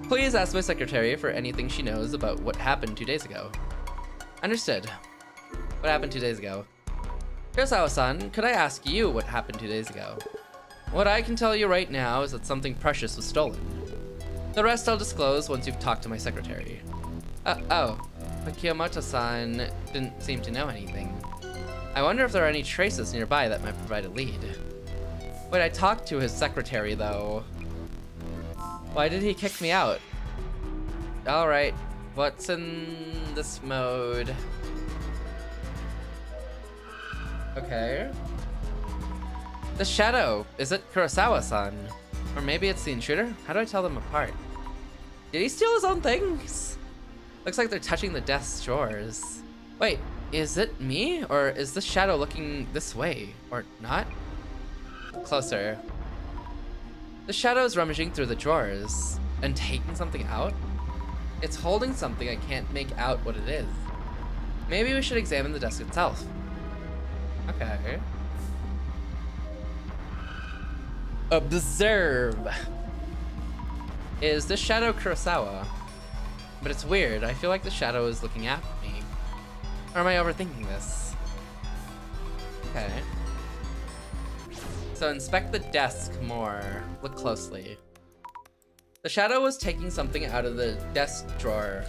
Please ask my secretary for anything she knows about what happened 2 days ago. Understood. What happened 2 days ago? Kurosawa-san, could I ask you what happened 2 days ago? What I can tell you right now is that something precious was stolen. The rest I'll disclose once you've talked to my secretary. Oh, but Kiyomoto-san didn't seem to know anything. I wonder if there are any traces nearby that might provide a lead. Wait, I talked to his secretary though. Why did he kick me out? Alright, what's in this mode? Okay. The shadow! Is it Kurosawa-san? Or maybe it's the intruder? How do I tell them apart? Did he steal his own things? Looks like they're touching the desk's drawers. Wait, is it me? Or is this shadow looking this way? Or not? Closer. The shadow is rummaging through the drawers and taking something out. It's holding something I can't make out what it is. Maybe we should examine the desk itself. Okay. Observe. Is this shadow Kurosawa? But it's weird. I feel like the shadow is looking at me. Or am I overthinking this? Okay. So inspect the desk more. Look closely. The shadow was taking something out of the desk drawer.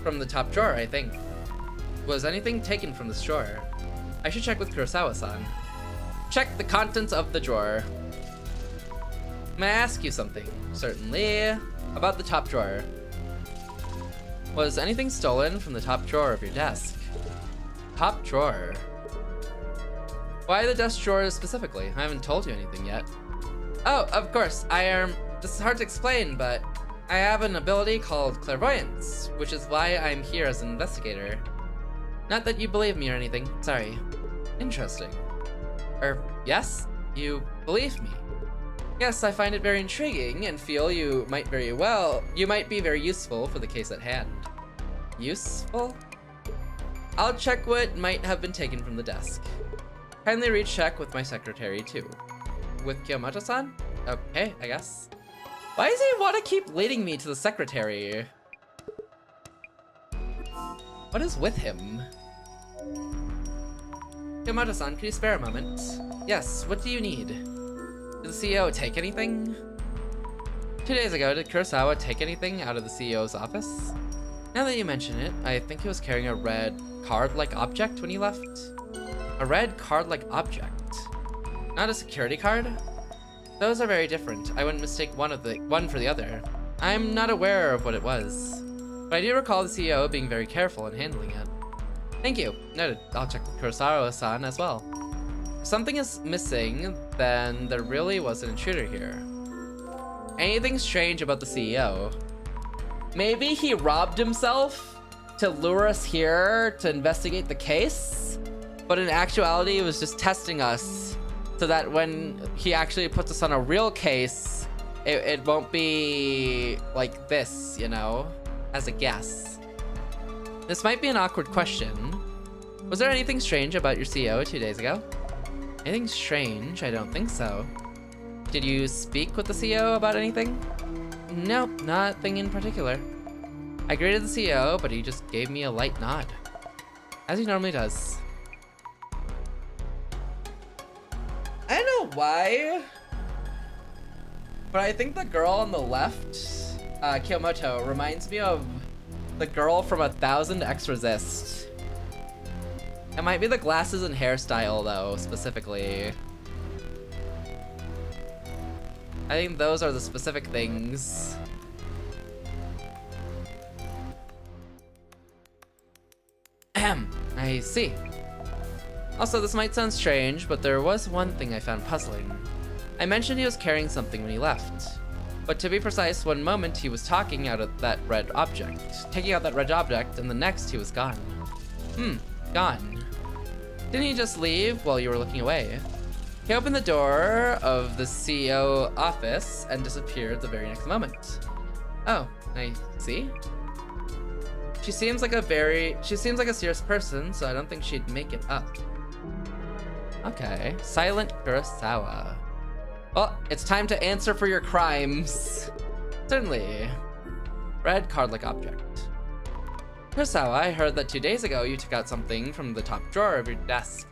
From the top drawer, I think. Was anything taken from this drawer? I should check with Kurosawa-san. Check the contents of the drawer. May I ask you something? Certainly. About the top drawer. Was anything stolen from the top drawer of your desk? Top drawer? Why the desk drawer specifically? I haven't told you anything yet. Oh, of course. This is hard to explain, but I have an ability called clairvoyance, which is why I'm here as an investigator. Not that you believe me or anything. Sorry. Interesting. Yes? You believe me? Yes, I find it very intriguing and feel you might be very useful for the case at hand. Useful? I'll check what might have been taken from the desk. Kindly recheck with my secretary too. With Kiyomoto-san? Okay, I guess. Why does he want to keep leading me to the secretary? What is with him? Kiyomoto-san, can you spare a moment? Yes, what do you need? Did the CEO take anything? 2 days ago, did Kurosawa take anything out of the CEO's office? Now that you mention it, I think he was carrying a red card-like object when he left. A red card-like object? Not a security card? Those are very different. I wouldn't mistake one for the other. I'm not aware of what it was, but I do recall the CEO being very careful in handling it. Thank you. Noted. I'll check with Kurosawa-san as well. If something is missing, then there really was an intruder here. Anything strange about the CEO? Maybe he robbed himself to lure us here to investigate the case, but in actuality it was just testing us so that when he actually puts us on a real case, it won't be like this, you know, as a guess. This might be an awkward question. Was there anything strange about your CEO 2 days ago? Anything strange? I don't think so. Did you speak with the CEO about anything? Nope, nothing in particular. I greeted the CEO, but he just gave me a light nod, as he normally does. I don't know why, but I think the girl on the left, Kiyomoto, reminds me of the girl from 1000 X Resist. It might be the glasses and hairstyle though, specifically. I think those are the specific things. Ahem, I see. Also, this might sound strange, but there was one thing I found puzzling. I mentioned he was carrying something when he left. But to be precise, one moment he was taking out that red object, and the next he was gone. Gone. Didn't he just leave while you were looking away? He opened the door of the CEO office and disappeared the very next moment. Oh, I see. She seems like a serious person, so I don't think she'd make it up. Okay, Silent Kurosawa. Well, it's time to answer for your crimes. Certainly. Red card-like object. Kurosawa, I heard that 2 days ago you took out something from the top drawer of your desk.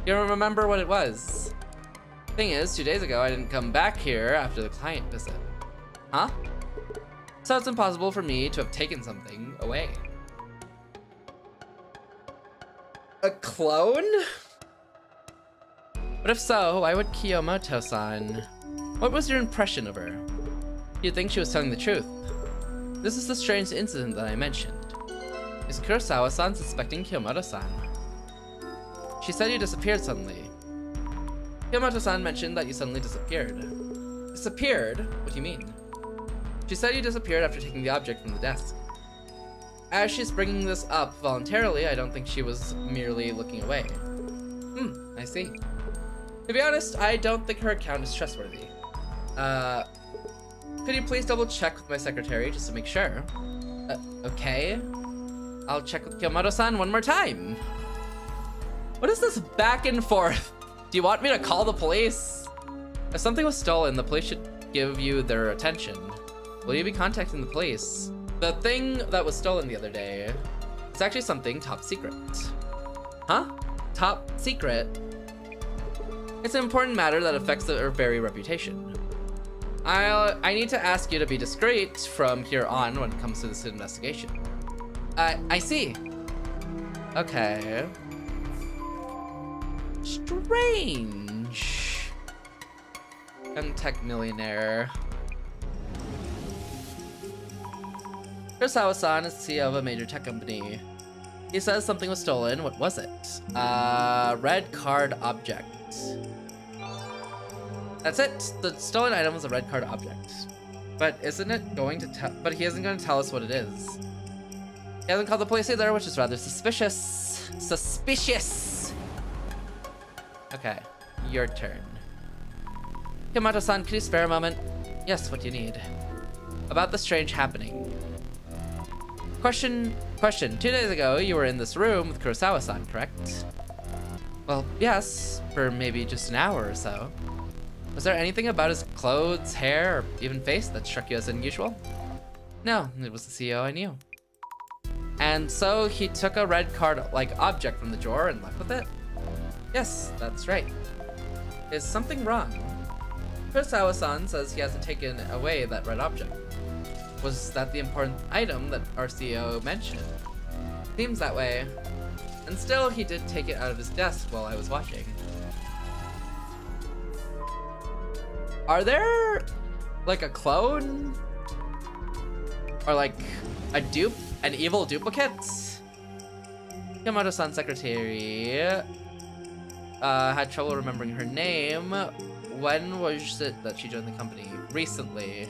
You don't remember what it was? Thing is, 2 days ago I didn't come back here after the client visit. Huh? So it's impossible for me to have taken something away. A clone? But if so, why would Kiyomoto-san? What was your impression of her? You'd think she was telling the truth. This is the strange incident that I mentioned. Is Kurosawa-san suspecting Kiyomoto-san? She said you disappeared suddenly. Kiyomoto-san mentioned that you suddenly disappeared. Disappeared? What do you mean? She said you disappeared after taking the object from the desk. As she's bringing this up voluntarily, I don't think she was merely looking away. I see. To be honest, I don't think her account is trustworthy. Could you please double check with my secretary just to make sure? Okay. I'll check with Kiyomoto-san one more time. What is this back and forth? Do you want me to call the police? If something was stolen, the police should give you their attention. Will you be contacting the police? The thing that was stolen the other day is actually something top secret. Huh? Top secret? It's an important matter that affects their very reputation. I need to ask you to be discreet from here on when it comes to this investigation. I see. Okay. Strange. Young tech millionaire. Kurosawa-san is CEO of a major tech company. He says something was stolen. What was it? Red card object. That's it. The stolen item was a red card object. But isn't it going to tell? But he isn't going to tell us what it is. He hasn't called the police either, which is rather suspicious. Suspicious. Okay, your turn. Kiyomoto-san, could you spare a moment? Yes, what do you need? About the strange happening. Question. 2 days ago, you were in this room with Kurosawa-san, correct? Well, yes, for maybe just an hour or so. Was there anything about his clothes, hair, or even face that struck you as unusual? No, it was the CEO I knew. And so he took a red card-like object from the drawer and left with it? Yes, that's right. Is something wrong? Kurosawa-san says he hasn't taken away that red object. Was that the important item that our CEO mentioned? Seems that way. And still, he did take it out of his desk while I was watching. Are there, like, a clone? Or, like, a dupe? An evil duplicate? Kiyomoto-san's secretary had trouble remembering her name. When was it that she joined the company? Recently.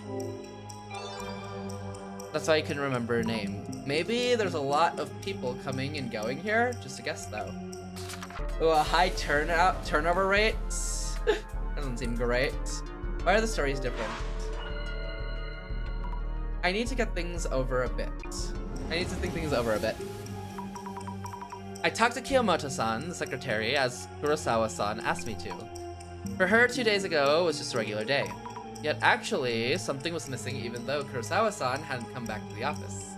That's why I couldn't remember her name. Maybe there's a lot of people coming and going here. Just a guess, though. Ooh, a high turnover rate? Doesn't seem great. Why are the stories different? I need to get things over a bit. I need to think things over a bit. I talked to Kiyomoto-san, the secretary, as Kurosawa-san asked me to. For her, 2 days ago was just a regular day. Yet actually, something was missing even though Kurosawa-san hadn't come back to the office.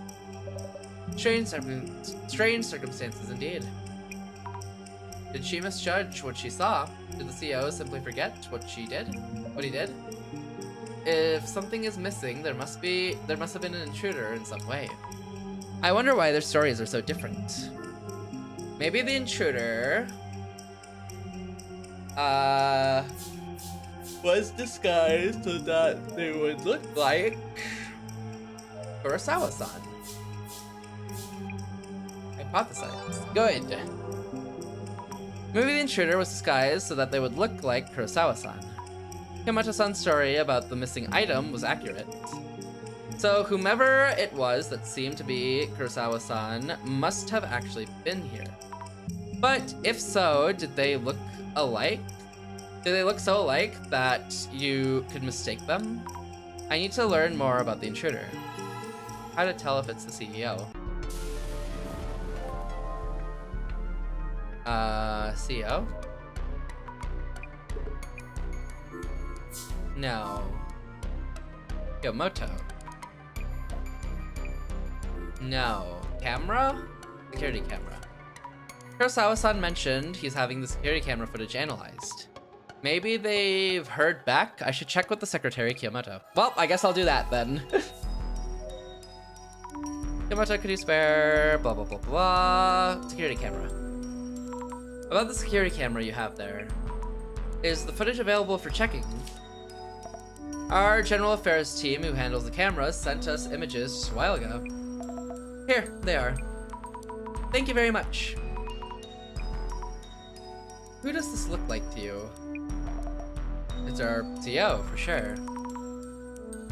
Strange circumstances indeed. Did she misjudge what she saw? Did the CEO simply forget what he did? If something is missing, there must have been an intruder in some way. I wonder why their stories are so different. Maybe the intruder was disguised so that they would look like Kurosawa-san. Hypothesize. Good. Maybe the intruder was disguised so that they would look like Kurosawa-san. Kiyomoto-san's story about the missing item was accurate. So whomever it was that seemed to be Kurosawa-san must have actually been here. But if so, did they look alike? Do they look so alike that you could mistake them? I need to learn more about the intruder. How to tell if it's the CEO. CEO? No. Kiyomoto? No. Camera? Security camera. Kurosawa-san mentioned he's having the security camera footage analyzed. Maybe they've heard back? I should check with the secretary, Kiyomoto. Well, I guess I'll do that then. Kiyomoto, could you spare blah blah blah blah. Security camera. About the security camera you have there. Is the footage available for checking? Our general affairs team who handles the cameras sent us images just a while ago. Here, they are. Thank you very much. Who does this look like to you? It's our CEO, for sure.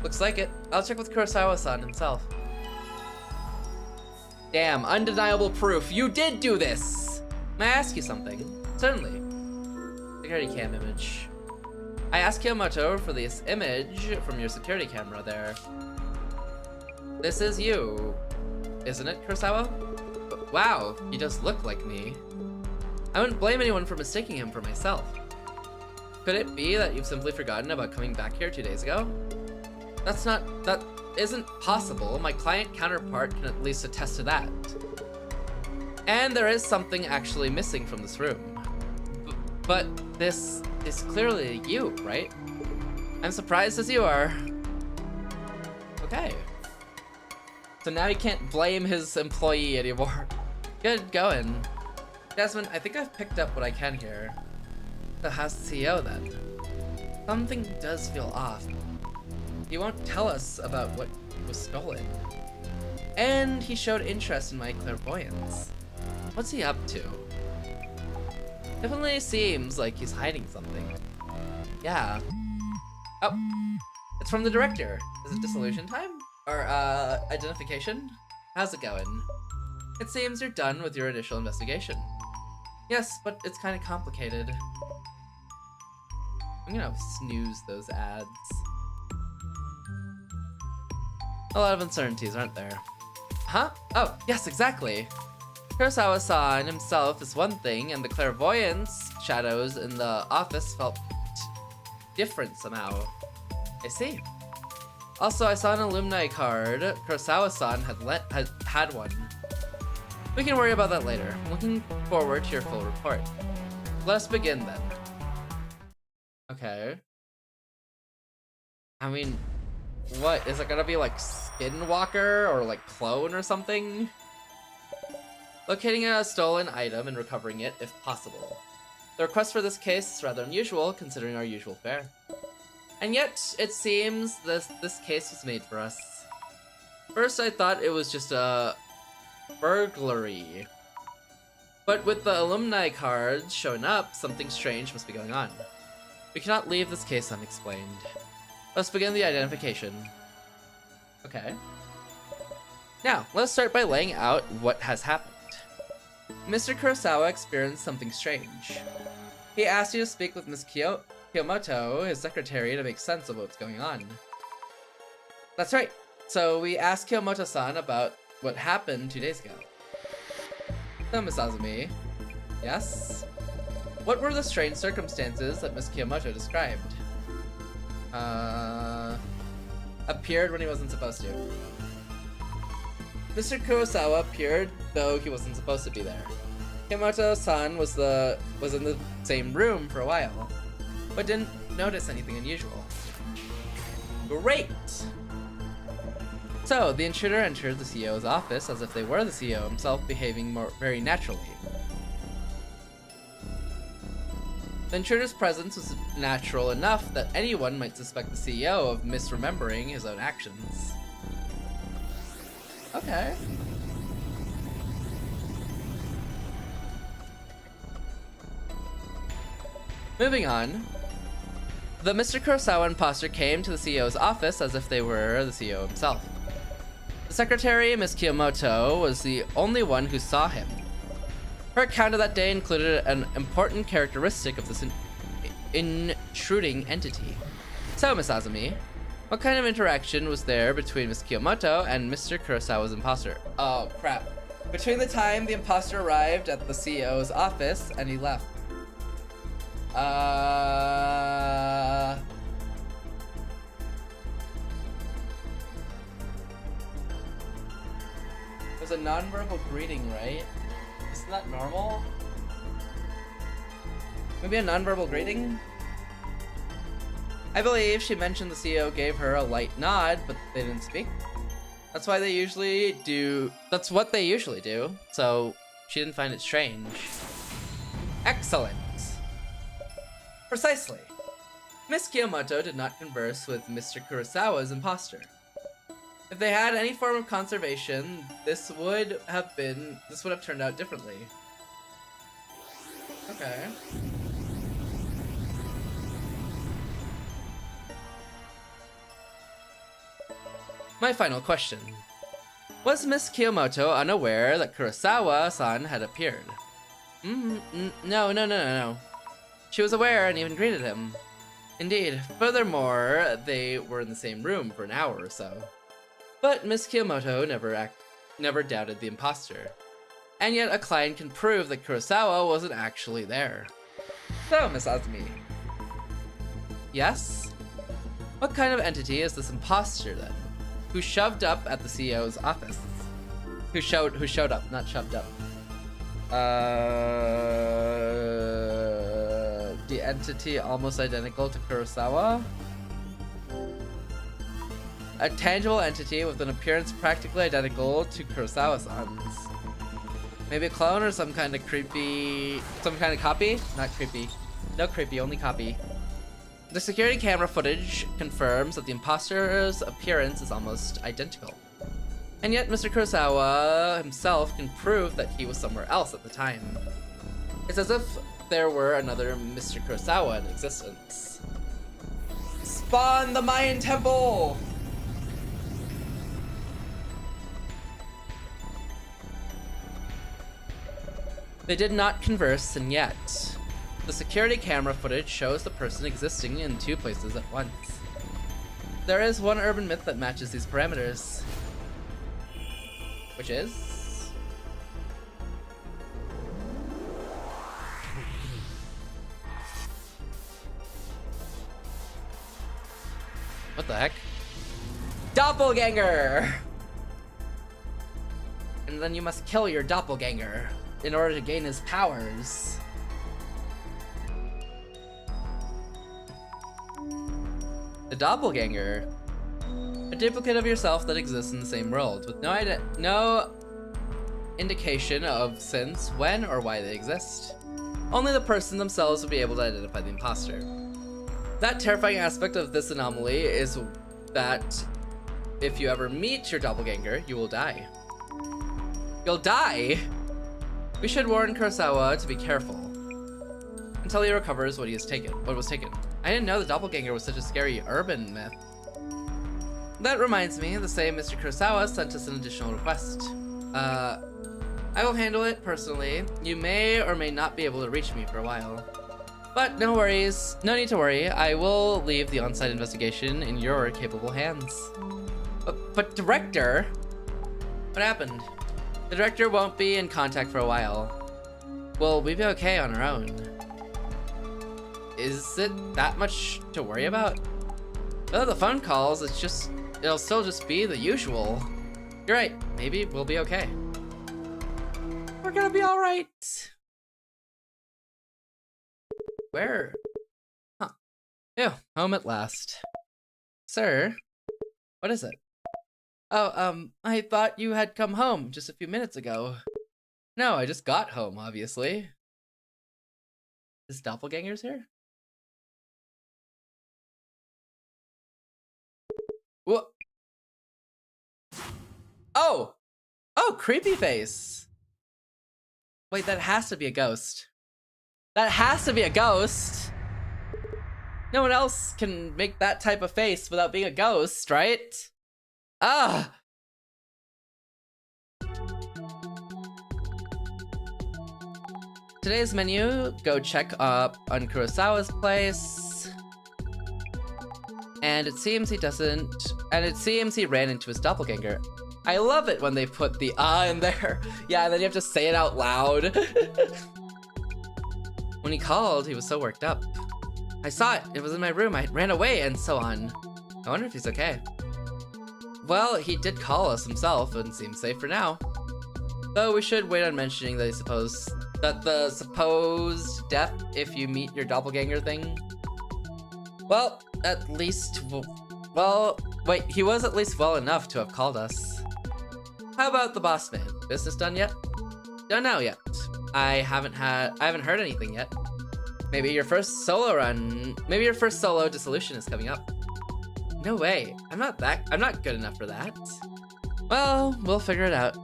Looks like it. I'll check with Kurosawa-san himself. Damn, undeniable proof. You did do this! May I ask you something? Certainly. Security cam image. I asked Kiyomoto for this image from your security camera there. This is you, isn't it, Kurosawa? Wow, he does look like me. I wouldn't blame anyone for mistaking him for myself. Could it be that you've simply forgotten about coming back here 2 days ago? That isn't possible. My client counterpart can at least attest to that. And there is something actually missing from this room. But this is clearly you, right? I'm surprised as you are. Okay. So now he can't blame his employee anymore. Good going. Desmond, I think I've picked up what I can here. So how's the CEO then? Something does feel off. He won't tell us about what was stolen. And he showed interest in my clairvoyance. What's he up to? Definitely seems like he's hiding something. Yeah. Oh, it's from the director. Is it dissolution time? Or, identification? How's it going? It seems you're done with your initial investigation. Yes, but it's kind of complicated. I'm gonna snooze those ads. A lot of uncertainties, aren't there? Huh? Oh, yes, exactly. Kurosawa-san himself is one thing, and the clairvoyance shadows in the office felt different somehow. I see. Also, I saw an alumni card. Kurosawa-san had one. We can worry about that later. I'm looking forward to your full report. Let us begin then. Okay. I mean, what? Is it gonna be like Skinwalker or like Clone or something? Locating a stolen item and recovering it if possible. The request for this case is rather unusual considering our usual fare. And yet, it seems this case was made for us. First, I thought it was just a burglary. But with the alumni cards showing up, something strange must be going on. We cannot leave this case unexplained. Let's begin the identification. Okay. Now, let's start by laying out what has happened. Mr. Kurosawa experienced something strange. He asked you to speak with Ms. Kiyomoto, his secretary, to make sense of what's going on. That's right. So we asked Kiyomoto-san about what happened 2 days ago. So, Ms. Azumi. Yes? What were the strange circumstances that Ms. Kiyomoto described? Appeared when he wasn't supposed to. Mr. Kurosawa appeared, though he wasn't supposed to be there. Kiyomoto-san was in the same room for a while, but didn't notice anything unusual. Great! So, the intruder entered the CEO's office as if they were the CEO himself, behaving very naturally. The intruder's presence was natural enough that anyone might suspect the CEO of misremembering his own actions. Okay. Moving on. The Mr. Kurosawa imposter came to the CEO's office as if they were the CEO himself. The secretary, Ms. Kiyomoto, was the only one who saw him. Her account of that day included an important characteristic of this intruding entity. So, Ms. Azumi, what kind of interaction was there between Ms. Kiyomoto and Mr. Kurosawa's imposter? Oh, crap. Between the time the imposter arrived at the CEO's office and he left. It was a nonverbal greeting, right? Isn't that normal? Maybe a nonverbal greeting? I believe she mentioned the CEO gave her a light nod, but they didn't speak. That's what they usually do, so she didn't find it strange. Excellent! Precisely. Miss Kiyomoto did not converse with Mr. Kurosawa's imposter. If they had any form of conservation, this would have turned out differently. Okay. My final question. Was Miss Kiyomoto unaware that Kurosawa-san had appeared? No. She was aware and even greeted him. Indeed. Furthermore, they were in the same room for an hour or so. But Miss Kiyomoto never doubted the imposter. And yet a client can prove that Kurosawa wasn't actually there. So, Miss Azumi. Yes? What kind of entity is this imposter then? Who shoved up at the CEO's office? Who showed up, not shoved up. The entity almost identical to Kurosawa? A tangible entity with an appearance practically identical to Kurosawa-san's. Maybe a clone or some kind of creepy... some kind of copy? Not creepy. No creepy, only copy. The security camera footage confirms that the imposter's appearance is almost identical. And yet Mr. Kurosawa himself can prove that he was somewhere else at the time. It's as if there were another Mr. Kurosawa in existence. Spawn the Mayan Temple! They did not converse, and yet the security camera footage shows the person existing in two places at once. There is one urban myth that matches these parameters. Which is... what the heck? Doppelganger! And then you must kill your doppelganger in order to gain his powers. The doppelganger. A duplicate of yourself that exists in the same world, with no indication of since, when, or why they exist. Only the person themselves will be able to identify the imposter. That terrifying aspect of this anomaly is that if you ever meet your doppelganger, you will die. You'll die? We should warn Kurosawa to be careful until he recovers what was taken. I didn't know the doppelganger was such a scary urban myth. That reminds me, the same Mr. Kurosawa sent us an additional request. I will handle it personally. You may or may not be able to reach me for a while. But no worries, no need to worry. I will leave the on-site investigation in your capable hands. But director? What happened? The director won't be in contact for a while. Will we be okay on our own? Is it that much to worry about? Without the phone calls, it'll still just be the usual. You're right, maybe we'll be okay. We're gonna be alright. Where? Huh. Ew, home at last. Sir, what is it? Oh, I thought you had come home just a few minutes ago. No, I just got home, obviously. Is doppelganger's here? What? Oh! Oh, creepy face! Wait, that has to be a ghost. That has to be a ghost! No one else can make that type of face without being a ghost, right? Ah! Today's menu, go check up on Kurosawa's place. And it seems he ran into his doppelganger. I love it when they put the in there. Yeah, and then you have to say it out loud. When he called, he was so worked up. I saw it, it was in my room, I ran away, and so on. I wonder if he's okay. Well, he did call us himself and seems safe for now. Though we should wait on mentioning that the supposed death if you meet your doppelganger thing. Well, at least, well, wait, he was at least well enough to have called us. How about the boss man? Business done yet? Don't know yet. I haven't heard anything yet. Maybe your first solo dissolution is coming up. No way, I'm not good enough for that. Well, we'll figure it out.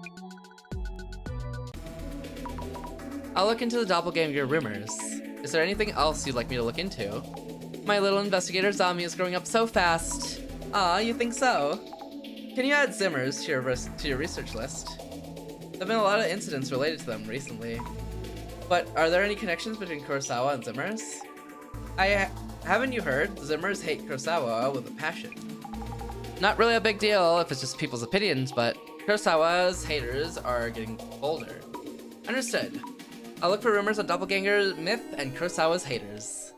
I'll look into the doppelganger rumors. Is there anything else you'd like me to look into? My little investigator zombie is growing up so fast. Aw, you think so? Can you add Zimmers to your research list? There've been a lot of incidents related to them recently. But are there any connections between Kurosawa and Zimmers? Haven't you heard? Zimmers hate Kurosawa with a passion. Not really a big deal if it's just people's opinions, but Kurosawa's haters are getting bolder. Understood. I'll look for rumors on Doppelganger myth and Kurosawa's haters.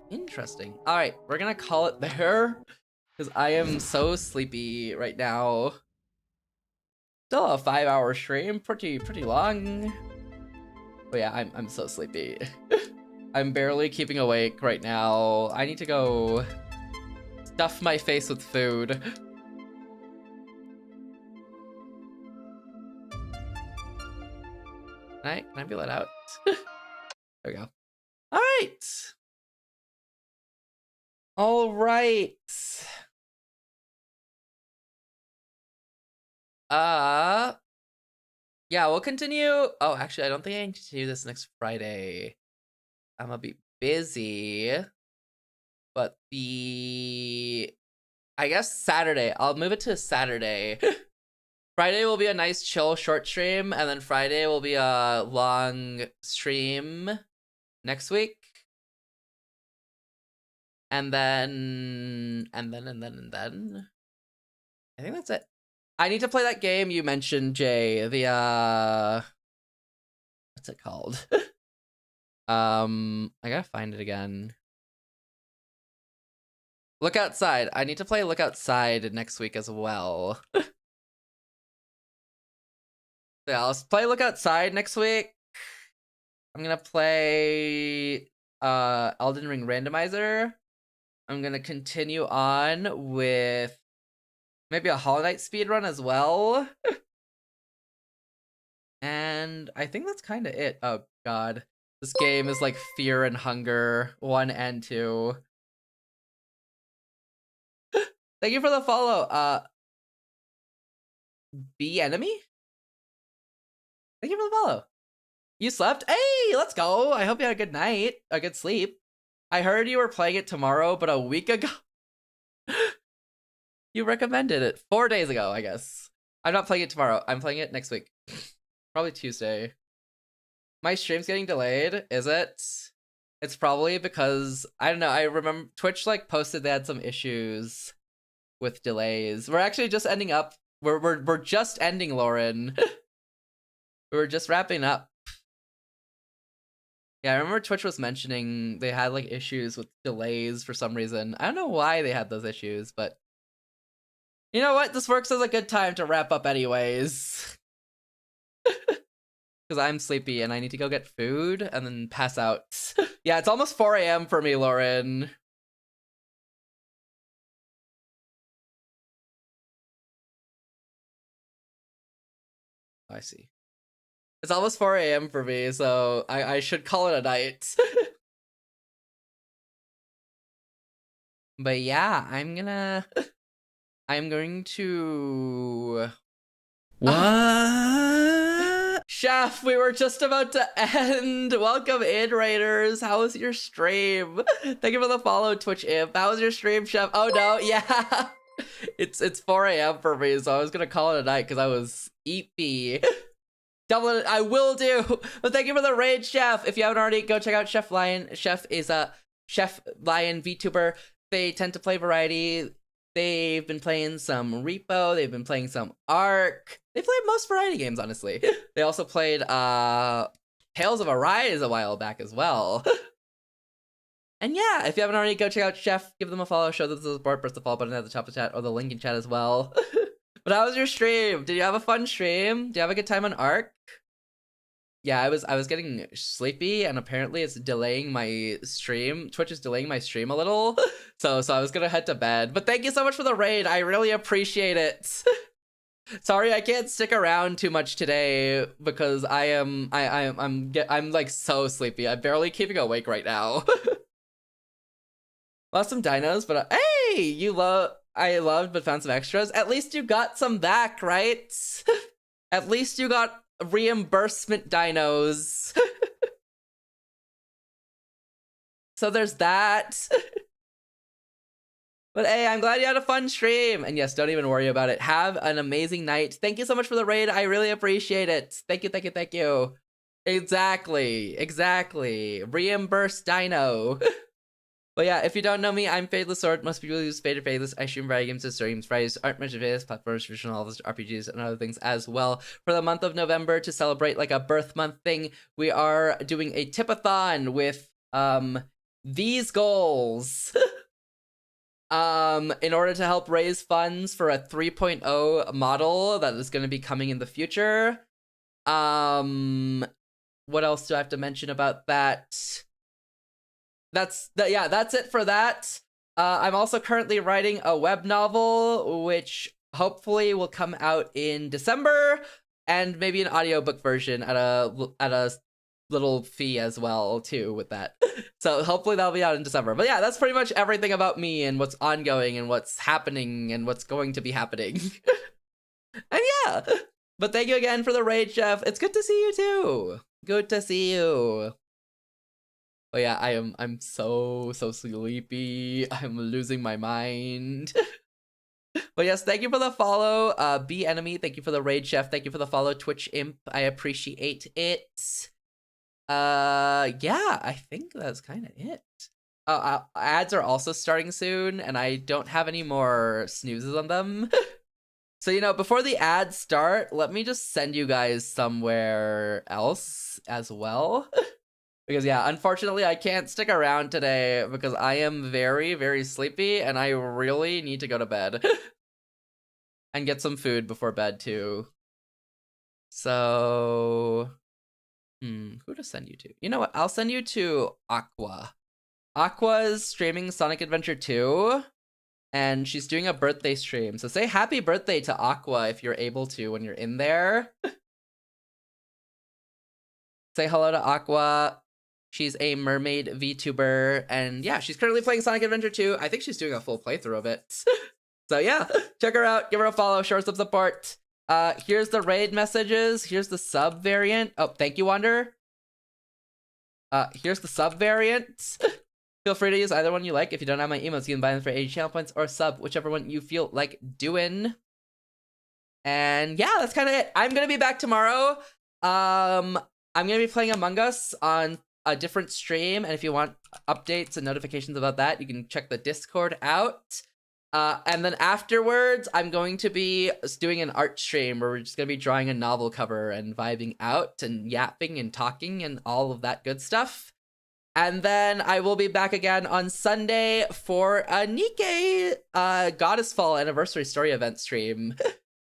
Interesting. Alright, we're gonna call it there. Because I am so sleepy right now. Still a 5-hour stream, pretty long. But yeah, I'm so sleepy. I'm barely keeping awake right now. I need to go stuff my face with food. Can I be let out? There we go. Alright! Alright. Yeah, we'll continue. Oh, actually, I don't think I need to do this next Friday. I'm gonna be busy. But I guess Saturday. I'll move it to Saturday. Friday will be a nice chill short stream, and then Friday will be a long stream next week. And then I think that's it. I need to play that game you mentioned, Jay. The what's it called? I gotta find it again. Look Outside. I need to play Look Outside next week as well. Yeah, I'll play Look Outside next week. I'm gonna play Elden Ring Randomizer. I'm gonna continue on with maybe a Hollow Knight speedrun as well. And I think that's kind of it. Oh god. This game is like Fear and Hunger 1 and 2. Thank you for the follow. Be Enemy? Thank you for the follow. You slept? Hey, let's go. I hope you had a good night, a good sleep. I heard you were playing it tomorrow, but a week ago. You recommended it 4 days ago, I guess. I'm not playing it tomorrow. I'm playing it next week. Probably Tuesday. My stream's getting delayed, is it? It's probably because, I don't know, I remember Twitch like posted they had some issues with delays. We're actually just ending up, we're just ending, Lauren. We're just wrapping up. Yeah, I remember Twitch was mentioning they had like issues with delays for some reason. I don't know why they had those issues, but you know what? This works as a good time to wrap up anyways. Because I'm sleepy and I need to go get food and then pass out. Yeah, it's almost 4 AM for me, Lauren. Oh, I see. It's almost 4 AM for me, so I should call it a night. But yeah, I'm going to... What? Chef, we were just about to end. Welcome in, Raiders. How was your stream? Thank you for the follow, Twitch Imp. How was your stream, Chef? Oh no, yeah. It's 4 AM for me, so I was gonna call it a night because I was eepy. Double it, I will do. But thank you for the raid, Chef. If you haven't already, go check out Chef Lion. Chef is a Chef Lion VTuber. They tend to play variety. They've been playing some Repo. They've been playing some Ark. They played most variety games, honestly. They also played Tales of Arise a while back as well. And yeah, if you haven't already, go check out Chef. Give them a follow. Show them the support. Press the follow button at the top of the chat or the link in chat as well. But how was your stream? Did you have a fun stream? Did you have a good time on Ark? Yeah, I was getting sleepy, and apparently it's delaying my stream. Twitch is delaying my stream a little, so I was gonna head to bed. But thank you so much for the raid. I really appreciate it. Sorry, I can't stick around too much today because I'm like so sleepy. I'm barely keeping awake right now. Lost some dinos, but hey, I loved but found some extras. At least you got some back, right? At least you got reimbursement dinos. So there's that. But hey, I'm glad you had a fun stream. And yes, don't even worry about it. Have an amazing night. Thank you so much for the raid. I really appreciate it. Thank you, thank you, thank you. Exactly. Reimburse dino. But yeah, if you don't know me, I'm Fadelessword. Most people use Fade or Fadeless. I stream variety games, streams, varieties, art, measure, videos, platforms, traditional novels, RPGs, and other things as well. For the month of November, to celebrate like a birth month thing, we are doing a tip-a-thon with these goals. In order to help raise funds for a 3.0 model that is going to be coming in the future. What else do I have to mention about that? That's it for that. I'm also currently writing a web novel, which hopefully will come out in December, and maybe an audiobook version at a little fee as well too with that. So hopefully that'll be out in December. But yeah, that's pretty much everything about me and what's ongoing and what's happening and what's going to be happening. And yeah, but thank you again for the raid, Chef. It's good to see you too. Good to see you. But yeah, I'm so sleepy. I'm losing my mind. But yes, thank you for the follow, Be Enemy. Thank you for the raid, Chef. Thank you for the follow, Twitch Imp. I appreciate it. Yeah, I think that's kind of it. Ads are also starting soon, and I don't have any more snoozes on them. So, you know, before the ads start, let me just send you guys somewhere else as well. Because, yeah, unfortunately, I can't stick around today because I am very sleepy, and I really need to go to bed. And get some food before bed, too. So... who to send you to? You know what? I'll send you to Aqua. Aqua's streaming Sonic Adventure 2, and she's doing a birthday stream. So say happy birthday to Aqua if you're able to when you're in there. Say hello to Aqua. She's a mermaid VTuber, and yeah, she's currently playing Sonic Adventure 2. I think she's doing a full playthrough of it. So yeah, check her out, give her a follow, show her some support. Here's the raid messages. Here's the sub variant. Oh, thank you, Wander. Here's the sub variant. Feel free to use either one you like. If you don't have my emails, you can buy them for 80 channel points or sub, whichever one you feel like doing. And yeah, that's kind of it. I'm gonna be back tomorrow. I'm gonna be playing Among Us on a different stream, and if you want updates and notifications about that, you can check the Discord out. And then afterwards, I'm going to be doing an art stream where we're just going to be drawing a novel cover and vibing out and yapping and talking and all of that good stuff. And then I will be back again on Sunday for a Nikkei Goddess Fall anniversary story event stream.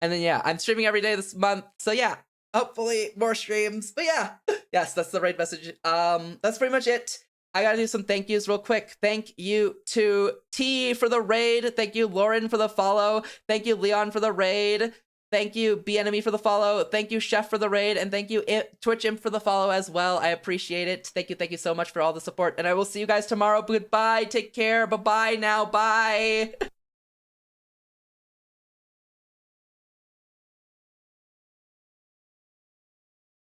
And then, yeah, I'm streaming every day this month. So, yeah, hopefully more streams. But, yeah, yes, that's the raid message. That's pretty much it. I gotta do some thank yous real quick. Thank you to T for the raid. Thank you, Lauren, for the follow. Thank you, Leon, for the raid. Thank you, Be Enemy, for the follow. Thank you, Chef, for the raid. And thank you, Twitch Imp, for the follow as well. I appreciate it. Thank you so much for all the support. And I will see you guys tomorrow. Goodbye. Take care. Bye-bye now. Bye.